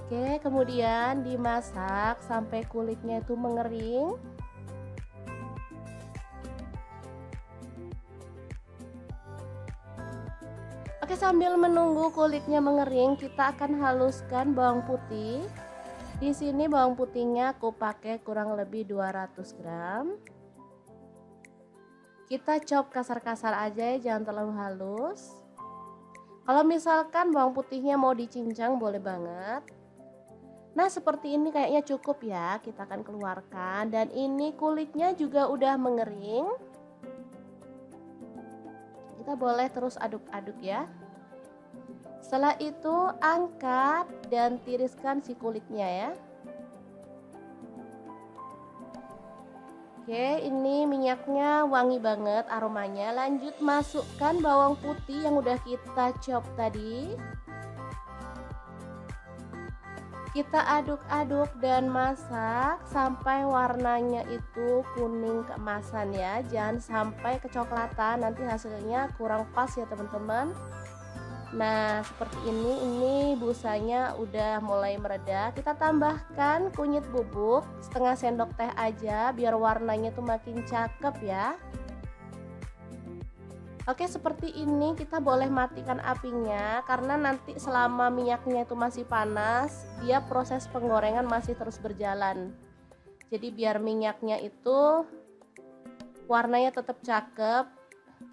Oke, kemudian dimasak sampai kulitnya itu mengering. Oke, sambil menunggu kulitnya mengering, kita akan haluskan bawang putih. Di sini bawang putihnya aku pakai kurang lebih 200 gram. Kita chop kasar-kasar aja ya, jangan terlalu halus. Kalau misalkan bawang putihnya mau dicincang boleh banget. Nah, seperti ini kayaknya cukup ya. Kita akan keluarkan dan ini kulitnya juga udah mengering. Kita boleh terus aduk-aduk ya. Setelah itu angkat dan tiriskan si kulitnya ya. Oke, ini minyaknya wangi banget aromanya. Lanjut masukkan bawang putih yang udah kita chop tadi. Kita aduk-aduk dan masak sampai warnanya itu kuning keemasan ya. Jangan sampai kecoklatan, nanti hasilnya kurang pas ya teman-teman. Nah, seperti ini busanya udah mulai mereda. Kita tambahkan kunyit bubuk setengah sendok teh aja biar warnanya tuh makin cakep ya. Oke, seperti ini kita boleh matikan apinya karena nanti selama minyaknya itu masih panas, dia proses penggorengan masih terus berjalan. Jadi biar minyaknya itu warnanya tetap cakep,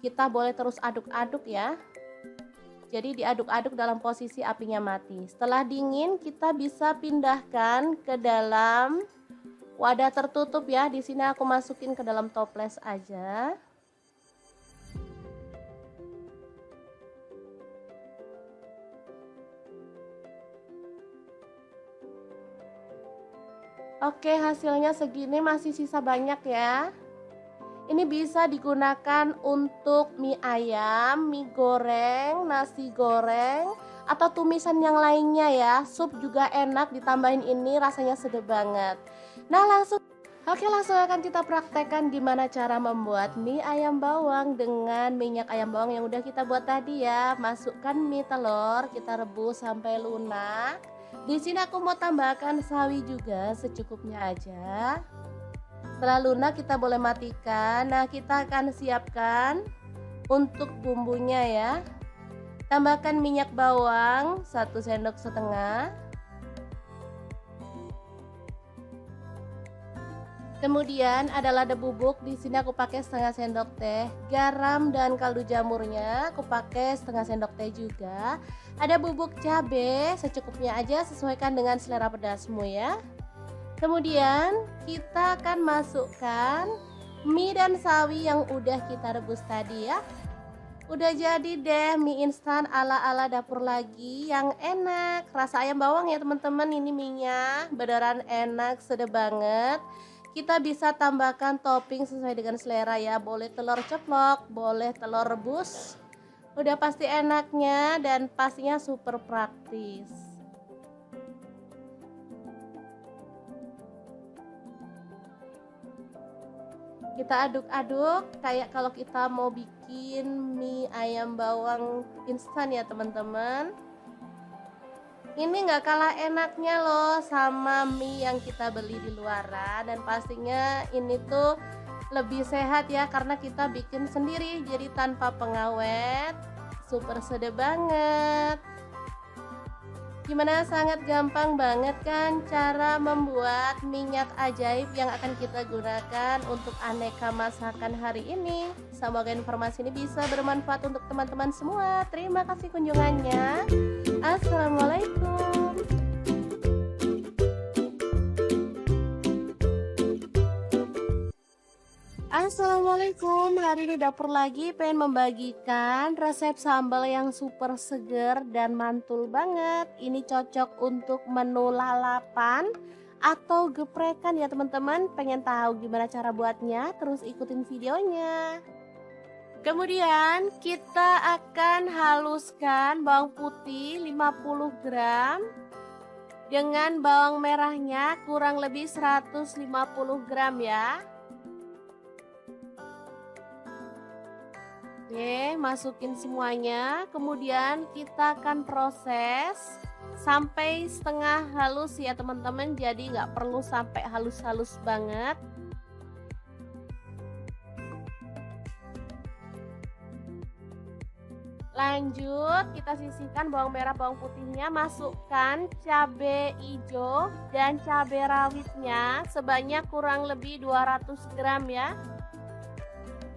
kita boleh terus aduk-aduk ya. Jadi diaduk-aduk dalam posisi apinya mati. Setelah dingin kita bisa pindahkan ke dalam wadah tertutup ya. Di sini aku masukin ke dalam toples aja. Oke, hasilnya segini, masih sisa banyak ya. Ini bisa digunakan untuk mie ayam, mie goreng, nasi goreng, atau tumisan yang lainnya ya. Sup juga enak, ditambahin ini rasanya sedap banget. Nah, langsung akan kita praktekkan gimana cara membuat mie ayam bawang dengan minyak ayam bawang yang udah kita buat tadi ya. Masukkan mie telur, kita rebus sampai lunak. Di sini aku mau tambahkan sawi juga secukupnya aja. Setelah lunak kita boleh matikan. Nah, kita akan siapkan untuk bumbunya ya. Tambahkan minyak bawang 1 sendok setengah. Kemudian ada lada bubuk, di sini aku pakai setengah sendok teh. Garam dan kaldu jamurnya aku pakai setengah sendok teh juga. Ada bubuk cabai secukupnya aja, sesuaikan dengan selera pedasmu ya. Kemudian kita akan masukkan mie dan sawi yang udah kita rebus tadi ya. Udah jadi deh mie instan ala-ala dapur lagi yang enak. Rasa ayam bawang ya teman-teman, ini minyak beneran enak, sedap banget. Kita bisa tambahkan topping sesuai dengan selera ya. Boleh telur ceplok, boleh telur rebus. Udah pasti enaknya dan pastinya super praktis. Kita aduk-aduk kayak kalau kita mau bikin mie ayam bawang instan ya teman-teman. Ini nggak kalah enaknya loh sama mie yang kita beli di luaran, dan pastinya ini tuh lebih sehat ya karena kita bikin sendiri, jadi tanpa pengawet, super sedap banget. Gimana, sangat gampang banget kan cara membuat minyak ajaib yang akan kita gunakan untuk aneka masakan hari ini. Semoga informasi ini bisa bermanfaat untuk teman-teman semua. Terima kasih kunjungannya. Assalamualaikum. Assalamualaikum, hari ini dapur lagi pengen membagikan resep sambal yang super seger dan mantul banget. Ini cocok untuk menu lalapan atau geprekan ya teman-teman. Pengen tahu gimana cara buatnya? Terus ikutin videonya. Kemudian kita akan haluskan bawang putih 50 gram dengan bawang merahnya kurang lebih 150 gram ya. Oke, masukin semuanya. Kemudian kita akan proses sampai setengah halus ya teman-teman. Jadi nggak perlu sampai halus-halus banget. Lanjut, kita sisihkan bawang merah, bawang putihnya, masukkan cabai hijau dan cabai rawitnya sebanyak kurang lebih 200 gram ya.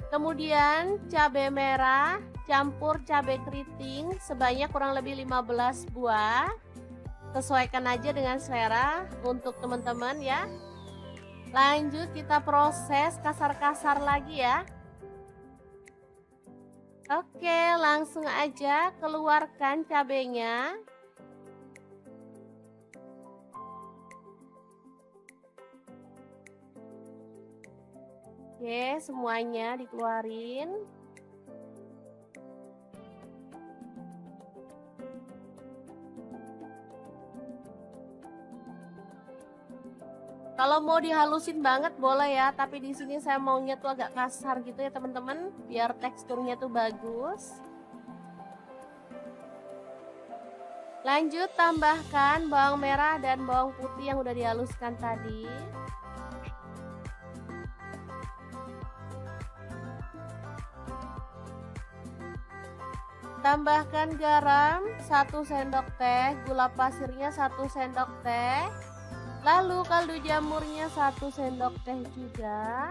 Kemudian cabai merah campur cabai keriting sebanyak kurang lebih 15 buah. Sesuaikan aja dengan selera untuk teman-teman ya. Lanjut kita proses kasar-kasar lagi ya. Oke, langsung aja keluarkan cabenya. Oke, semuanya dikeluarin. Kalau mau dihalusin banget boleh ya, tapi di sini saya maunya tuh agak kasar gitu ya teman-teman, biar teksturnya tuh bagus. Lanjut tambahkan bawang merah dan bawang putih yang udah dihaluskan tadi. Tambahkan garam 1 sendok teh, gula pasirnya 1 sendok teh. Lalu kaldu jamurnya 1 sendok teh juga.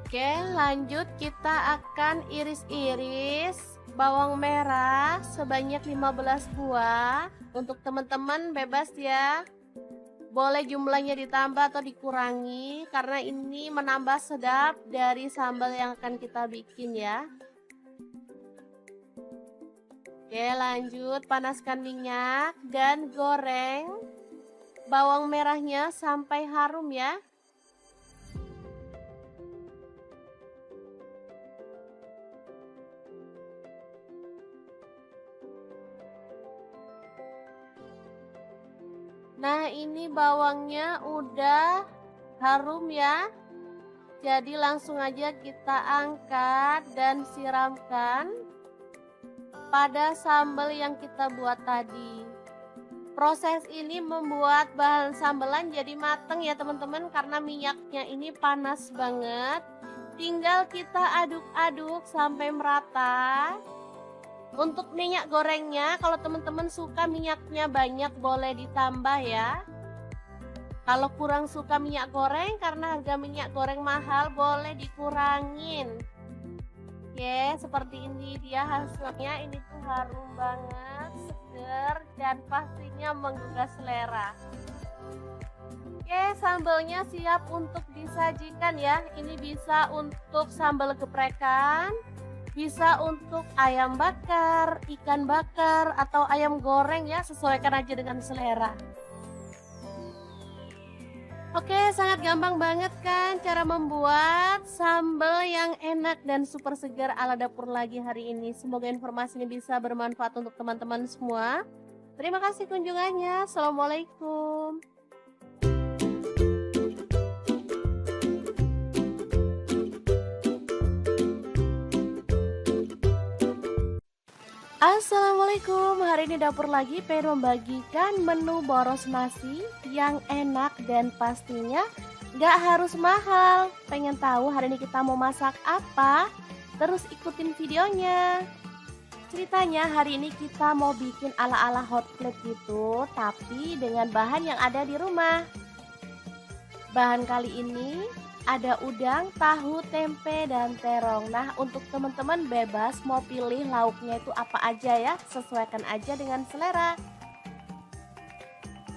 Oke, lanjut kita akan iris-iris bawang merah sebanyak 15 buah. Untuk teman-teman bebas ya. Boleh jumlahnya ditambah atau dikurangi karena ini menambah sedap dari sambal yang akan kita bikin ya. Oke, lanjut panaskan minyak dan goreng bawang merahnya sampai harum ya. Nah, ini bawangnya udah harum ya. Jadi langsung aja kita angkat dan siramkan pada sambal yang kita buat tadi. Proses ini membuat bahan sambelan jadi mateng ya teman-teman, karena minyaknya ini panas banget. Tinggal kita aduk-aduk sampai merata. Untuk minyak gorengnya, kalau teman-teman suka minyaknya banyak boleh ditambah ya. Kalau kurang suka minyak goreng karena harga minyak goreng mahal, boleh dikurangin. Oke, seperti ini dia hasilnya. Ini tuh harum banget, seger, dan pastinya menggugah selera. Oke, sambalnya siap untuk disajikan ya. Ini bisa untuk sambal geprekan, bisa untuk ayam bakar, ikan bakar, atau ayam goreng ya, sesuaikan aja dengan selera. Oke, sangat gampang banget kan cara membuat sambal yang enak dan super segar ala dapur lagi hari ini. Semoga informasi ini bisa bermanfaat untuk teman-teman semua. Terima kasih kunjungannya. Assalamualaikum. Assalamualaikum, hari ini dapur lagi pengen membagikan menu boros nasi yang enak dan pastinya gak harus mahal. Pengen tahu hari ini kita mau masak apa? Terus ikutin videonya. Ceritanya hari ini kita mau bikin ala-ala hot plate gitu, tapi dengan bahan yang ada di rumah. Bahan kali ini ada udang, tahu, tempe, dan terong. Nah, untuk teman-teman bebas mau pilih lauknya itu apa aja ya, sesuaikan aja dengan selera.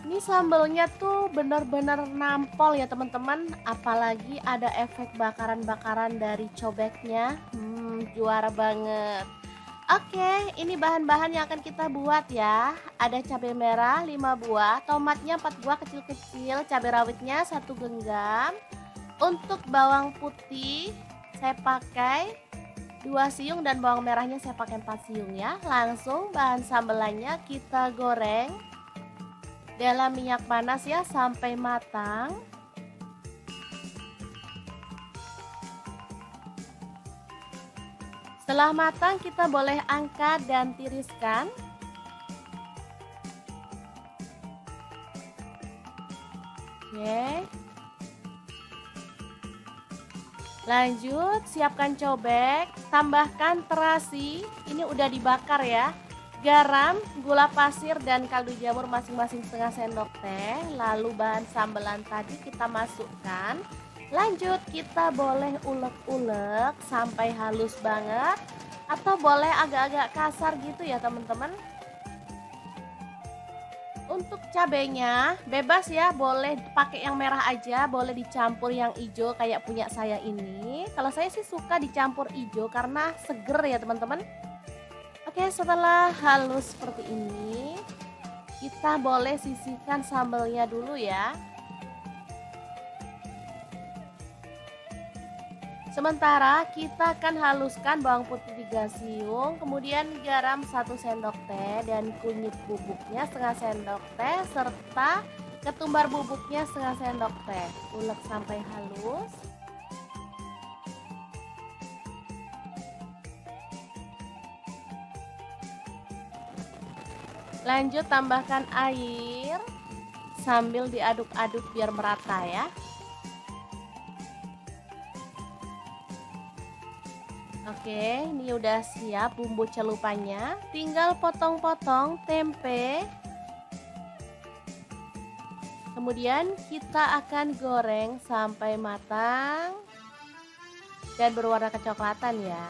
Ini sambalnya tuh benar-benar nampol ya teman-teman, apalagi ada efek bakaran-bakaran dari cobeknya. Juara banget. Oke, ini bahan-bahan yang akan kita buat ya. Ada cabai merah 5 buah, tomatnya 4 buah kecil-kecil, cabai rawitnya 1 genggam. Untuk bawang putih saya pakai 2 siung dan bawang merahnya saya pakai 4 siung ya. Langsung bahan sambelannya kita goreng dalam minyak panas ya sampai matang. Setelah matang kita boleh angkat dan tiriskan. Oke. Lanjut, siapkan cobek, tambahkan terasi, ini udah dibakar ya. Garam, gula pasir, dan kaldu jamur masing-masing setengah sendok teh. Lalu bahan sambelan tadi kita masukkan. Lanjut, kita boleh ulek-ulek sampai halus banget, atau boleh agak-agak kasar gitu ya teman-teman. Untuk cabenya bebas ya, boleh pakai yang merah aja, boleh dicampur yang hijau kayak punya saya ini. Kalau saya sih suka dicampur hijau karena seger ya teman-teman. Oke, setelah halus seperti ini, kita boleh sisihkan sambelnya dulu ya. Sementara kita akan haluskan bawang putih 3 siung, kemudian garam 1 sendok teh dan kunyit bubuknya setengah sendok teh serta ketumbar bubuknya setengah sendok teh. Ulek sampai halus. Lanjut tambahkan air sambil diaduk-aduk biar merata ya. Oke, ini udah siap bumbu celupannya. Tinggal potong-potong tempe. Kemudian kita akan goreng sampai matang dan berwarna kecoklatan ya.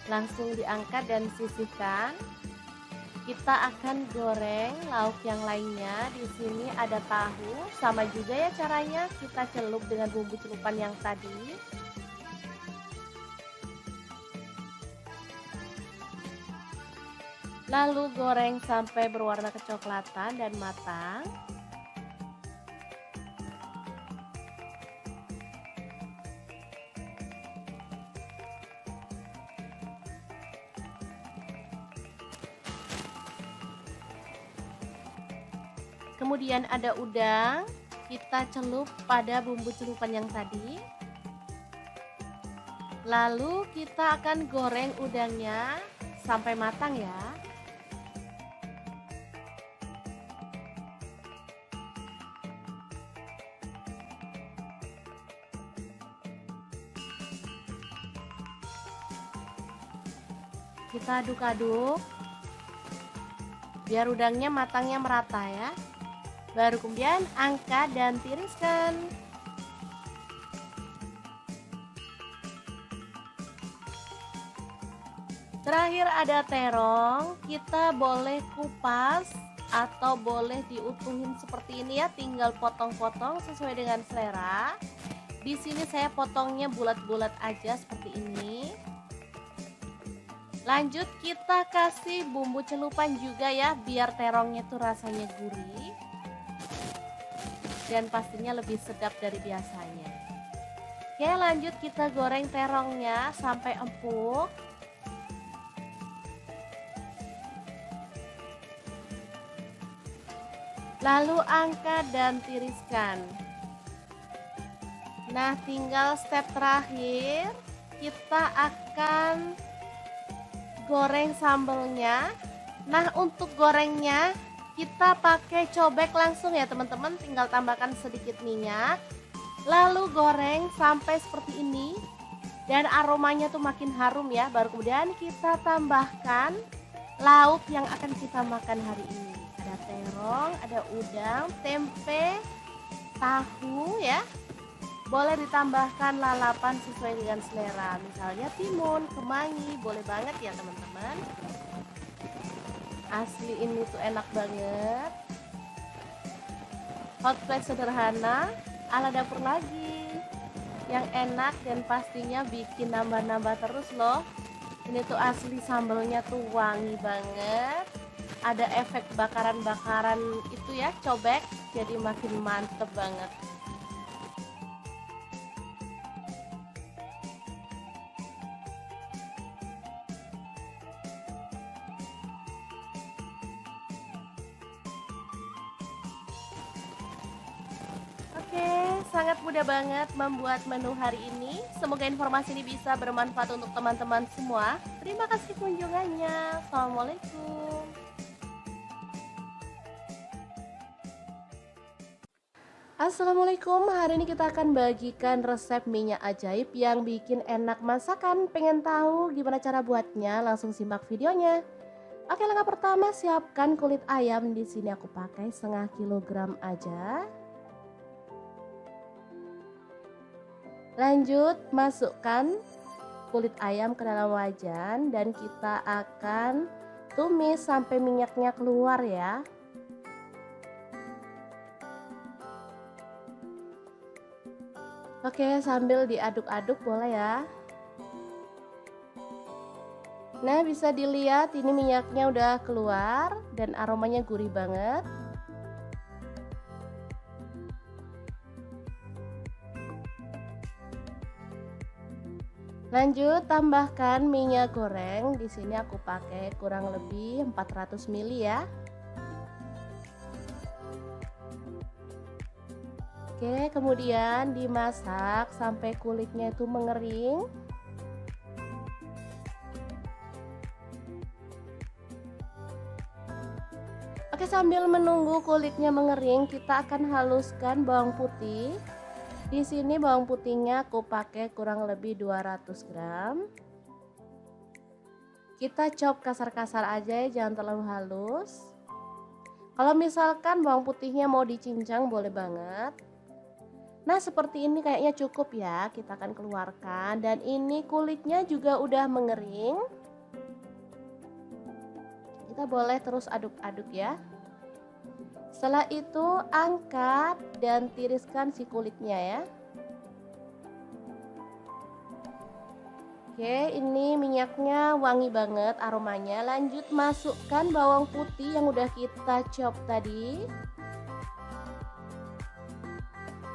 Langsung diangkat dan sisihkan. Kita akan goreng lauk yang lainnya. Di sini ada tahu, sama juga ya caranya, kita celup dengan bumbu celupan yang tadi. Lalu goreng sampai berwarna kecoklatan dan matang. Kemudian ada udang, kita celup pada bumbu celupan yang tadi. Lalu kita akan goreng udangnya sampai matang ya. Kita aduk-aduk biar udangnya matangnya merata ya. Baru kemudian angkat dan tiriskan. Terakhir ada terong, kita boleh kupas atau boleh diutuhin seperti ini ya, tinggal potong-potong sesuai dengan selera. Di sini saya potongnya bulat-bulat aja seperti ini. Lanjut kita kasih bumbu celupan juga ya, biar terongnya tuh rasanya gurih dan pastinya lebih sedap dari biasanya. Oke, lanjut kita goreng terongnya sampai empuk. Lalu angkat dan tiriskan. Nah, tinggal step terakhir, kita akan goreng sambelnya. Nah, untuk gorengnya kita pakai cobek langsung ya teman-teman, tinggal tambahkan sedikit minyak. Lalu goreng sampai seperti ini dan aromanya tuh makin harum ya. Baru kemudian kita tambahkan lauk yang akan kita makan hari ini. Ada terong, ada udang, tempe, tahu ya. Boleh ditambahkan lalapan sesuai dengan selera, misalnya timun, kemangi, boleh banget ya teman-teman. Asli ini tuh enak banget. Hot plate sederhana ala dapur lagi, yang enak dan pastinya bikin nambah-nambah terus loh. Ini tuh asli sambelnya tuh wangi banget. Ada efek bakaran-bakaran itu ya, cobek, jadi makin mantep banget. sangat mudah banget membuat menu hari ini. Semoga informasi ini bisa bermanfaat untuk teman-teman semua. Terima kasih kunjungannya. Assalamualaikum. Assalamualaikum, hari ini kita akan bagikan resep minyak ajaib yang bikin enak masakan. Pengen tahu gimana cara buatnya? Langsung simak videonya. Oke, langkah pertama siapkan kulit ayam. Di sini aku pakai setengah kilogram aja. Lanjut masukkan kulit ayam ke dalam wajan dan kita akan tumis sampai minyaknya keluar ya. Oke, sambil diaduk-aduk boleh ya. Nah, bisa dilihat ini minyaknya udah keluar dan aromanya gurih banget. Lanjut tambahkan minyak goreng. Di sini aku pakai kurang lebih 400 ml ya. Oke, kemudian dimasak sampai kulitnya itu mengering. Oke, sambil menunggu kulitnya mengering, kita akan haluskan bawang putih. Di sini bawang putihnya aku pakai kurang lebih 200 gram. Kita chop kasar-kasar aja ya, jangan terlalu halus. Kalau misalkan bawang putihnya mau dicincang boleh banget. Nah, seperti ini kayaknya cukup ya. Kita akan keluarkan dan ini kulitnya juga udah mengering. Kita boleh terus aduk-aduk ya. Setelah itu angkat dan tiriskan si kulitnya ya. Oke, ini minyaknya wangi banget aromanya. Lanjut masukkan bawang putih yang udah kita chop tadi.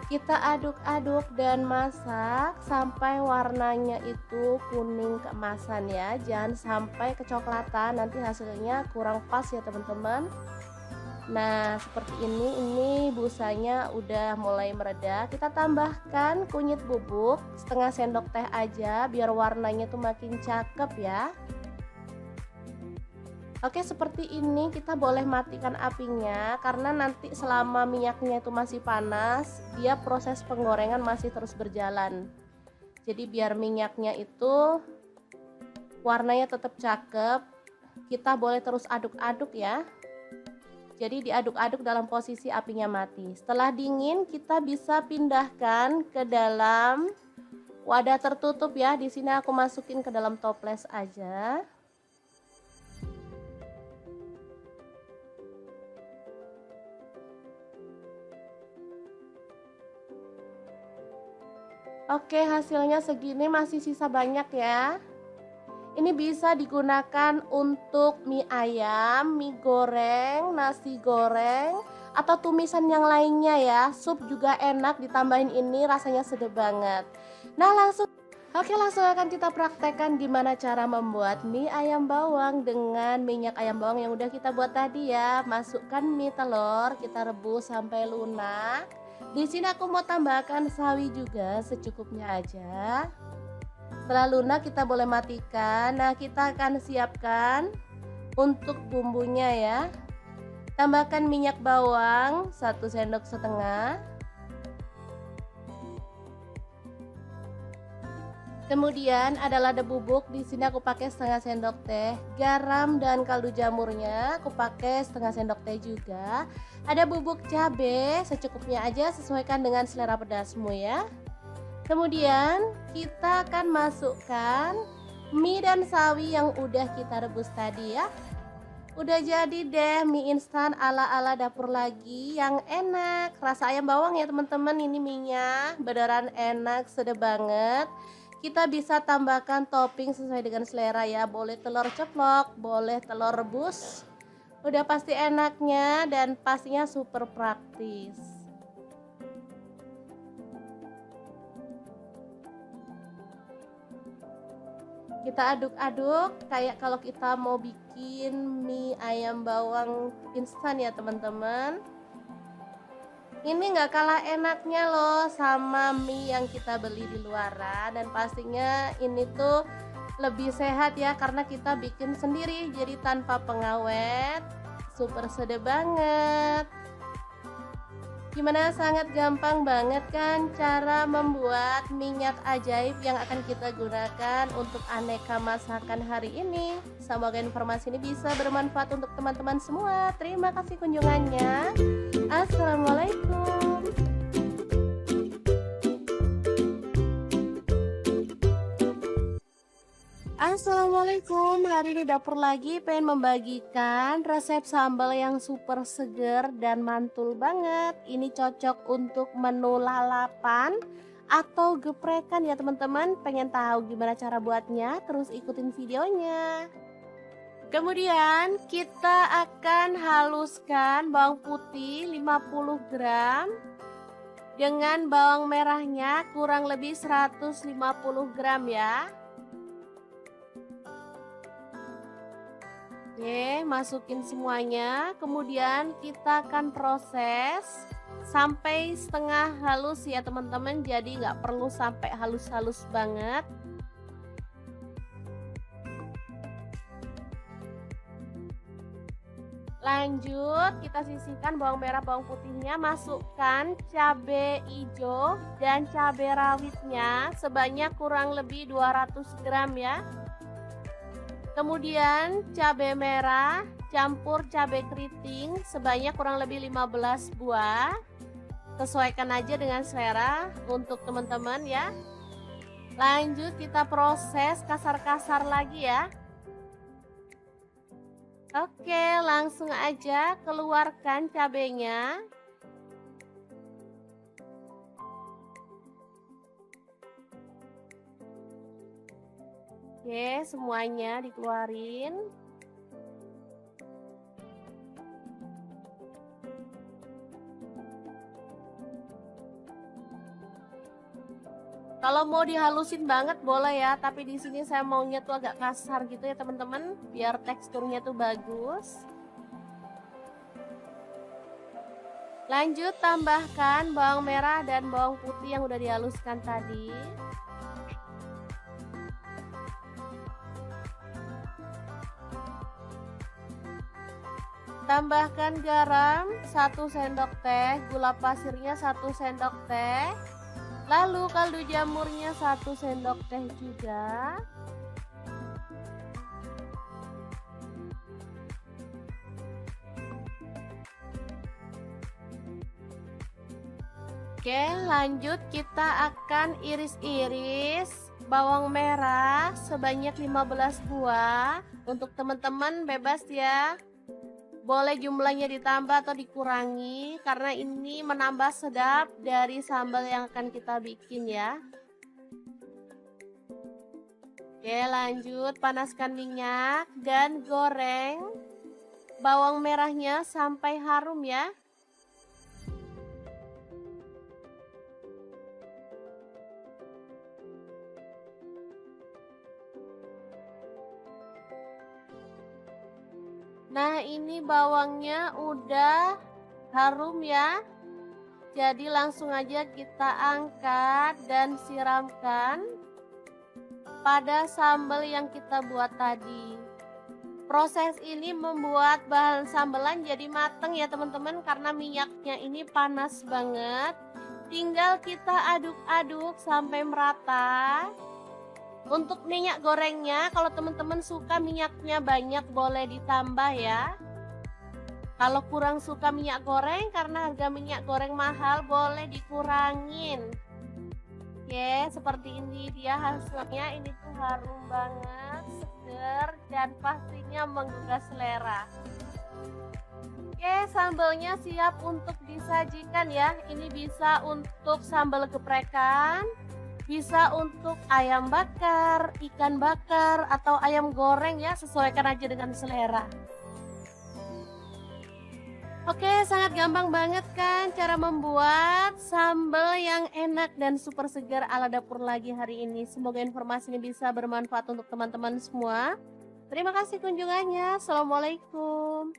Kita aduk-aduk dan masak sampai warnanya itu kuning keemasan ya. Jangan sampai kecoklatan, nanti hasilnya kurang pas ya teman-teman. Nah, seperti ini busanya udah mulai mereda. Kita tambahkan kunyit bubuk setengah sendok teh aja biar warnanya tuh makin cakep ya. Oke, seperti ini kita boleh matikan apinya karena nanti selama minyaknya itu masih panas, dia proses penggorengan masih terus berjalan. Jadi biar minyaknya itu warnanya tetap cakep, kita boleh terus aduk-aduk ya. Jadi diaduk-aduk dalam posisi apinya mati. Setelah dingin kita bisa pindahkan ke dalam wadah tertutup ya. Di sini aku masukin ke dalam toples aja. Oke, hasilnya segini, masih sisa banyak ya. Ini bisa digunakan untuk mie ayam, mie goreng, nasi goreng, atau tumisan yang lainnya ya. Sup juga enak, ditambahin ini rasanya sedap banget. Nah, langsung akan kita praktekkan gimana cara membuat mie ayam bawang dengan minyak ayam bawang yang udah kita buat tadi ya. Masukkan mie telur, kita rebus sampai lunak. Di sini aku mau tambahkan sawi juga secukupnya aja. Setelah lunak kita boleh matikan. Nah, kita akan siapkan untuk bumbunya ya. Tambahkan minyak bawang 1 sendok setengah. Kemudian ada lada bubuk, di sini aku pakai setengah sendok teh. Garam dan kaldu jamurnya aku pakai setengah sendok teh juga. Ada bubuk cabai secukupnya aja, sesuaikan dengan selera pedasmu ya. Kemudian kita akan masukkan mie dan sawi yang udah kita rebus tadi ya. Udah jadi deh mie instan ala-ala dapur lagi yang enak. Rasa ayam bawang ya teman-teman, ini minyak beneran enak, sedap banget. Kita bisa tambahkan topping sesuai dengan selera ya. Boleh telur ceplok, boleh telur rebus. Udah pasti enaknya dan pastinya super praktis. Kita aduk-aduk kayak kalau kita mau bikin mie ayam bawang instan ya teman-teman. Ini nggak kalah enaknya loh sama mie yang kita beli di luaran, dan pastinya ini tuh lebih sehat ya karena kita bikin sendiri jadi tanpa pengawet. Super sedap banget. Gimana, sangat gampang banget kan cara membuat minyak ajaib yang akan kita gunakan untuk aneka masakan hari ini. Semoga informasi ini bisa bermanfaat untuk teman-teman semua. Terima kasih kunjungannya. Assalamualaikum. Assalamualaikum, hari ini dapur lagi pengen membagikan resep sambal yang super seger dan mantul banget. Ini cocok untuk menu lalapan atau geprekan ya teman-teman. Pengen tahu gimana cara buatnya? Terus ikutin videonya. Kemudian kita akan haluskan bawang putih 50 gram dengan bawang merahnya kurang lebih 150 gram ya. Oke, masukin semuanya. Kemudian kita akan proses sampai setengah halus ya teman-teman. Jadi nggak perlu sampai halus-halus banget. Lanjut, kita sisihkan bawang merah bawang putihnya. Masukkan cabai hijau dan cabai rawitnya sebanyak kurang lebih 200 gram ya. Kemudian cabai merah campur cabai keriting sebanyak kurang lebih 15 buah. Sesuaikan aja dengan selera untuk teman-teman ya. Lanjut kita proses kasar-kasar lagi ya. Oke, langsung aja keluarkan cabainya. Oke, semuanya dikeluarin. Kalau mau dihalusin banget boleh ya, tapi di sini saya maunya tuh agak kasar gitu ya teman-teman, biar teksturnya tuh bagus. Lanjut tambahkan bawang merah dan bawang putih yang udah dihaluskan tadi. Tambahkan garam 1 sendok teh, gula pasirnya 1 sendok teh, lalu kaldu jamurnya 1 sendok teh juga. Oke, lanjut kita akan iris-iris bawang merah sebanyak 15 buah. Untuk teman-teman bebas ya. Boleh jumlahnya ditambah atau dikurangi karena ini menambah sedap dari sambal yang akan kita bikin ya. Oke, lanjut panaskan minyak dan goreng bawang merahnya sampai harum ya. Nah, ini bawangnya udah harum ya. Jadi langsung aja kita angkat dan siramkan pada sambal yang kita buat tadi. Proses ini membuat bahan sambelan jadi mateng ya teman-teman, karena minyaknya ini panas banget. Tinggal kita aduk-aduk sampai merata. Untuk minyak gorengnya, kalau teman-teman suka minyaknya banyak boleh ditambah ya. Kalau kurang suka minyak goreng karena harga minyak goreng mahal, boleh dikurangin. Oke, seperti ini dia hasilnya. Ini tuh harum banget, seger, dan pastinya menggugah selera. Oke, sambalnya siap untuk disajikan ya. Ini bisa untuk sambal geprekan, bisa untuk ayam bakar, ikan bakar, atau ayam goreng ya, sesuaikan aja dengan selera. Oke, sangat gampang banget kan cara membuat sambal yang enak dan super segar ala dapur lagi hari ini. Semoga informasi ini bisa bermanfaat untuk teman-teman semua. Terima kasih kunjungannya. Assalamualaikum.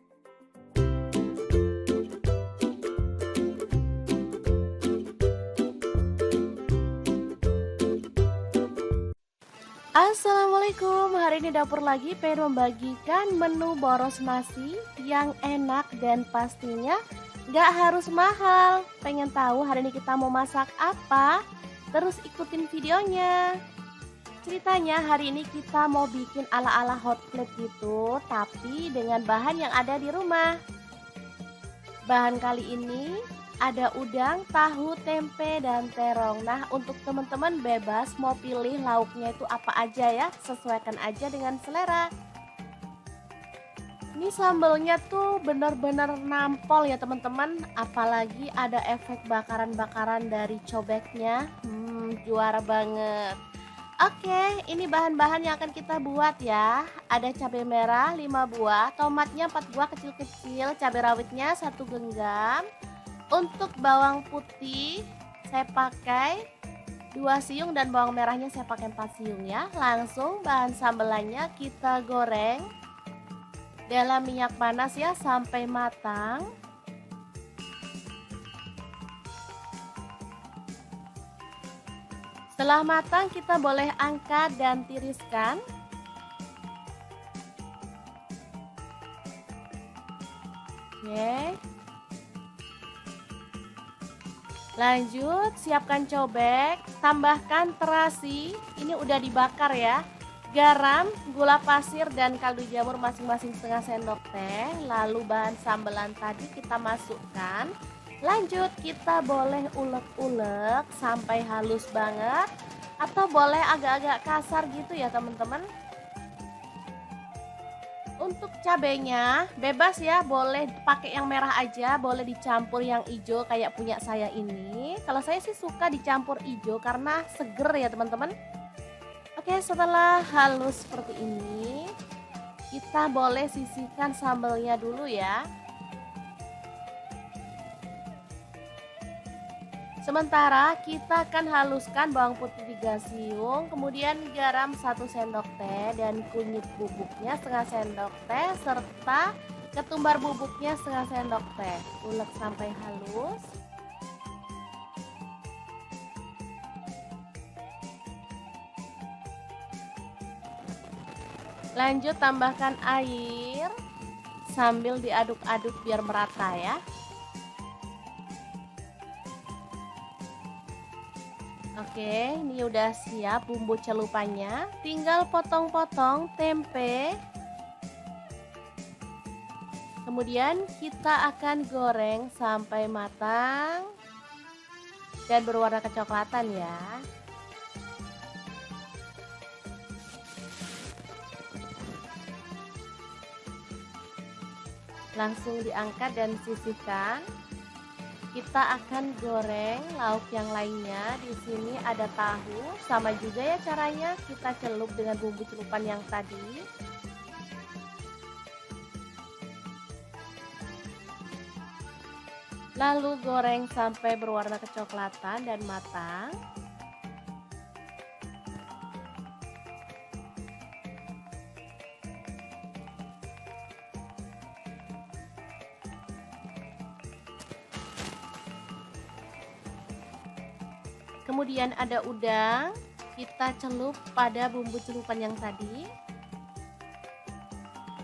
Assalamualaikum, hari ini dapur lagi pengen membagikan menu boros nasi yang enak dan pastinya nggak harus mahal. Pengen tahu hari ini kita mau masak apa? Terus ikutin videonya. Ceritanya hari ini kita mau bikin ala-ala hot plate gitu, tapi dengan bahan yang ada di rumah. Bahan kali ini ada udang, tahu, tempe, dan terong. Nah, untuk teman-teman bebas mau pilih lauknya itu apa aja ya, sesuaikan aja dengan selera. Ini sambelnya tuh bener-bener nampol ya teman-teman, apalagi ada efek bakaran-bakaran dari cobeknya. Juara banget. Oke, ini bahan-bahan yang akan kita buat ya. Ada cabai merah 5 buah, tomatnya 4 buah kecil-kecil, cabai rawitnya 1 genggam. Untuk bawang putih saya pakai 2 siung dan bawang merahnya saya pakai 4 siung ya. Langsung bahan sambelannya kita goreng dalam minyak panas ya sampai matang. Setelah matang kita boleh angkat dan tiriskan. Oke. Lanjut, siapkan cobek, tambahkan terasi, ini udah dibakar ya. Garam, gula pasir, dan kaldu jamur masing-masing setengah sendok teh. Lalu bahan sambelan tadi kita masukkan. Lanjut, kita boleh ulek-ulek sampai halus banget. Atau boleh agak-agak kasar gitu ya teman-teman. Untuk cabenya bebas ya, boleh pakai yang merah aja, boleh dicampur yang hijau kayak punya saya ini. Kalau saya sih suka dicampur hijau karena seger ya teman-teman. Oke, setelah halus seperti ini, kita boleh sisihkan sambelnya dulu ya. Sementara kita akan haluskan bawang putih 3 siung, kemudian garam 1 sendok teh dan kunyit bubuknya setengah sendok teh serta ketumbar bubuknya setengah sendok teh. Ulek sampai halus. Lanjut tambahkan air sambil diaduk-aduk biar merata ya. Oke, ini udah siap bumbu celupannya. Tinggal potong-potong tempe. Kemudian kita akan goreng sampai matang dan berwarna kecoklatan ya. Langsung diangkat dan sisihkan. Kita akan goreng lauk yang lainnya. Di sini ada tahu, sama juga ya caranya, kita celup dengan bumbu celupan yang tadi. Lalu goreng sampai berwarna kecoklatan dan matang. Kemudian ada udang, kita celup pada bumbu celupan yang tadi.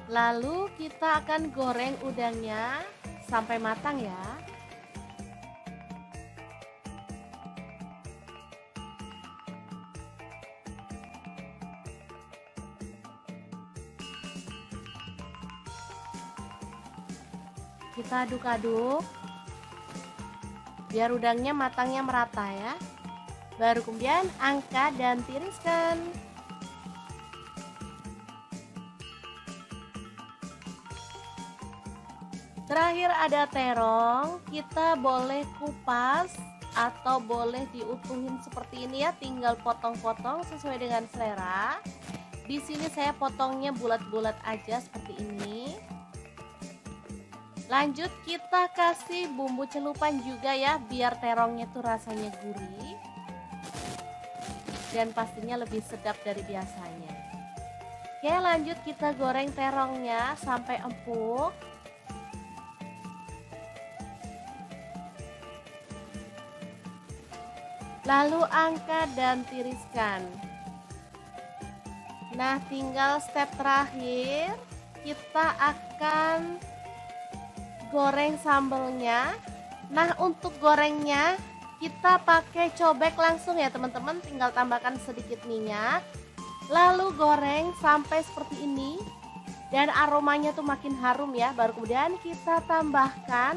Lalu kita akan goreng udangnya sampai matang ya. Kita aduk-aduk biar udangnya matangnya merata ya. Baru kemudian angkat dan tiriskan. Terakhir ada terong, kita boleh kupas atau boleh diutuhin seperti ini ya, tinggal potong-potong sesuai dengan selera. Di sini saya potongnya bulat-bulat aja seperti ini. Lanjut kita kasih bumbu celupan juga ya, biar terongnya tuh rasanya gurih dan pastinya lebih sedap dari biasanya. Oke, lanjut kita goreng terongnya sampai empuk. Lalu angkat dan tiriskan. Nah, tinggal step terakhir, kita akan goreng sambelnya. Nah, untuk gorengnya kita pakai cobek langsung ya teman-teman, tinggal tambahkan sedikit minyak. Lalu goreng sampai seperti ini dan aromanya tuh makin harum ya. Baru kemudian kita tambahkan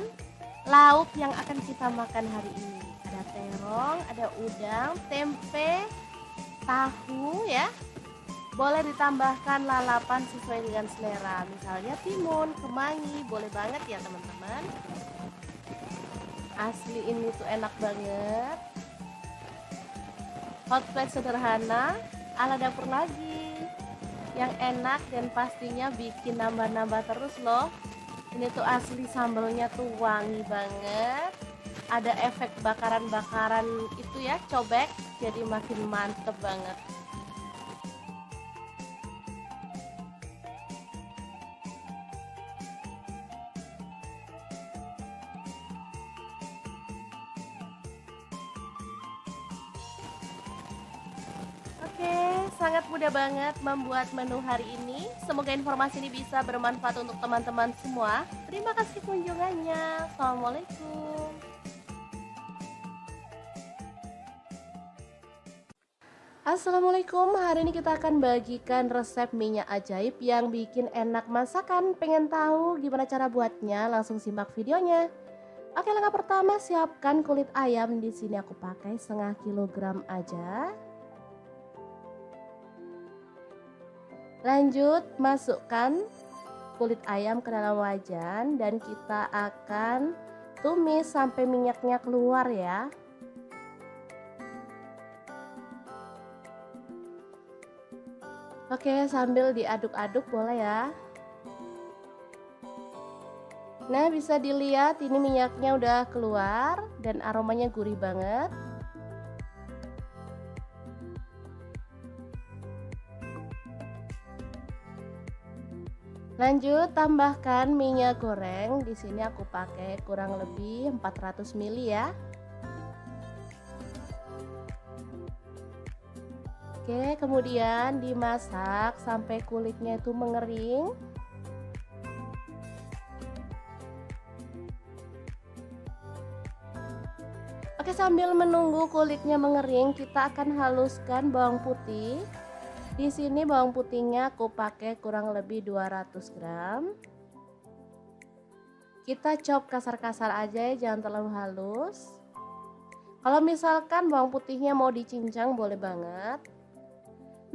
lauk yang akan kita makan hari ini. Ada terong, ada udang, tempe, tahu ya. Boleh ditambahkan lalapan sesuai dengan selera, misalnya timun, kemangi, boleh banget ya teman-teman. Asli ini tuh enak banget. Hot plate sederhana ala dapur lagi, yang enak dan pastinya bikin nambah-nambah terus loh. Ini tuh asli sambelnya tuh wangi banget, ada efek bakaran-bakaran itu ya, cobek, jadi makin mantep banget. Oke, sangat mudah banget membuat menu hari ini. Semoga informasi ini bisa bermanfaat untuk teman-teman semua. Terima kasih kunjungannya. Assalamualaikum. Assalamualaikum, hari ini kita akan bagikan resep minyak ajaib yang bikin enak masakan. Pengen tahu gimana cara buatnya? Langsung simak videonya. Oke, langkah pertama siapkan kulit ayam. Di sini aku pakai setengah kilogram aja. Lanjut masukkan kulit ayam ke dalam wajan dan kita akan tumis sampai minyaknya keluar ya. Oke, sambil diaduk-aduk boleh ya. Nah, bisa dilihat ini minyaknya udah keluar dan aromanya gurih banget. Lanjut tambahkan minyak goreng. Di sini aku pakai kurang lebih 400 ml ya. Oke, kemudian dimasak sampai kulitnya itu mengering. Oke, sambil menunggu kulitnya mengering, kita akan haluskan bawang putih. Di sini bawang putihnya aku pakai kurang lebih 200 gram. Kita chop kasar-kasar aja ya, jangan terlalu halus. Kalau misalkan bawang putihnya mau dicincang boleh banget.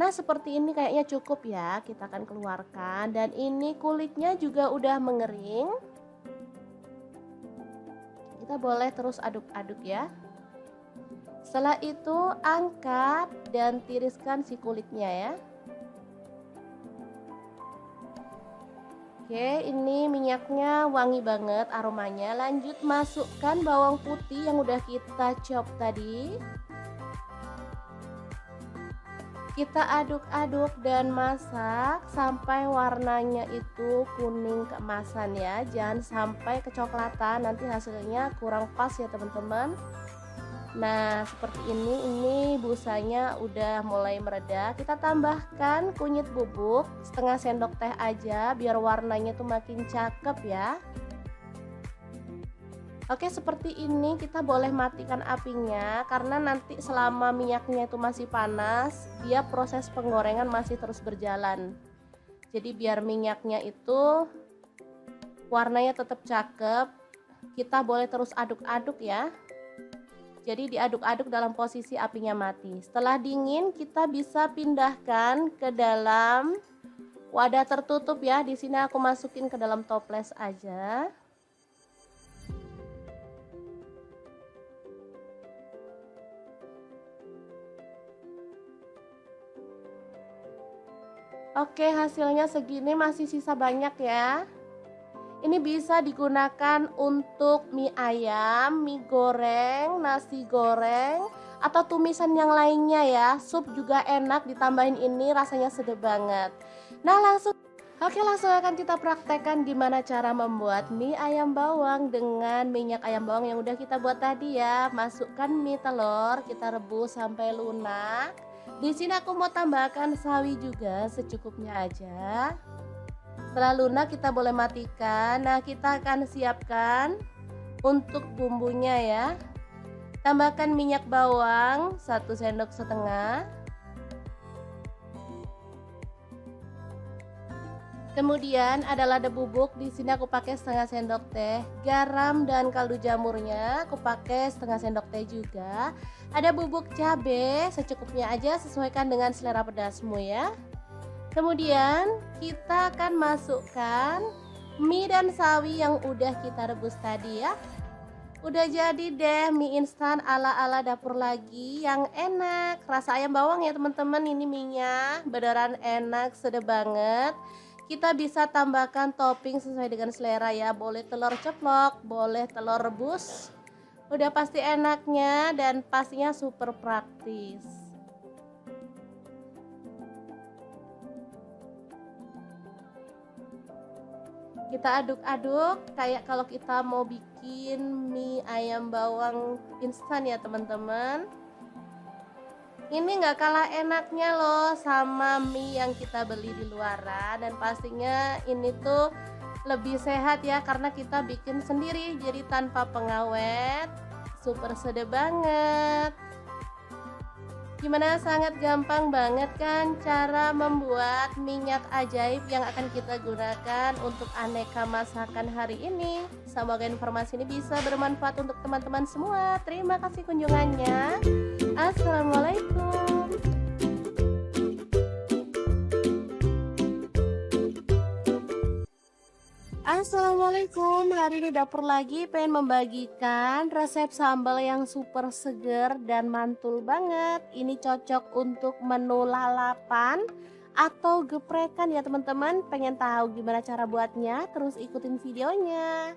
Nah, seperti ini kayaknya cukup ya. Kita akan keluarkan dan ini kulitnya juga udah mengering. Kita boleh terus aduk-aduk ya. Setelah itu angkat dan tiriskan si kulitnya ya. Oke, ini minyaknya wangi banget aromanya. Lanjut masukkan bawang putih yang udah kita chop tadi. Kita aduk-aduk dan masak sampai warnanya itu kuning keemasan ya. Jangan sampai kecoklatan, nanti hasilnya kurang pas ya teman-teman. Nah, seperti ini busanya udah mulai mereda. Kita tambahkan kunyit bubuk setengah sendok teh aja biar warnanya tuh makin cakep ya. Oke, seperti ini kita boleh matikan apinya karena nanti selama minyaknya itu masih panas, dia proses penggorengan masih terus berjalan. Jadi biar minyaknya itu warnanya tetap cakep, kita boleh terus aduk-aduk ya. Jadi diaduk-aduk dalam posisi apinya mati. Setelah dingin kita bisa pindahkan ke dalam wadah tertutup ya. Di sini aku masukin ke dalam toples aja. Oke, hasilnya segini, masih sisa banyak ya. Ini bisa digunakan untuk mie ayam, mie goreng, nasi goreng, atau tumisan yang lainnya ya. Sup juga enak, ditambahin ini rasanya sedap banget. Nah, langsung akan kita praktekkan gimana cara membuat mie ayam bawang dengan minyak ayam bawang yang udah kita buat tadi ya. Masukkan mie telur, kita rebus sampai lunak. Di sini aku mau tambahkan sawi juga secukupnya aja. Setelah lunak kita boleh matikan. Nah, kita akan siapkan untuk bumbunya ya. Tambahkan minyak bawang 1,5 sendok. Kemudian ada lada bubuk, di sini aku pakai 1/2 sendok teh. Garam dan kaldu jamurnya aku pakai 1/2 sendok teh juga. Ada bubuk cabai secukupnya aja, sesuaikan dengan selera pedasmu ya. Kemudian kita akan masukkan mie dan sawi yang udah kita rebus tadi ya. Udah jadi deh mie instan ala-ala dapur lagi yang enak. Rasa ayam bawang ya teman-teman, ini mie-nya beneran enak, sedap banget. Kita bisa tambahkan topping sesuai dengan selera ya. Boleh telur ceplok, boleh telur rebus. Udah pasti enaknya dan pastinya super praktis. Kita aduk-aduk kayak kalau kita mau bikin mie ayam bawang instan ya teman-teman. Ini nggak kalah enaknya loh sama mie yang kita beli di luaran, dan pastinya ini tuh lebih sehat ya karena kita bikin sendiri jadi tanpa pengawet. Super sedap banget. Gimana, sangat gampang banget kan cara membuat minyak ajaib yang akan kita gunakan untuk aneka masakan hari ini. Semoga informasi ini bisa bermanfaat untuk teman-teman semua. Terima kasih kunjungannya. Assalamualaikum. Assalamualaikum, hari ini dapur lagi pengen membagikan resep sambal yang super seger dan mantul banget. Ini cocok untuk menu lalapan atau geprekan ya teman-teman. Pengen tahu gimana cara buatnya? Terus ikutin videonya.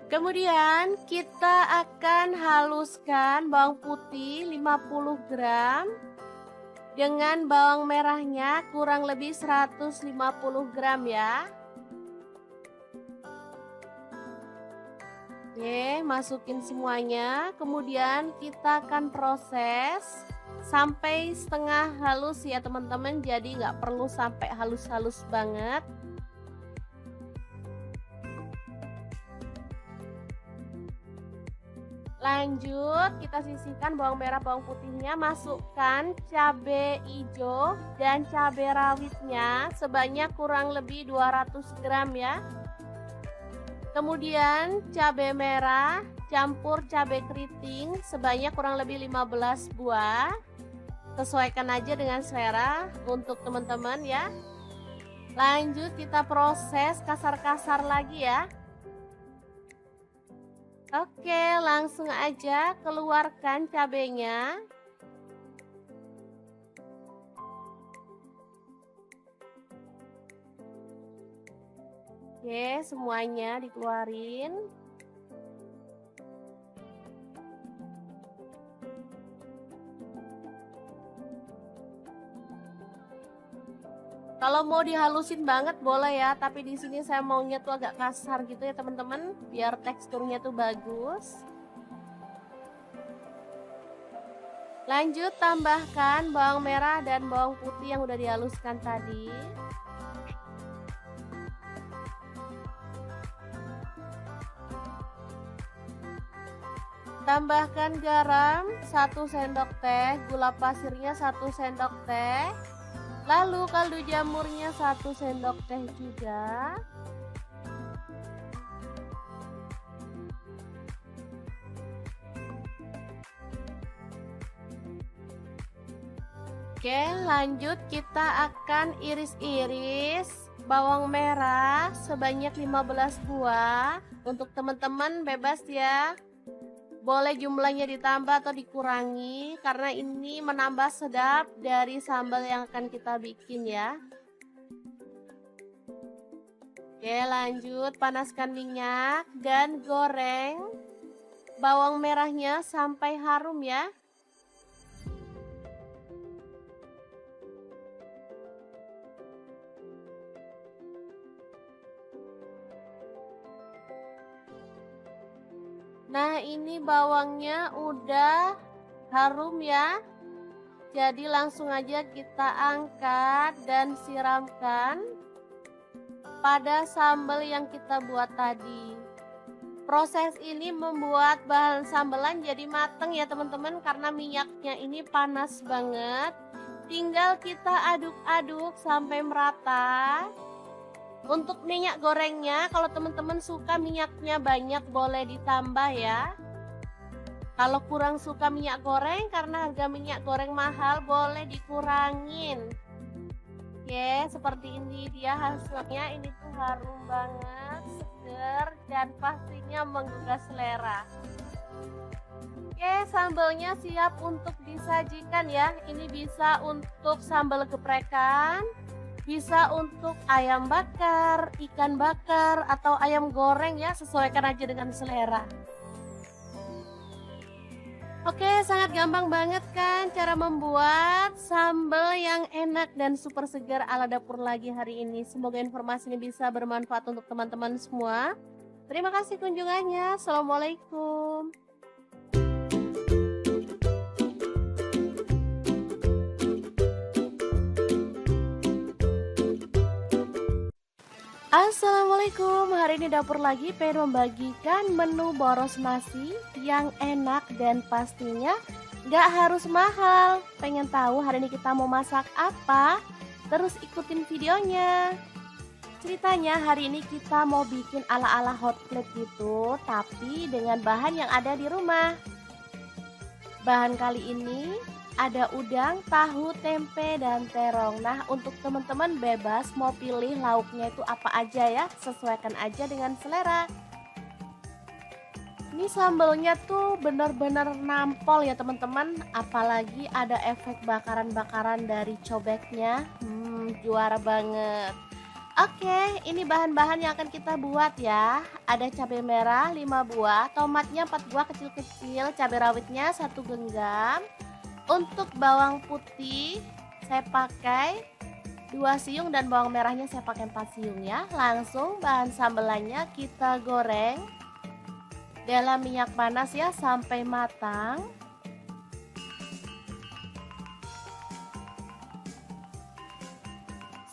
Kemudian kita akan haluskan bawang putih 50 gram dengan bawang merahnya kurang lebih 150 gram ya. Oke, masukin semuanya. Kemudian kita akan proses sampai setengah halus ya teman-teman. Jadi nggak perlu sampai halus-halus banget. Lanjut, kita sisihkan bawang merah, bawang putihnya. Masukkan cabai hijau dan cabai rawitnya sebanyak kurang lebih 200 gram ya. Kemudian cabai merah campur cabai keriting sebanyak kurang lebih 15 buah. Sesuaikan aja dengan selera untuk teman-teman ya. Lanjut kita proses kasar-kasar lagi ya. Oke, langsung aja keluarkan cabainya. Oke, semuanya dikeluarin. Kalau mau dihalusin banget boleh ya, tapi di sini saya maunya tuh agak kasar gitu ya teman-teman, biar teksturnya tuh bagus. Lanjut tambahkan bawang merah dan bawang putih yang udah dihaluskan tadi. Tambahkan garam 1 sendok teh, gula pasirnya 1 sendok teh, lalu kaldu jamurnya 1 sendok teh juga. Oke, lanjut kita akan iris-iris bawang merah sebanyak 15 buah. Untuk teman-teman bebas ya. Boleh jumlahnya ditambah atau dikurangi karena ini menambah sedap dari sambal yang akan kita bikin ya. Oke, lanjut panaskan minyak dan goreng bawang merahnya sampai harum ya. Nah, ini bawangnya udah harum ya. Jadi langsung aja kita angkat dan siramkan pada sambal yang kita buat tadi. Proses ini membuat bahan sambelan jadi mateng ya teman-teman, karena minyaknya ini panas banget. Tinggal kita aduk-aduk sampai merata. Untuk minyak gorengnya, kalau teman-teman suka minyaknya banyak boleh ditambah ya. Kalau kurang suka minyak goreng karena harga minyak goreng mahal, boleh dikurangin. Oke, seperti ini dia hasilnya. Ini tuh harum banget, seger, dan pastinya menggugah selera. Oke, sambalnya siap untuk disajikan ya. Ini bisa untuk sambal geprekan, bisa untuk ayam bakar, ikan bakar, atau ayam goreng ya. Sesuaikan aja dengan selera. Oke, sangat gampang banget kan cara membuat sambal yang enak dan super segar ala dapur lagi hari ini. Semoga informasi ini bisa bermanfaat untuk teman-teman semua. Terima kasih kunjungannya. Assalamualaikum. Assalamualaikum, hari ini dapur lagi pengen membagikan menu boros nasi yang enak dan pastinya gak harus mahal. Pengen tahu hari ini kita mau masak apa? Terus ikutin videonya. Ceritanya hari ini kita mau bikin ala-ala hot plate gitu, tapi dengan bahan yang ada di rumah. Bahan kali ini ada udang, tahu, tempe, dan terong. Nah, untuk teman-teman bebas mau pilih lauknya itu apa aja ya, sesuaikan aja dengan selera. Ini sambalnya tuh bener-bener nampol ya teman-teman, apalagi ada efek bakaran-bakaran dari cobeknya. Juara banget. Oke, ini bahan-bahan yang akan kita buat ya. Ada cabai merah 5 buah, tomatnya 4 buah kecil-kecil, cabai rawitnya 1 genggam. Untuk bawang putih saya pakai 2 siung dan bawang merahnya saya pakai 4 siung ya. Langsung bahan sambelannya kita goreng dalam minyak panas ya sampai matang.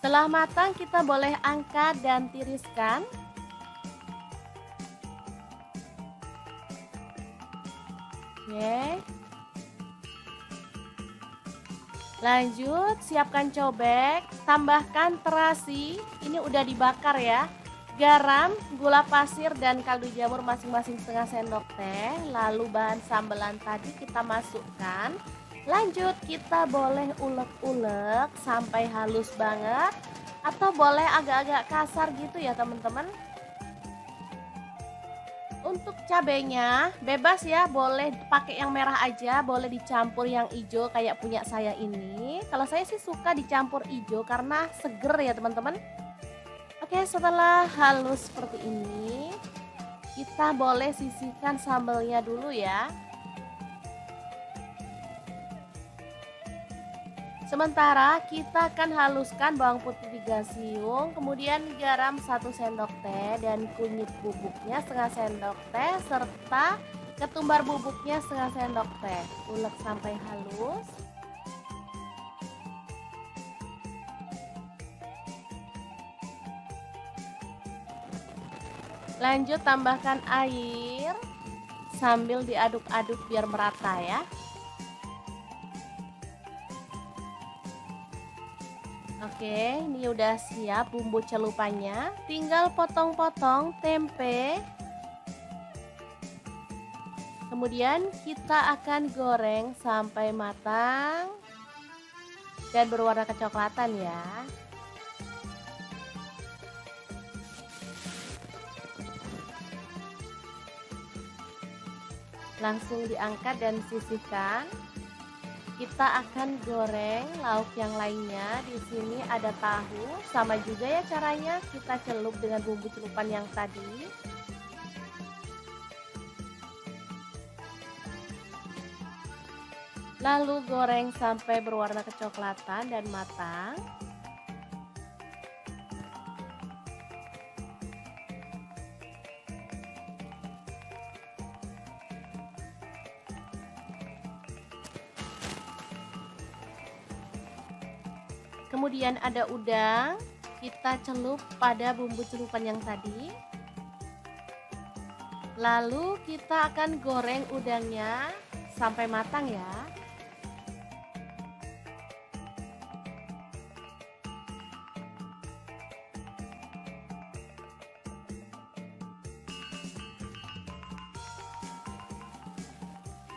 Setelah matang kita boleh angkat dan tiriskan. Oke. Lanjut, siapkan cobek, tambahkan terasi, ini udah dibakar ya. Garam, gula pasir, dan kaldu jamur masing-masing setengah sendok teh. Lalu bahan sambelan tadi kita masukkan. Lanjut, kita boleh ulek-ulek sampai halus banget, atau boleh agak-agak kasar gitu ya teman-teman. Untuk cabenya bebas ya, boleh pakai yang merah aja, boleh dicampur yang hijau kayak punya saya ini. Kalau saya sih suka dicampur hijau karena seger ya teman-teman. Oke, setelah halus seperti ini, kita boleh sisihkan sambalnya dulu ya. Sementara kita akan haluskan bawang putih 3 siung, kemudian garam 1 sendok teh dan kunyit bubuknya setengah sendok teh serta ketumbar bubuknya setengah sendok teh. Ulek sampai halus. Lanjut tambahkan air sambil diaduk-aduk biar merata ya. Oke, ini udah siap bumbu celupannya. Tinggal potong-potong tempe. Kemudian kita akan goreng sampai matang dan berwarna kecoklatan ya. Langsung diangkat dan sisihkan. Kita akan goreng lauk yang lainnya. Di sini ada tahu, sama juga ya caranya, kita celup dengan bumbu celupan yang tadi. Lalu goreng sampai berwarna kecoklatan dan matang. Kemudian ada udang, kita celup pada bumbu celupan yang tadi. Lalu kita akan goreng udangnya sampai matang ya.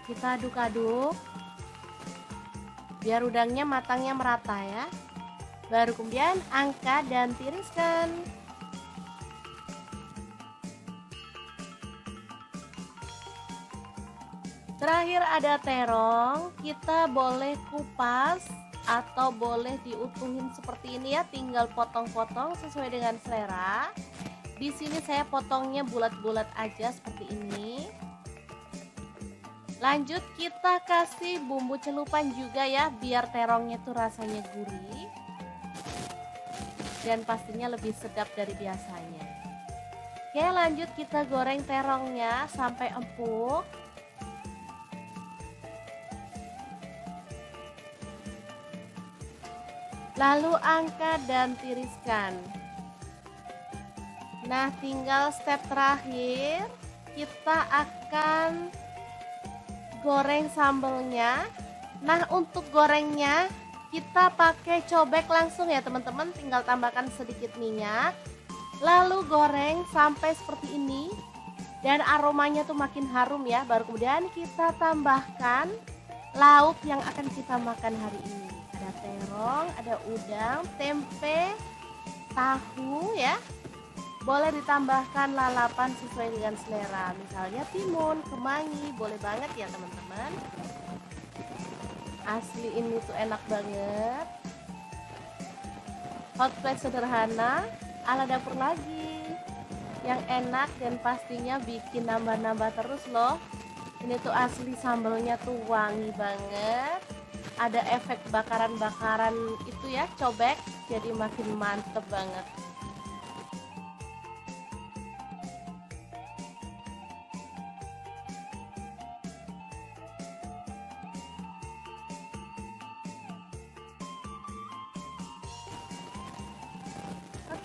Kita aduk-aduk biar udangnya matangnya merata ya. Baru kemudian angkat dan tiriskan. Terakhir ada terong, kita boleh kupas atau boleh diutuhin seperti ini ya, tinggal potong-potong sesuai dengan selera. Di sini saya potongnya bulat-bulat aja seperti ini. Lanjut kita kasih bumbu celupan juga ya, biar terongnya tuh rasanya gurih dan pastinya lebih sedap dari biasanya. Oke, lanjut kita goreng terongnya sampai empuk. Lalu angkat dan tiriskan. Nah, tinggal step terakhir, kita akan goreng sambelnya. Nah, untuk gorengnya kita pakai cobek langsung ya teman-teman, tinggal tambahkan sedikit minyak. Lalu goreng sampai seperti ini dan aromanya tuh makin harum ya. Baru kemudian kita tambahkan lauk yang akan kita makan hari ini. Ada terong, ada udang, tempe, tahu ya. Boleh ditambahkan lalapan sesuai dengan selera, misalnya timun, kemangi, boleh banget ya teman-teman. Asli ini tuh enak banget. Hot plate sederhana ala dapur lagi, yang enak dan pastinya bikin nambah-nambah terus loh. Ini tuh asli sambelnya tuh wangi banget. Ada efek bakaran-bakaran itu ya, cobek, jadi makin mantep banget.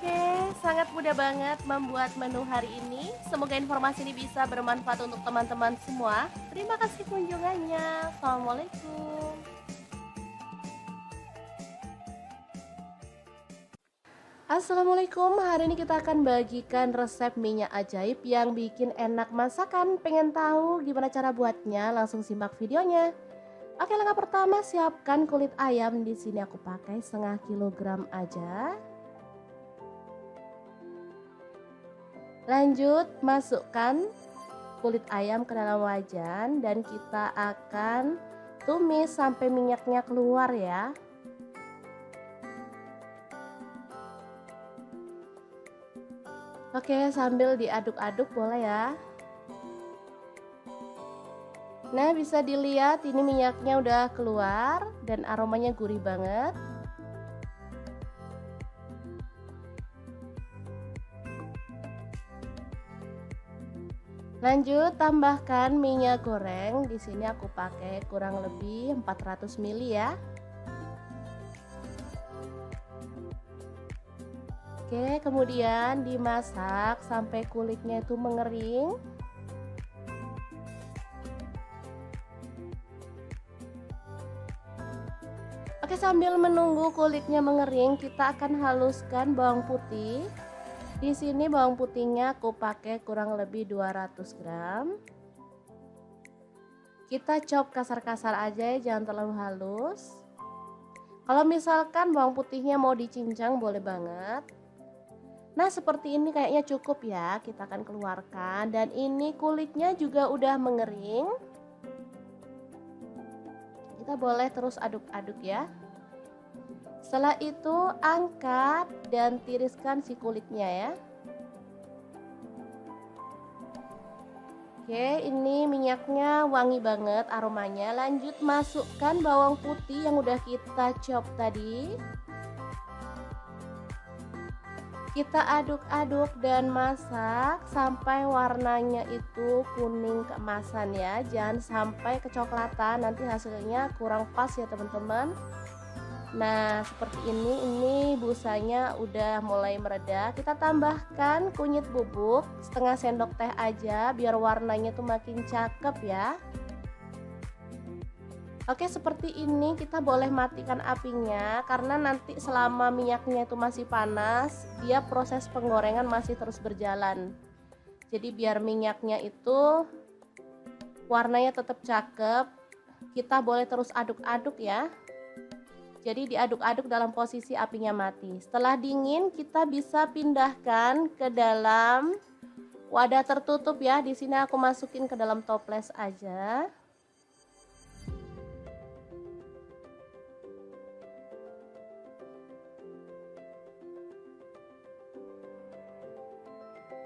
Oke, sangat mudah banget membuat menu hari ini. Semoga informasi ini bisa bermanfaat untuk teman-teman semua. Terima kasih kunjungannya. Assalamualaikum. Assalamualaikum, hari ini kita akan bagikan resep minyak ajaib yang bikin enak masakan. Pengen tahu gimana cara buatnya? Langsung simak videonya. Oke, langkah pertama siapkan kulit ayam. Di sini aku pakai setengah kilogram aja. Lanjut masukkan kulit ayam ke dalam wajan dan kita akan tumis sampai minyaknya keluar ya. Oke, sambil diaduk-aduk boleh ya. Nah, bisa dilihat ini minyaknya udah keluar dan aromanya gurih banget. Lanjut tambahkan minyak goreng. Di sini aku pakai kurang lebih 400 ml ya. Oke, kemudian dimasak sampai kulitnya itu mengering. Oke, sambil menunggu kulitnya mengering, kita akan haluskan bawang putih. Di sini bawang putihnya aku pakai kurang lebih 200 gram. Kita chop kasar-kasar aja, jangan terlalu halus. Kalau misalkan bawang putihnya mau dicincang boleh banget. Nah, seperti ini kayaknya cukup ya. Kita akan keluarkan dan ini kulitnya juga udah mengering. Kita boleh terus aduk-aduk ya. Setelah itu angkat dan tiriskan si kulitnya ya. Oke, ini minyaknya wangi banget aromanya. Lanjut masukkan bawang putih yang udah kita chop tadi. Kita aduk-aduk dan masak sampai warnanya itu kuning keemasan ya. Jangan sampai kecoklatan, nanti hasilnya kurang pas ya teman-teman. Nah, seperti ini busanya udah mulai mereda. Kita tambahkan kunyit bubuk setengah sendok teh aja biar warnanya tuh makin cakep ya. Oke, seperti ini kita boleh matikan apinya karena nanti selama minyaknya itu masih panas, dia proses penggorengan masih terus berjalan. Jadi biar minyaknya itu warnanya tetap cakep, kita boleh terus aduk-aduk ya. Jadi diaduk-aduk dalam posisi apinya mati. Setelah dingin kita bisa pindahkan ke dalam wadah tertutup ya. Di sini aku masukin ke dalam toples aja.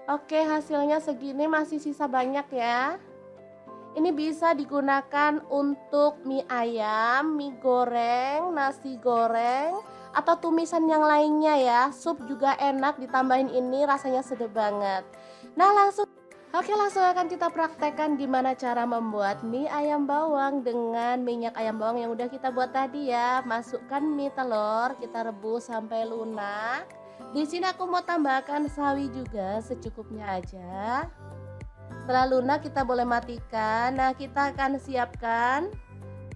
Oke, hasilnya segini, masih sisa banyak ya. Ini bisa digunakan untuk mie ayam, mie goreng, nasi goreng, atau tumisan yang lainnya ya. Sup juga enak, ditambahin ini rasanya sedap banget. Nah, langsung akan kita praktekkan gimana cara membuat mie ayam bawang dengan minyak ayam bawang yang udah kita buat tadi ya. Masukkan mie telur, kita rebus sampai lunak. Di sini aku mau tambahkan sawi juga secukupnya aja. Setelah lunak kita boleh matikan. Nah, kita akan siapkan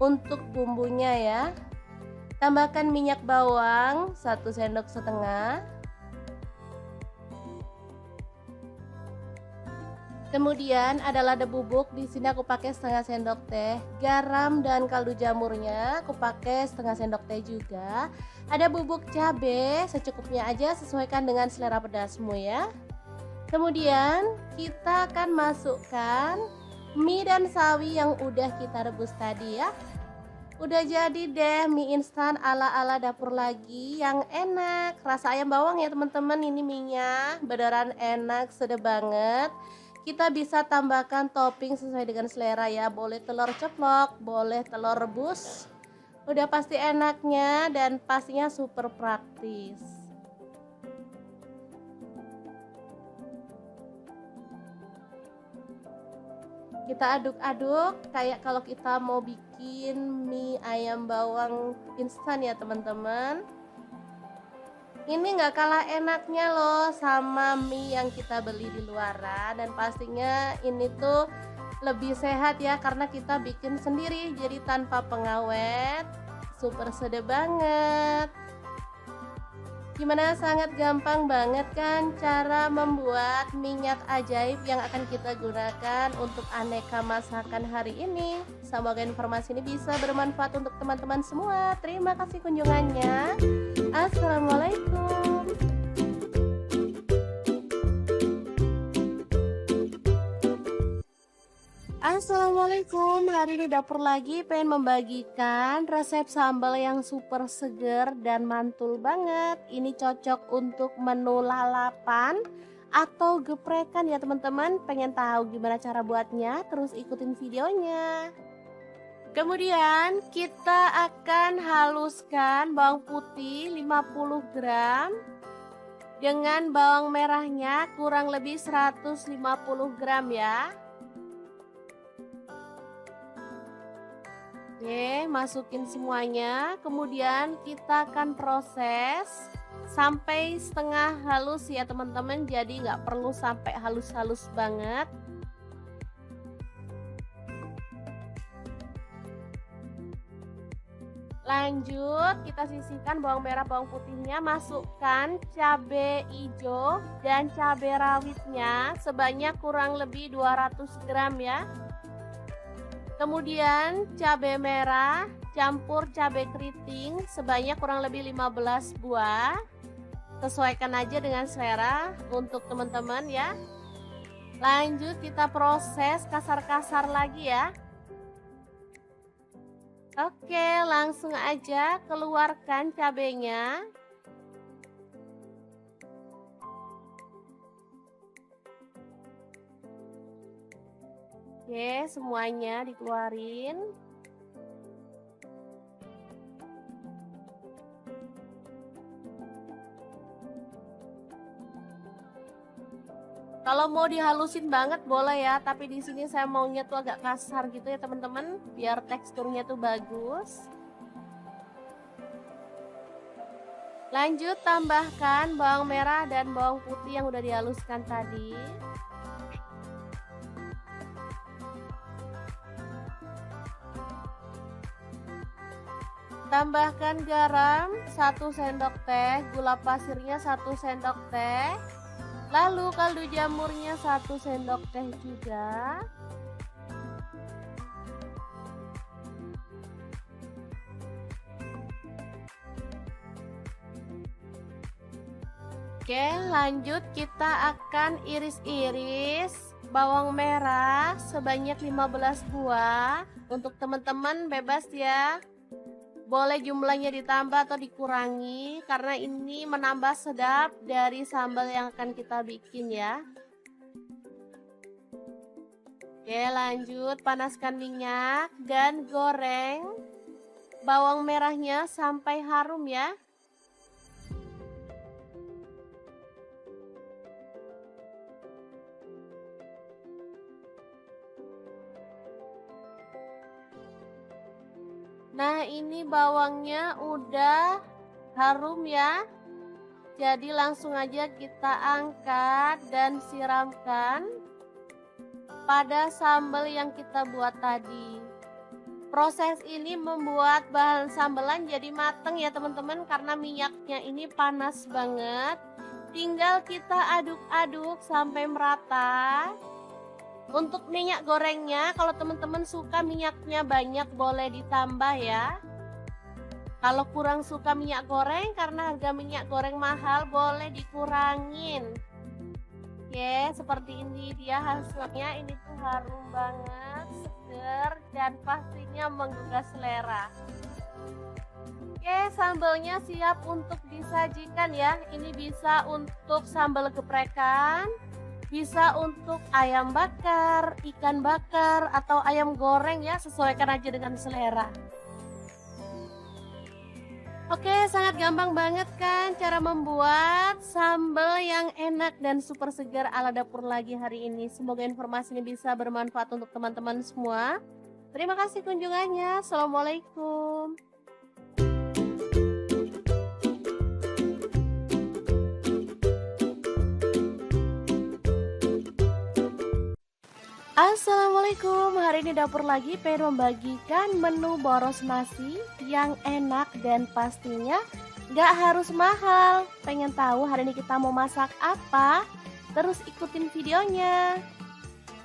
untuk bumbunya ya. Tambahkan minyak bawang 1 sendok setengah. Kemudian ada lada bubuk, di sini aku pakai setengah sendok teh. Garam dan kaldu jamurnya aku pakai setengah sendok teh juga. Ada bubuk cabai secukupnya aja, sesuaikan dengan selera pedasmu ya. Kemudian kita akan masukkan mie dan sawi yang udah kita rebus tadi ya. Udah jadi deh mie instan ala-ala dapur lagi yang enak. Rasa ayam bawang ya teman-teman, ini mie-nya beneran enak, sedap banget. Kita bisa tambahkan topping sesuai dengan selera ya. Boleh telur ceplok, boleh telur rebus. Udah pasti enaknya dan pastinya super praktis. Kita aduk-aduk kayak kalau kita mau bikin mie ayam bawang instan ya teman-teman. Ini nggak kalah enaknya loh sama mie yang kita beli di luaran, dan pastinya ini tuh lebih sehat ya karena kita bikin sendiri, jadi tanpa pengawet. Super sedap banget. Gimana, sangat gampang banget kan cara membuat minyak ajaib yang akan kita gunakan untuk aneka masakan hari ini. Semoga informasi ini bisa bermanfaat untuk teman-teman semua. Terima kasih kunjungannya. Assalamualaikum. Assalamualaikum, hari ini dapur lagi pengen membagikan resep sambal yang super seger dan mantul banget. Ini cocok untuk menu lalapan atau geprekan ya teman-teman. Pengen tahu gimana cara buatnya? Terus ikutin videonya. Kemudian kita akan haluskan bawang putih 50 gram dengan bawang merahnya kurang lebih 150 gram ya. Oke, masukin semuanya. Kemudian kita akan proses sampai setengah halus ya teman-teman. Jadi nggak perlu sampai halus-halus banget. Lanjut, kita sisihkan bawang merah bawang putihnya. Masukkan cabai hijau dan cabai rawitnya sebanyak kurang lebih 200 gram ya. Kemudian cabai merah campur cabai keriting sebanyak kurang lebih 15 buah. Sesuaikan aja dengan selera untuk teman-teman ya. Lanjut kita proses kasar-kasar lagi ya. Oke, langsung aja keluarkan cabainya. Oke, semuanya dikeluarin. Kalau mau dihalusin banget boleh ya, tapi di sini saya maunya tuh agak kasar gitu ya teman-teman, biar teksturnya tuh bagus. Lanjut tambahkan bawang merah dan bawang putih yang udah dihaluskan tadi. Tambahkan garam 1 sendok teh, gula pasirnya 1 sendok teh, lalu kaldu jamurnya 1 sendok teh juga. Oke, lanjut kita akan iris-iris bawang merah sebanyak 15 buah. Untuk teman-teman bebas ya. Boleh jumlahnya ditambah atau dikurangi karena ini menambah sedap dari sambal yang akan kita bikin ya. Oke, lanjut panaskan minyak dan goreng bawang merahnya sampai harum ya. Nah, ini bawangnya udah harum ya. Jadi langsung aja kita angkat dan siramkan pada sambal yang kita buat tadi. Proses ini membuat bahan sambelan jadi mateng ya teman-teman, karena minyaknya ini panas banget. Tinggal kita aduk-aduk sampai merata. Untuk minyak gorengnya, kalau teman-teman suka minyaknya banyak boleh ditambah ya. Kalau kurang suka minyak goreng karena harga minyak goreng mahal, boleh dikurangin. Oke, seperti ini dia hasilnya. Ini tuh harum banget, seger, dan pastinya menggugah selera. Oke, sambalnya siap untuk disajikan ya. Ini bisa untuk sambal geprekan, bisa untuk ayam bakar, ikan bakar, atau ayam goreng ya, sesuaikan aja dengan selera. Oke, sangat gampang banget kan cara membuat sambal yang enak dan super segar ala dapur lagi hari ini. Semoga informasi ini bisa bermanfaat untuk teman-teman semua. Terima kasih kunjungannya. Assalamualaikum. Assalamualaikum, hari ini dapur lagi pengen membagikan menu boros nasi yang enak dan pastinya gak harus mahal. Pengen tahu hari ini kita mau masak apa? Terus ikutin videonya.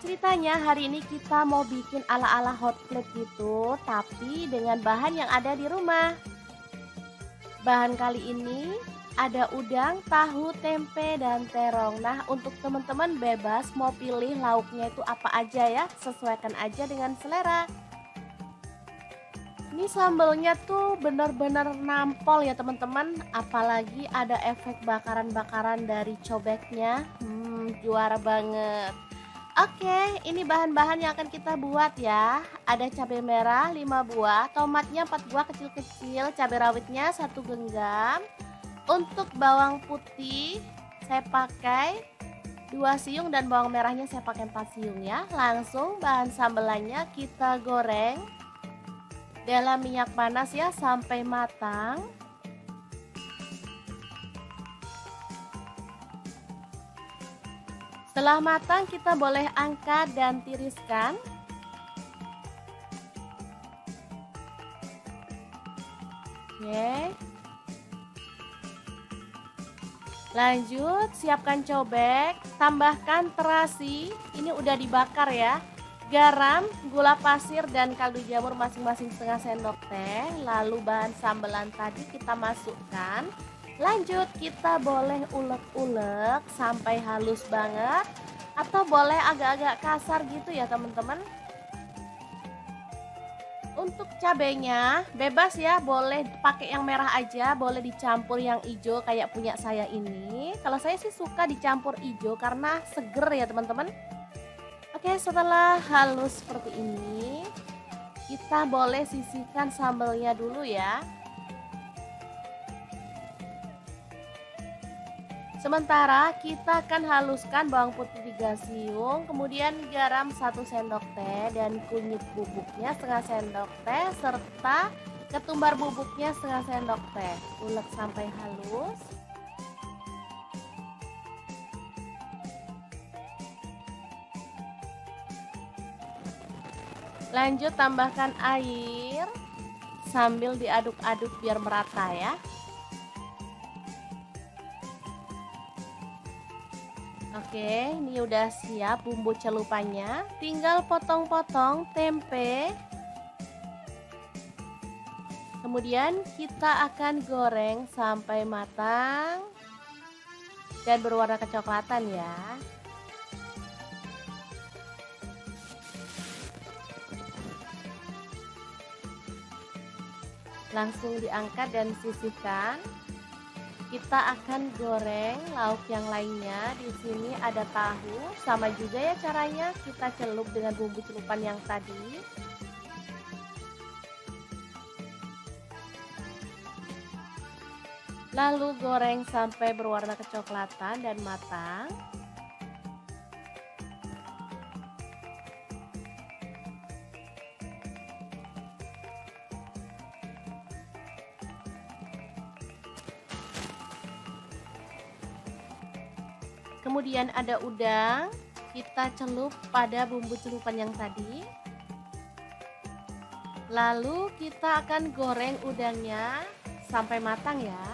Ceritanya hari ini kita mau bikin ala-ala hot plate gitu, tapi dengan bahan yang ada di rumah. Bahan kali ini ada udang, tahu, tempe, dan terong. Nah, untuk teman-teman bebas mau pilih lauknya itu apa aja ya, sesuaikan aja dengan selera. Ini sambalnya tuh bener-bener nampol ya teman-teman, apalagi ada efek bakaran-bakaran dari cobeknya. Juara banget. Oke, ini bahan-bahan yang akan kita buat ya. Ada cabai merah 5 buah, tomatnya 4 buah kecil-kecil, cabai rawitnya 1 genggam. Untuk bawang putih saya pakai 2 siung dan bawang merahnya saya pakai 4 siung ya. Langsung bahan sambelannya kita goreng dalam minyak panas ya sampai matang. Setelah matang kita boleh angkat dan tiriskan. Oke. Lanjut, siapkan cobek, tambahkan terasi, ini udah dibakar ya. Garam, gula pasir, dan kaldu jamur masing-masing setengah sendok teh. Lalu bahan sambelan tadi kita masukkan. Lanjut, kita boleh ulek-ulek sampai halus banget, atau boleh agak-agak kasar gitu ya teman-teman. Untuk cabenya bebas ya, boleh pakai yang merah aja, boleh dicampur yang hijau kayak punya saya ini. Kalau saya sih suka dicampur hijau karena seger ya teman-teman. Oke, setelah halus seperti ini, kita boleh sisihkan sambalnya dulu ya. Sementara kita akan haluskan bawang putih 3 siung, kemudian garam 1 sendok teh dan kunyit bubuknya setengah sendok teh, serta Ketumbar bubuknya setengah sendok teh. Ulek sampai halus. Lanjut tambahkan air sambil diaduk-aduk biar merata ya. Oke, ini udah siap bumbu celupannya. Tinggal potong-potong tempe. Kemudian kita akan goreng sampai matang dan berwarna kecoklatan ya. Langsung diangkat dan sisihkan. Kita akan goreng lauk yang lainnya. Di sini ada tahu, sama juga ya caranya, kita celup dengan bumbu celupan yang tadi. Lalu goreng sampai berwarna kecoklatan dan matang. Kemudian ada udang, kita celup pada bumbu celupan yang tadi. Lalu kita akan goreng udangnya sampai matang ya.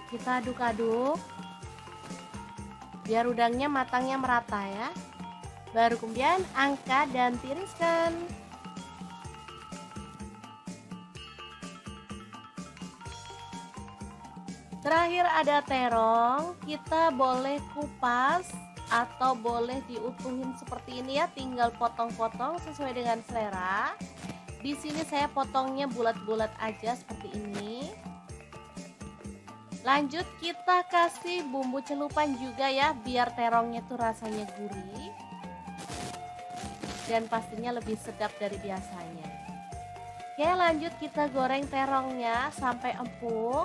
Kita aduk-aduk biar udangnya matangnya merata ya. Baru kemudian angkat dan tiriskan. Terakhir ada terong, kita boleh kupas atau boleh diutuhin seperti ini ya, tinggal potong-potong sesuai dengan selera. Di sini saya potongnya bulat-bulat aja seperti ini. Lanjut kita kasih bumbu celupan juga ya, biar terongnya tuh rasanya gurih dan pastinya lebih sedap dari biasanya. Oke, lanjut kita goreng terongnya sampai empuk.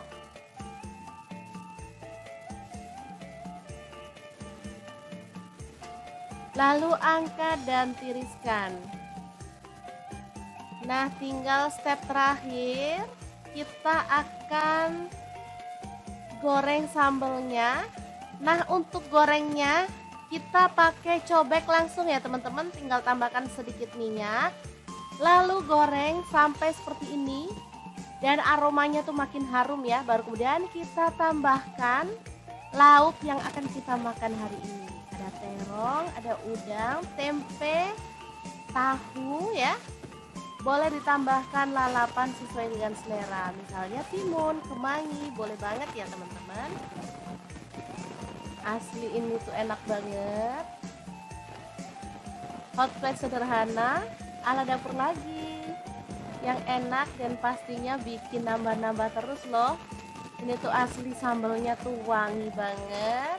Lalu angkat dan tiriskan. Nah, tinggal step terakhir, kita akan goreng sambelnya. Nah, untuk gorengnya kita pakai cobek langsung ya teman-teman, tinggal tambahkan sedikit minyak. Lalu goreng sampai seperti ini dan aromanya tuh makin harum ya. Baru kemudian kita tambahkan lauk yang akan kita makan hari ini. Ada terong, ada udang, tempe, tahu ya. Boleh ditambahkan lalapan sesuai dengan selera, misalnya timun, kemangi, boleh banget ya teman-teman. Asli ini tuh enak banget. Hot plate sederhana ala dapur lagi, yang enak dan pastinya bikin nambah-nambah terus loh. Ini tuh asli sambelnya tuh wangi banget.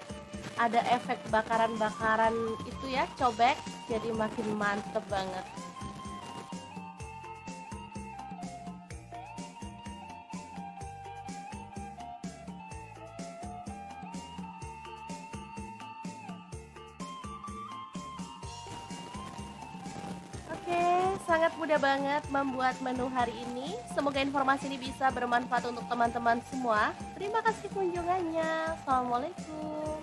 Ada efek bakaran-bakaran itu ya, cobek, jadi makin mantep banget. Oke, sangat mudah banget membuat menu hari ini. Semoga informasi ini bisa bermanfaat untuk teman-teman semua. Terima kasih kunjungannya. Assalamualaikum.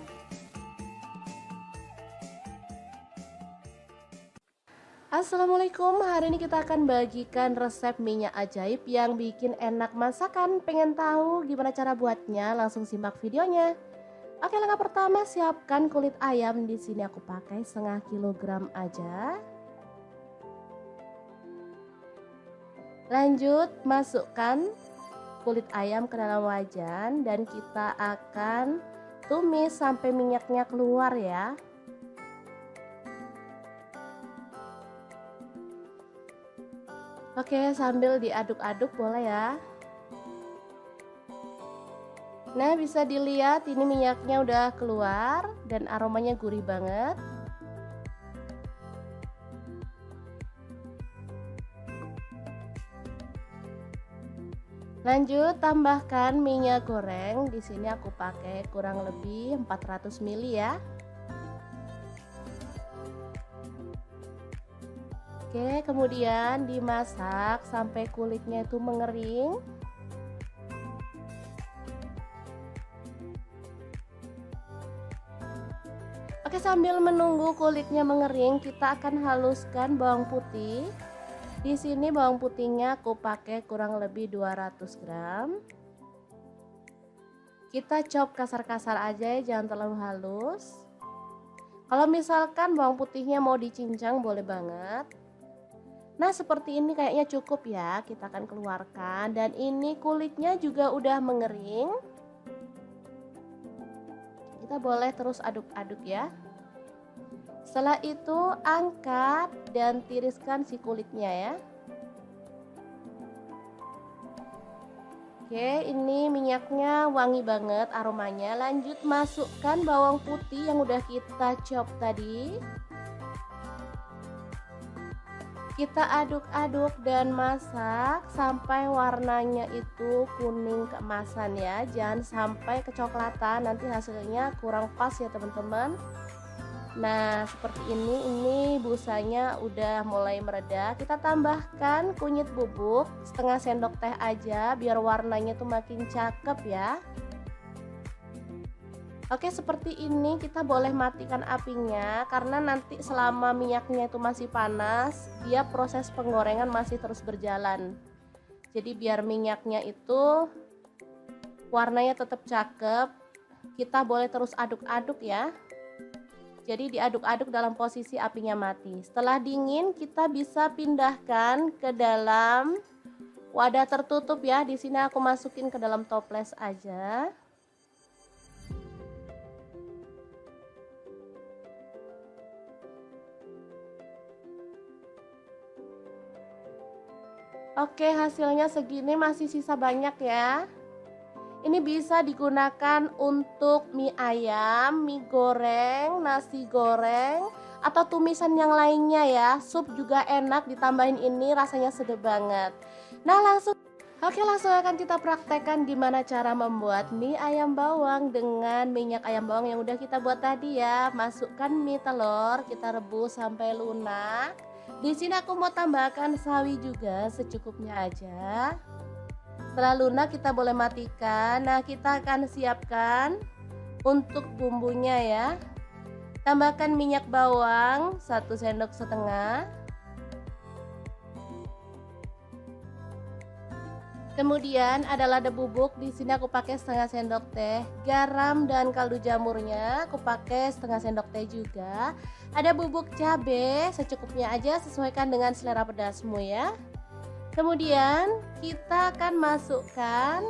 Assalamualaikum, hari ini kita akan bagikan resep minyak ajaib yang bikin enak masakan. Pengen tahu gimana cara buatnya? Langsung simak videonya. Oke, langkah pertama siapkan kulit ayam. Di sini aku pakai setengah kilogram aja. Lanjut masukkan kulit ayam ke dalam wajan dan kita akan tumis sampai minyaknya keluar ya. Oke, sambil diaduk-aduk boleh ya. Nah, bisa dilihat ini minyaknya udah keluar dan aromanya gurih banget. Lanjut tambahkan minyak goreng. Di sini aku pakai kurang lebih 400 ml ya. Oke, kemudian dimasak sampai kulitnya itu mengering. Oke, sambil menunggu kulitnya mengering, kita akan haluskan bawang putih. Di sini bawang putihnya aku pakai kurang lebih 200 gram. Kita chop kasar-kasar aja ya, jangan terlalu halus. Kalau misalkan bawang putihnya mau dicincang boleh banget. Nah, seperti ini kayaknya cukup ya. Kita akan keluarkan dan ini kulitnya juga udah mengering. Kita boleh terus aduk-aduk ya. Setelah itu angkat dan tiriskan si kulitnya ya. Oke, ini minyaknya wangi banget aromanya. Lanjut masukkan bawang putih yang udah kita chop tadi. Kita aduk-aduk dan masak sampai warnanya itu kuning keemasan ya. Jangan sampai kecoklatan, nanti hasilnya kurang pas ya teman-teman. Nah, seperti ini busanya udah mulai mereda. Kita tambahkan kunyit bubuk setengah sendok teh aja biar warnanya tuh makin cakep ya. Oke, seperti ini kita boleh matikan apinya karena nanti selama minyaknya itu masih panas, dia proses penggorengan masih terus berjalan. Jadi biar minyaknya itu warnanya tetap cakep, kita boleh terus aduk-aduk ya. Jadi diaduk-aduk dalam posisi apinya mati. Setelah dingin kita bisa pindahkan ke dalam wadah tertutup ya. Di sini aku masukin ke dalam toples aja. Oke, hasilnya segini, masih sisa banyak ya. Ini bisa digunakan untuk mie ayam, mie goreng, nasi goreng, atau tumisan yang lainnya ya. Sup juga enak, ditambahin ini rasanya sedap banget. Nah, langsung akan kita praktekkan gimana cara membuat mie ayam bawang dengan minyak ayam bawang yang udah kita buat tadi ya. Masukkan mie telur, kita rebus sampai lunak. Di sini aku mau tambahkan sawi juga secukupnya aja. Setelah lunak kita boleh matikan. Nah, kita akan siapkan untuk bumbunya ya. Tambahkan minyak bawang 1 sendok setengah. Kemudian ada lada bubuk, di sini aku pakai setengah sendok teh. Garam dan kaldu jamurnya aku pakai setengah sendok teh juga. Ada bubuk cabai secukupnya aja, sesuaikan dengan selera pedasmu ya. Kemudian kita akan masukkan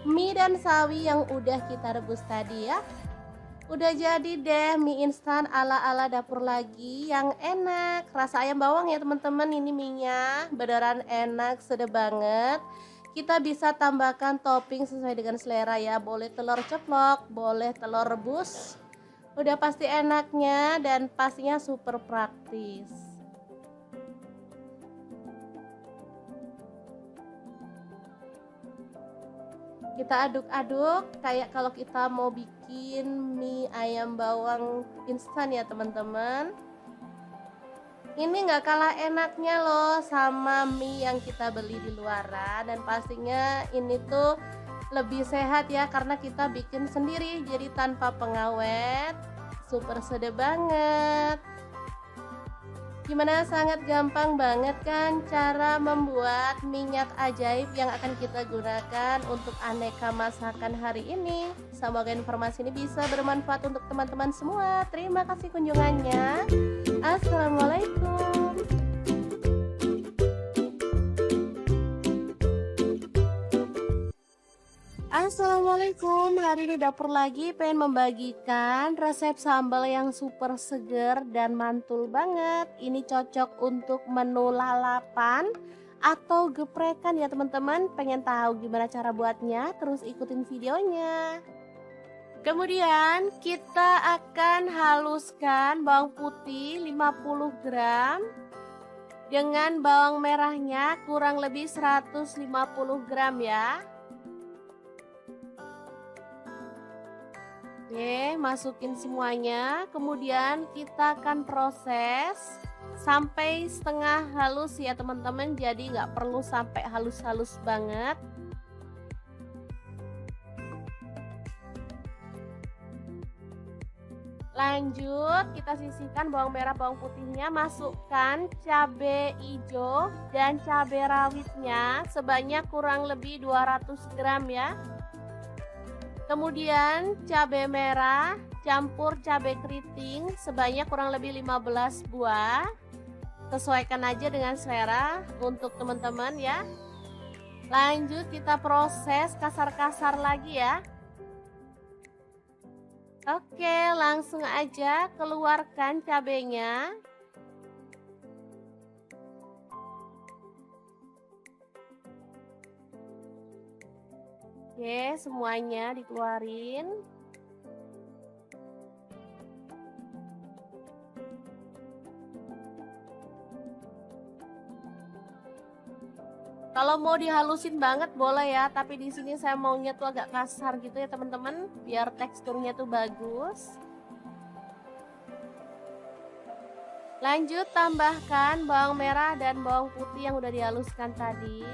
mie dan sawi yang udah kita rebus tadi ya. Udah jadi deh mie instan ala-ala dapur lagi yang enak. Rasa ayam bawang ya teman-teman, ini mie-nya beneran enak, sedap banget. Kita bisa tambahkan topping sesuai dengan selera ya. Boleh telur ceplok, boleh telur rebus. Udah pasti enaknya dan pastinya super praktis. Kita aduk-aduk kayak kalau kita mau bikin mie ayam bawang instan ya teman-teman. Ini nggak kalah enaknya loh sama mie yang kita beli di luaran, dan pastinya ini tuh lebih sehat ya karena kita bikin sendiri, jadi tanpa pengawet. Super sedap banget. Gimana, sangat gampang banget kan cara membuat minyak ajaib yang akan kita gunakan untuk aneka masakan hari ini. Semoga informasi ini bisa bermanfaat untuk teman-teman semua. Terima kasih kunjungannya. Assalamualaikum. Assalamualaikum, hari ini dapur lagi pengen membagikan resep sambal yang super seger dan mantul banget. Ini cocok untuk menu lalapan atau geprekan ya teman-teman. Pengen tahu gimana cara buatnya? Terus ikutin videonya. Kemudian kita akan haluskan bawang putih 50 gram dengan bawang merahnya kurang lebih 150 gram ya. Oke, masukin semuanya. Kemudian kita akan proses sampai setengah halus ya teman-teman. Jadi nggak perlu sampai halus-halus banget. Lanjut, kita sisihkan bawang merah, bawang putihnya, masukkan cabai hijau dan cabai rawitnya sebanyak kurang lebih 200 gram ya. Kemudian cabai merah campur cabai keriting sebanyak kurang lebih 15 buah. Sesuaikan aja dengan selera untuk teman-teman ya. Lanjut kita proses kasar-kasar lagi ya. Oke, langsung aja keluarkan cabenya. Oke, semuanya dikeluarin. Kalau mau dihalusin banget boleh ya, tapi di sini saya maunya tuh agak kasar gitu ya teman-teman, biar teksturnya tuh bagus. Lanjut tambahkan bawang merah dan bawang putih yang udah dihaluskan tadi.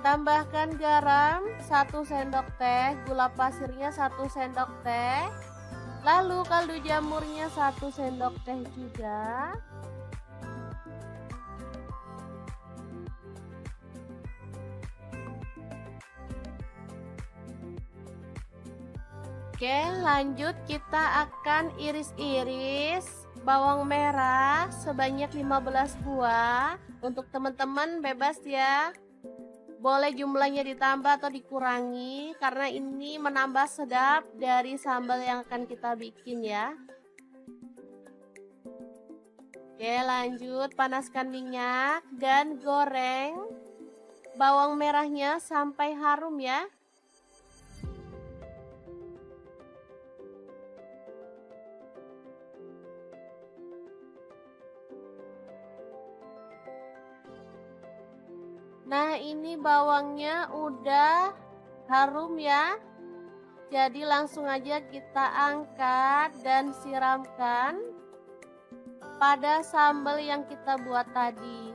Tambahkan garam 1 sendok teh, gula pasirnya 1 sendok teh. Lalu kaldu jamurnya 1 sendok teh juga. Oke, lanjut kita akan iris-iris bawang merah sebanyak 15 buah. Untuk teman-teman bebas ya. Boleh jumlahnya ditambah atau dikurangi karena ini menambah sedap dari sambal yang akan kita bikin ya. Oke, lanjut panaskan minyak dan goreng bawang merahnya sampai harum ya. Nah, ini bawangnya udah harum ya. Jadi langsung aja kita angkat dan siramkan pada sambal yang kita buat tadi.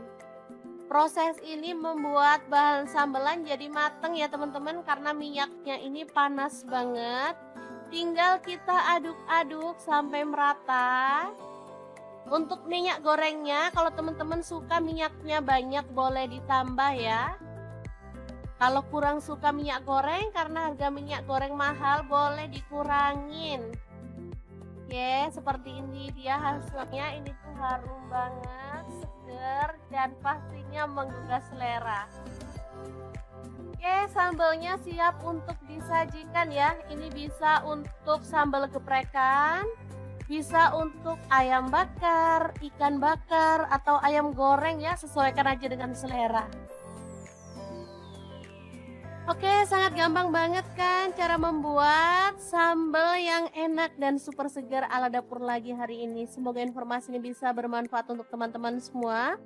Proses ini membuat bahan sambelan jadi mateng ya teman-teman, karena minyaknya ini panas banget. Tinggal kita aduk-aduk sampai merata. Untuk minyak gorengnya, kalau teman-teman suka minyaknya banyak boleh ditambah ya. Kalau kurang suka minyak goreng karena harga minyak goreng mahal, boleh dikurangin. Oke, seperti ini dia hasilnya. Ini tuh harum banget, seger, dan pastinya menggugah selera. Oke, sambalnya siap untuk disajikan ya. Ini bisa untuk sambal geprekan, bisa untuk ayam bakar, ikan bakar, atau ayam goreng ya, sesuaikan aja dengan selera. Oke, sangat gampang banget kan cara membuat sambal yang enak dan super segar ala dapur lagi hari ini. Semoga informasi ini bisa bermanfaat untuk teman-teman semua.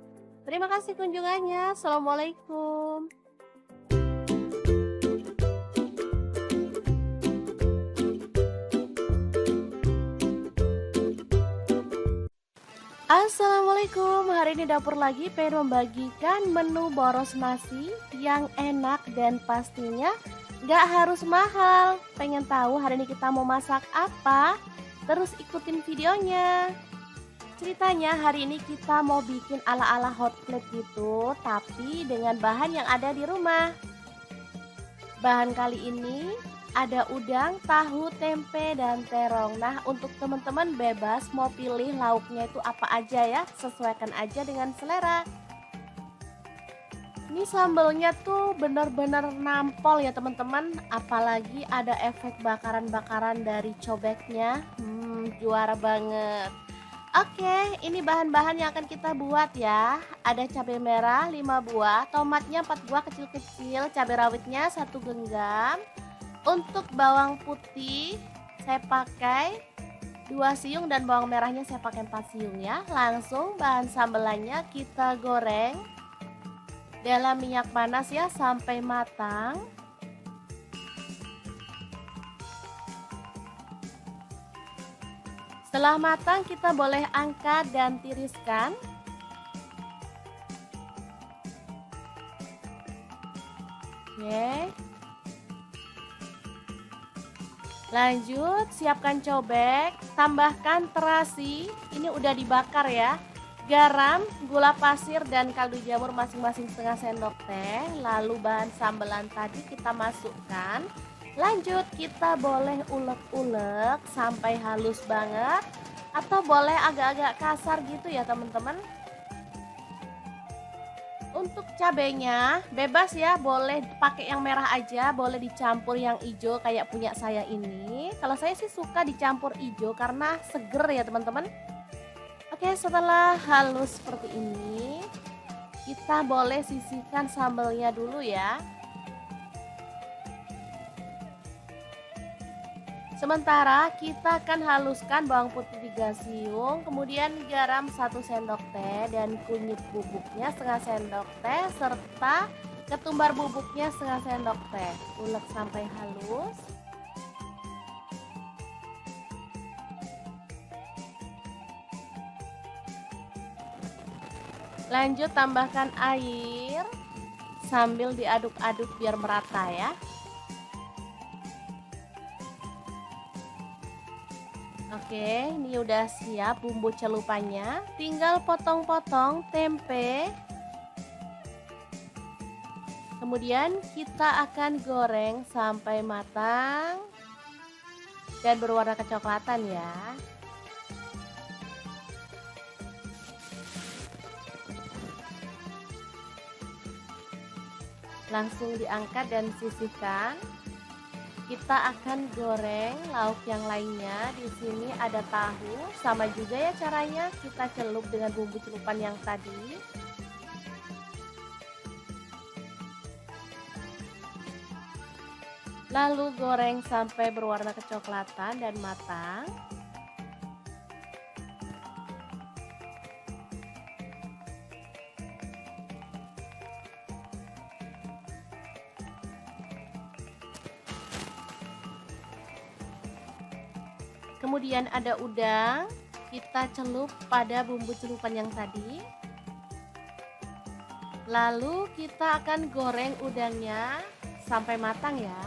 Terima kasih kunjungannya. Assalamualaikum. Assalamualaikum, hari ini dapur lagi pengen membagikan menu boros nasi yang enak dan pastinya gak harus mahal. Pengen tahu hari ini kita mau masak apa? Terus ikutin videonya. Ceritanya hari ini kita mau bikin ala-ala hot plate gitu, tapi dengan bahan yang ada di rumah. Bahan kali ini ada udang, tahu, tempe, dan terong. Nah, untuk teman-teman bebas mau pilih lauknya itu apa aja ya, sesuaikan aja dengan selera. Ini sambalnya tuh bener-bener nampol ya teman-teman, apalagi ada efek bakaran-bakaran dari cobeknya. Juara banget. Oke, ini bahan-bahan yang akan kita buat ya. Ada cabai merah 5 buah, tomatnya 4 buah kecil-kecil, cabai rawitnya 1 genggam. Untuk bawang putih saya pakai 2 siung dan bawang merahnya saya pakai 4 siung ya. Langsung bahan sambelannya kita goreng. dalam minyak panas ya sampai matang. Setelah matang kita boleh angkat dan tiriskan. Oke. Lanjut, siapkan cobek, tambahkan terasi, ini udah dibakar ya. Garam, gula pasir, dan kaldu jamur masing-masing setengah sendok teh. Lalu bahan sambelan tadi kita masukkan. Lanjut, kita boleh ulek-ulek sampai halus banget, atau boleh agak-agak kasar gitu ya teman-teman. Untuk cabenya bebas ya, boleh pakai yang merah aja, boleh dicampur yang hijau kayak punya saya ini. Kalau saya sih suka dicampur hijau karena seger ya teman-teman. Oke, setelah halus seperti ini, kita boleh sisihkan sambelnya dulu ya. Sementara kita akan haluskan bawang putih 3 siung, kemudian garam 1 sendok teh dan kunyit bubuknya setengah sendok teh serta ketumbar bubuknya setengah sendok teh. Ulek sampai halus. Lanjut tambahkan air sambil diaduk-aduk biar merata ya. Oke, ini udah siap bumbu celupannya. Tinggal potong-potong tempe. Kemudian kita akan goreng sampai matang dan berwarna kecoklatan ya. Langsung diangkat dan sisihkan. Kita akan goreng lauk yang lainnya. Di sini ada tahu, sama juga ya caranya, kita celup dengan bumbu celupan yang tadi. Lalu goreng sampai berwarna kecoklatan dan matang. Kemudian ada udang, kita celup pada bumbu celupan yang tadi. Lalu kita akan goreng udangnya sampai matang ya.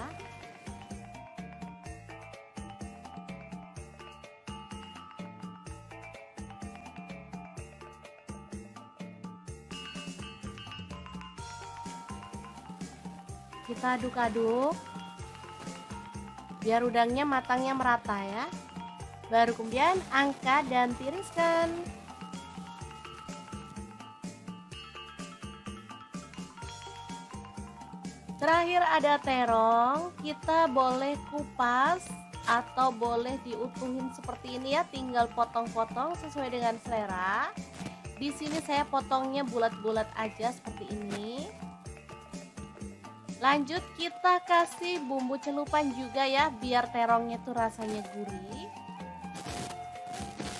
Kita aduk-aduk biar udangnya matangnya merata ya. Baru kemudian angkat dan tiriskan. Terakhir ada terong, kita boleh kupas atau boleh diutuhin seperti ini ya, tinggal potong-potong sesuai dengan selera. Di sini saya potongnya bulat-bulat aja seperti ini. Lanjut kita kasih bumbu celupan juga ya, biar terongnya tuh rasanya gurih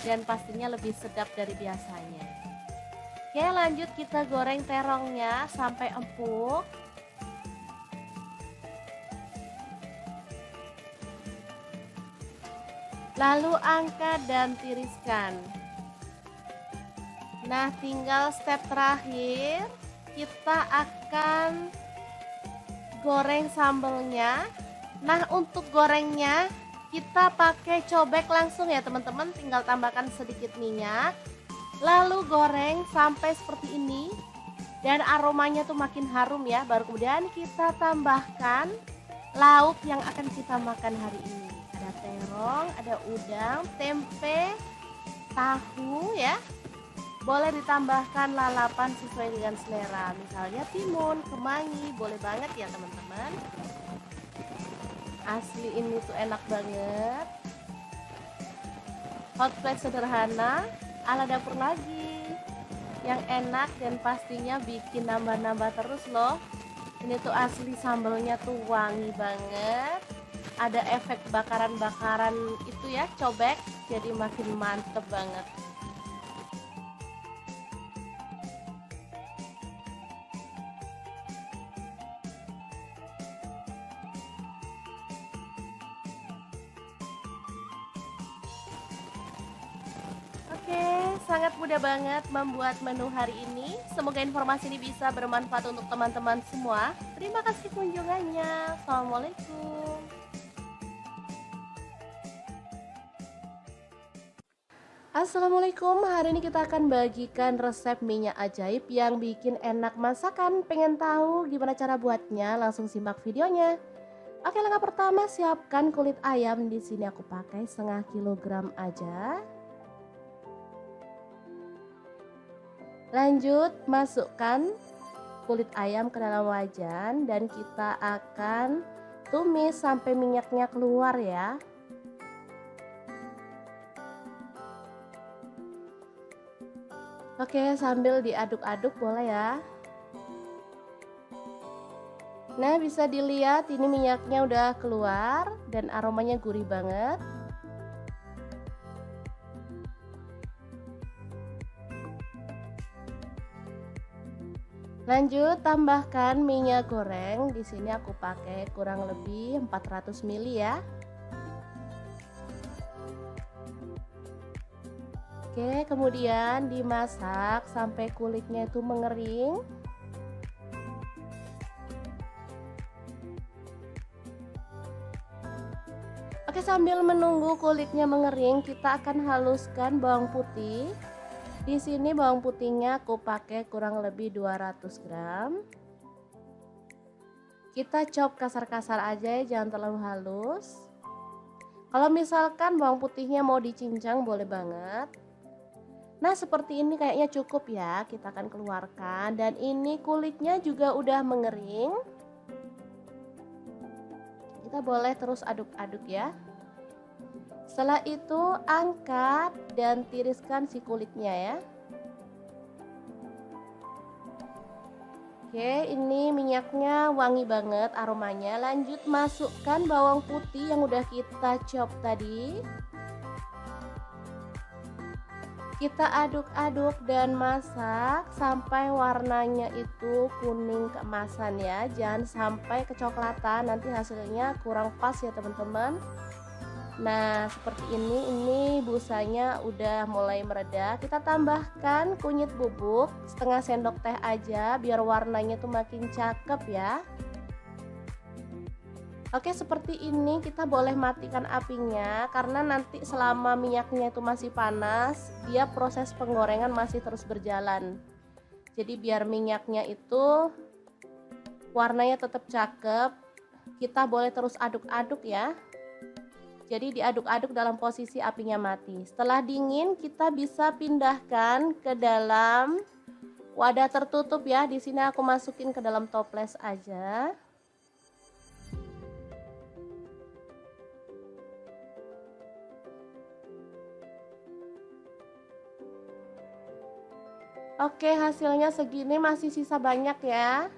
dan pastinya lebih sedap dari biasanya. Oke, lanjut kita goreng terongnya sampai empuk. Lalu angkat dan tiriskan. Nah, tinggal step terakhir, kita akan goreng sambelnya. Nah, untuk gorengnya kita pakai cobek langsung ya teman-teman, tinggal tambahkan sedikit minyak. Lalu goreng sampai seperti ini dan aromanya tuh makin harum ya. Baru kemudian kita tambahkan lauk yang akan kita makan hari ini. Ada terong, ada udang, tempe, tahu ya. Boleh ditambahkan lalapan sesuai dengan selera, misalnya timun, kemangi, boleh banget ya teman-teman. Asli ini tuh enak banget. Hot plate sederhana ala dapur lagi, yang enak dan pastinya bikin nambah-nambah terus loh. Ini tuh asli sambelnya tuh wangi banget. Ada efek bakaran-bakaran itu ya, cobek, jadi makin mantep banget. sangat mudah banget membuat menu hari ini. Semoga informasi ini bisa bermanfaat untuk teman-teman semua. Terima kasih kunjungannya. Assalamualaikum. Assalamualaikum, hari ini kita akan bagikan resep minyak ajaib yang bikin enak masakan. Pengen tahu gimana cara buatnya? Langsung simak videonya. Oke, langkah pertama siapkan kulit ayam. Di sini aku pakai setengah kilogram aja. Lanjut masukkan kulit ayam ke dalam wajan dan kita akan tumis sampai minyaknya keluar ya. Oke, sambil diaduk-aduk boleh ya. Nah, bisa dilihat ini minyaknya udah keluar dan aromanya gurih banget. Lanjut tambahkan minyak goreng. Di sini aku pakai kurang lebih 400 ml ya. Oke, kemudian dimasak sampai kulitnya itu mengering. Oke, sambil menunggu kulitnya mengering, kita akan haluskan bawang putih. Di sini bawang putihnya aku pakai kurang lebih 200 gram. Kita chop kasar-kasar aja ya, jangan terlalu halus. Kalau misalkan bawang putihnya mau dicincang boleh banget. Nah, seperti ini kayaknya cukup ya. Kita akan keluarkan dan ini kulitnya juga udah mengering. Kita boleh terus aduk-aduk ya. Setelah itu angkat dan tiriskan si kulitnya ya. Oke, ini minyaknya wangi banget aromanya. Lanjut masukkan bawang putih yang udah kita chop tadi. Kita aduk-aduk dan masak sampai warnanya itu kuning keemasan ya. Jangan sampai kecoklatan, nanti hasilnya kurang pas ya teman-teman. Nah, seperti ini busanya udah mulai mereda. Kita tambahkan kunyit bubuk setengah sendok teh aja biar warnanya tuh makin cakep ya. Oke, seperti ini kita boleh matikan apinya karena nanti selama minyaknya itu masih panas, dia proses penggorengan masih terus berjalan. Jadi biar minyaknya itu warnanya tetap cakep, kita boleh terus aduk-aduk ya. Jadi diaduk-aduk dalam posisi apinya mati. Setelah dingin kita bisa pindahkan ke dalam wadah tertutup ya. Di sini aku masukin ke dalam toples aja. Oke, hasilnya segini, masih sisa banyak ya.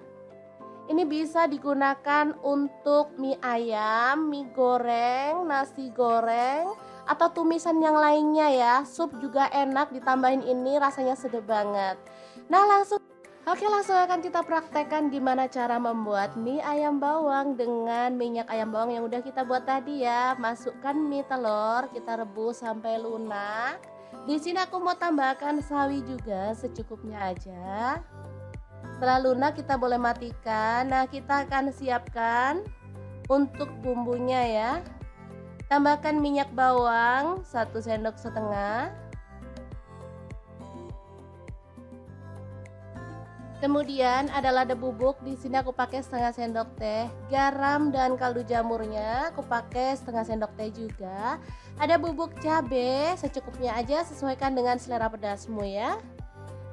Ini bisa digunakan untuk mie ayam, mie goreng, nasi goreng, atau tumisan yang lainnya ya. Sup juga enak, ditambahin ini rasanya sedap banget. Nah, langsung akan kita praktekkan gimana cara membuat mie ayam bawang dengan minyak ayam bawang yang udah kita buat tadi ya. Masukkan mie telur, kita rebus sampai lunak. Di sini aku mau tambahkan sawi juga secukupnya aja. Setelah lunak kita boleh matikan. Nah, kita akan siapkan untuk bumbunya ya. Tambahkan minyak bawang 1 sendok setengah. Kemudian ada lada bubuk, di sini aku pakai setengah sendok teh. Garam dan kaldu jamurnya aku pakai setengah sendok teh juga. Ada bubuk cabai secukupnya aja, sesuaikan dengan selera pedasmu ya.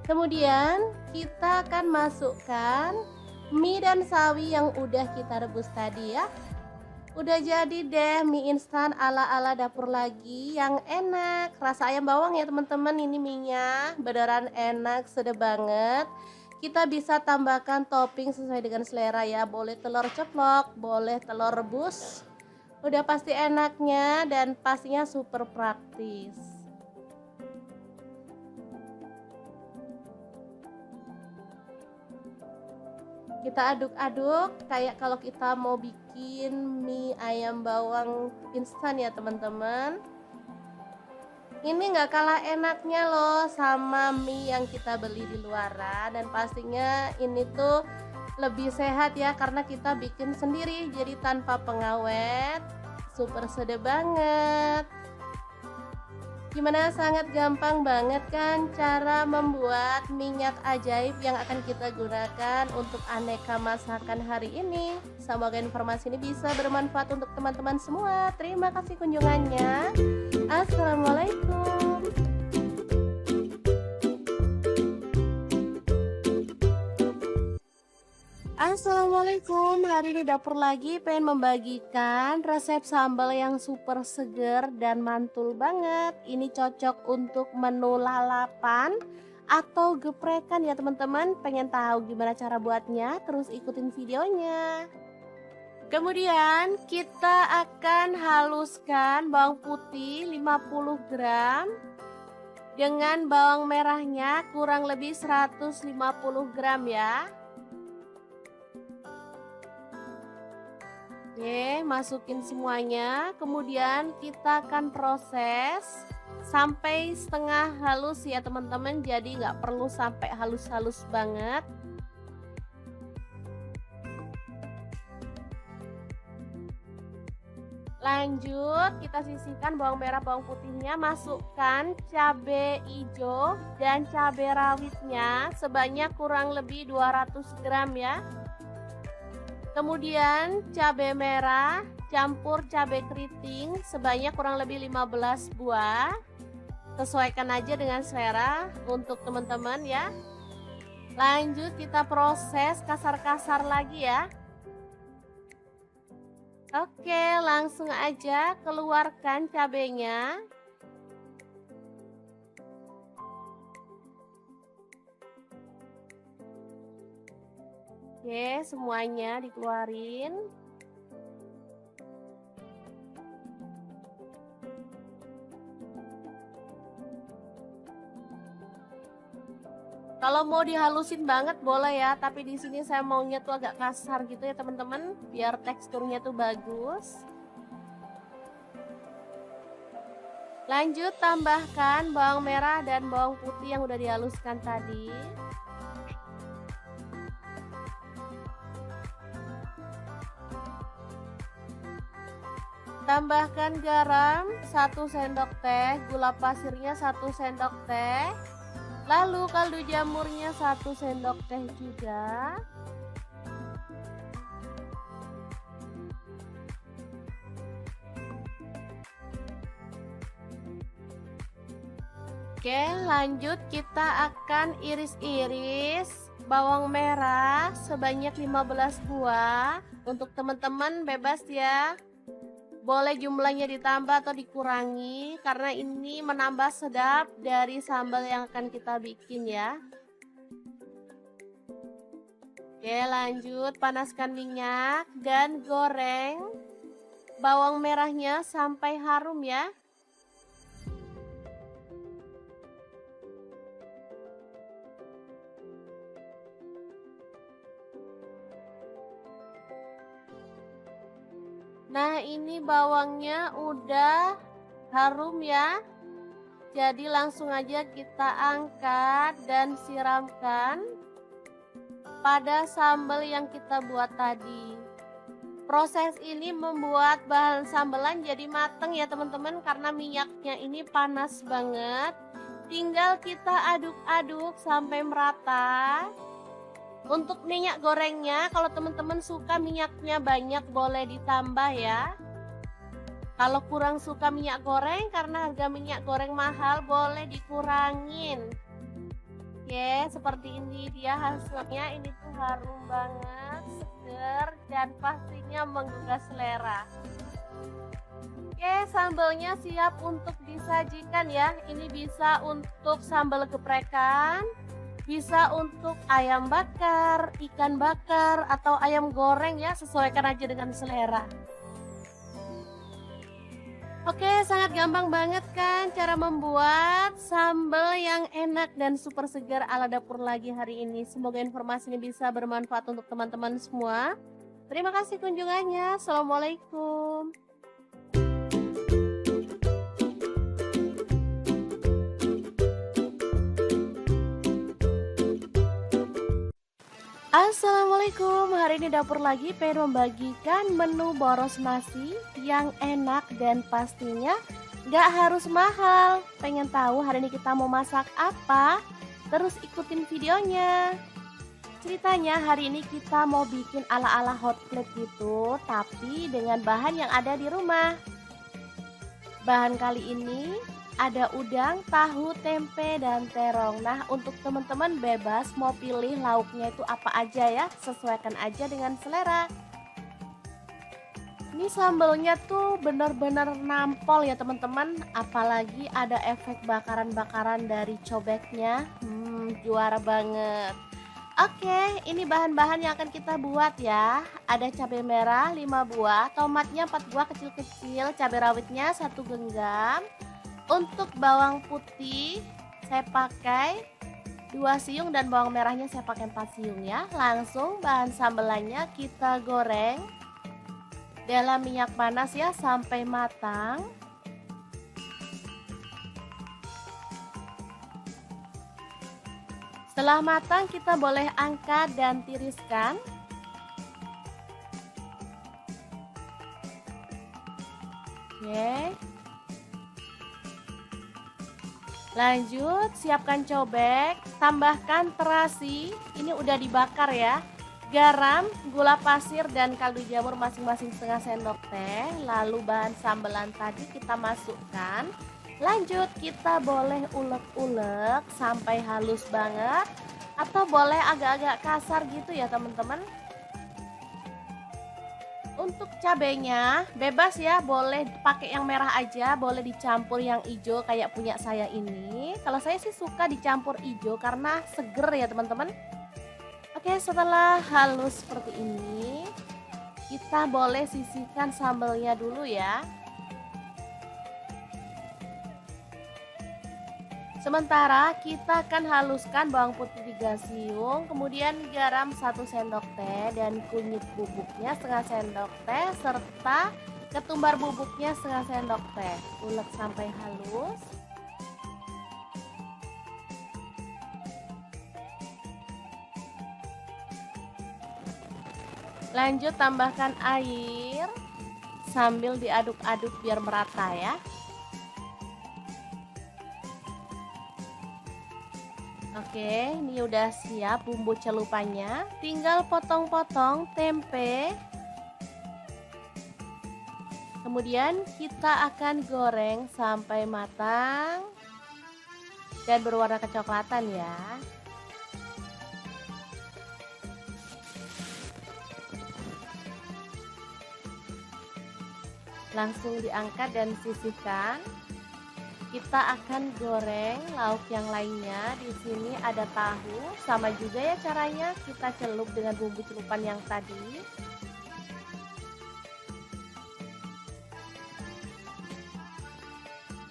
Kemudian kita akan masukkan mie dan sawi yang udah kita rebus tadi ya. Udah jadi deh mie instan ala-ala dapur lagi yang enak. Rasa ayam bawang ya teman-teman, ini minyak beneran enak, sedap banget. Kita bisa tambahkan topping sesuai dengan selera ya. Boleh telur ceplok, boleh telur rebus. Udah pasti enaknya dan pastinya super praktis. Kita aduk-aduk kayak kalau kita mau bikin mie ayam bawang instan ya teman-teman. Ini nggak kalah enaknya loh sama mie yang kita beli di luaran, dan pastinya ini tuh lebih sehat ya karena kita bikin sendiri jadi tanpa pengawet. Super sedap banget. Gimana, sangat gampang banget kan cara membuat minyak ajaib yang akan kita gunakan untuk aneka masakan hari ini. Semoga informasi ini bisa bermanfaat untuk teman-teman semua. Terima kasih kunjungannya. Assalamualaikum. Assalamualaikum, hari ini dapur lagi pengen membagikan resep sambal yang super seger dan mantul banget. Ini cocok untuk menu lalapan atau geprekan ya teman-teman. Pengen tahu gimana cara buatnya? Terus ikutin videonya. Kemudian kita akan haluskan bawang putih 50 gram dengan bawang merahnya kurang lebih 150 gram ya. Oke, masukin semuanya. Kemudian kita akan proses sampai setengah halus ya teman-teman. Jadi nggak perlu sampai halus-halus banget. Lanjut, kita sisihkan bawang merah, bawang putihnya. Masukkan cabai hijau dan cabai rawitnya sebanyak kurang lebih 200 gram ya. Kemudian cabai merah campur cabai keriting sebanyak kurang lebih 15 buah. Sesuaikan aja dengan selera untuk teman-teman ya. Lanjut kita proses kasar-kasar lagi ya. Oke, langsung aja keluarkan cabainya. Oke, semuanya dikeluarin. Kalau mau dihalusin banget boleh ya, tapi di sini saya maunya tuh agak kasar gitu ya teman-teman, biar teksturnya tuh bagus. Lanjut tambahkan bawang merah dan bawang putih yang udah dihaluskan tadi. Tambahkan garam 1 sendok teh, gula pasirnya 1 sendok teh, lalu kaldu jamurnya 1 sendok teh juga. Oke, lanjut kita akan iris-iris bawang merah sebanyak 15 buah. Untuk teman-teman bebas ya. Boleh jumlahnya ditambah atau dikurangi karena ini menambah sedap dari sambal yang akan kita bikin ya. Oke, lanjut panaskan minyak dan goreng bawang merahnya sampai harum ya. Nah, ini bawangnya udah harum ya. Jadi langsung aja kita angkat dan siramkan pada sambal yang kita buat tadi. Proses ini membuat bahan sambelan jadi mateng ya teman-teman, karena minyaknya ini panas banget. Tinggal kita aduk-aduk sampai merata. Untuk minyak gorengnya, kalau teman-teman suka minyaknya banyak boleh ditambah ya. Kalau kurang suka minyak goreng karena harga minyak goreng mahal, boleh dikurangin. Oke, seperti ini dia hasilnya. Ini tuh harum banget, seger, dan pastinya menggugah selera. Oke, sambalnya siap untuk disajikan ya. Ini bisa untuk sambal geprekan, bisa untuk ayam bakar, ikan bakar, atau ayam goreng ya, sesuaikan aja dengan selera. Oke, sangat gampang banget kan cara membuat sambal yang enak dan super segar ala dapur lagi hari ini. Semoga informasi ini bisa bermanfaat untuk teman-teman semua. Terima kasih kunjungannya. Assalamualaikum. Assalamualaikum, hari ini dapur lagi pengen membagikan menu boros nasi yang enak dan pastinya nggak harus mahal. Pengen tahu hari ini kita mau masak apa? Terus ikutin videonya. Ceritanya hari ini kita mau bikin ala-ala hot plate gitu, tapi dengan bahan yang ada di rumah. Bahan kali ini ada udang, tahu, tempe, dan terong. Nah, untuk teman-teman bebas mau pilih lauknya itu apa aja ya, sesuaikan aja dengan selera. Ini sambelnya tuh bener-bener nampol ya teman-teman, apalagi ada efek bakaran-bakaran dari cobeknya. Juara banget. Oke, ini bahan-bahan yang akan kita buat ya. Ada cabai merah 5 buah, tomatnya 4 buah kecil-kecil, cabai rawitnya 1 genggam. Untuk bawang putih saya pakai 2 siung dan bawang merahnya saya pakai 4 siung ya. Langsung bahan sambelannya kita goreng dalam minyak panas ya sampai matang. Setelah matang kita boleh angkat dan tiriskan. Oke. Lanjut siapkan cobek, tambahkan terasi, ini udah dibakar ya. Garam, gula pasir dan kaldu jamur masing-masing setengah sendok teh. Lalu bahan sambelan tadi kita masukkan. Lanjut kita boleh ulek-ulek sampai halus banget atau boleh agak-agak kasar gitu ya teman-teman. Untuk cabenya bebas ya, boleh pakai yang merah aja, boleh dicampur yang hijau kayak punya saya ini. Kalau saya sih suka dicampur hijau karena seger ya teman-teman. Oke, setelah halus seperti ini, kita boleh sisihkan sambelnya dulu ya. Sementara kita akan haluskan bawang putih 3 siung, kemudian garam 1 sendok teh dan kunyit bubuknya setengah sendok teh serta ketumbar bubuknya setengah sendok teh. Ulek sampai halus. Lanjut tambahkan air sambil diaduk-aduk biar merata ya. Oke, ini udah siap bumbu celupannya. Tinggal potong-potong tempe. Kemudian kita akan goreng sampai matang dan berwarna kecoklatan ya. Langsung diangkat dan sisihkan. Kita akan goreng lauk yang lainnya. Di sini ada tahu, sama juga ya caranya, kita celup dengan bumbu celupan yang tadi.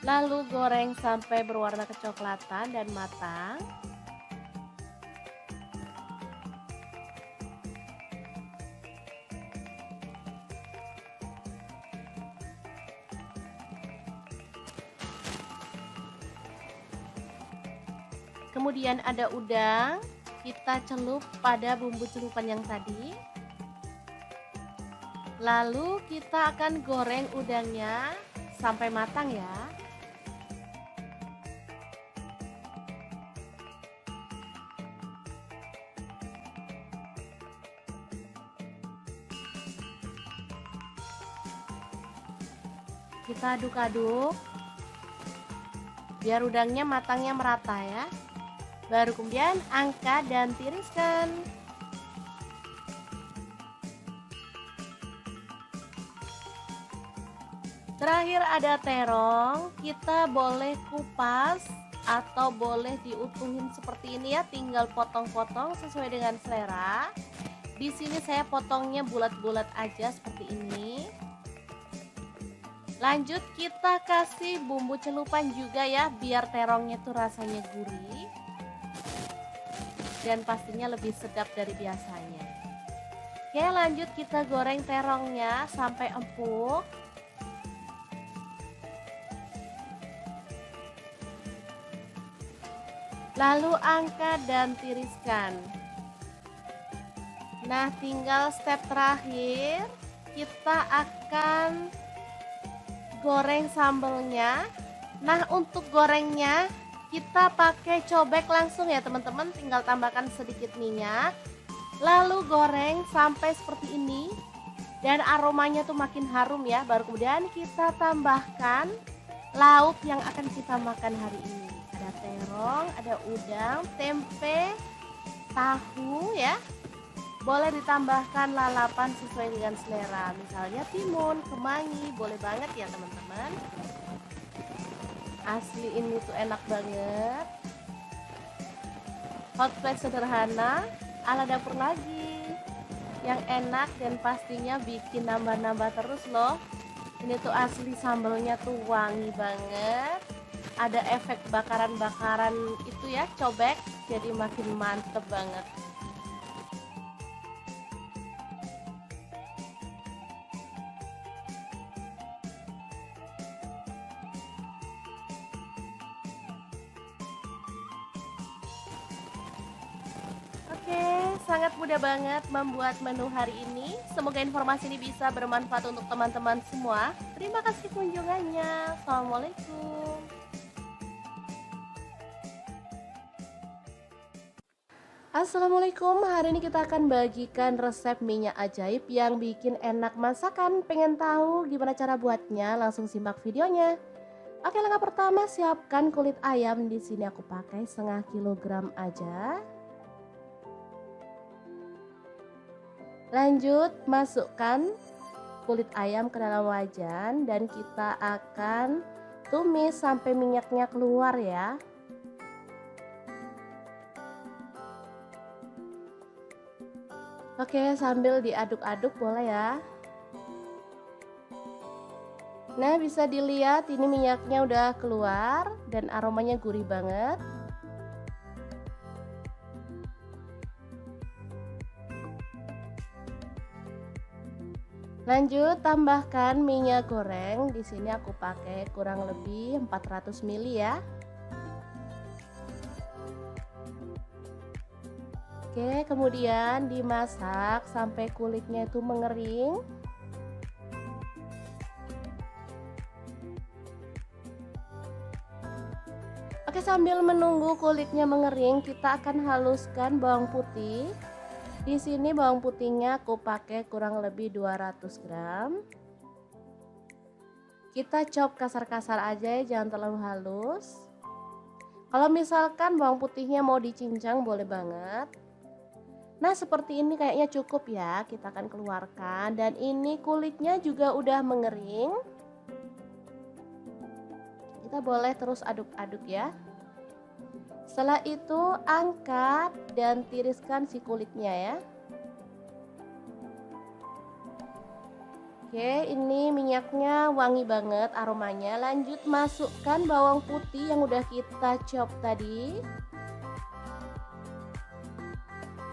Lalu goreng sampai berwarna kecoklatan dan matang. Kemudian ada udang, kita celup pada bumbu celupan yang tadi. Lalu kita akan goreng udangnya sampai matang ya. Kita aduk-aduk biar udangnya matangnya merata ya. Baru kemudian angkat dan tiriskan. Terakhir ada terong, kita boleh kupas atau boleh diutuhin seperti ini ya, tinggal potong-potong sesuai dengan selera. Di sini saya potongnya bulat-bulat aja seperti ini. Lanjut kita kasih bumbu celupan juga ya, biar terongnya tuh rasanya gurih dan pastinya lebih sedap dari biasanya. Oke, lanjut kita goreng terongnya sampai empuk. Lalu angkat dan tiriskan. Nah, tinggal step terakhir, kita akan goreng sambelnya. Nah, untuk gorengnya kita pakai cobek langsung ya teman-teman, tinggal tambahkan sedikit minyak. Lalu goreng sampai seperti ini dan aromanya tuh makin harum ya. Baru kemudian kita tambahkan lauk yang akan kita makan hari ini. Ada terong, ada udang, tempe, tahu ya. Boleh ditambahkan lalapan sesuai dengan selera, misalnya timun, kemangi, boleh banget ya teman-teman. Asli ini tuh enak banget. Hot plate sederhana ala dapur lagi, yang enak dan pastinya bikin nambah-nambah terus loh. Ini tuh asli sambelnya tuh wangi banget, ada efek bakaran-bakaran itu ya, cobek, jadi makin mantep banget. Oke, sangat mudah banget membuat menu hari ini. Semoga informasi ini bisa bermanfaat untuk teman-teman semua. Terima kasih kunjungannya. Assalamualaikum. Assalamualaikum, hari ini kita akan bagikan resep minyak ajaib yang bikin enak masakan. Pengen tahu gimana cara buatnya? Langsung simak videonya. Oke, langkah pertama siapkan kulit ayam. Di sini aku pakai setengah kilogram aja. Lanjut masukkan kulit ayam ke dalam wajan dan kita akan tumis sampai minyaknya keluar ya. Oke, sambil diaduk-aduk boleh ya. Nah, bisa dilihat ini minyaknya udah keluar dan aromanya gurih banget. Lanjut tambahkan minyak goreng. Di sini aku pakai kurang lebih 400 ml ya. Oke, kemudian dimasak sampai kulitnya itu mengering. Oke, sambil menunggu kulitnya mengering, kita akan haluskan bawang putih. Di sini bawang putihnya aku pakai kurang lebih 200 gram. Kita chop kasar-kasar aja ya, jangan terlalu halus. Kalau misalkan bawang putihnya mau dicincang boleh banget. Nah, seperti ini kayaknya cukup ya, kita akan keluarkan. Dan ini kulitnya juga udah mengering. Kita boleh terus aduk-aduk ya. Setelah itu angkat dan tiriskan si kulitnya ya. Oke, ini minyaknya wangi banget aromanya. Lanjut masukkan bawang putih yang udah kita chop tadi.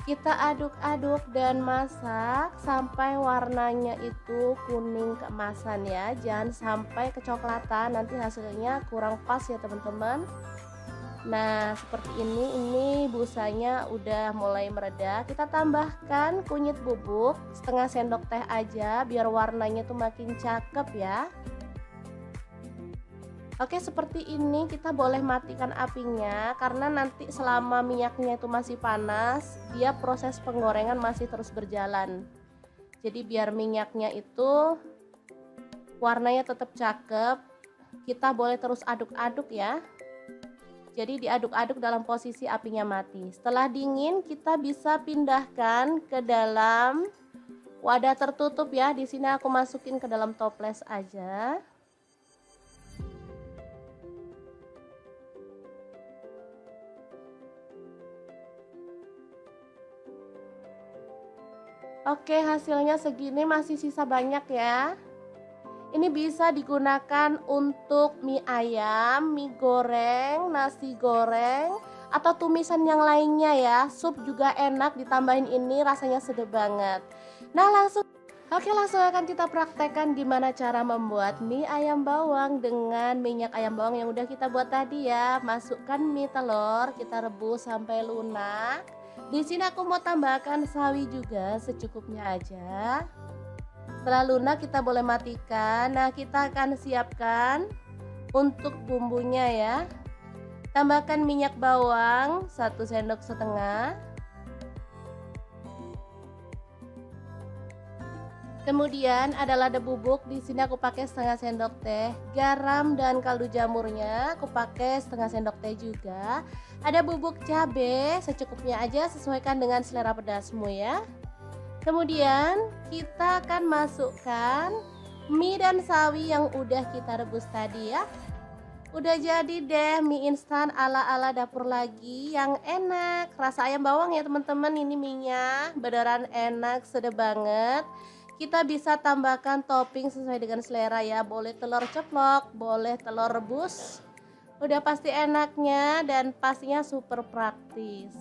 Kita aduk-aduk dan masak sampai warnanya itu kuning keemasan ya. Jangan sampai kecoklatan, nanti hasilnya kurang pas ya teman-teman. Nah, seperti ini busanya udah mulai mereda. Kita tambahkan kunyit bubuk setengah sendok teh aja biar warnanya tuh makin cakep ya. Oke, seperti ini kita boleh matikan apinya karena nanti selama minyaknya itu masih panas, dia proses penggorengan masih terus berjalan. Jadi biar minyaknya itu warnanya tetap cakep, kita boleh terus aduk-aduk ya. Jadi diaduk-aduk dalam posisi apinya mati. Setelah dingin kita bisa pindahkan ke dalam wadah tertutup ya. Di sini aku masukin ke dalam toples aja. Oke, hasilnya segini, masih sisa banyak ya. Ini bisa digunakan untuk mie ayam, mie goreng, nasi goreng, atau tumisan yang lainnya ya. Sup juga enak, ditambahin ini rasanya sedap banget. Nah, langsung akan kita praktekkan gimana cara membuat mie ayam bawang dengan minyak ayam bawang yang udah kita buat tadi ya. Masukkan mie telur, kita rebus sampai lunak. Di sini aku mau tambahkan sawi juga secukupnya aja. Setelah lunak kita boleh matikan. Nah, kita akan siapkan untuk bumbunya ya. Tambahkan minyak bawang 1,5 sendok. Kemudian ada lada bubuk, di sini aku pakai 1/2 sendok teh. Garam dan kaldu jamurnya aku pakai 1/2 sendok teh juga. Ada bubuk cabai secukupnya aja, sesuaikan dengan selera pedasmu ya. Kemudian kita akan masukkan mie dan sawi yang udah kita rebus tadi ya. Udah jadi deh mie instan ala-ala dapur lagi yang enak. Rasa ayam bawang ya teman-teman, ini mie-nya beneran enak, sedap banget. Kita bisa tambahkan topping sesuai dengan selera ya. Boleh telur ceplok, boleh telur rebus. Udah pasti enaknya dan pastinya super praktis.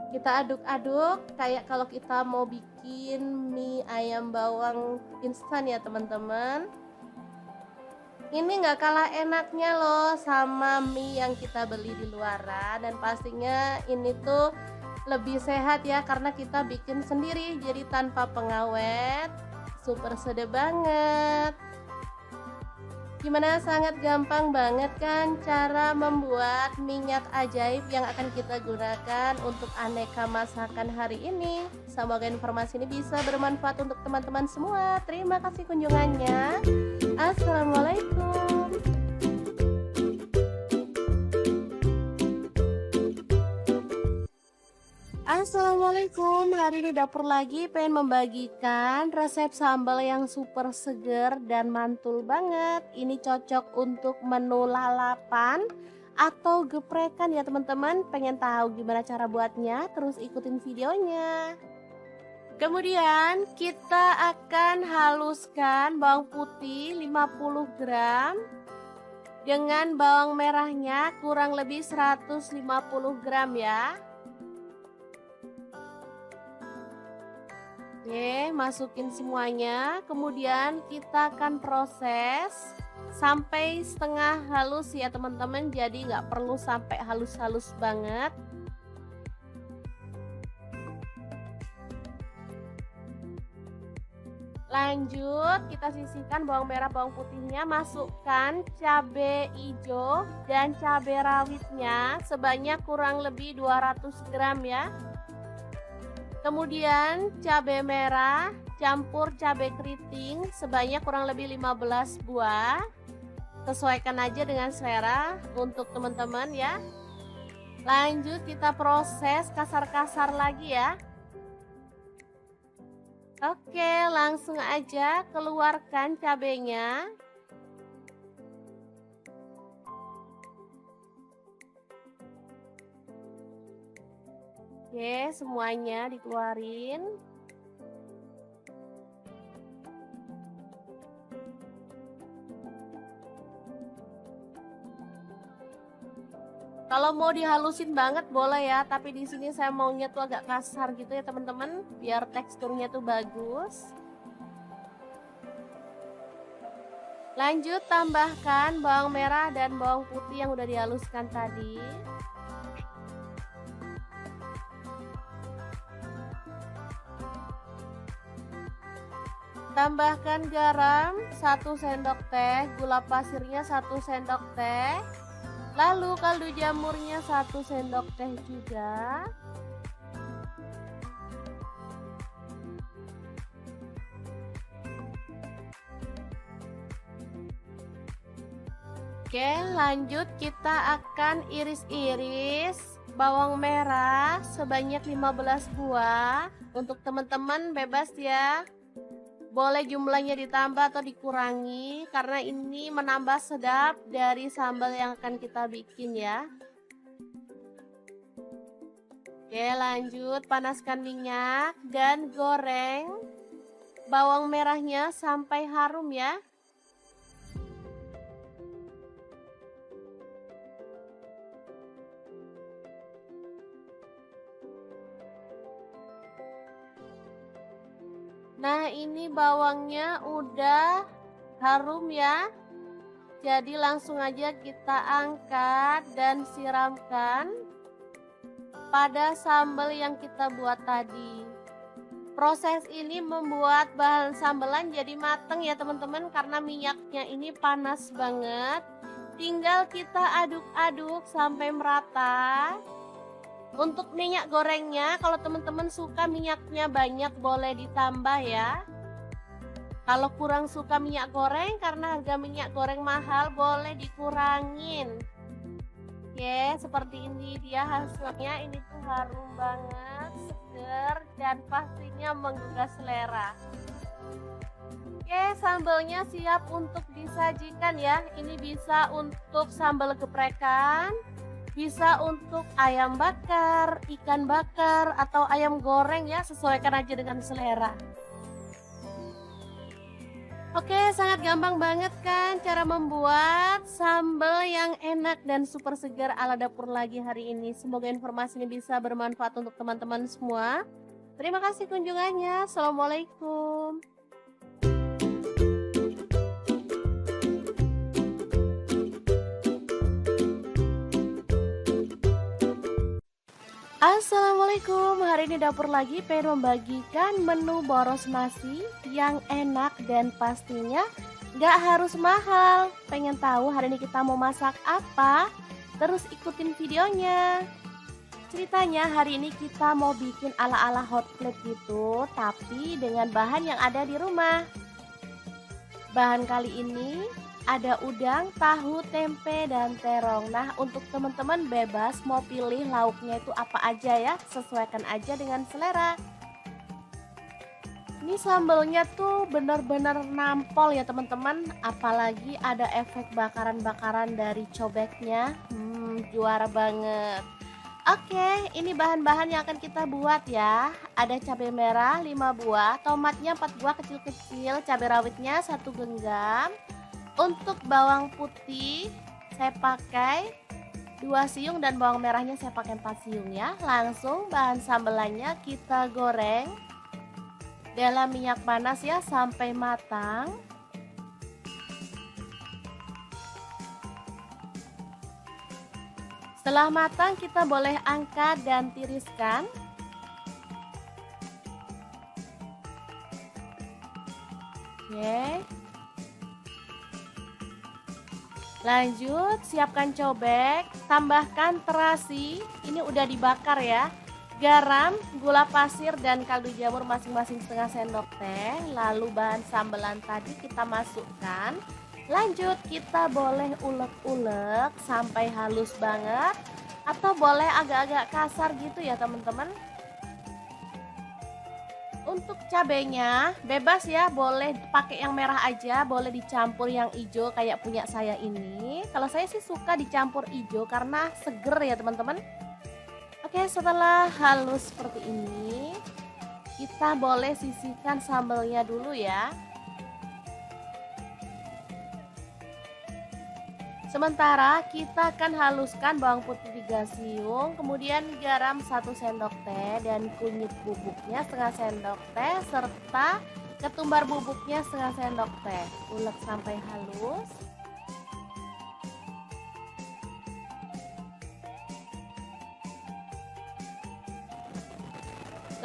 Kita aduk-aduk kayak kalau kita mau bikin mie ayam bawang instan ya teman-teman. Ini nggak kalah enaknya loh sama mie yang kita beli di luaran, dan pastinya ini tuh lebih sehat ya karena kita bikin sendiri jadi tanpa pengawet. Super sedap banget. Gimana, sangat gampang banget kan cara membuat minyak ajaib yang akan kita gunakan untuk aneka masakan hari ini. Semoga informasi ini bisa bermanfaat untuk teman-teman semua. Terima kasih kunjungannya. Assalamualaikum. Assalamualaikum, hari ini dapur lagi pengen membagikan resep sambal yang super seger dan mantul banget. Ini cocok untuk menu lalapan atau geprekan ya teman-teman. Pengen tahu gimana cara buatnya? Terus ikutin videonya. Kemudian kita akan haluskan bawang putih 50 gram dengan bawang merahnya kurang lebih 150 gram ya. Oke, masukin semuanya. Kemudian kita akan proses sampai setengah halus ya teman-teman. Jadi nggak perlu sampai halus-halus banget. Lanjut, kita sisihkan bawang merah bawang putihnya, masukkan cabai hijau dan cabai rawitnya sebanyak kurang lebih 200 gram ya. Kemudian cabai merah campur cabai keriting sebanyak kurang lebih 15 buah. Sesuaikan aja dengan selera untuk teman-teman ya. Lanjut kita proses kasar-kasar lagi ya. Oke, langsung aja keluarkan cabenya. Oke, semuanya dikeluarin. Kalau mau dihalusin banget boleh ya, tapi di sini saya maunya tuh agak kasar gitu ya teman-teman, biar teksturnya tuh bagus. Lanjut tambahkan bawang merah dan bawang putih yang udah dihaluskan tadi. Tambahkan garam 1 sendok teh, gula pasirnya 1 sendok teh. Lalu kaldu jamurnya 1 sendok teh juga. Oke, lanjut kita akan iris-iris bawang merah sebanyak 15 buah. Untuk teman-teman bebas ya. Boleh jumlahnya ditambah atau dikurangi karena ini menambah sedap dari sambal yang akan kita bikin ya. Oke, lanjut panaskan minyak dan goreng bawang merahnya sampai harum ya. Nah, ini bawangnya udah harum ya. Jadi langsung aja kita angkat dan siramkan pada sambal yang kita buat tadi. Proses ini membuat bahan sambelan jadi mateng ya teman-teman, karena minyaknya ini panas banget. Tinggal kita aduk-aduk sampai merata. Untuk minyak gorengnya, kalau teman-teman suka minyaknya banyak boleh ditambah ya. Kalau kurang suka minyak goreng karena harga minyak goreng mahal, boleh dikurangin. Oke, seperti ini dia hasilnya. Ini tuh harum banget, seger, dan pastinya menggugah selera. Oke, sambalnya siap untuk disajikan ya. Ini bisa untuk sambal geprekan, bisa untuk ayam bakar, ikan bakar, atau ayam goreng ya, sesuaikan aja dengan selera. Oke, sangat gampang banget kan cara membuat sambal yang enak dan super segar ala dapur lagi hari ini. Semoga informasi ini bisa bermanfaat untuk teman-teman semua. Terima kasih kunjungannya. Assalamualaikum. Assalamualaikum, hari ini dapur lagi pengen membagikan menu boros nasi yang enak dan pastinya gak harus mahal. Pengen tahu hari ini kita mau masak apa? Terus ikutin videonya. Ceritanya hari ini kita mau bikin ala-ala hot plate gitu, tapi dengan bahan yang ada di rumah. Bahan kali ini ada udang, tahu, tempe, dan terong. Nah, untuk teman-teman bebas mau pilih lauknya itu apa aja ya, sesuaikan aja dengan selera. Ini sambalnya tuh benar-benar nampol ya teman-teman, apalagi ada efek bakaran-bakaran dari cobeknya. Juara banget. Oke, ini bahan-bahan yang akan kita buat ya. Ada cabai merah 5 buah, tomatnya 4 buah kecil-kecil, cabai rawitnya 1 genggam. Untuk bawang putih saya pakai 2 siung dan bawang merahnya saya pakai 4 siung ya. Langsung bahan sambelannya kita goreng dalam minyak panas ya sampai matang. Setelah matang kita boleh angkat dan tiriskan. Oke. Lanjut, siapkan cobek, tambahkan terasi, ini udah dibakar ya. Garam, gula pasir, dan kaldu jamur masing-masing setengah sendok teh. Lalu bahan sambelan tadi kita masukkan. Lanjut, kita boleh ulek-ulek sampai halus banget, atau boleh agak-agak kasar gitu ya teman-teman. Untuk cabenya bebas ya, boleh pakai yang merah aja, boleh dicampur yang hijau kayak punya saya ini. Kalau saya sih suka dicampur hijau karena seger ya teman-teman. Oke, setelah halus seperti ini, kita boleh sisihkan sambalnya dulu ya. Sementara kita akan haluskan bawang putih 3 siung, kemudian garam 1 sendok teh dan kunyit bubuknya setengah sendok teh serta ketumbar bubuknya setengah sendok teh. Ulek sampai halus.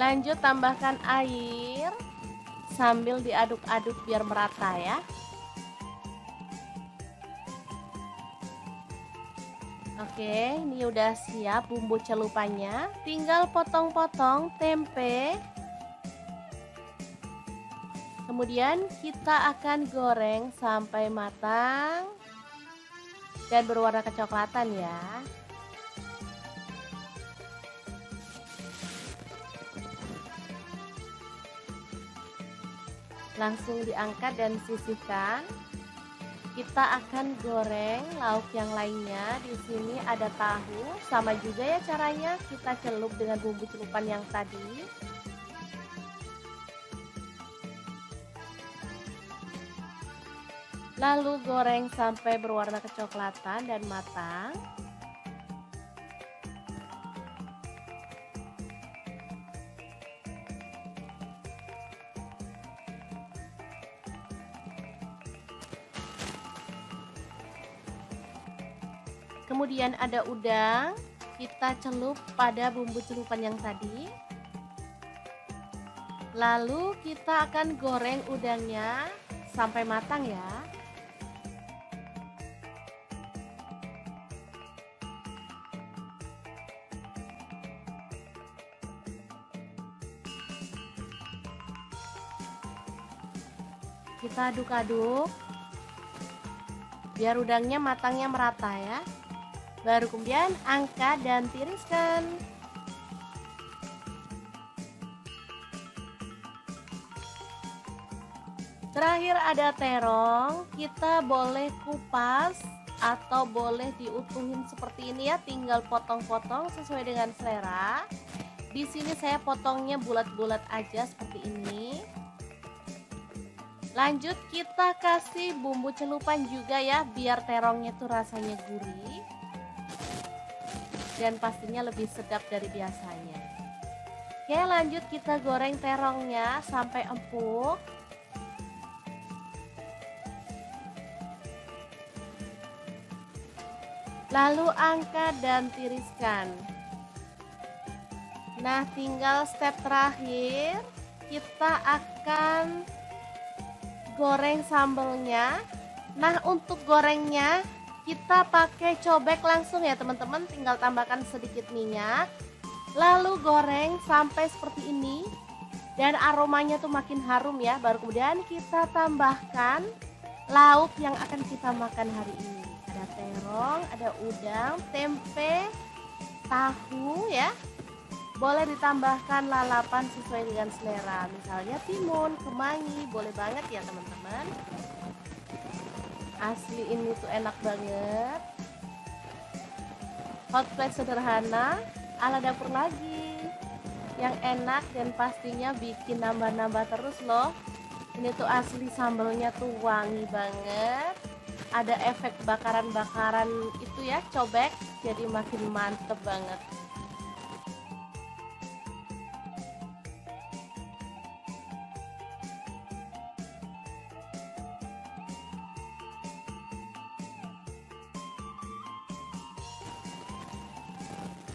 Lanjut tambahkan air sambil diaduk-aduk biar merata ya. Oke, ini udah siap bumbu celupannya. Tinggal potong-potong tempe. Kemudian kita akan goreng sampai matang dan berwarna kecoklatan ya. Langsung diangkat dan sisihkan. Kita akan goreng lauk yang lainnya. Di sini ada tahu, sama juga ya caranya. Kita celup dengan bumbu celupan yang tadi. Lalu goreng sampai berwarna kecoklatan dan matang. Kemudian ada udang, kita celup pada bumbu celupan yang tadi. Lalu kita akan goreng udangnya sampai matang ya. Kita aduk-aduk biar udangnya matangnya merata ya. Baru kemudian angkat dan tiriskan. Terakhir ada terong, kita boleh kupas atau boleh diutuhin seperti ini ya, tinggal potong-potong sesuai dengan selera. Di sini saya potongnya bulat-bulat aja seperti ini. Lanjut kita kasih bumbu celupan juga ya, biar terongnya tuh rasanya gurih dan pastinya lebih sedap dari biasanya. Oke, lanjut kita goreng terongnya sampai empuk. Lalu angkat dan tiriskan. Nah, tinggal step terakhir, kita akan goreng sambelnya. Nah, untuk gorengnya kita pakai cobek langsung ya teman-teman, tinggal tambahkan sedikit minyak. Lalu goreng sampai seperti ini dan aromanya tuh makin harum ya. Baru kemudian kita tambahkan lauk yang akan kita makan hari ini. Ada terong, ada udang, tempe, tahu ya. Boleh ditambahkan lalapan sesuai dengan selera, misalnya timun, kemangi, boleh banget ya teman-teman. Asli ini tuh enak banget. Hot plate sederhana ala dapur lagi, yang enak dan pastinya bikin nambah-nambah terus loh. Ini tuh asli sambelnya tuh wangi banget. Ada efek bakaran-bakaran itu ya, cobek, jadi makin mantep banget.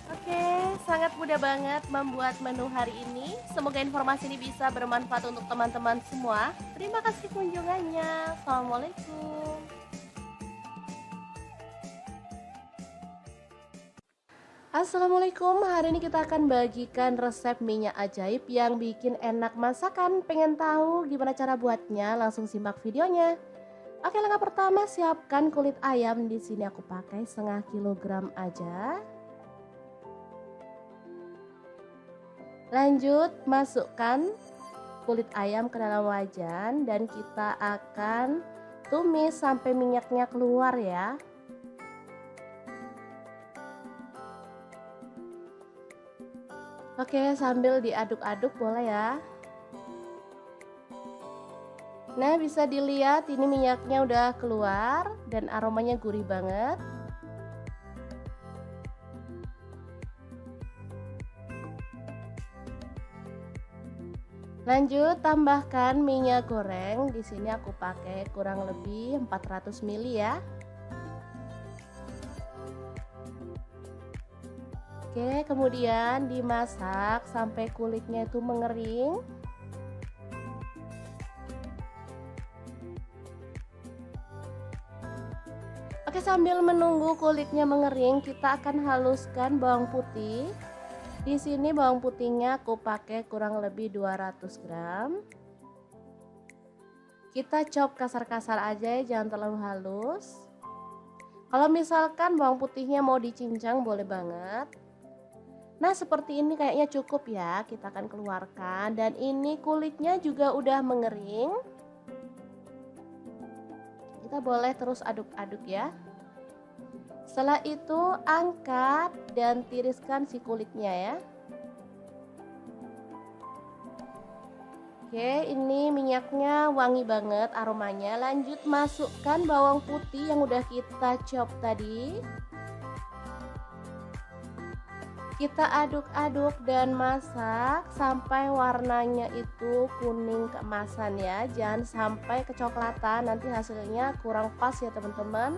Oke, sangat mudah banget membuat menu hari ini. Semoga informasi ini bisa bermanfaat untuk teman-teman semua. Terima kasih kunjungannya. Assalamualaikum. Assalamualaikum, hari ini kita akan bagikan resep minyak ajaib yang bikin enak masakan. Pengen tahu gimana cara buatnya? Langsung simak videonya. Oke, langkah pertama siapkan kulit ayam. Di sini aku pakai 1/2 kilogram aja. Lanjut masukkan kulit ayam ke dalam wajan dan kita akan tumis sampai minyaknya keluar ya. Oke, sambil diaduk-aduk boleh ya. Nah, bisa dilihat ini minyaknya udah keluar dan aromanya gurih banget. Lanjut tambahkan minyak goreng. Di sini aku pakai kurang lebih 400 ml ya. Oke, kemudian dimasak sampai kulitnya itu mengering. Oke, sambil menunggu kulitnya mengering, kita akan haluskan bawang putih. Di sini bawang putihnya aku pakai kurang lebih 200 gram. Kita chop kasar-kasar aja ya, jangan terlalu halus. Kalau misalkan bawang putihnya mau dicincang boleh banget. Nah, seperti ini kayaknya cukup ya, kita akan keluarkan. Dan ini kulitnya juga udah mengering. Kita boleh terus aduk-aduk ya. Setelah itu angkat dan tiriskan si kulitnya ya. Oke, ini minyaknya wangi banget aromanya. Lanjut masukkan bawang putih yang udah kita chop tadi. Kita aduk-aduk dan masak sampai warnanya itu kuning keemasan ya. Jangan sampai kecoklatan, nanti hasilnya kurang pas ya teman-teman.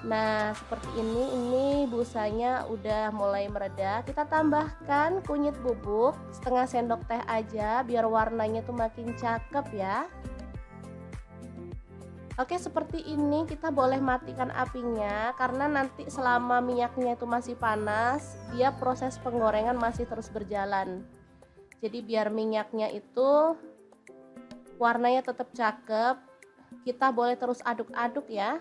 Nah, seperti ini busanya udah mulai mereda. Kita tambahkan kunyit bubuk setengah sendok teh aja biar warnanya tuh makin cakep ya. Oke, seperti ini kita boleh matikan apinya karena nanti selama minyaknya itu masih panas, dia proses penggorengan masih terus berjalan. Jadi biar minyaknya itu warnanya tetap cakep, kita boleh terus aduk-aduk ya.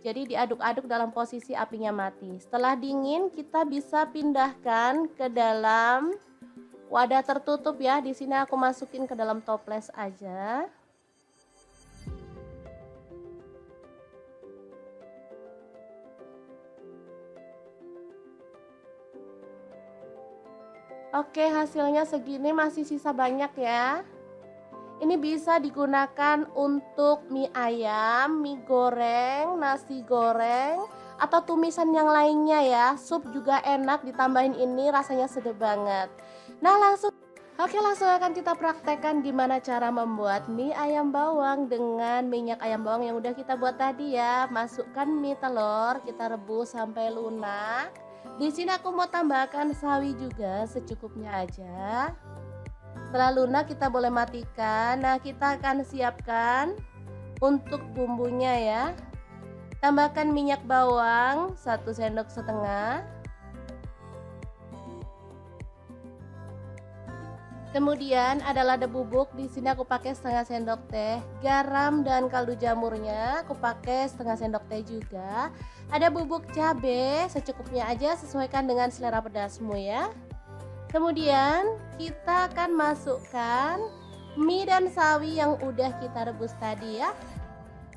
Jadi diaduk-aduk dalam posisi apinya mati. Setelah dingin kita bisa pindahkan ke dalam wadah tertutup ya. Di sini aku masukin ke dalam toples aja. Oke, hasilnya segini, masih sisa banyak ya. Ini bisa digunakan untuk mie ayam, mie goreng, nasi goreng, atau tumisan yang lainnya ya. Sup juga enak, ditambahin ini rasanya sedap banget. Nah langsung akan kita praktekkan gimana cara membuat mie ayam bawang dengan minyak ayam bawang yang udah kita buat tadi ya. Masukkan mie telur, kita rebus sampai lunak. Di sini aku mau tambahkan sawi juga secukupnya aja. Setelah lunak kita boleh matikan. Nah, kita akan siapkan untuk bumbunya ya. Tambahkan minyak bawang 1 sendok setengah. Kemudian ada lada bubuk, di sini aku pakai setengah sendok teh. Garam dan kaldu jamurnya aku pakai setengah sendok teh juga. Ada bubuk cabai secukupnya aja, sesuaikan dengan selera pedasmu ya. Kemudian kita akan masukkan mie dan sawi yang udah kita rebus tadi ya.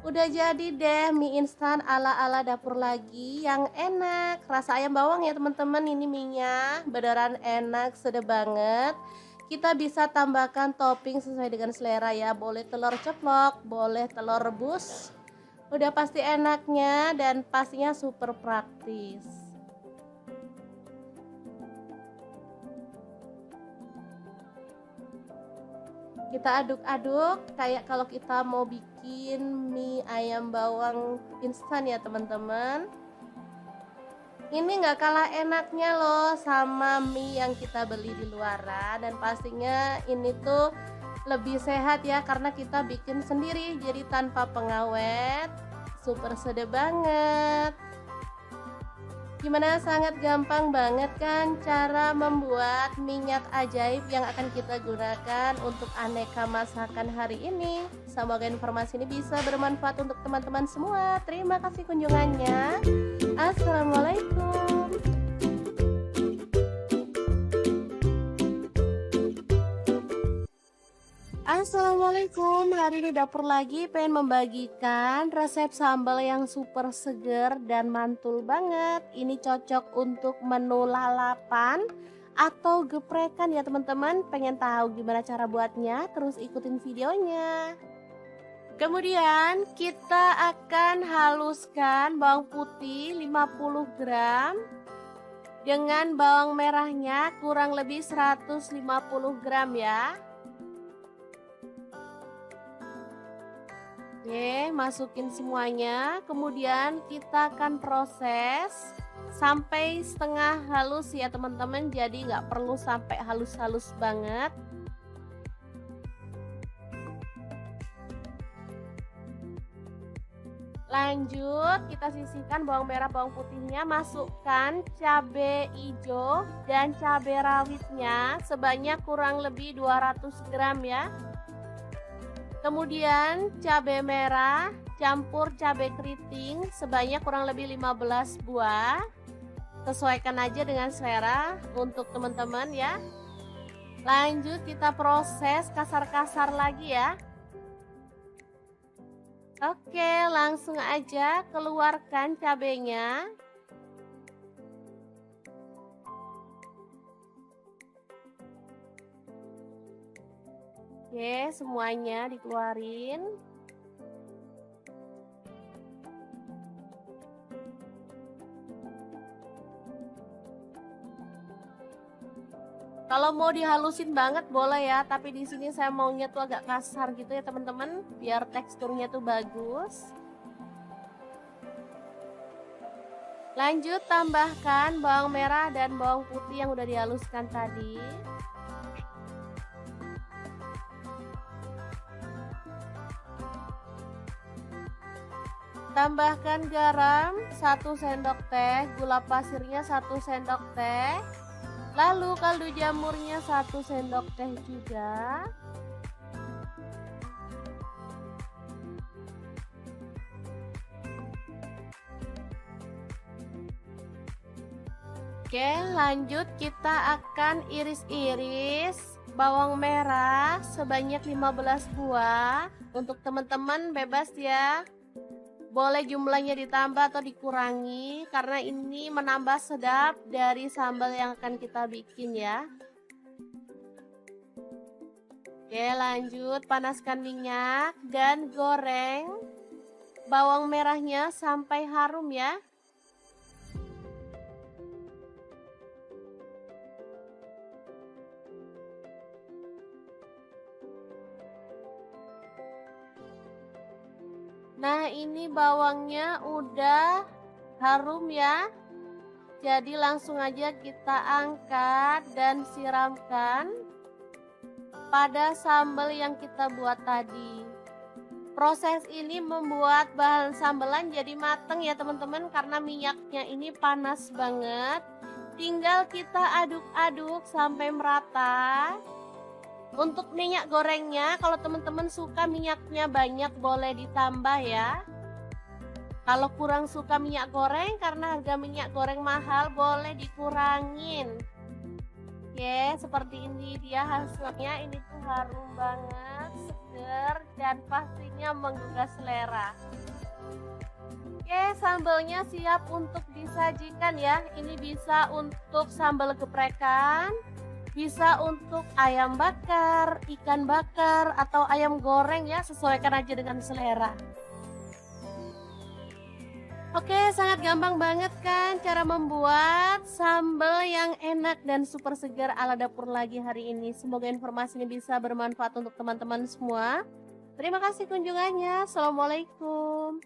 Udah jadi deh mie instan ala-ala dapur lagi yang enak. Rasa ayam bawang ya teman-teman, ini minyak beneran enak, sedap banget. Kita bisa tambahkan topping sesuai dengan selera ya. Boleh telur ceplok, boleh telur rebus. Udah pasti enaknya dan pastinya super praktis. Kita aduk-aduk kayak kalau kita mau bikin mie ayam bawang instan ya teman-teman. Ini nggak kalah enaknya loh sama mie yang kita beli di luaran, dan pastinya ini tuh lebih sehat ya karena kita bikin sendiri jadi tanpa pengawet. Super sedap banget. Gimana, sangat gampang banget kan cara membuat minyak ajaib yang akan kita gunakan untuk aneka masakan hari ini. Semoga informasi ini bisa bermanfaat untuk teman-teman semua. Terima kasih kunjungannya. Assalamualaikum. Assalamualaikum, hari ini dapur lagi pengen membagikan resep sambal yang super seger dan mantul banget. Ini cocok untuk menu lalapan atau geprekan ya teman-teman. Pengen tahu gimana cara buatnya? Terus ikutin videonya. Kemudian kita akan haluskan bawang putih 50 gram dengan bawang merahnya kurang lebih 150 gram ya. Oke, masukin semuanya. Kemudian kita akan proses sampai setengah halus ya teman-teman. Jadi nggak perlu sampai halus-halus banget. Lanjut, kita sisihkan bawang merah bawang putihnya. Masukkan cabai hijau dan cabai rawitnya sebanyak kurang lebih 200 gram ya. Kemudian cabai merah campur cabai keriting sebanyak kurang lebih 15 buah. Sesuaikan aja dengan selera untuk teman-teman ya. Lanjut kita proses kasar-kasar lagi ya. Oke, langsung aja keluarkan cabainya. Oke, semuanya dikeluarin. Kalau mau dihalusin banget boleh ya, tapi di sini saya maunya tuh agak kasar gitu ya teman-teman, biar teksturnya tuh bagus. Lanjut tambahkan bawang merah dan bawang putih yang udah dihaluskan tadi. Tambahkan garam 1 sendok teh, gula pasirnya 1 sendok teh. Lalu kaldu jamurnya 1 sendok teh juga. Oke, lanjut kita akan iris-iris bawang merah sebanyak 15 buah. Untuk teman-teman bebas ya. Boleh jumlahnya ditambah atau dikurangi karena ini menambah sedap dari sambal yang akan kita bikin ya. Oke, lanjut panaskan minyak dan goreng bawang merahnya sampai harum ya. Nah, ini bawangnya udah harum ya. Jadi langsung aja kita angkat dan siramkan pada sambal yang kita buat tadi. Proses ini membuat bahan sambelan jadi mateng ya teman-teman, karena minyaknya ini panas banget. Tinggal kita aduk-aduk sampai merata. Untuk minyak gorengnya, kalau teman-teman suka minyaknya banyak boleh ditambah ya. Kalau kurang suka minyak goreng karena harga minyak goreng mahal, boleh dikurangin. Oke, seperti ini dia hasilnya. Ini tuh harum banget, seger, dan pastinya menggugah selera. Oke, sambalnya siap untuk disajikan ya. Ini bisa untuk sambal geprekan, bisa untuk ayam bakar, ikan bakar, atau ayam goreng ya, sesuaikan aja dengan selera. Oke, sangat gampang banget kan cara membuat sambal yang enak dan super segar ala dapur lagi hari ini. Semoga informasi ini bisa bermanfaat untuk teman-teman semua. Terima kasih kunjungannya. Assalamualaikum.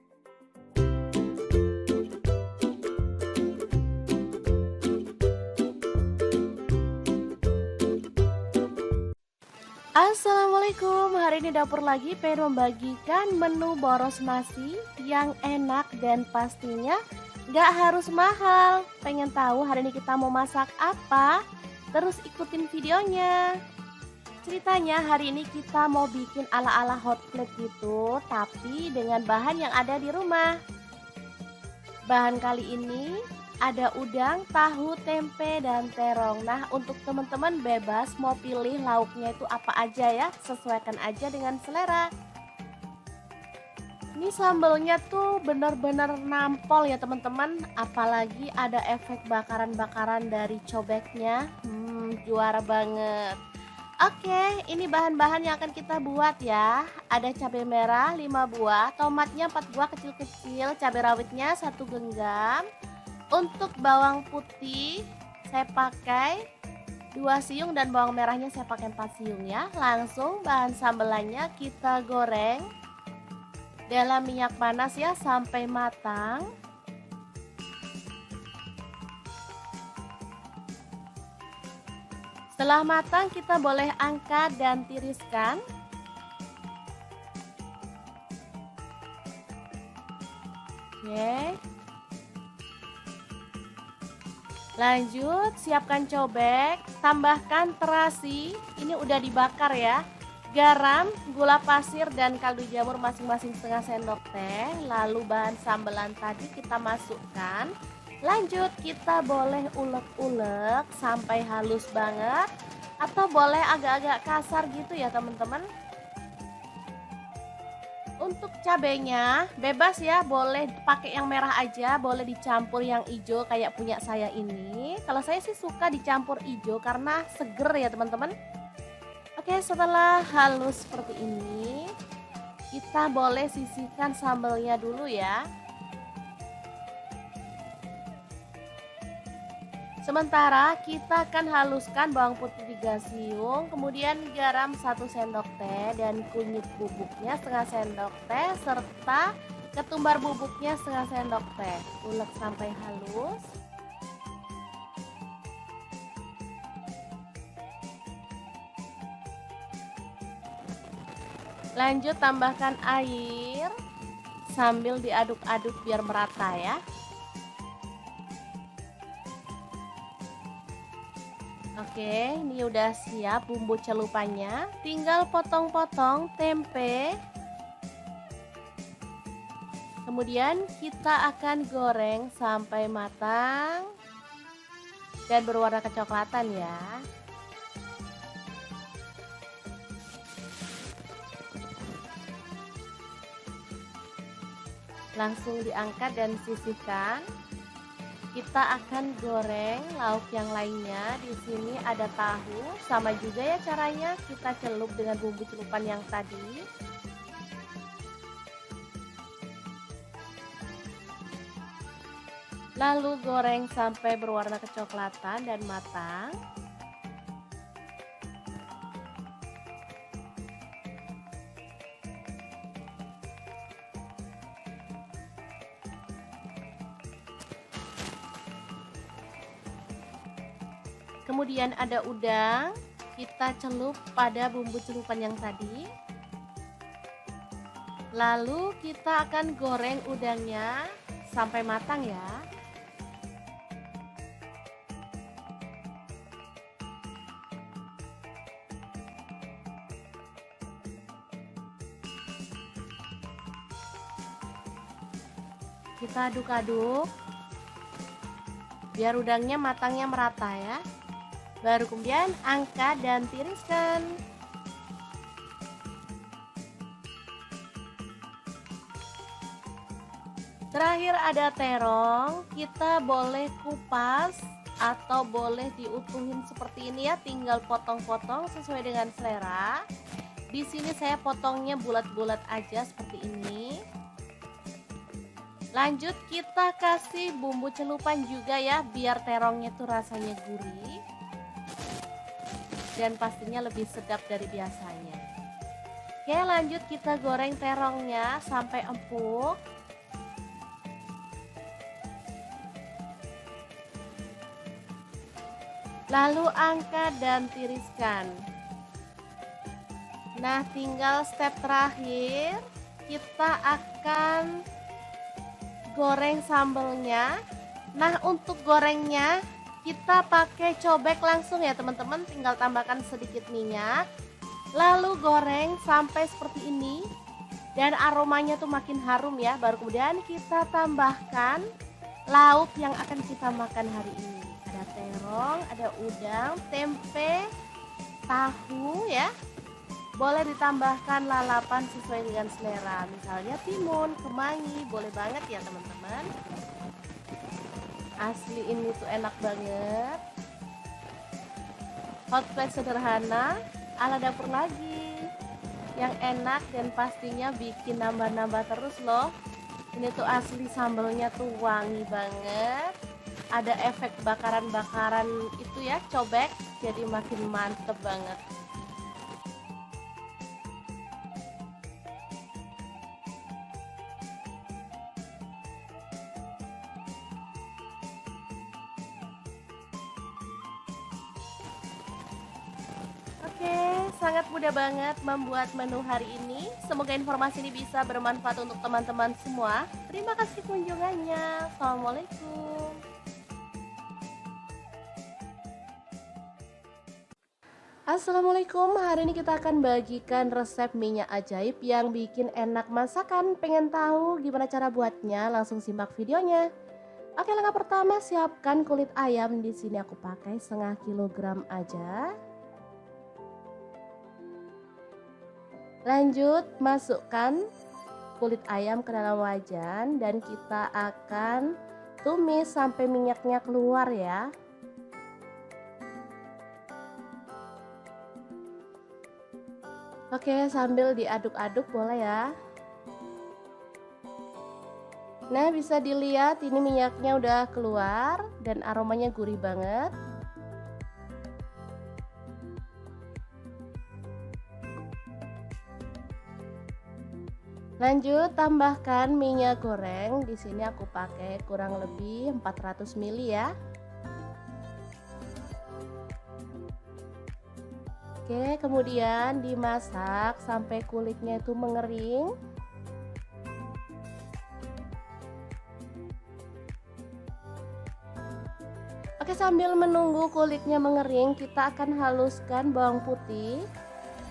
Assalamualaikum, hari ini dapur lagi pengen membagikan menu boros nasi yang enak dan pastinya gak harus mahal. Pengen tahu hari ini kita mau masak apa? Terus ikutin videonya. Ceritanya hari ini kita mau bikin ala-ala hot plate gitu, tapi dengan bahan yang ada di rumah. Bahan kali ini ada udang, tahu, tempe, dan terong. Nah, untuk teman-teman bebas mau pilih lauknya itu apa aja ya, sesuaikan aja dengan selera. Ini sambalnya tuh benar-benar nampol ya teman-teman, apalagi ada efek bakaran-bakaran dari cobeknya. Juara banget. Oke, ini bahan-bahan yang akan kita buat ya. Ada cabai merah 5 buah, tomatnya 4 buah kecil-kecil, cabai rawitnya 1 genggam. Untuk bawang putih saya pakai 2 siung dan bawang merahnya saya pakai 4 siung ya. Langsung bahan sambelannya kita goreng dalam minyak panas ya sampai matang. Setelah matang kita boleh angkat dan tiriskan. Oke. Lanjut, siapkan cobek, tambahkan terasi, ini udah dibakar ya. Garam, gula pasir, dan kaldu jamur masing-masing setengah sendok teh. Lalu bahan sambelan tadi kita masukkan. Lanjut, kita boleh ulek-ulek sampai halus banget, atau boleh agak-agak kasar gitu ya teman-teman. Untuk cabenya bebas ya, boleh pakai yang merah aja, boleh dicampur yang hijau kayak punya saya ini. Kalau saya sih suka dicampur hijau karena seger ya teman-teman. Oke, setelah halus seperti ini, kita boleh sisihkan sambalnya dulu ya. Sementara kita akan haluskan bawang putih 3 siung, kemudian garam 1 sendok teh dan kunyit bubuknya setengah sendok teh, serta Ketumbar bubuknya setengah sendok teh. Ulek sampai halus. Lanjut tambahkan air sambil diaduk-aduk biar merata ya. Oke, ini udah siap bumbu celupannya. Tinggal potong-potong tempe. Kemudian kita akan goreng sampai matang dan berwarna kecoklatan ya. Langsung diangkat dan sisihkan. Kita akan goreng lauk yang lainnya. Di sini ada tahu, sama juga ya caranya, kita celup dengan bumbu celupan yang tadi. Lalu goreng sampai berwarna kecoklatan dan matang. Kemudian ada udang, kita celup pada bumbu celupan yang tadi. Lalu kita akan goreng udangnya sampai matang ya. Kita aduk-aduk biar udangnya matangnya merata ya. Baru kemudian angkat dan tiriskan. Terakhir ada terong, kita boleh kupas atau boleh diutuhin seperti ini ya, tinggal potong-potong sesuai dengan selera. Di sini saya potongnya bulat-bulat aja seperti ini. Lanjut kita kasih bumbu celupan juga ya, biar terongnya tuh rasanya gurih dan pastinya lebih sedap dari biasanya. Oke, lanjut kita goreng terongnya sampai empuk. Lalu angkat dan tiriskan. Nah, tinggal step terakhir, kita akan goreng sambelnya. Nah, untuk gorengnya kita pakai cobek langsung ya teman-teman, tinggal tambahkan sedikit minyak. Lalu goreng sampai seperti ini dan aromanya tuh makin harum ya. Baru kemudian kita tambahkan lauk yang akan kita makan hari ini. Ada terong, ada udang, tempe, tahu ya. Boleh ditambahkan lalapan sesuai dengan selera, misalnya timun, kemangi, boleh banget ya teman-teman. Asli ini tuh enak banget. Hot plate sederhana ala dapur lagi, yang enak dan pastinya bikin nambah-nambah terus loh. Ini tuh asli sambelnya tuh wangi banget. Ada efek bakaran-bakaran itu ya, cobek, jadi makin mantep banget. Oke, sangat mudah banget membuat menu hari ini. Semoga informasi ini bisa bermanfaat untuk teman-teman semua. Terima kasih kunjungannya. Assalamualaikum. Assalamualaikum, hari ini kita akan bagikan resep minyak ajaib yang bikin enak masakan. Pengen tahu gimana cara buatnya? Langsung simak videonya. Oke, langkah pertama siapkan kulit ayam. Di sini aku pakai setengah kilogram aja. Lanjut masukkan kulit ayam ke dalam wajan dan kita akan tumis sampai minyaknya keluar ya. Oke, sambil diaduk-aduk boleh ya. Nah, bisa dilihat ini minyaknya udah keluar dan aromanya gurih banget. Lanjut tambahkan minyak goreng. Di sini aku pakai kurang lebih 400 ml ya. Oke, kemudian dimasak sampai kulitnya itu mengering. Oke, sambil menunggu kulitnya mengering, kita akan haluskan bawang putih.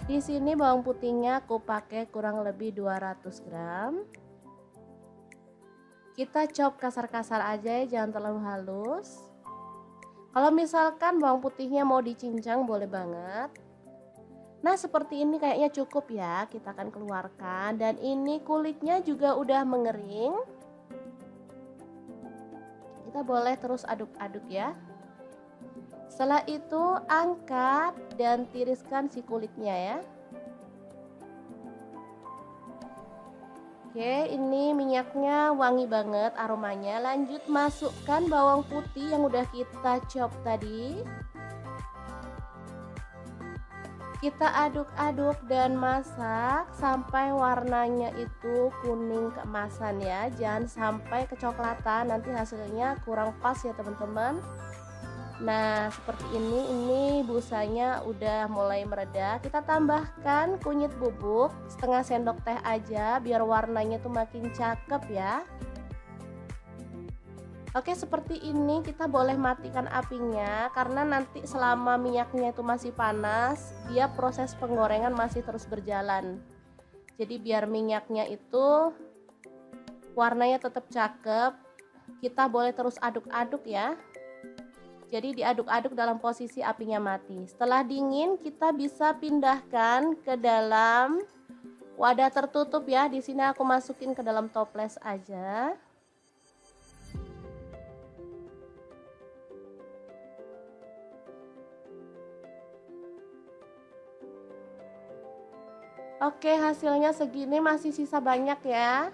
Di sini bawang putihnya aku pakai kurang lebih 200 gram. Kita chop kasar-kasar aja ya, jangan terlalu halus. Kalau misalkan bawang putihnya mau dicincang boleh banget. Nah, seperti ini kayaknya cukup ya. Kita akan keluarkan dan ini kulitnya juga udah mengering. Kita boleh terus aduk-aduk ya. Setelah itu angkat dan tiriskan si kulitnya ya. Oke, ini minyaknya wangi banget aromanya. Lanjut masukkan bawang putih yang udah kita chop tadi. Kita aduk-aduk dan masak sampai warnanya itu kuning keemasan ya. Jangan sampai kecoklatan, nanti hasilnya kurang pas ya teman-teman. Nah, seperti ini busanya udah mulai mereda. Kita tambahkan kunyit bubuk setengah sendok teh aja biar warnanya tuh makin cakep ya. Oke, seperti ini kita boleh matikan apinya karena nanti selama minyaknya itu masih panas, dia proses penggorengan masih terus berjalan. Jadi biar minyaknya itu warnanya tetap cakep, kita boleh terus aduk-aduk ya. Jadi diaduk-aduk dalam posisi apinya mati. Setelah dingin kita bisa pindahkan ke dalam wadah tertutup ya. Di sini aku masukin ke dalam toples aja. Oke, hasilnya segini, masih sisa banyak ya.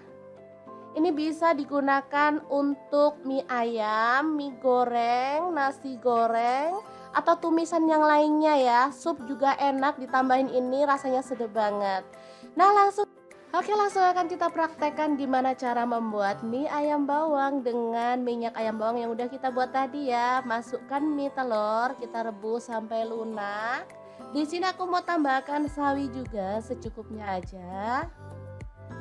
Ini bisa digunakan untuk mie ayam, mie goreng, nasi goreng, atau tumisan yang lainnya ya. Sup juga enak, ditambahin ini rasanya sedap banget. Nah, langsung akan kita praktekkan gimana cara membuat mie ayam bawang dengan minyak ayam bawang yang udah kita buat tadi ya. Masukkan mie telur, kita rebus sampai lunak. Di sini aku mau tambahkan sawi juga secukupnya aja.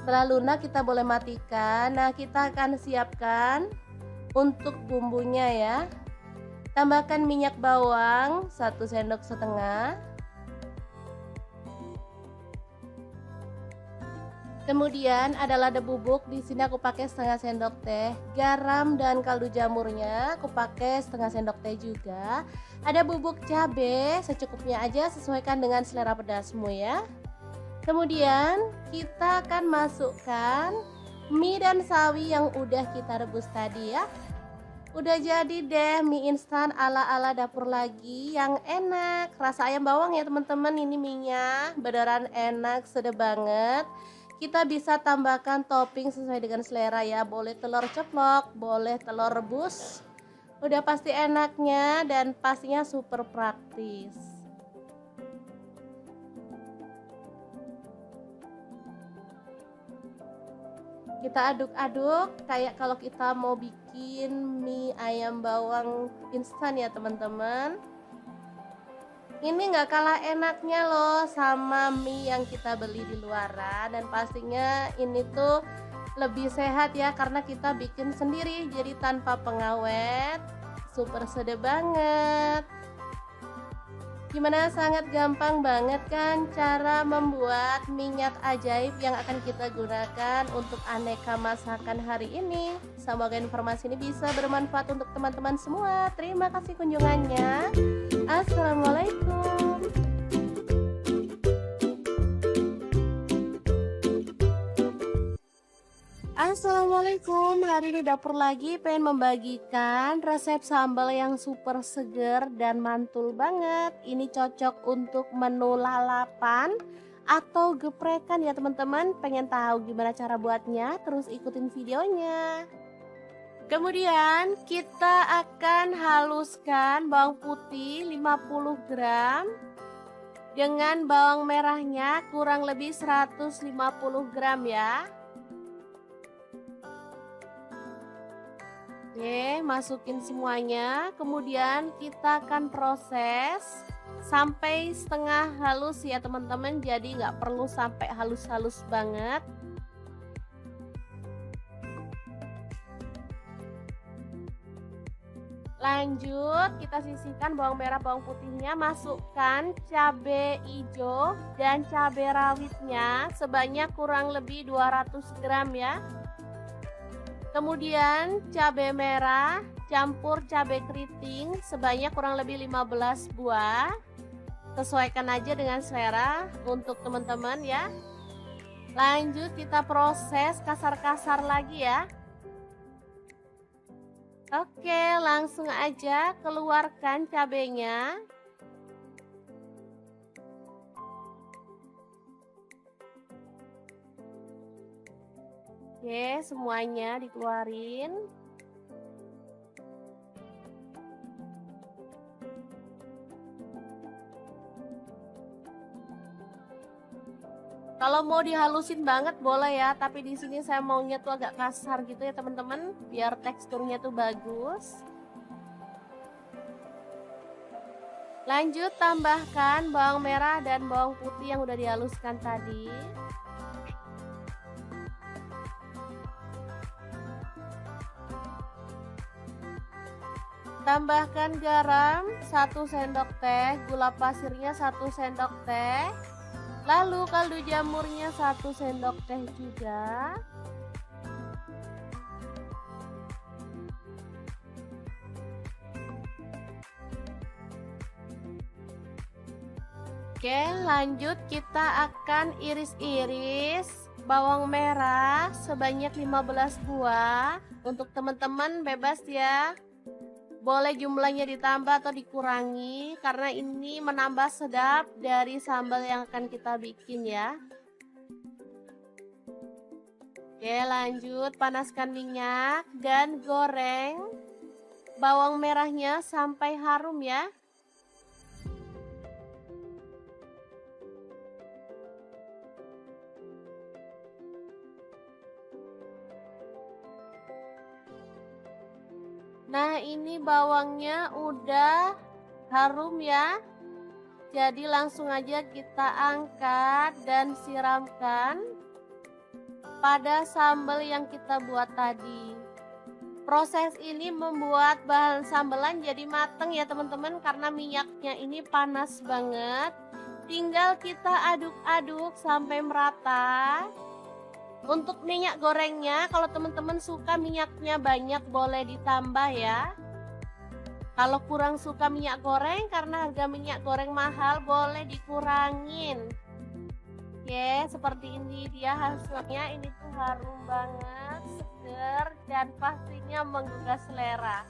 Setelah lunak kita boleh matikan. Nah, kita akan siapkan untuk bumbunya ya. Tambahkan minyak bawang 1 sendok setengah. Kemudian ada lada bubuk, di sini aku pakai setengah sendok teh. Garam dan kaldu jamurnya aku pakai setengah sendok teh juga. Ada bubuk cabai secukupnya aja, sesuaikan dengan selera pedasmu ya. Kemudian kita akan masukkan mie dan sawi yang udah kita rebus tadi ya. Udah jadi deh mie instan ala-ala dapur lagi yang enak. Rasa ayam bawang ya teman-teman, ini minyak beneran enak, sedap banget. Kita bisa tambahkan topping sesuai dengan selera ya. Boleh telur ceplok, boleh telur rebus. Udah pasti enaknya dan pastinya super praktis. Kita aduk-aduk kayak kalau kita mau bikin mie ayam bawang instan ya teman-teman. Ini nggak kalah enaknya loh sama mie yang kita beli di luaran, dan pastinya ini tuh lebih sehat ya karena kita bikin sendiri, jadi tanpa pengawet. Super sedap banget. Gimana, sangat gampang banget kan cara membuat minyak ajaib yang akan kita gunakan untuk aneka masakan hari ini. Semoga informasi ini bisa bermanfaat untuk teman-teman semua. Terima kasih kunjungannya. Assalamualaikum. Assalamualaikum, hari ini dapur lagi pengen membagikan resep sambal yang super seger dan mantul banget. Ini cocok untuk menu lalapan atau geprekan ya teman-teman. Pengen tahu gimana cara buatnya? Terus ikutin videonya. Kemudian kita akan haluskan bawang putih 50 gram dengan bawang merahnya kurang lebih 150 gram ya. Oke, masukin semuanya. Kemudian kita akan proses sampai setengah halus ya teman-teman. Jadi nggak perlu sampai halus-halus banget. Lanjut, kita sisihkan bawang merah, bawang putihnya. Masukkan cabai hijau dan cabai rawitnya sebanyak kurang lebih 200 gram ya. Kemudian cabai merah campur cabai keriting sebanyak kurang lebih 15 buah. Sesuaikan aja dengan selera untuk teman-teman ya. Lanjut kita proses kasar-kasar lagi ya. Oke, langsung aja keluarkan cabainya. Oke, semuanya dikeluarin. Kalau mau dihalusin banget boleh ya, tapi di sini saya maunya tuh agak kasar gitu ya teman-teman, biar teksturnya tuh bagus. Lanjut tambahkan bawang merah dan bawang putih yang udah dihaluskan tadi. Tambahkan garam 1 sendok teh, gula pasirnya 1 sendok teh, lalu kaldu jamurnya 1 sendok teh juga. Oke, lanjut kita akan iris-iris bawang merah sebanyak 15 buah. Untuk teman-teman bebas ya. Boleh jumlahnya ditambah atau dikurangi karena ini menambah sedap dari sambal yang akan kita bikin ya. Oke, lanjut panaskan minyak dan goreng bawang merahnya sampai harum ya. Nah, ini bawangnya udah harum ya. Jadi langsung aja kita angkat dan siramkan pada sambal yang kita buat tadi. Proses ini membuat bahan sambelan jadi mateng ya teman-teman, karena minyaknya ini panas banget. Tinggal kita aduk-aduk sampai merata. Untuk minyak gorengnya, kalau teman-teman suka minyaknya banyak boleh ditambah ya. Kalau kurang suka minyak goreng karena harga minyak goreng mahal, boleh dikurangin. Oke, seperti ini dia hasilnya. Ini tuh harum banget, seger, dan pastinya menggugah selera.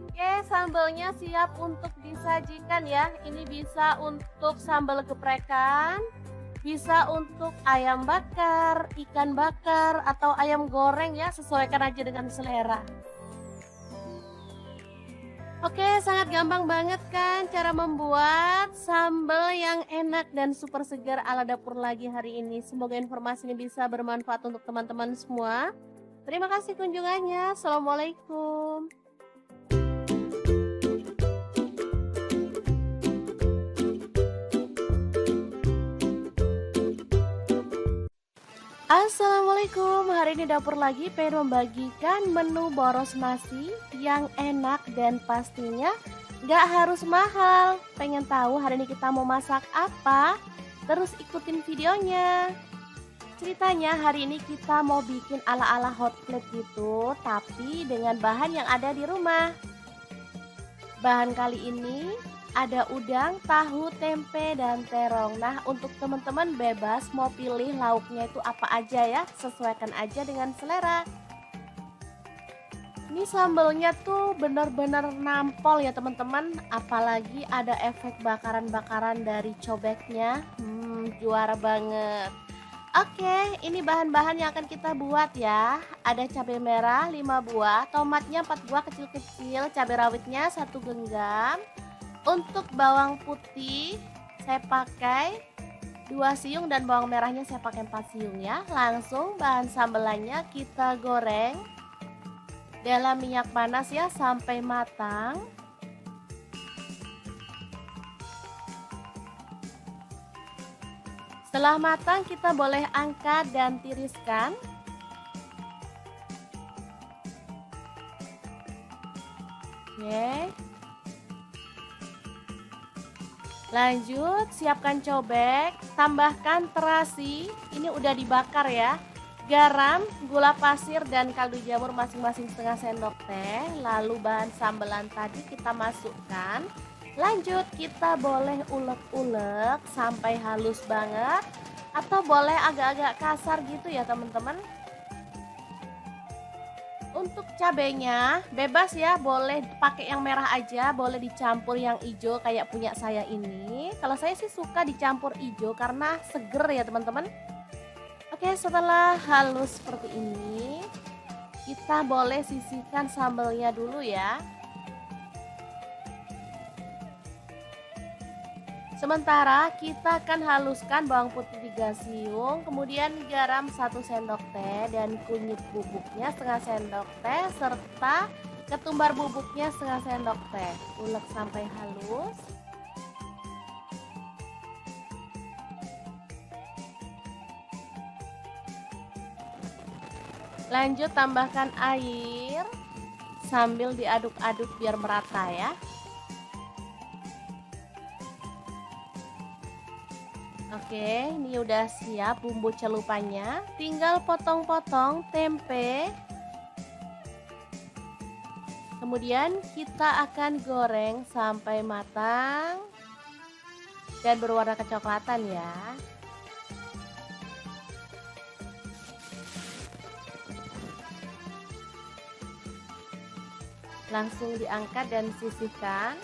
Oke, sambalnya siap untuk disajikan ya. Ini bisa untuk sambal geprekan, bisa untuk ayam bakar, ikan bakar, atau ayam goreng ya, sesuaikan aja dengan selera. Oke, sangat gampang banget kan cara membuat sambal yang enak dan super segar ala dapur lagi hari ini. Semoga informasi ini bisa bermanfaat untuk teman-teman semua. Terima kasih kunjungannya. Assalamualaikum. Assalamualaikum, hari ini dapur lagi pengen membagikan menu boros nasi yang enak dan pastinya gak harus mahal. Pengen tahu hari ini kita mau masak apa? Terus ikutin videonya. Ceritanya hari ini kita mau bikin ala-ala hot plate gitu, tapi dengan bahan yang ada di rumah. Bahan kali ini ada udang, tahu, tempe, dan terong. Nah, untuk teman-teman bebas mau pilih lauknya itu apa aja ya, sesuaikan aja dengan selera. Ini sambalnya tuh bener-bener nampol ya teman-teman, apalagi ada efek bakaran-bakaran dari cobeknya. Juara banget. Oke, ini bahan-bahan yang akan kita buat ya. Ada cabai merah 5 buah, tomatnya 4 buah kecil-kecil, cabai rawitnya 1 genggam. Untuk bawang putih saya pakai 2 siung dan bawang merahnya saya pakai 4 siung ya. Langsung bahan sambelannya kita goreng. dalam minyak panas ya sampai matang. Setelah matang kita boleh angkat dan tiriskan. Oke. Lanjut, siapkan cobek, tambahkan terasi, ini udah dibakar ya. Garam, gula pasir, dan kaldu jamur masing-masing setengah sendok teh. Lalu bahan sambelan tadi kita masukkan. Lanjut, kita boleh ulek-ulek sampai halus banget. Atau boleh agak-agak kasar gitu ya teman-teman. Untuk cabenya bebas ya, boleh pakai yang merah aja, boleh dicampur yang hijau kayak punya saya ini. Kalau saya sih suka dicampur hijau karena seger ya teman-teman. Oke, setelah halus seperti ini, kita boleh sisihkan sambelnya dulu ya. Sementara kita akan haluskan bawang putih 3 siung, kemudian garam 1 sendok teh dan kunyit bubuknya setengah sendok teh serta ketumbar bubuknya setengah sendok teh. Ulek sampai halus. Lanjut tambahkan air sambil diaduk-aduk biar merata ya. Oke, ini udah siap bumbu celupannya. Tinggal potong-potong tempe. Kemudian kita akan goreng sampai matang dan berwarna kecoklatan ya. Langsung diangkat dan sisihkan.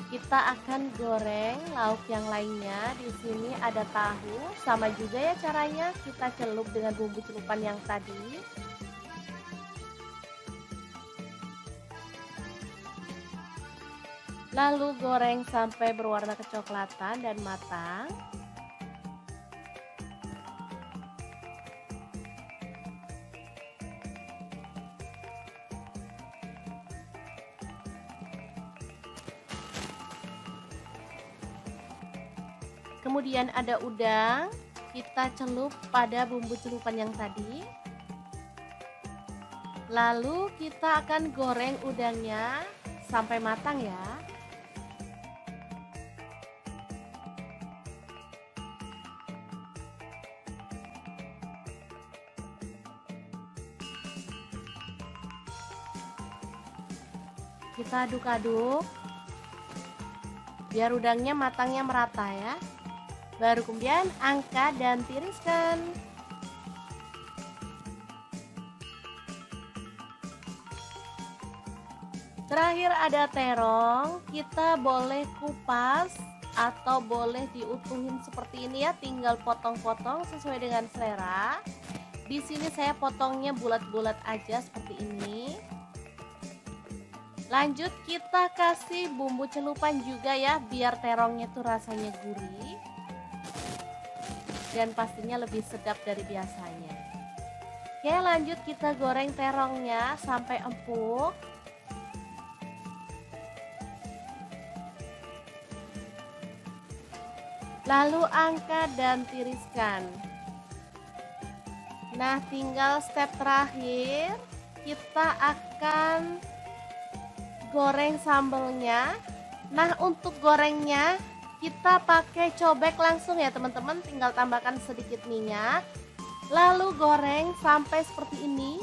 Kita akan goreng lauk yang lainnya. Di sini ada tahu, sama juga ya caranya, kita celup dengan bumbu celupan yang tadi. Lalu goreng sampai berwarna kecoklatan dan matang. Kemudian ada udang, kita celup pada bumbu celupan yang tadi. Lalu kita akan goreng udangnya sampai matang ya. Kita aduk-aduk biar udangnya matangnya merata ya. Baru kemudian angkat dan tiriskan. Terakhir ada terong, kita boleh kupas atau boleh diutuhin seperti ini ya, tinggal potong-potong sesuai dengan selera. Di sini saya potongnya bulat-bulat aja seperti ini. Lanjut kita kasih bumbu celupan juga ya, biar terongnya tuh rasanya gurih dan pastinya lebih sedap dari biasanya. Oke, lanjut kita goreng terongnya sampai empuk. Lalu angkat dan tiriskan. Nah, tinggal step terakhir, kita akan goreng sambelnya. Nah, untuk gorengnya kita pakai cobek langsung ya teman-teman, tinggal tambahkan sedikit minyak. Lalu goreng sampai seperti ini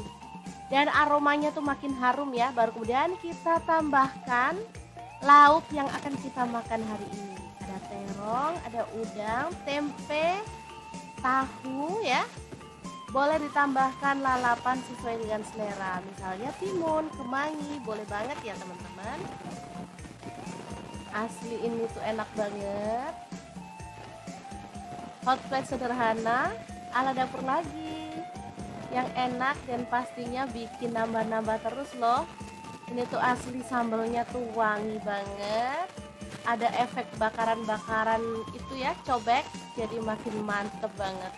dan aromanya tuh makin harum ya. Baru kemudian kita tambahkan lauk yang akan kita makan hari ini. Ada terong, ada udang, tempe, tahu ya. Boleh ditambahkan lalapan sesuai dengan selera, misalnya timun, kemangi, boleh banget ya teman-teman. Asli ini tuh enak banget. Hot plate sederhana ala dapur lagi, yang enak dan pastinya bikin nambah-nambah terus loh. Ini tuh asli sambelnya tuh wangi banget. Ada efek bakaran-bakaran itu ya, cobek, jadi makin mantep banget.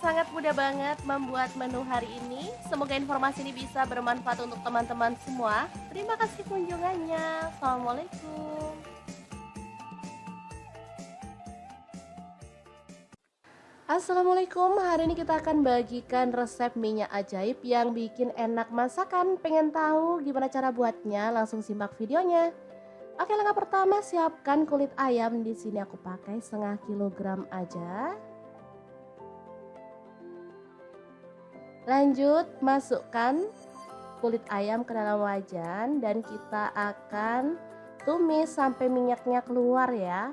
sangat mudah banget membuat menu hari ini. Semoga informasi ini bisa bermanfaat untuk teman-teman semua. Terima kasih kunjungannya. Assalamualaikum. Assalamualaikum, hari ini kita akan bagikan resep minyak ajaib yang bikin enak masakan. Pengen tahu gimana cara buatnya? Langsung simak videonya. Oke, langkah pertama siapkan kulit ayam. Di sini aku pakai setengah kilogram aja. Lanjut masukkan kulit ayam ke dalam wajan dan kita akan tumis sampai minyaknya keluar ya.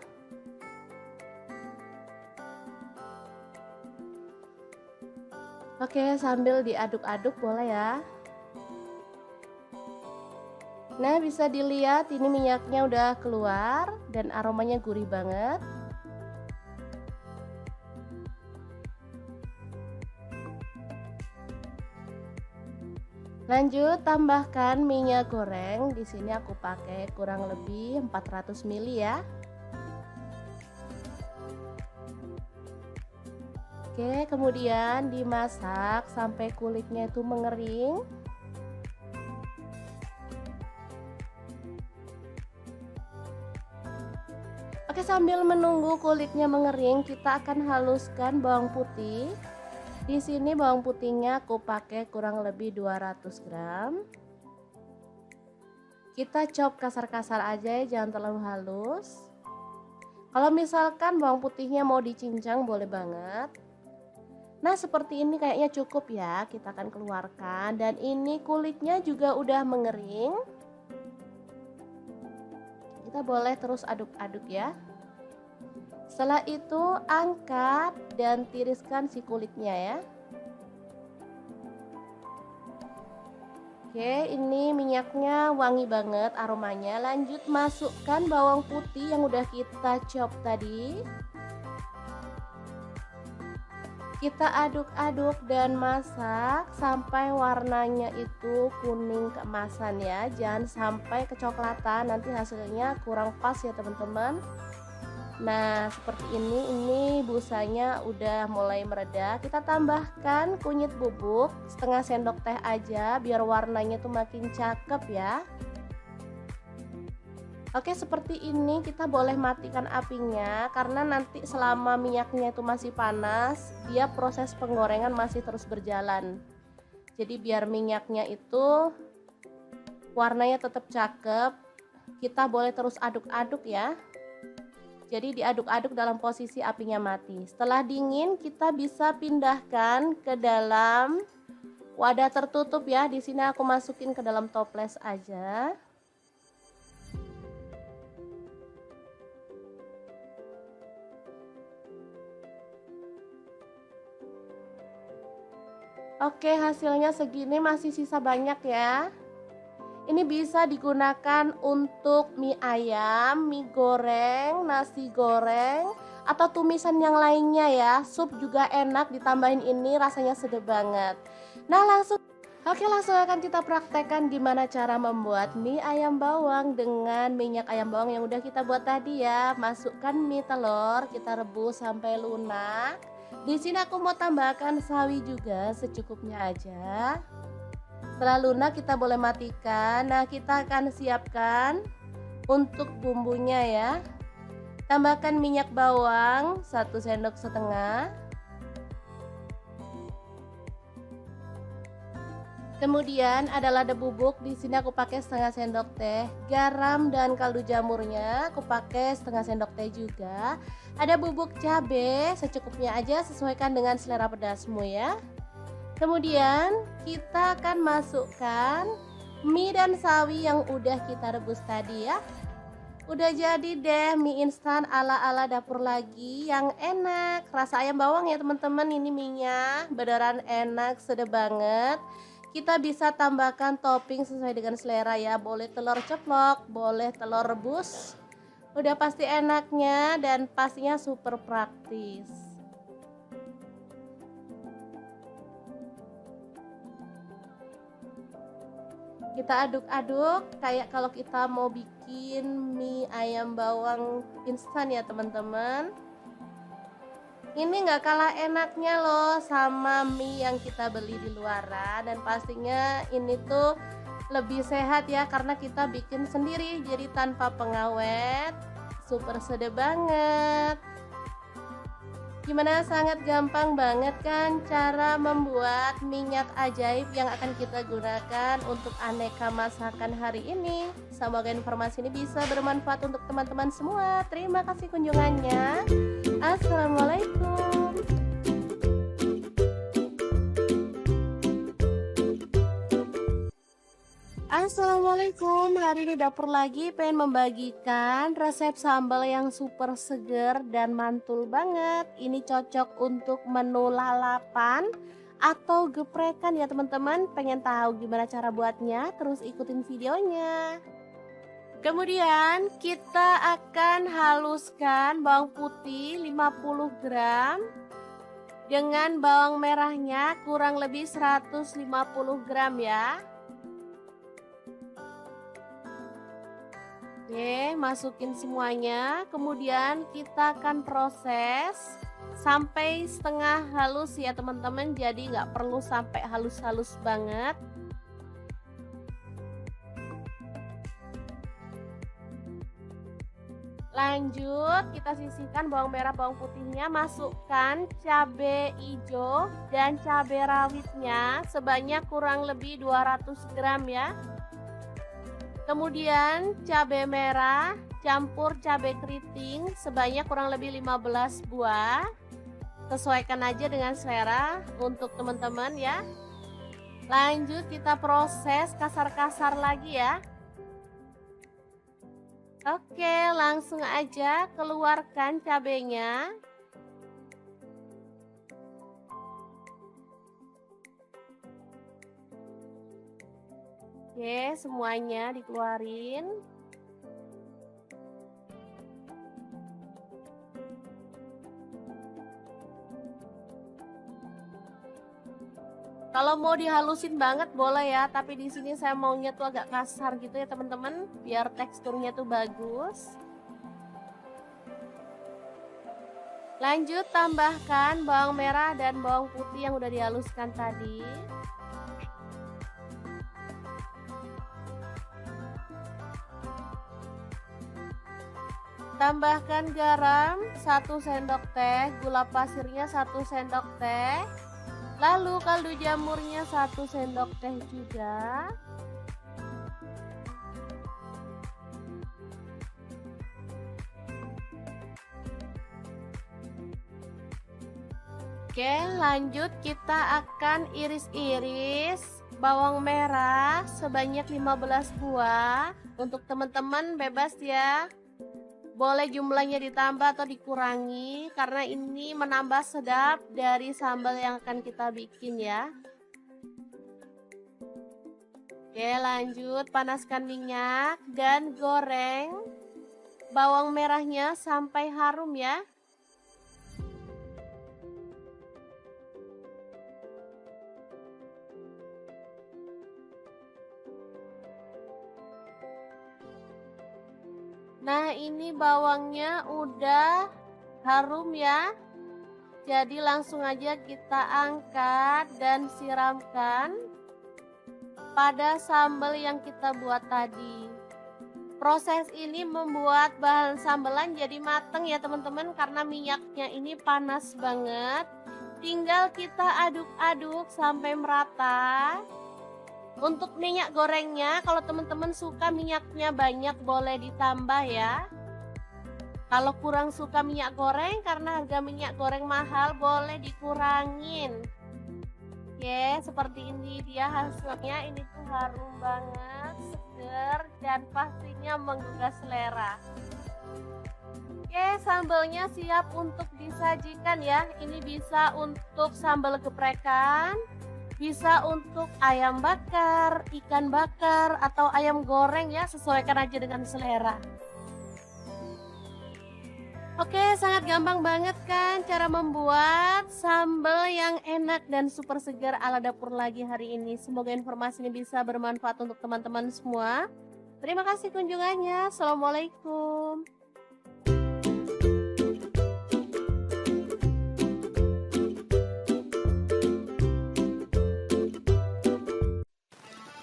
Oke, sambil diaduk-aduk boleh ya. Nah, bisa dilihat ini minyaknya udah keluar dan aromanya gurih banget. Lanjut tambahkan minyak goreng. Di sini aku pakai kurang lebih 400 ml ya. Oke, kemudian dimasak sampai kulitnya itu mengering. Oke, sambil menunggu kulitnya mengering, kita akan haluskan bawang putih. Di sini bawang putihnya aku pakai kurang lebih 200 gram. Kita chop kasar-kasar aja, jangan terlalu halus. Kalau misalkan bawang putihnya mau dicincang boleh banget. Nah, seperti ini kayaknya cukup ya. Kita akan keluarkan dan ini kulitnya juga udah mengering. Kita boleh terus aduk-aduk ya. Setelah itu angkat dan tiriskan si kulitnya ya. Oke, ini minyaknya wangi banget aromanya. Lanjut masukkan bawang putih yang udah kita chop tadi. Kita aduk-aduk dan masak sampai warnanya itu kuning keemasan ya. Jangan sampai kecoklatan, nanti hasilnya kurang pas ya teman-teman. Nah, seperti ini busanya udah mulai mereda. Kita tambahkan kunyit bubuk setengah sendok teh aja biar warnanya tuh makin cakep ya. Oke, seperti ini kita boleh matikan apinya karena nanti selama minyaknya itu masih panas, dia proses penggorengan masih terus berjalan. Jadi biar minyaknya itu warnanya tetap cakep, kita boleh terus aduk-aduk ya. Jadi diaduk-aduk dalam posisi apinya mati. Setelah dingin kita bisa pindahkan ke dalam wadah tertutup ya. Di sini aku masukin ke dalam toples aja. Oke, hasilnya segini, masih sisa banyak ya. Ini bisa digunakan untuk mie ayam, mie goreng, nasi goreng, atau tumisan yang lainnya ya. Sup juga enak, ditambahin ini rasanya sedap banget. Nah, langsung akan kita praktekkan gimana cara membuat mie ayam bawang dengan minyak ayam bawang yang udah kita buat tadi ya. Masukkan mie telur, kita rebus sampai lunak. Di sini aku mau tambahkan sawi juga secukupnya aja. Setelah lunak kita boleh matikan. Nah, kita akan siapkan untuk bumbunya ya. Tambahkan minyak bawang 1 sendok setengah. Kemudian ada lada bubuk, di sini aku pakai setengah sendok teh. Garam dan kaldu jamurnya aku pakai setengah sendok teh juga. Ada bubuk cabai secukupnya aja, sesuaikan dengan selera pedasmu ya. Kemudian kita akan masukkan mie dan sawi yang udah kita rebus tadi ya. Udah jadi deh mie instan ala-ala dapur lagi yang enak. Rasa ayam bawang ya teman-teman, ini minyak beneran enak, sedap banget. Kita bisa tambahkan topping sesuai dengan selera ya. Boleh telur ceplok, boleh telur rebus. Udah pasti enaknya dan pastinya super praktis. Kita aduk-aduk kayak kalau kita mau bikin mie ayam bawang instan ya teman-teman. Ini nggak kalah enaknya loh sama mie yang kita beli di luaran, dan pastinya ini tuh lebih sehat ya karena kita bikin sendiri jadi tanpa pengawet. Super sedap banget. Gimana, sangat gampang banget kan cara membuat minyak ajaib yang akan kita gunakan untuk aneka masakan hari ini. Semoga informasi ini bisa bermanfaat untuk teman-teman semua. Terima kasih kunjungannya. Assalamualaikum. Assalamualaikum, hari ini dapur lagi pengen membagikan resep sambal yang super seger dan mantul banget. Ini cocok untuk menu lalapan atau geprekan ya teman-teman. Pengen tahu gimana cara buatnya? Terus ikutin videonya. Kemudian kita akan haluskan bawang putih 50 gram dengan bawang merahnya kurang lebih 150 gram ya. Oke, masukin semuanya. Kemudian kita akan proses sampai setengah halus ya teman-teman. Jadi nggak perlu sampai halus-halus banget. Lanjut, kita sisihkan bawang merah, bawang putihnya. Masukkan cabai hijau dan cabai rawitnya sebanyak kurang lebih 200 gram ya. Kemudian cabai merah campur cabai keriting sebanyak kurang lebih 15 buah. Sesuaikan aja dengan selera untuk teman-teman ya. Lanjut kita proses kasar-kasar lagi ya. Oke, langsung aja keluarkan cabainya. Oke, semuanya dikeluarin. Kalau mau dihalusin banget boleh ya, tapi di sini saya maunya tuh agak kasar gitu ya teman-teman, biar teksturnya tuh bagus. Lanjut tambahkan bawang merah dan bawang putih yang udah dihaluskan tadi. Tambahkan garam 1 sendok teh, gula pasirnya 1 sendok teh, lalu kaldu jamurnya 1 sendok teh juga. Oke, lanjut kita akan iris-iris bawang merah sebanyak 15 buah. Untuk teman-teman bebas ya. Boleh jumlahnya ditambah atau dikurangi karena ini menambah sedap dari sambal yang akan kita bikin ya. Oke, lanjut panaskan minyak dan goreng bawang merahnya sampai harum ya. Nah, ini bawangnya udah harum ya. Jadi langsung aja kita angkat dan siramkan pada sambal yang kita buat tadi. Proses ini membuat bahan sambelan jadi mateng ya teman-teman, karena minyaknya ini panas banget. Tinggal kita aduk-aduk sampai merata. Untuk minyak gorengnya, kalau teman-teman suka minyaknya banyak boleh ditambah ya. Kalau kurang suka minyak goreng karena harga minyak goreng mahal, boleh dikurangin. Oke, seperti ini dia hasilnya. Ini tuh harum banget, seger, dan pastinya menggugah selera. Oke, sambalnya siap untuk disajikan ya. Ini bisa untuk sambal geprekan, bisa untuk ayam bakar, ikan bakar, atau ayam goreng ya, sesuaikan aja dengan selera. Oke, sangat gampang banget kan cara membuat sambal yang enak dan super segar ala dapur lagi hari ini. Semoga informasi ini bisa bermanfaat untuk teman-teman semua. Terima kasih kunjungannya. Assalamualaikum.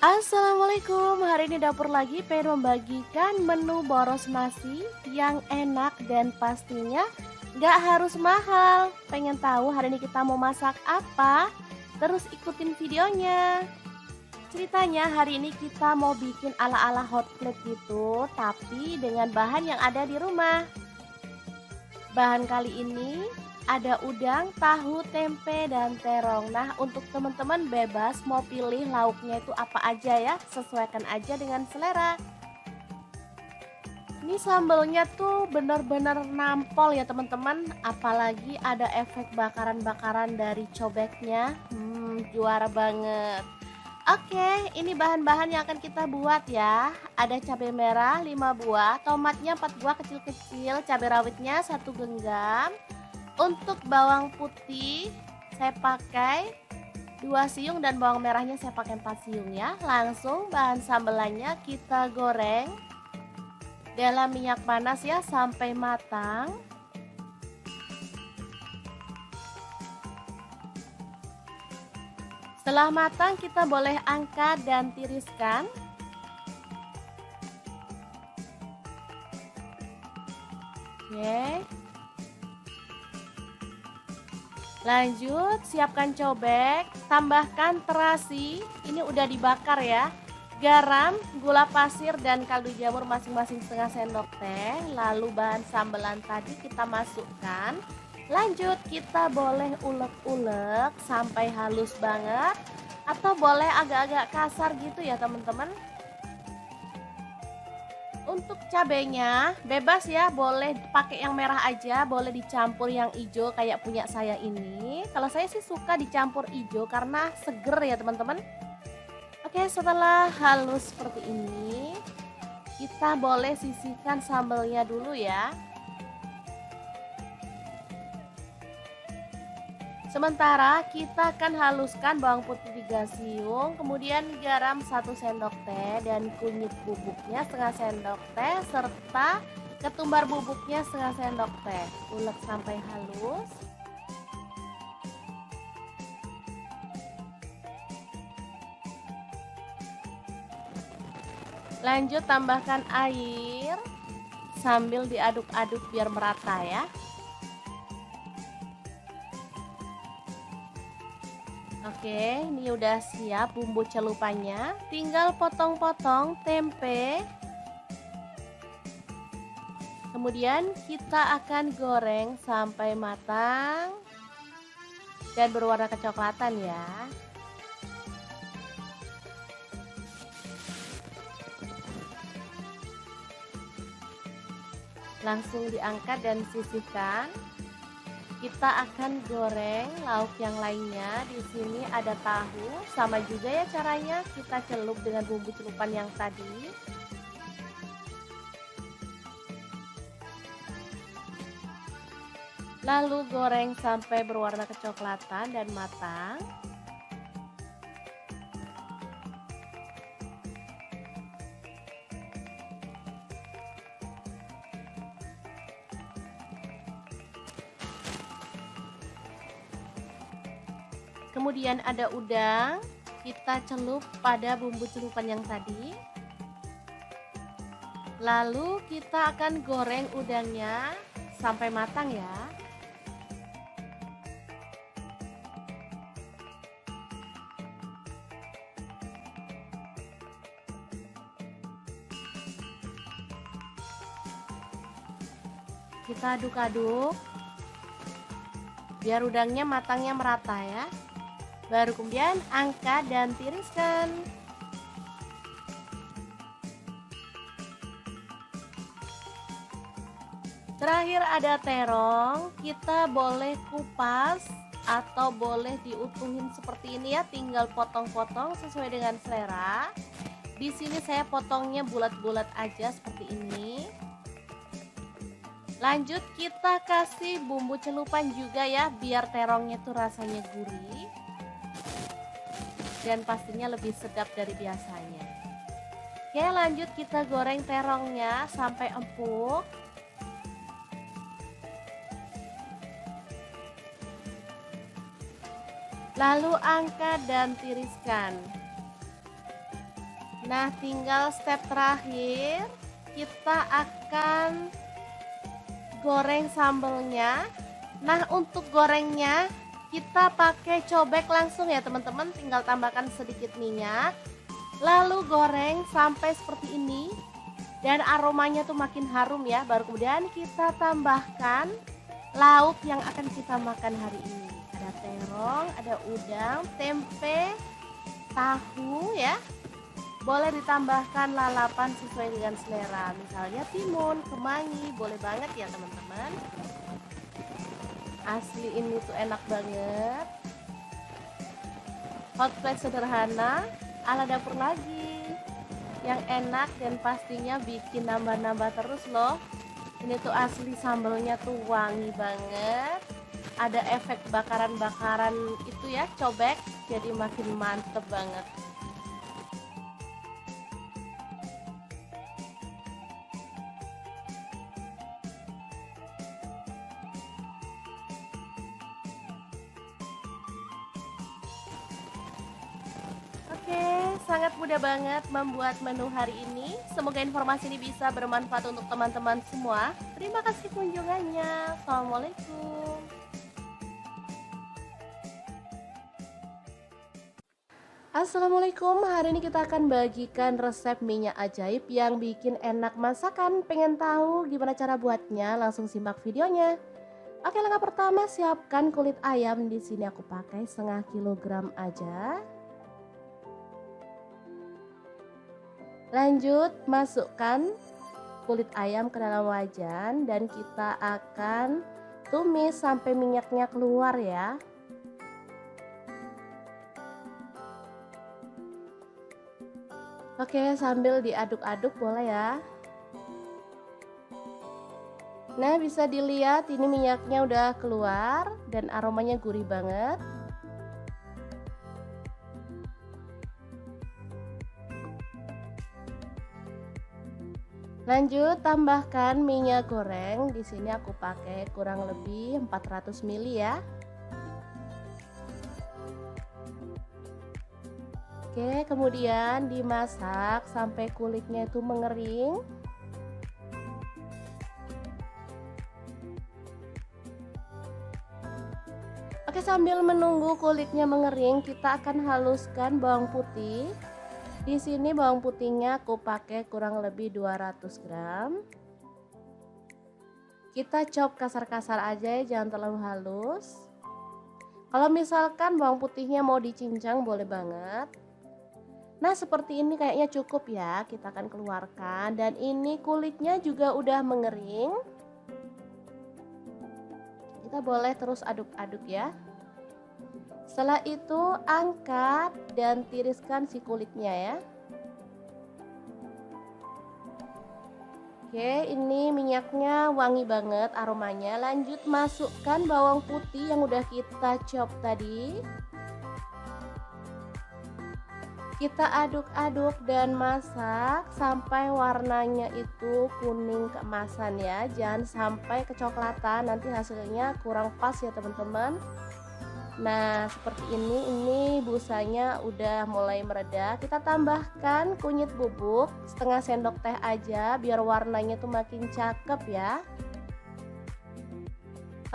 Assalamualaikum, hari ini dapur lagi pengen membagikan menu boros nasi yang enak dan pastinya nggak harus mahal. Pengen tahu hari ini kita mau masak apa? Terus ikutin videonya. Ceritanya hari ini kita mau bikin ala-ala hot plate gitu, tapi dengan bahan yang ada di rumah. Bahan kali ini ada udang, tahu, tempe, dan terong. Nah, untuk teman-teman bebas mau pilih lauknya itu apa aja ya, sesuaikan aja dengan selera. Ini sambelnya tuh bener-bener nampol ya teman-teman, apalagi ada efek bakaran-bakaran dari cobeknya. Juara banget. Oke, ini bahan-bahan yang akan kita buat ya. Ada cabai merah 5 buah, tomatnya 4 buah kecil-kecil, cabai rawitnya 1 genggam. Untuk bawang putih saya pakai 2 siung dan bawang merahnya saya pakai 4 siung ya. Langsung bahan sambelannya kita goreng dalam minyak panas ya sampai matang. Setelah matang kita boleh angkat dan tiriskan. Oke. Lanjut siapkan cobek, tambahkan terasi, ini udah dibakar ya. Garam, gula pasir dan kaldu jamur masing-masing setengah sendok teh. Lalu bahan sambelan tadi kita masukkan. Lanjut kita boleh ulek-ulek sampai halus banget atau boleh agak-agak kasar gitu ya teman-teman. Untuk cabenya bebas ya, boleh pakai yang merah aja, boleh dicampur yang hijau kayak punya saya ini. Kalau saya sih suka dicampur hijau karena seger ya teman-teman. Oke, setelah halus seperti ini kita boleh sisihkan sambelnya dulu ya. Sementara kita akan haluskan bawang putih 3 siung, kemudian garam 1 sendok teh dan kunyit bubuknya setengah sendok teh serta ketumbar bubuknya setengah sendok teh. Ulek sampai halus. Lanjut tambahkan air sambil diaduk-aduk biar merata ya. Oke, ini udah siap bumbu celupannya. Tinggal potong-potong tempe. Kemudian kita akan goreng sampai matang dan berwarna kecoklatan ya. Langsung diangkat dan sisihkan. Kita akan goreng lauk yang lainnya. Di sini ada tahu, sama juga ya caranya, kita celup dengan bumbu celupan yang tadi. Lalu goreng sampai berwarna kecoklatan dan matang. Kemudian ada udang, kita celup pada bumbu celupan yang tadi. Lalu kita akan goreng udangnya sampai matang ya. Kita aduk-aduk biar udangnya matangnya merata ya. Baru kemudian angkat dan tiriskan. Terakhir ada terong, kita boleh kupas atau boleh diutuhin seperti ini ya, tinggal potong-potong sesuai dengan selera. Di sini saya potongnya bulat-bulat aja seperti ini. Lanjut kita kasih bumbu celupan juga ya, biar terongnya tuh rasanya gurih dan pastinya lebih sedap dari biasanya. Oke, lanjut kita goreng terongnya sampai empuk. Lalu angkat dan tiriskan. Nah, tinggal step terakhir, kita akan goreng sambelnya. Nah, untuk gorengnya kita pakai cobek langsung ya teman-teman, tinggal tambahkan sedikit minyak, lalu goreng sampai seperti ini dan aromanya tuh makin harum ya. Baru kemudian kita tambahkan lauk yang akan kita makan hari ini. Ada terong, ada udang, tempe, tahu ya. Boleh ditambahkan lalapan sesuai dengan selera, misalnya timun, kemangi, boleh banget ya teman-teman. Asli ini tuh enak banget. Hot plate sederhana ala dapur lagi, yang enak dan pastinya bikin nambah-nambah terus loh. Ini tuh asli sambelnya tuh wangi banget, ada efek bakaran-bakaran itu ya, cobek, jadi makin mantep banget. Oke, sangat mudah banget membuat menu hari ini. Semoga informasi ini bisa bermanfaat untuk teman-teman semua. Terima kasih kunjungannya. Assalamualaikum. Assalamualaikum, hari ini kita akan bagikan resep minyak ajaib yang bikin enak masakan. Pengen tahu gimana cara buatnya? Langsung simak videonya. Oke, langkah pertama siapkan kulit ayam. Di sini aku pakai setengah kilogram aja. Lanjut masukkan kulit ayam ke dalam wajan dan kita akan tumis sampai minyaknya keluar ya. Oke, sambil diaduk-aduk boleh ya. Nah, bisa dilihat ini minyaknya udah keluar dan aromanya gurih banget. Lanjut tambahkan minyak goreng. Di sini aku pakai kurang lebih 400 ml ya. Oke, kemudian dimasak sampai kulitnya itu mengering. Oke, sambil menunggu kulitnya mengering, kita akan haluskan bawang putih. Di sini bawang putihnya aku pakai kurang lebih 200 gram. Kita chop kasar-kasar aja ya, jangan terlalu halus. Kalau misalkan bawang putihnya mau dicincang boleh banget. Nah, seperti ini kayaknya cukup ya. Kita akan keluarkan dan ini kulitnya juga udah mengering. Kita boleh terus aduk-aduk ya. Setelah itu angkat dan tiriskan si kulitnya ya. Oke, ini minyaknya wangi banget aromanya. Lanjut masukkan bawang putih yang udah kita chop tadi. Kita aduk-aduk dan masak sampai warnanya itu kuning keemasan ya. Jangan sampai kecoklatan, nanti hasilnya kurang pas ya teman-teman. Nah, seperti ini busanya udah mulai mereda. Kita tambahkan kunyit bubuk setengah sendok teh aja biar warnanya tuh makin cakep ya.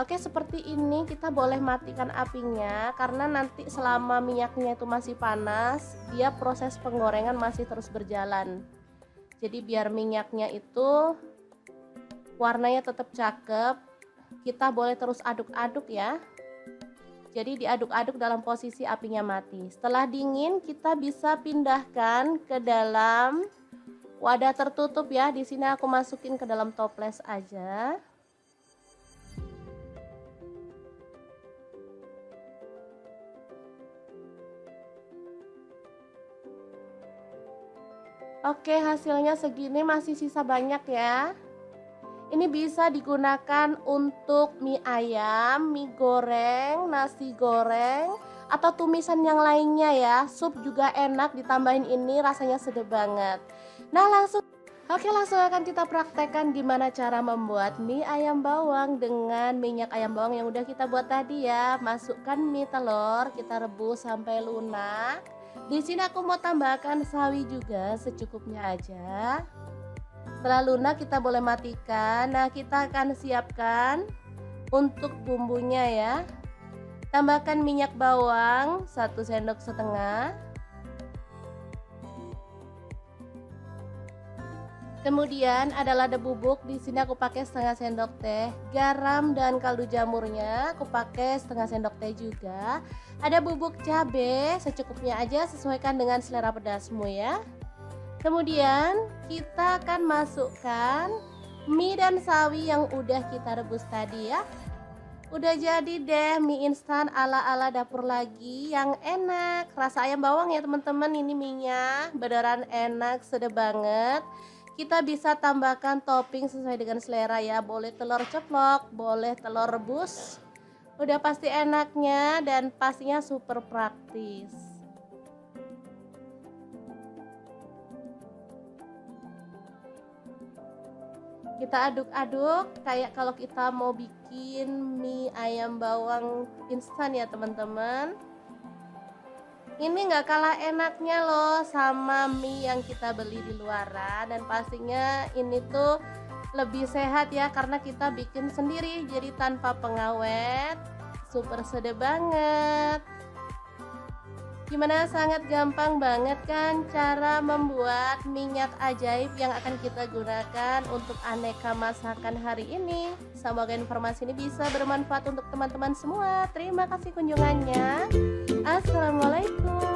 Oke, seperti ini kita boleh matikan apinya karena nanti selama minyaknya itu masih panas, dia proses penggorengan masih terus berjalan. Jadi biar minyaknya itu warnanya tetap cakep, kita boleh terus aduk-aduk ya. Jadi diaduk-aduk dalam posisi apinya mati. Setelah dingin kita bisa pindahkan ke dalam wadah tertutup ya. Di sini aku masukin ke dalam toples aja. Oke, hasilnya segini, masih sisa banyak ya. Ini bisa digunakan untuk mie ayam, mie goreng, nasi goreng, atau tumisan yang lainnya ya. Sup juga enak, ditambahin ini rasanya sedap banget. Nah, langsung akan kita praktekkan gimana cara membuat mie ayam bawang dengan minyak ayam bawang yang udah kita buat tadi ya. Masukkan mie telur, kita rebus sampai lunak. Di sini aku mau tambahkan sawi juga secukupnya aja. Setelah lunak kita boleh matikan. Nah, kita akan siapkan untuk bumbunya ya. Tambahkan minyak bawang 1 sendok setengah. Kemudian ada lada bubuk, di sini aku pakai setengah sendok teh. Garam dan kaldu jamurnya aku pakai setengah sendok teh juga. Ada bubuk cabai secukupnya aja, sesuaikan dengan selera pedasmu ya. Kemudian kita akan masukkan mie dan sawi yang udah kita rebus tadi ya. Udah jadi deh mie instan ala-ala dapur lagi yang enak. Rasa ayam bawang ya teman-teman, ini mie-nya beneran enak, sedap banget. Kita bisa tambahkan topping sesuai dengan selera ya. Boleh telur ceplok, boleh telur rebus. Udah pasti enaknya dan pastinya super praktis. Kita aduk-aduk kayak kalau kita mau bikin mie ayam bawang instan ya teman-teman. Ini nggak kalah enaknya loh sama mie yang kita beli di luaran, dan pastinya ini tuh lebih sehat ya karena kita bikin sendiri jadi tanpa pengawet. Super sedap banget. Gimana, sangat gampang banget kan cara membuat minyak ajaib yang akan kita gunakan untuk aneka masakan hari ini. Semoga informasi ini bisa bermanfaat untuk teman-teman semua. Terima kasih kunjungannya. Assalamualaikum.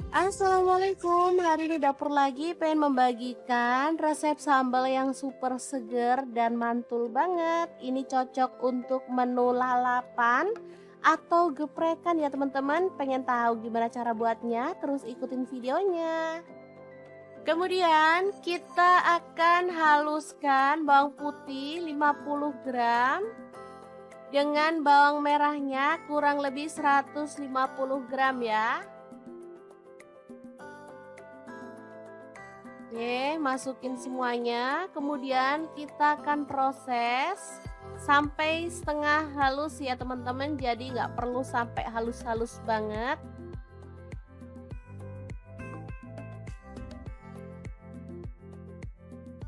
Assalamualaikum, hari ini dapur lagi pengen membagikan resep sambal yang super seger dan mantul banget. Ini cocok untuk menu lalapan atau geprekan ya teman-teman. Pengen tahu gimana cara buatnya? Terus ikutin videonya. Kemudian kita akan haluskan bawang putih 50 gram dengan bawang merahnya kurang lebih 150 gram ya. Oke, masukin semuanya. Kemudian kita akan proses sampai setengah halus ya teman-teman. Jadi nggak perlu sampai halus-halus banget.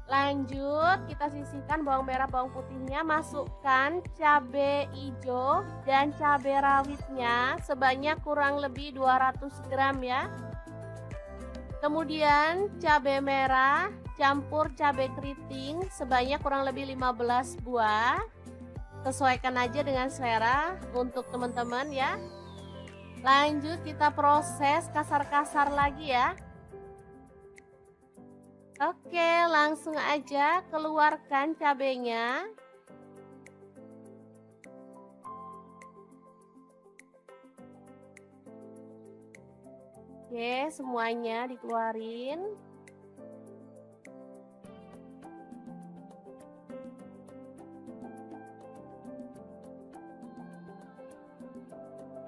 Lanjut, kita sisihkan bawang merah bawang putihnya. Masukkan cabai hijau dan cabai rawitnya sebanyak kurang lebih 200 gram ya. Kemudian cabai merah campur cabai keriting sebanyak kurang lebih 15 buah. Sesuaikan aja dengan selera untuk teman-teman ya. Lanjut kita proses kasar-kasar lagi ya. Oke, langsung aja keluarkan cabainya. Oke, semuanya dikeluarin.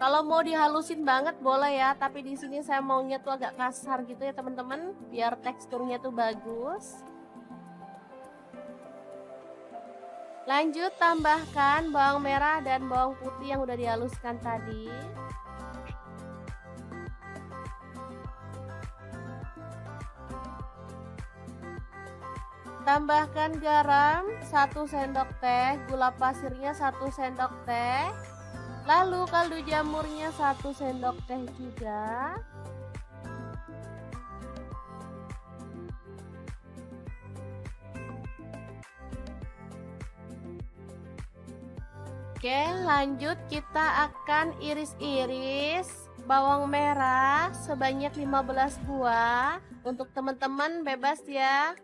Kalau mau dihalusin banget boleh ya, tapi di sini saya maunya tuh agak kasar gitu ya teman-teman, biar teksturnya tuh bagus. Lanjut tambahkan bawang merah dan bawang putih yang udah dihaluskan tadi. Tambahkan garam 1 sendok teh, gula pasirnya 1 sendok teh, lalu kaldu jamurnya 1 sendok teh juga. Oke, lanjut kita akan iris-iris bawang merah sebanyak 15 buah. Untuk teman-teman bebas ya.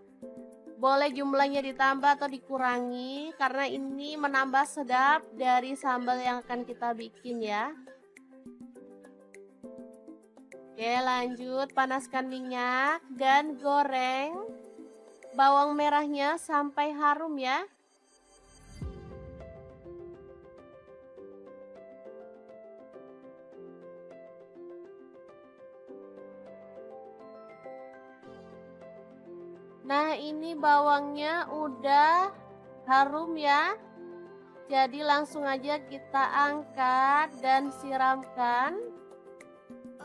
Boleh jumlahnya ditambah atau dikurangi karena ini menambah sedap dari sambal yang akan kita bikin ya. Oke, lanjut panaskan minyak dan goreng bawang merahnya sampai harum ya. Nah, ini bawangnya udah harum ya. Jadi langsung aja kita angkat dan siramkan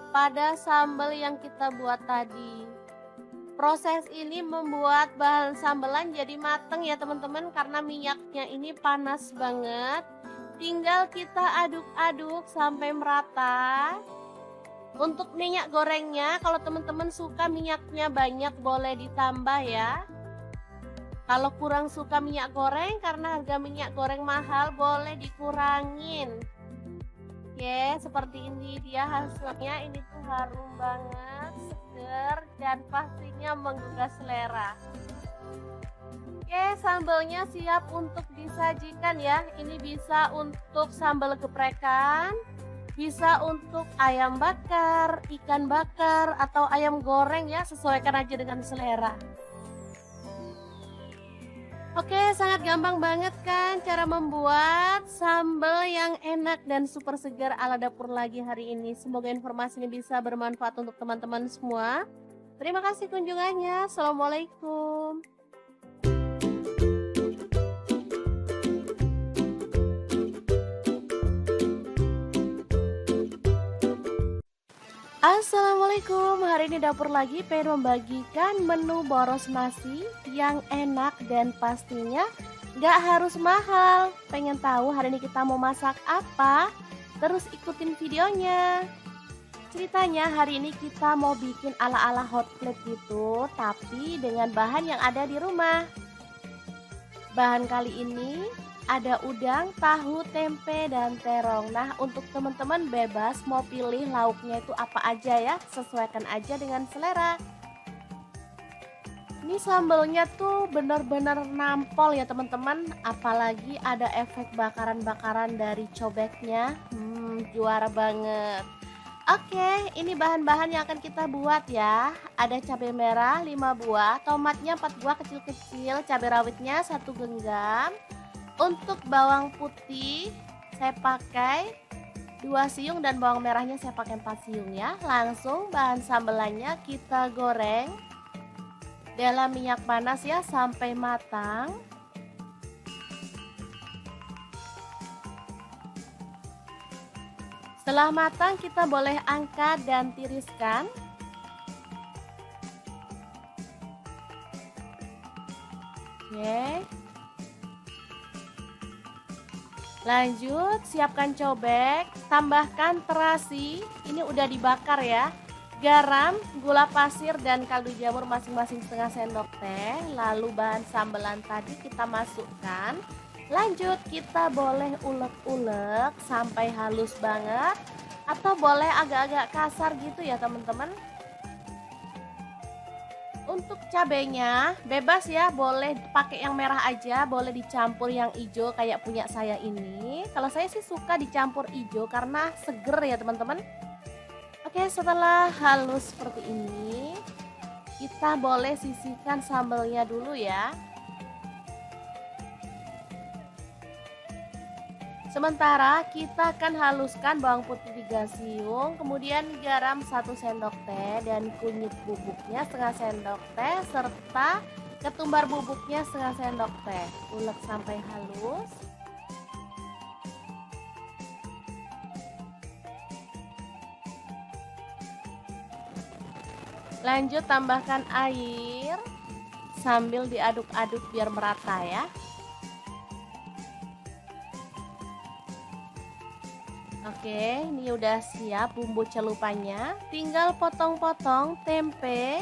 pada sambal yang kita buat tadi. Proses ini membuat bahan sambelan jadi mateng ya teman-teman, karena minyaknya ini panas banget. Tinggal kita aduk-aduk sampai merata. Untuk minyak gorengnya, kalau teman-teman suka minyaknya banyak boleh ditambah ya. Kalau kurang suka minyak goreng karena harga minyak goreng mahal, boleh dikurangin. Oke, seperti ini dia hasilnya. Ini tuh harum banget, seger, dan pastinya menggugah selera. Oke, sambalnya siap untuk disajikan ya. Ini bisa untuk sambal geprekan, bisa untuk ayam bakar, ikan bakar, atau ayam goreng ya. Sesuaikan aja dengan selera. Oke, sangat gampang banget kan cara membuat sambal yang enak dan super segar ala dapur lagi hari ini. Semoga informasi ini bisa bermanfaat untuk teman-teman semua. Terima kasih kunjungannya. Assalamualaikum. Assalamualaikum, hari ini dapur lagi pengen membagikan menu boros nasi yang enak dan pastinya gak harus mahal. Pengen tahu hari ini kita mau masak apa? Terus ikutin videonya. Ceritanya hari ini kita mau bikin ala-ala hot plate gitu, tapi dengan bahan yang ada di rumah. Bahan kali ini ada udang, tahu, tempe, dan terong. Nah, untuk teman-teman bebas mau pilih lauknya itu apa aja ya, sesuaikan aja dengan selera. Ini sambalnya tuh bener-bener nampol ya teman-teman, apalagi ada efek bakaran-bakaran dari cobeknya. Juara banget. Oke, ini bahan-bahan yang akan kita buat ya. Ada cabai merah 5 buah, tomatnya 4 buah kecil-kecil, cabai rawitnya 1 genggam. Untuk bawang putih saya pakai 2 siung dan bawang merahnya saya pakai 4 siung ya. Langsung bahan sambelannya kita goreng dalam minyak panas ya sampai matang. Setelah matang kita boleh angkat dan tiriskan. Oke. Lanjut, siapkan cobek, tambahkan terasi, ini udah dibakar ya. Garam, gula pasir, dan kaldu jamur masing-masing setengah sendok teh. Lalu bahan sambelan tadi kita masukkan. Lanjut, kita boleh ulek-ulek sampai halus banget, atau boleh agak-agak kasar gitu ya teman-teman. Untuk cabenya bebas ya, boleh pakai yang merah aja, boleh dicampur yang hijau kayak punya saya ini. Kalau saya sih suka dicampur hijau karena seger ya teman-teman. Oke, setelah halus seperti ini, kita boleh sisihkan sambalnya dulu ya. Sementara kita akan haluskan bawang putih 3 siung, kemudian garam 1 sendok teh dan kunyit bubuknya setengah sendok teh serta ketumbar bubuknya setengah sendok teh. Ulek sampai halus. Lanjut tambahkan air sambil diaduk-aduk biar merata ya. Oke, ini udah siap bumbu celupannya. Tinggal potong-potong tempe.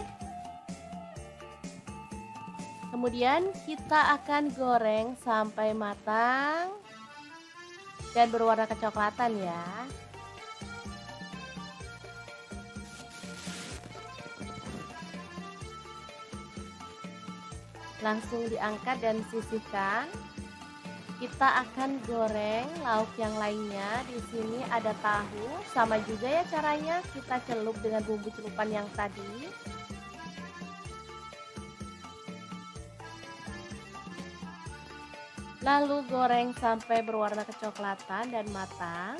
Kemudian kita akan goreng sampai matang dan berwarna kecoklatan ya. Langsung diangkat dan sisihkan. Kita akan goreng lauk yang lainnya. Di sini ada tahu, sama juga ya caranya, kita celup dengan bumbu celupan yang tadi. Lalu goreng sampai berwarna kecoklatan dan matang.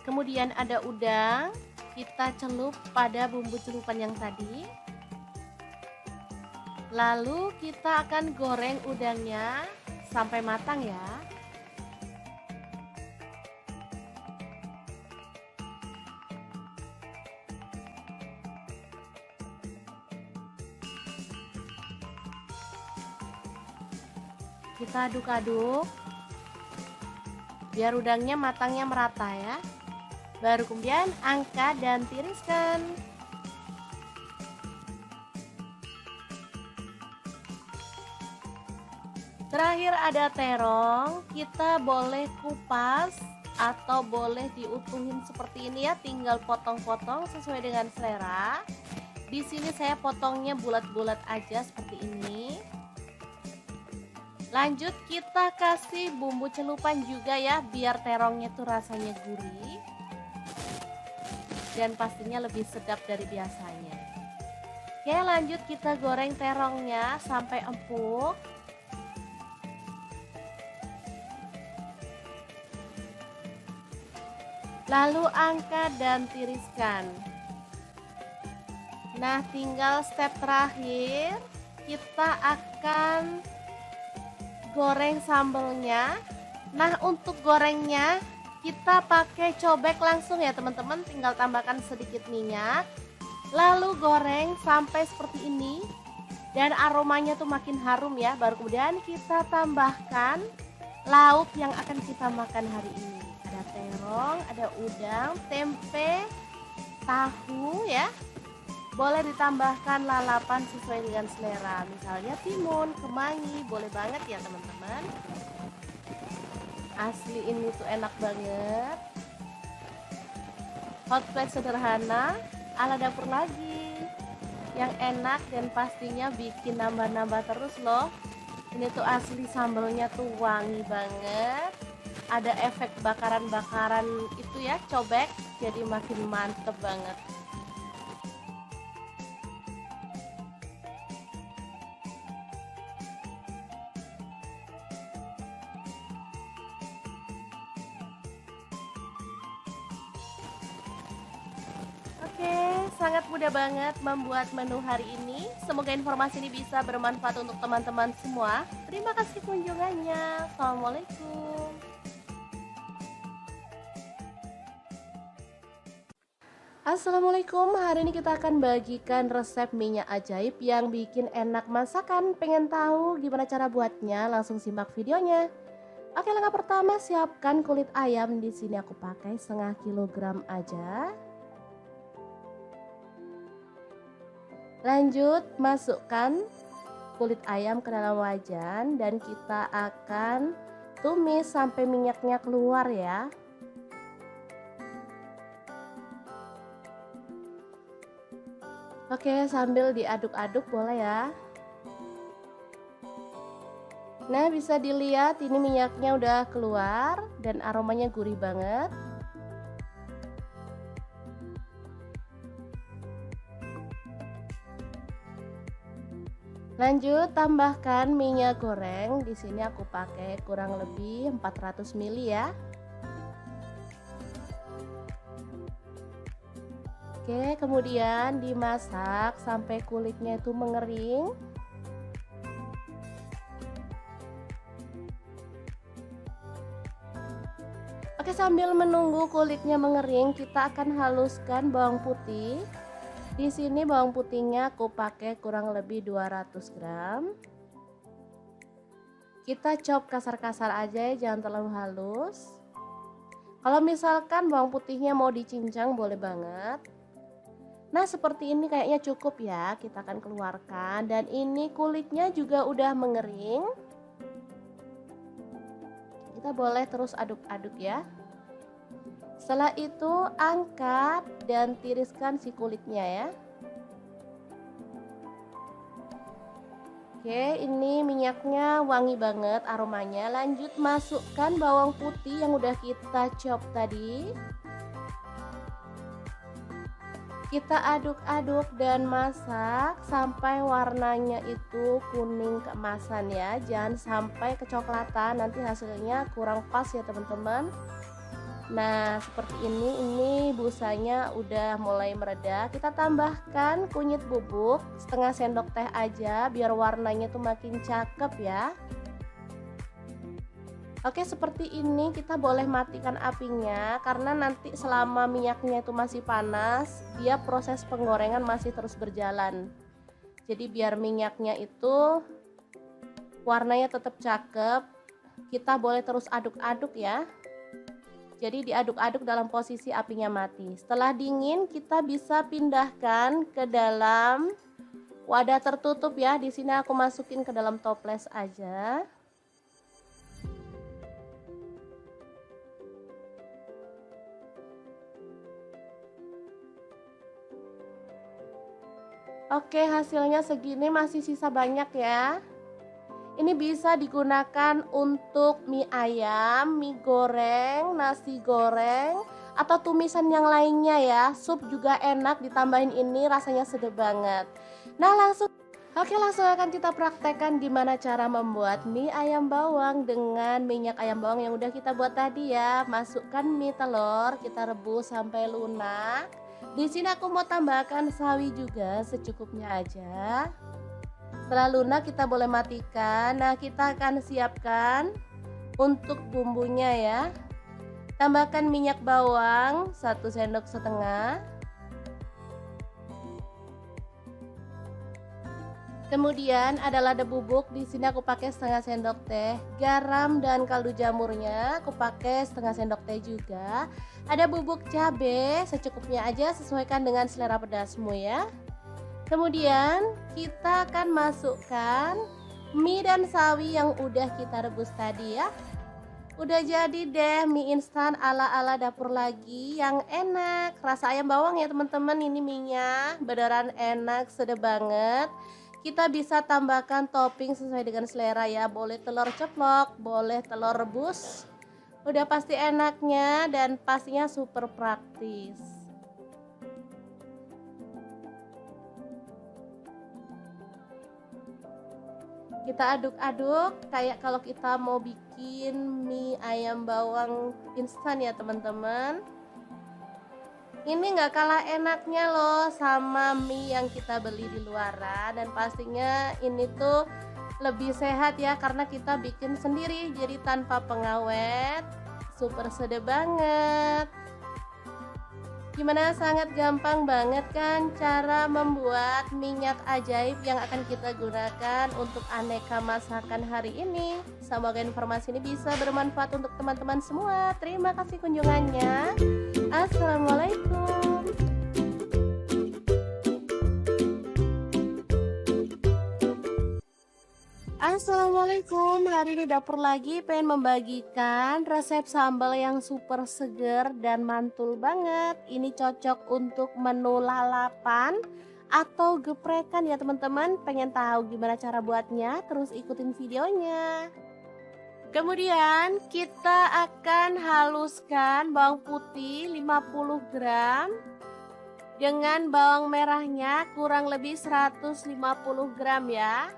Kemudian ada udang, kita celup pada bumbu celupan yang tadi. Lalu kita akan goreng udangnya sampai matang ya. Kita aduk-aduk biar udangnya matangnya merata ya. Baru kemudian angkat dan tiriskan. Terakhir ada terong, kita boleh kupas atau boleh diutuhin seperti ini ya, tinggal potong-potong sesuai dengan selera. Di sini saya potongnya bulat-bulat aja seperti ini. Lanjut kita kasih bumbu celupan juga ya, biar terongnya tuh rasanya gurih dan pastinya lebih sedap dari biasanya. Oke, lanjut kita goreng terongnya sampai empuk. Lalu angkat dan tiriskan. Nah, tinggal step terakhir, kita akan goreng sambelnya. Nah, untuk gorengnya kita pakai cobek langsung ya teman-teman, tinggal tambahkan sedikit minyak. Lalu goreng sampai seperti ini dan aromanya tuh makin harum ya. Baru kemudian kita tambahkan lauk yang akan kita makan hari ini. Ada terong, ada udang, tempe, tahu ya. Boleh ditambahkan lalapan sesuai dengan selera, misalnya timun, kemangi, boleh banget ya teman-teman. Asli ini tuh enak banget. Hot plate sederhana ala dapur lagi, yang enak dan pastinya bikin nambah-nambah terus loh. Ini tuh asli sambelnya tuh wangi banget. Ada efek bakaran-bakaran itu ya, cobek, jadi makin mantep banget. Oke, sangat mudah banget membuat menu hari ini. Semoga informasi ini bisa bermanfaat untuk teman-teman semua. Terima kasih kunjungannya. Assalamualaikum. Assalamualaikum, hari ini kita akan bagikan resep minyak ajaib yang bikin enak masakan. Pengen tahu gimana cara buatnya? Langsung simak videonya. Oke, langkah pertama siapkan kulit ayam. Di sini aku pakai setengah kilogram aja. Lanjut masukkan kulit ayam ke dalam wajan dan kita akan tumis sampai minyaknya keluar ya. Oke, sambil diaduk-aduk boleh ya. Nah, bisa dilihat ini minyaknya udah keluar dan aromanya gurih banget. Lanjut tambahkan minyak goreng. Di sini aku pakai kurang lebih 400 ml ya. Oke, kemudian dimasak sampai kulitnya itu mengering. Oke, sambil menunggu kulitnya mengering, kita akan haluskan bawang putih. Di sini bawang putihnya aku pakai kurang lebih 200 gram. Kita chop kasar-kasar aja ya, jangan terlalu halus. Kalau misalkan bawang putihnya mau dicincang boleh banget. Nah, seperti ini kayaknya cukup ya, kita akan keluarkan. Dan ini kulitnya juga udah mengering. Kita boleh terus aduk-aduk ya. Setelah itu angkat dan tiriskan si kulitnya ya. Oke, ini minyaknya wangi banget aromanya. Lanjut masukkan bawang putih yang udah kita chop tadi. Kita aduk-aduk dan masak sampai warnanya itu kuning keemasan ya. Jangan sampai kecoklatan, nanti hasilnya kurang pas ya teman-teman. Nah, seperti ini busanya udah mulai mereda. Kita tambahkan kunyit bubuk setengah sendok teh aja biar warnanya tuh makin cakep ya. Oke, seperti ini kita boleh matikan apinya karena nanti selama minyaknya itu masih panas, dia proses penggorengan masih terus berjalan. Jadi biar minyaknya itu warnanya tetap cakep, kita boleh terus aduk-aduk ya. Jadi diaduk-aduk dalam posisi apinya mati. Setelah dingin, kita bisa pindahkan ke dalam wadah tertutup ya. Di sini aku masukin ke dalam toples aja. Oke, hasilnya segini, masih sisa banyak ya. Ini bisa digunakan untuk mie ayam, mie goreng, nasi goreng, atau tumisan yang lainnya ya. Sup juga enak, ditambahin ini rasanya sedap banget. Nah, langsung akan kita praktekkan gimana cara membuat mie ayam bawang dengan minyak ayam bawang yang udah kita buat tadi ya. Masukkan mie telur, kita rebus sampai lunak. Di sini aku mau tambahkan sawi juga secukupnya aja. Setelah lunak kita boleh matikan. Nah, kita akan siapkan untuk bumbunya ya. Tambahkan minyak bawang 1 sendok setengah. Kemudian ada lada bubuk, di sini aku pakai setengah sendok teh. Garam dan kaldu jamurnya aku pakai setengah sendok teh juga. Ada bubuk cabai secukupnya aja, sesuaikan dengan selera pedasmu ya. Kemudian kita akan masukkan mie dan sawi yang udah kita rebus tadi ya. Udah jadi deh mie instan ala-ala dapur lagi yang enak. Rasa ayam bawang ya teman-teman, ini minyak beneran enak, sedap banget. Kita bisa tambahkan topping sesuai dengan selera ya. Boleh telur ceplok, boleh telur rebus. Udah pasti enaknya dan pastinya super praktis. Kita aduk-aduk kayak kalau kita mau bikin mie ayam bawang instan ya teman-teman. Ini nggak kalah enaknya loh sama mie yang kita beli di luaran, dan pastinya ini tuh lebih sehat ya karena kita bikin sendiri, jadi tanpa pengawet, super sedap banget. Gimana, sangat gampang banget kan cara membuat minyak ajaib yang akan kita gunakan untuk aneka masakan hari ini. Semoga informasi ini bisa bermanfaat untuk teman-teman semua. Terima kasih kunjungannya. Assalamualaikum. Assalamualaikum, hari ini dapur lagi pengen membagikan resep sambal yang super seger dan mantul banget. Ini cocok untuk menu lalapan atau geprekan ya teman-teman. Pengen tahu gimana cara buatnya? Terus ikutin videonya. Kemudian kita akan haluskan bawang putih 50 gram dengan bawang merahnya kurang lebih 150 gram ya.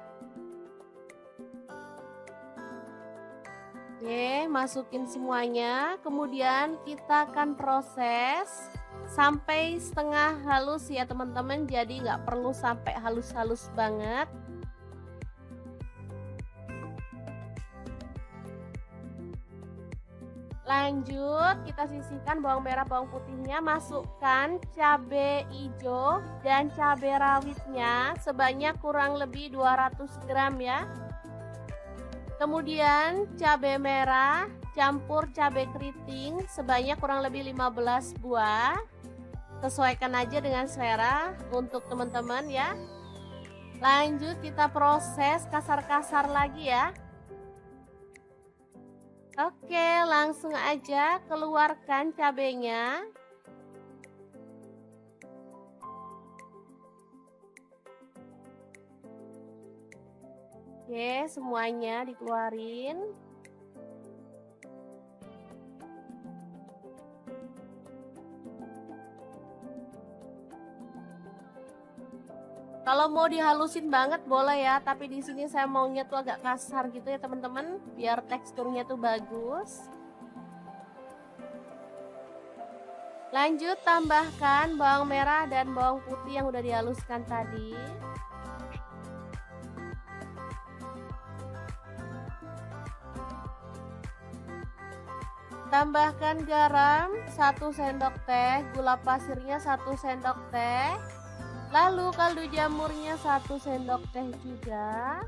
Oke, masukin semuanya. Kemudian kita akan proses sampai setengah halus ya teman-teman. Jadi nggak perlu sampai halus-halus banget. Lanjut, kita sisihkan bawang merah, bawang putihnya. Masukkan cabai hijau dan cabai rawitnya sebanyak kurang lebih 200 gram ya. Kemudian cabai merah campur cabai keriting sebanyak kurang lebih 15 buah. Sesuaikan aja dengan selera untuk teman-teman ya. Lanjut kita proses kasar-kasar lagi ya. Oke, langsung aja keluarkan cabainya. Oke, semuanya dikeluarin. Kalau mau dihalusin banget boleh ya, tapi di sini saya maunya tuh agak kasar gitu ya teman-teman, biar teksturnya tuh bagus. Lanjut tambahkan bawang merah dan bawang putih yang udah dihaluskan tadi. Tambahkan garam 1 sendok teh, gula pasirnya 1 sendok teh. Lalu kaldu jamurnya 1 sendok teh juga.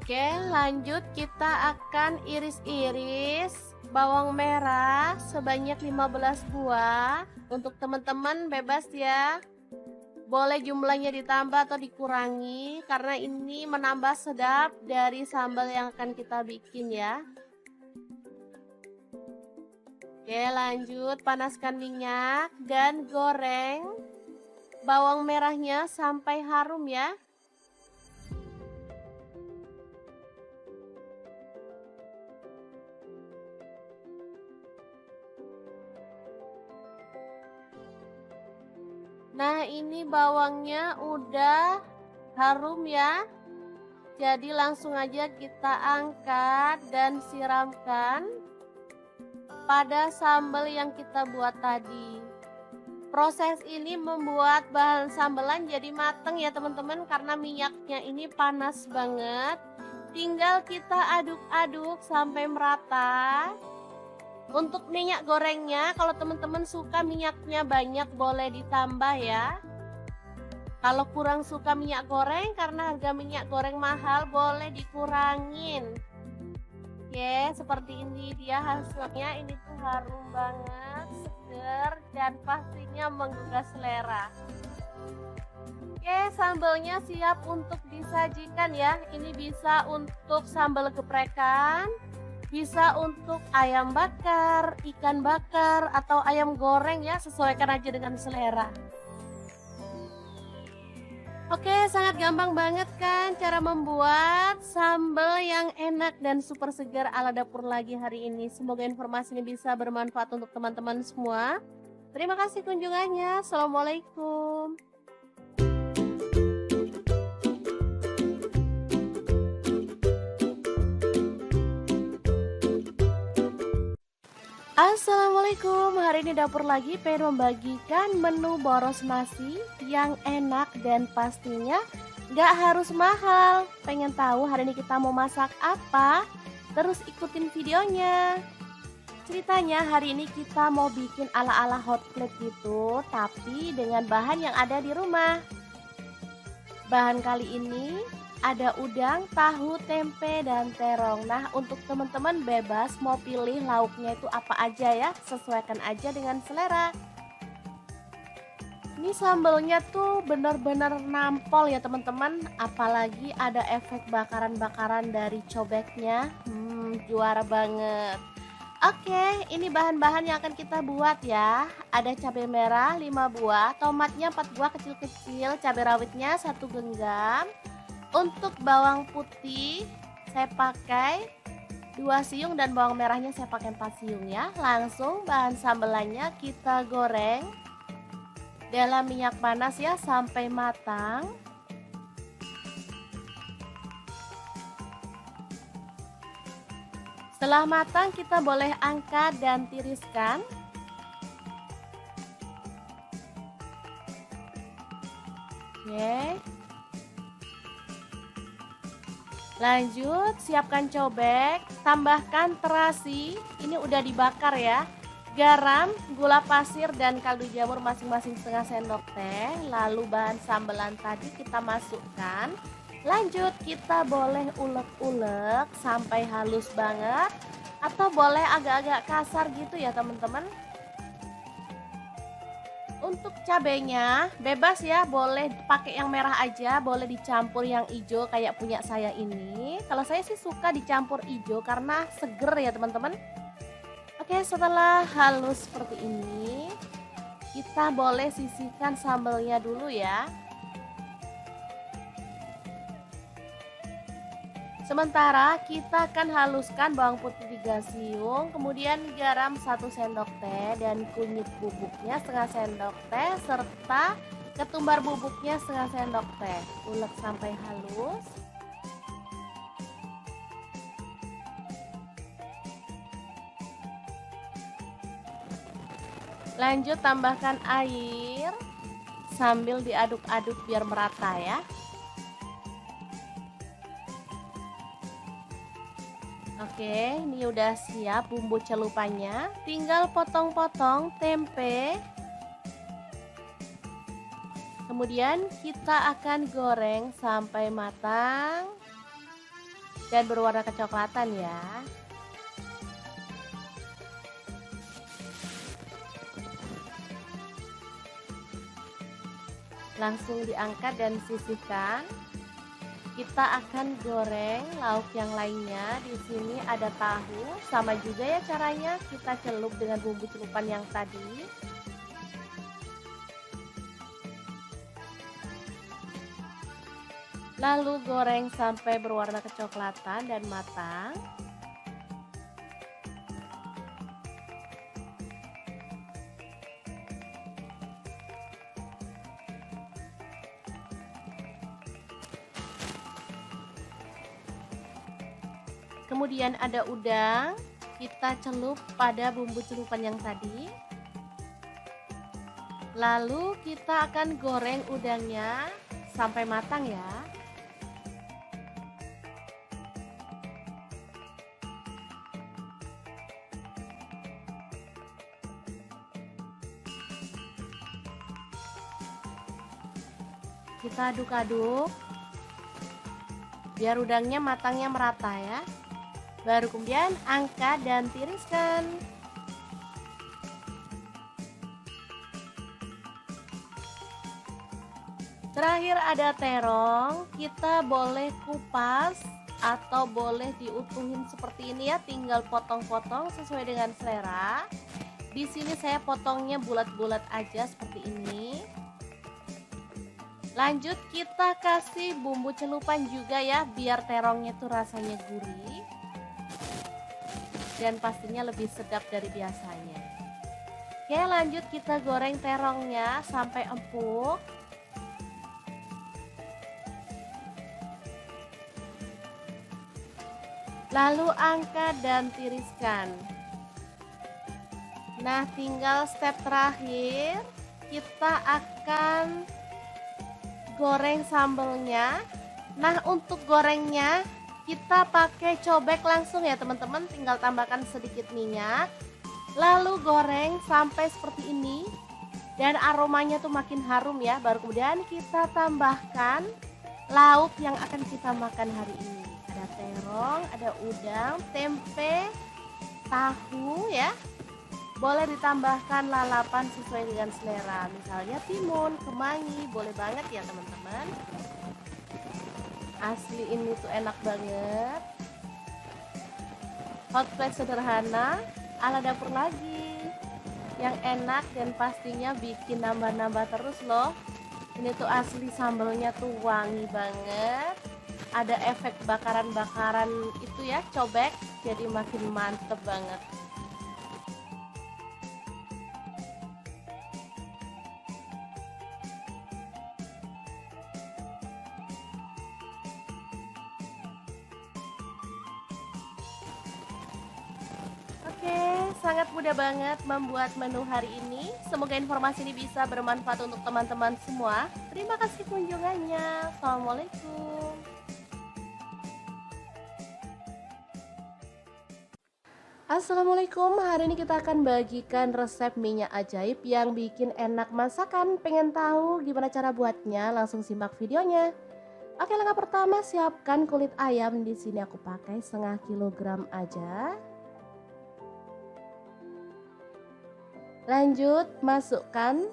Oke, lanjut kita akan iris-iris bawang merah sebanyak 15 buah. Untuk teman-teman bebas ya. Boleh jumlahnya ditambah atau dikurangi karena ini menambah sedap dari sambal yang akan kita bikin ya. Oke, lanjut panaskan minyak dan goreng bawang merahnya sampai harum ya. Nah, ini bawangnya udah harum ya. Jadi langsung aja kita angkat dan siramkan pada sambal yang kita buat tadi. Proses ini membuat bahan sambelan jadi mateng ya teman-teman, karena minyaknya ini panas banget. Tinggal kita aduk-aduk sampai merata. Untuk minyak gorengnya, kalau teman-teman suka minyaknya banyak boleh ditambah ya. Kalau kurang suka minyak goreng karena harga minyak goreng mahal, boleh dikurangin. Oke, seperti ini dia hasilnya. Ini tuh harum banget, seger, dan pastinya menggugah selera. Oke, sambalnya siap untuk disajikan ya. Ini bisa untuk sambal geprekan, bisa untuk ayam bakar, ikan bakar, atau ayam goreng ya, sesuaikan aja dengan selera. Oke, sangat gampang banget kan cara membuat sambal yang enak dan super segar ala dapur lagi hari ini. Semoga informasi ini bisa bermanfaat untuk teman-teman semua. Terima kasih kunjungannya. Assalamualaikum. Assalamualaikum, hari ini dapur lagi pengen membagikan menu boros nasi yang enak dan pastinya gak harus mahal. Pengen tahu hari ini kita mau masak apa? Terus ikutin videonya. Ceritanya hari ini kita mau bikin ala-ala hot plate gitu, tapi dengan bahan yang ada di rumah. Bahan kali ini ada udang, tahu, tempe, dan terong. Nah, untuk teman-teman bebas mau pilih lauknya itu apa aja ya, sesuaikan aja dengan selera. Ini sambalnya tuh bener-bener nampol ya teman-teman, apalagi ada efek bakaran-bakaran dari cobeknya. Juara banget. Oke, ini bahan-bahan yang akan kita buat ya. Ada cabai merah 5 buah, tomatnya 4 buah kecil-kecil, cabai rawitnya 1 genggam. Untuk bawang putih saya pakai 2 siung dan bawang merahnya saya pakai 4 siung ya. Langsung bahan sambelannya kita goreng dalam minyak panas ya sampai matang. Setelah matang kita boleh angkat dan tiriskan. Oke. Lanjut, siapkan cobek, tambahkan terasi, ini udah dibakar ya. Garam, gula pasir, dan kaldu jamur masing-masing setengah sendok teh. Lalu bahan sambelan tadi kita masukkan. Lanjut, kita boleh ulek-ulek sampai halus banget, atau boleh agak-agak kasar gitu ya teman-teman. Untuk cabenya bebas ya, boleh pakai yang merah aja, boleh dicampur yang hijau kayak punya saya ini. Kalau saya sih suka dicampur hijau karena seger ya teman-teman. Oke, setelah halus seperti ini, kita boleh sisihkan sambalnya dulu ya. Sementara kita akan haluskan bawang putih 3 siung, kemudian garam 1 sendok teh dan kunyit bubuknya setengah sendok teh, serta Ketumbar bubuknya setengah sendok teh. Ulek sampai halus. Lanjut tambahkan air sambil diaduk-aduk biar merata ya. Oke, ini udah siap bumbu celupannya. Tinggal potong-potong tempe. Kemudian kita akan goreng sampai matang dan berwarna kecoklatan ya. Langsung diangkat dan sisihkan. Kita akan goreng lauk yang lainnya. Di sini ada tahu, sama juga ya caranya. Kita celup dengan bumbu celupan yang tadi. Lalu goreng sampai berwarna kecoklatan dan matang. Kemudian ada udang, kita celup pada bumbu celupan yang tadi. Lalu kita akan goreng udangnya sampai matang ya. Kita aduk-aduk biar udangnya matangnya merata ya. Baru kemudian angkat dan tiriskan. Terakhir ada terong, kita boleh kupas atau boleh diutuhin seperti ini ya, tinggal potong-potong sesuai dengan selera. Di sini saya potongnya bulat-bulat aja seperti ini. Lanjut kita kasih bumbu celupan juga ya, biar terongnya tuh rasanya gurih dan pastinya lebih sedap dari biasanya. Oke, lanjut kita goreng terongnya sampai empuk. Lalu angkat dan tiriskan. Nah, tinggal step terakhir, kita akan goreng sambelnya. Nah, untuk gorengnya kita pakai cobek langsung ya teman-teman, tinggal tambahkan sedikit minyak. Lalu goreng sampai seperti ini dan aromanya tuh makin harum ya. Baru kemudian kita tambahkan lauk yang akan kita makan hari ini. Ada terong, ada udang, tempe, tahu ya. Boleh ditambahkan lalapan sesuai dengan selera, misalnya timun, kemangi, boleh banget ya teman-teman. Asli ini tuh enak banget. Hot plate sederhana ala dapur lagi, yang enak dan pastinya bikin nambah-nambah terus loh. Ini tuh asli sambelnya tuh wangi banget. Ada efek bakaran-bakaran itu ya, cobek, jadi makin mantep banget. Oke, sangat mudah banget membuat menu hari ini. Semoga informasi ini bisa bermanfaat untuk teman-teman semua. Terima kasih kunjungannya. Assalamualaikum. Assalamualaikum, hari ini kita akan bagikan resep minyak ajaib yang bikin enak masakan. Pengen tahu gimana cara buatnya? Langsung simak videonya. Oke, langkah pertama siapkan kulit ayam. Di sini aku pakai setengah kilogram aja. Lanjut masukkan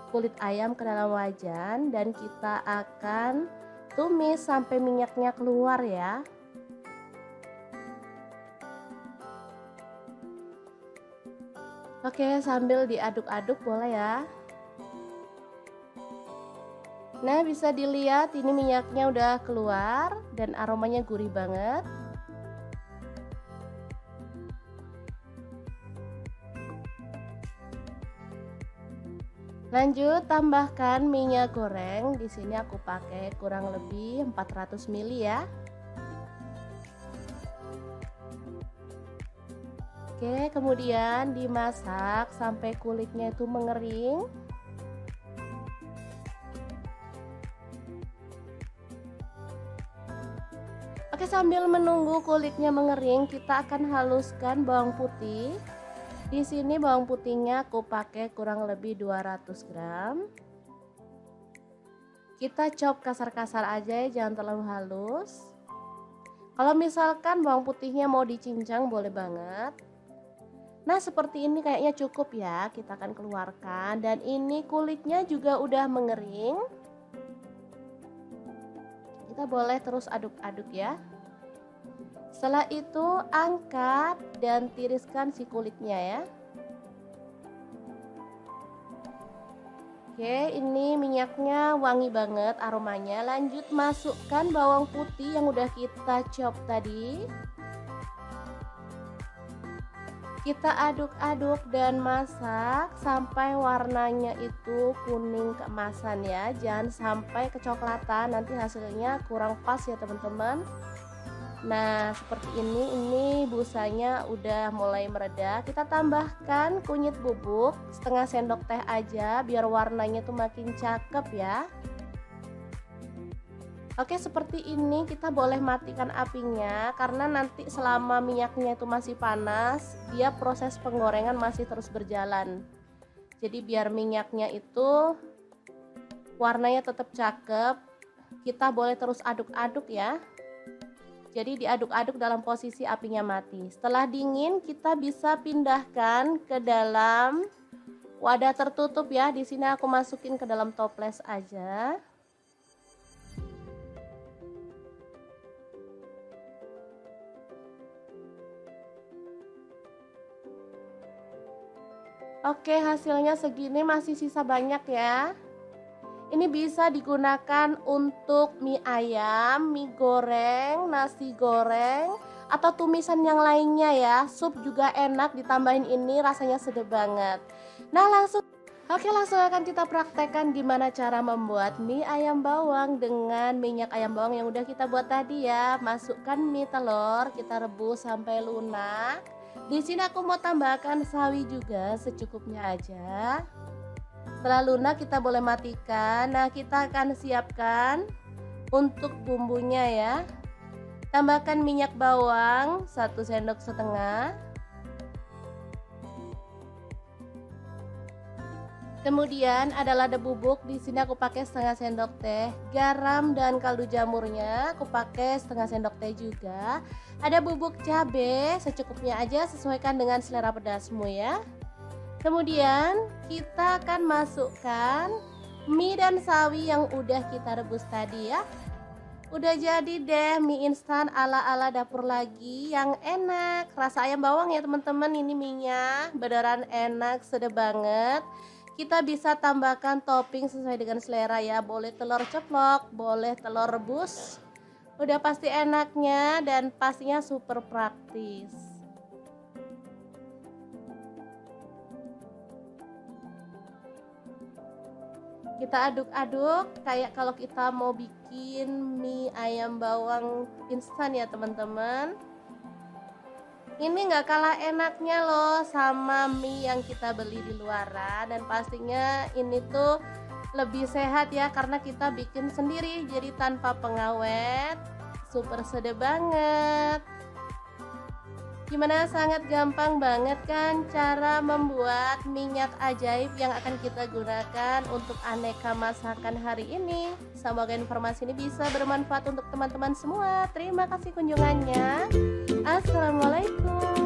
kulit ayam ke dalam wajan dan kita akan tumis sampai minyaknya keluar ya. Oke, sambil diaduk-aduk boleh ya. Nah, bisa dilihat ini minyaknya udah keluar dan aromanya gurih banget. Lanjut tambahkan minyak goreng. Di sini aku pakai kurang lebih 400 ml ya. Oke, kemudian dimasak sampai kulitnya itu mengering. Oke, sambil menunggu kulitnya mengering, kita akan haluskan bawang putih. Di sini bawang putihnya aku pakai kurang lebih 200 gram. Kita chop kasar-kasar aja ya, jangan terlalu halus. Kalau misalkan bawang putihnya mau dicincang boleh banget. Nah, seperti ini kayaknya cukup ya. Kita akan keluarkan dan ini kulitnya juga udah mengering. Kita boleh terus aduk-aduk ya. Setelah itu angkat dan tiriskan si kulitnya ya. Oke, ini minyaknya wangi banget aromanya. Lanjut masukkan bawang putih yang udah kita chop tadi. Kita aduk-aduk dan masak sampai warnanya itu kuning keemasan ya. Jangan sampai kecoklatan, nanti hasilnya kurang pas ya teman-teman. Nah, seperti ini busanya udah mulai mereda. Kita tambahkan kunyit bubuk setengah sendok teh aja biar warnanya tuh makin cakep ya. Oke, seperti ini kita boleh matikan apinya karena nanti selama minyaknya itu masih panas, dia proses penggorengan masih terus berjalan. Jadi biar minyaknya itu warnanya tetap cakep, kita boleh terus aduk-aduk ya. Jadi diaduk-aduk dalam posisi apinya mati. Setelah dingin kita bisa pindahkan ke dalam wadah tertutup ya. Di sini aku masukin ke dalam toples aja. Oke, hasilnya segini, masih sisa banyak ya. Ini bisa digunakan untuk mie ayam, mie goreng, nasi goreng, atau tumisan yang lainnya ya. Sup juga enak, ditambahin ini rasanya sedap banget. Nah, langsung akan kita praktekkan gimana cara membuat mie ayam bawang dengan minyak ayam bawang yang udah kita buat tadi ya. Masukkan mie telur, kita rebus sampai lunak. Di sini aku mau tambahkan sawi juga secukupnya aja. Setelah lunak kita boleh matikan. Nah, kita akan siapkan untuk bumbunya ya. Tambahkan minyak bawang 1 sendok setengah. Kemudian ada lada bubuk, di sini aku pakai setengah sendok teh. Garam dan kaldu jamurnya aku pakai setengah sendok teh juga. Ada bubuk cabai secukupnya aja, sesuaikan dengan selera pedasmu ya. Kemudian kita akan masukkan mie dan sawi yang udah kita rebus tadi ya. Udah jadi deh mie instan ala-ala dapur lagi yang enak. Rasa ayam bawang ya teman-teman, ini mie-nya beneran enak, sedap banget. Kita bisa tambahkan topping sesuai dengan selera ya. Boleh telur ceplok, boleh telur rebus. Udah pasti enaknya dan pastinya super praktis. Kita aduk-aduk kayak kalau kita mau bikin mie ayam bawang instan ya teman-teman. Ini nggak kalah enaknya loh sama mie yang kita beli di luaran, dan pastinya ini tuh lebih sehat ya karena kita bikin sendiri, jadi tanpa pengawet, super sedap banget. Gimana, sangat gampang banget kan cara membuat minyak ajaib yang akan kita gunakan untuk aneka masakan hari ini. Semoga informasi ini bisa bermanfaat untuk teman-teman semua. Terima kasih kunjungannya. Assalamualaikum.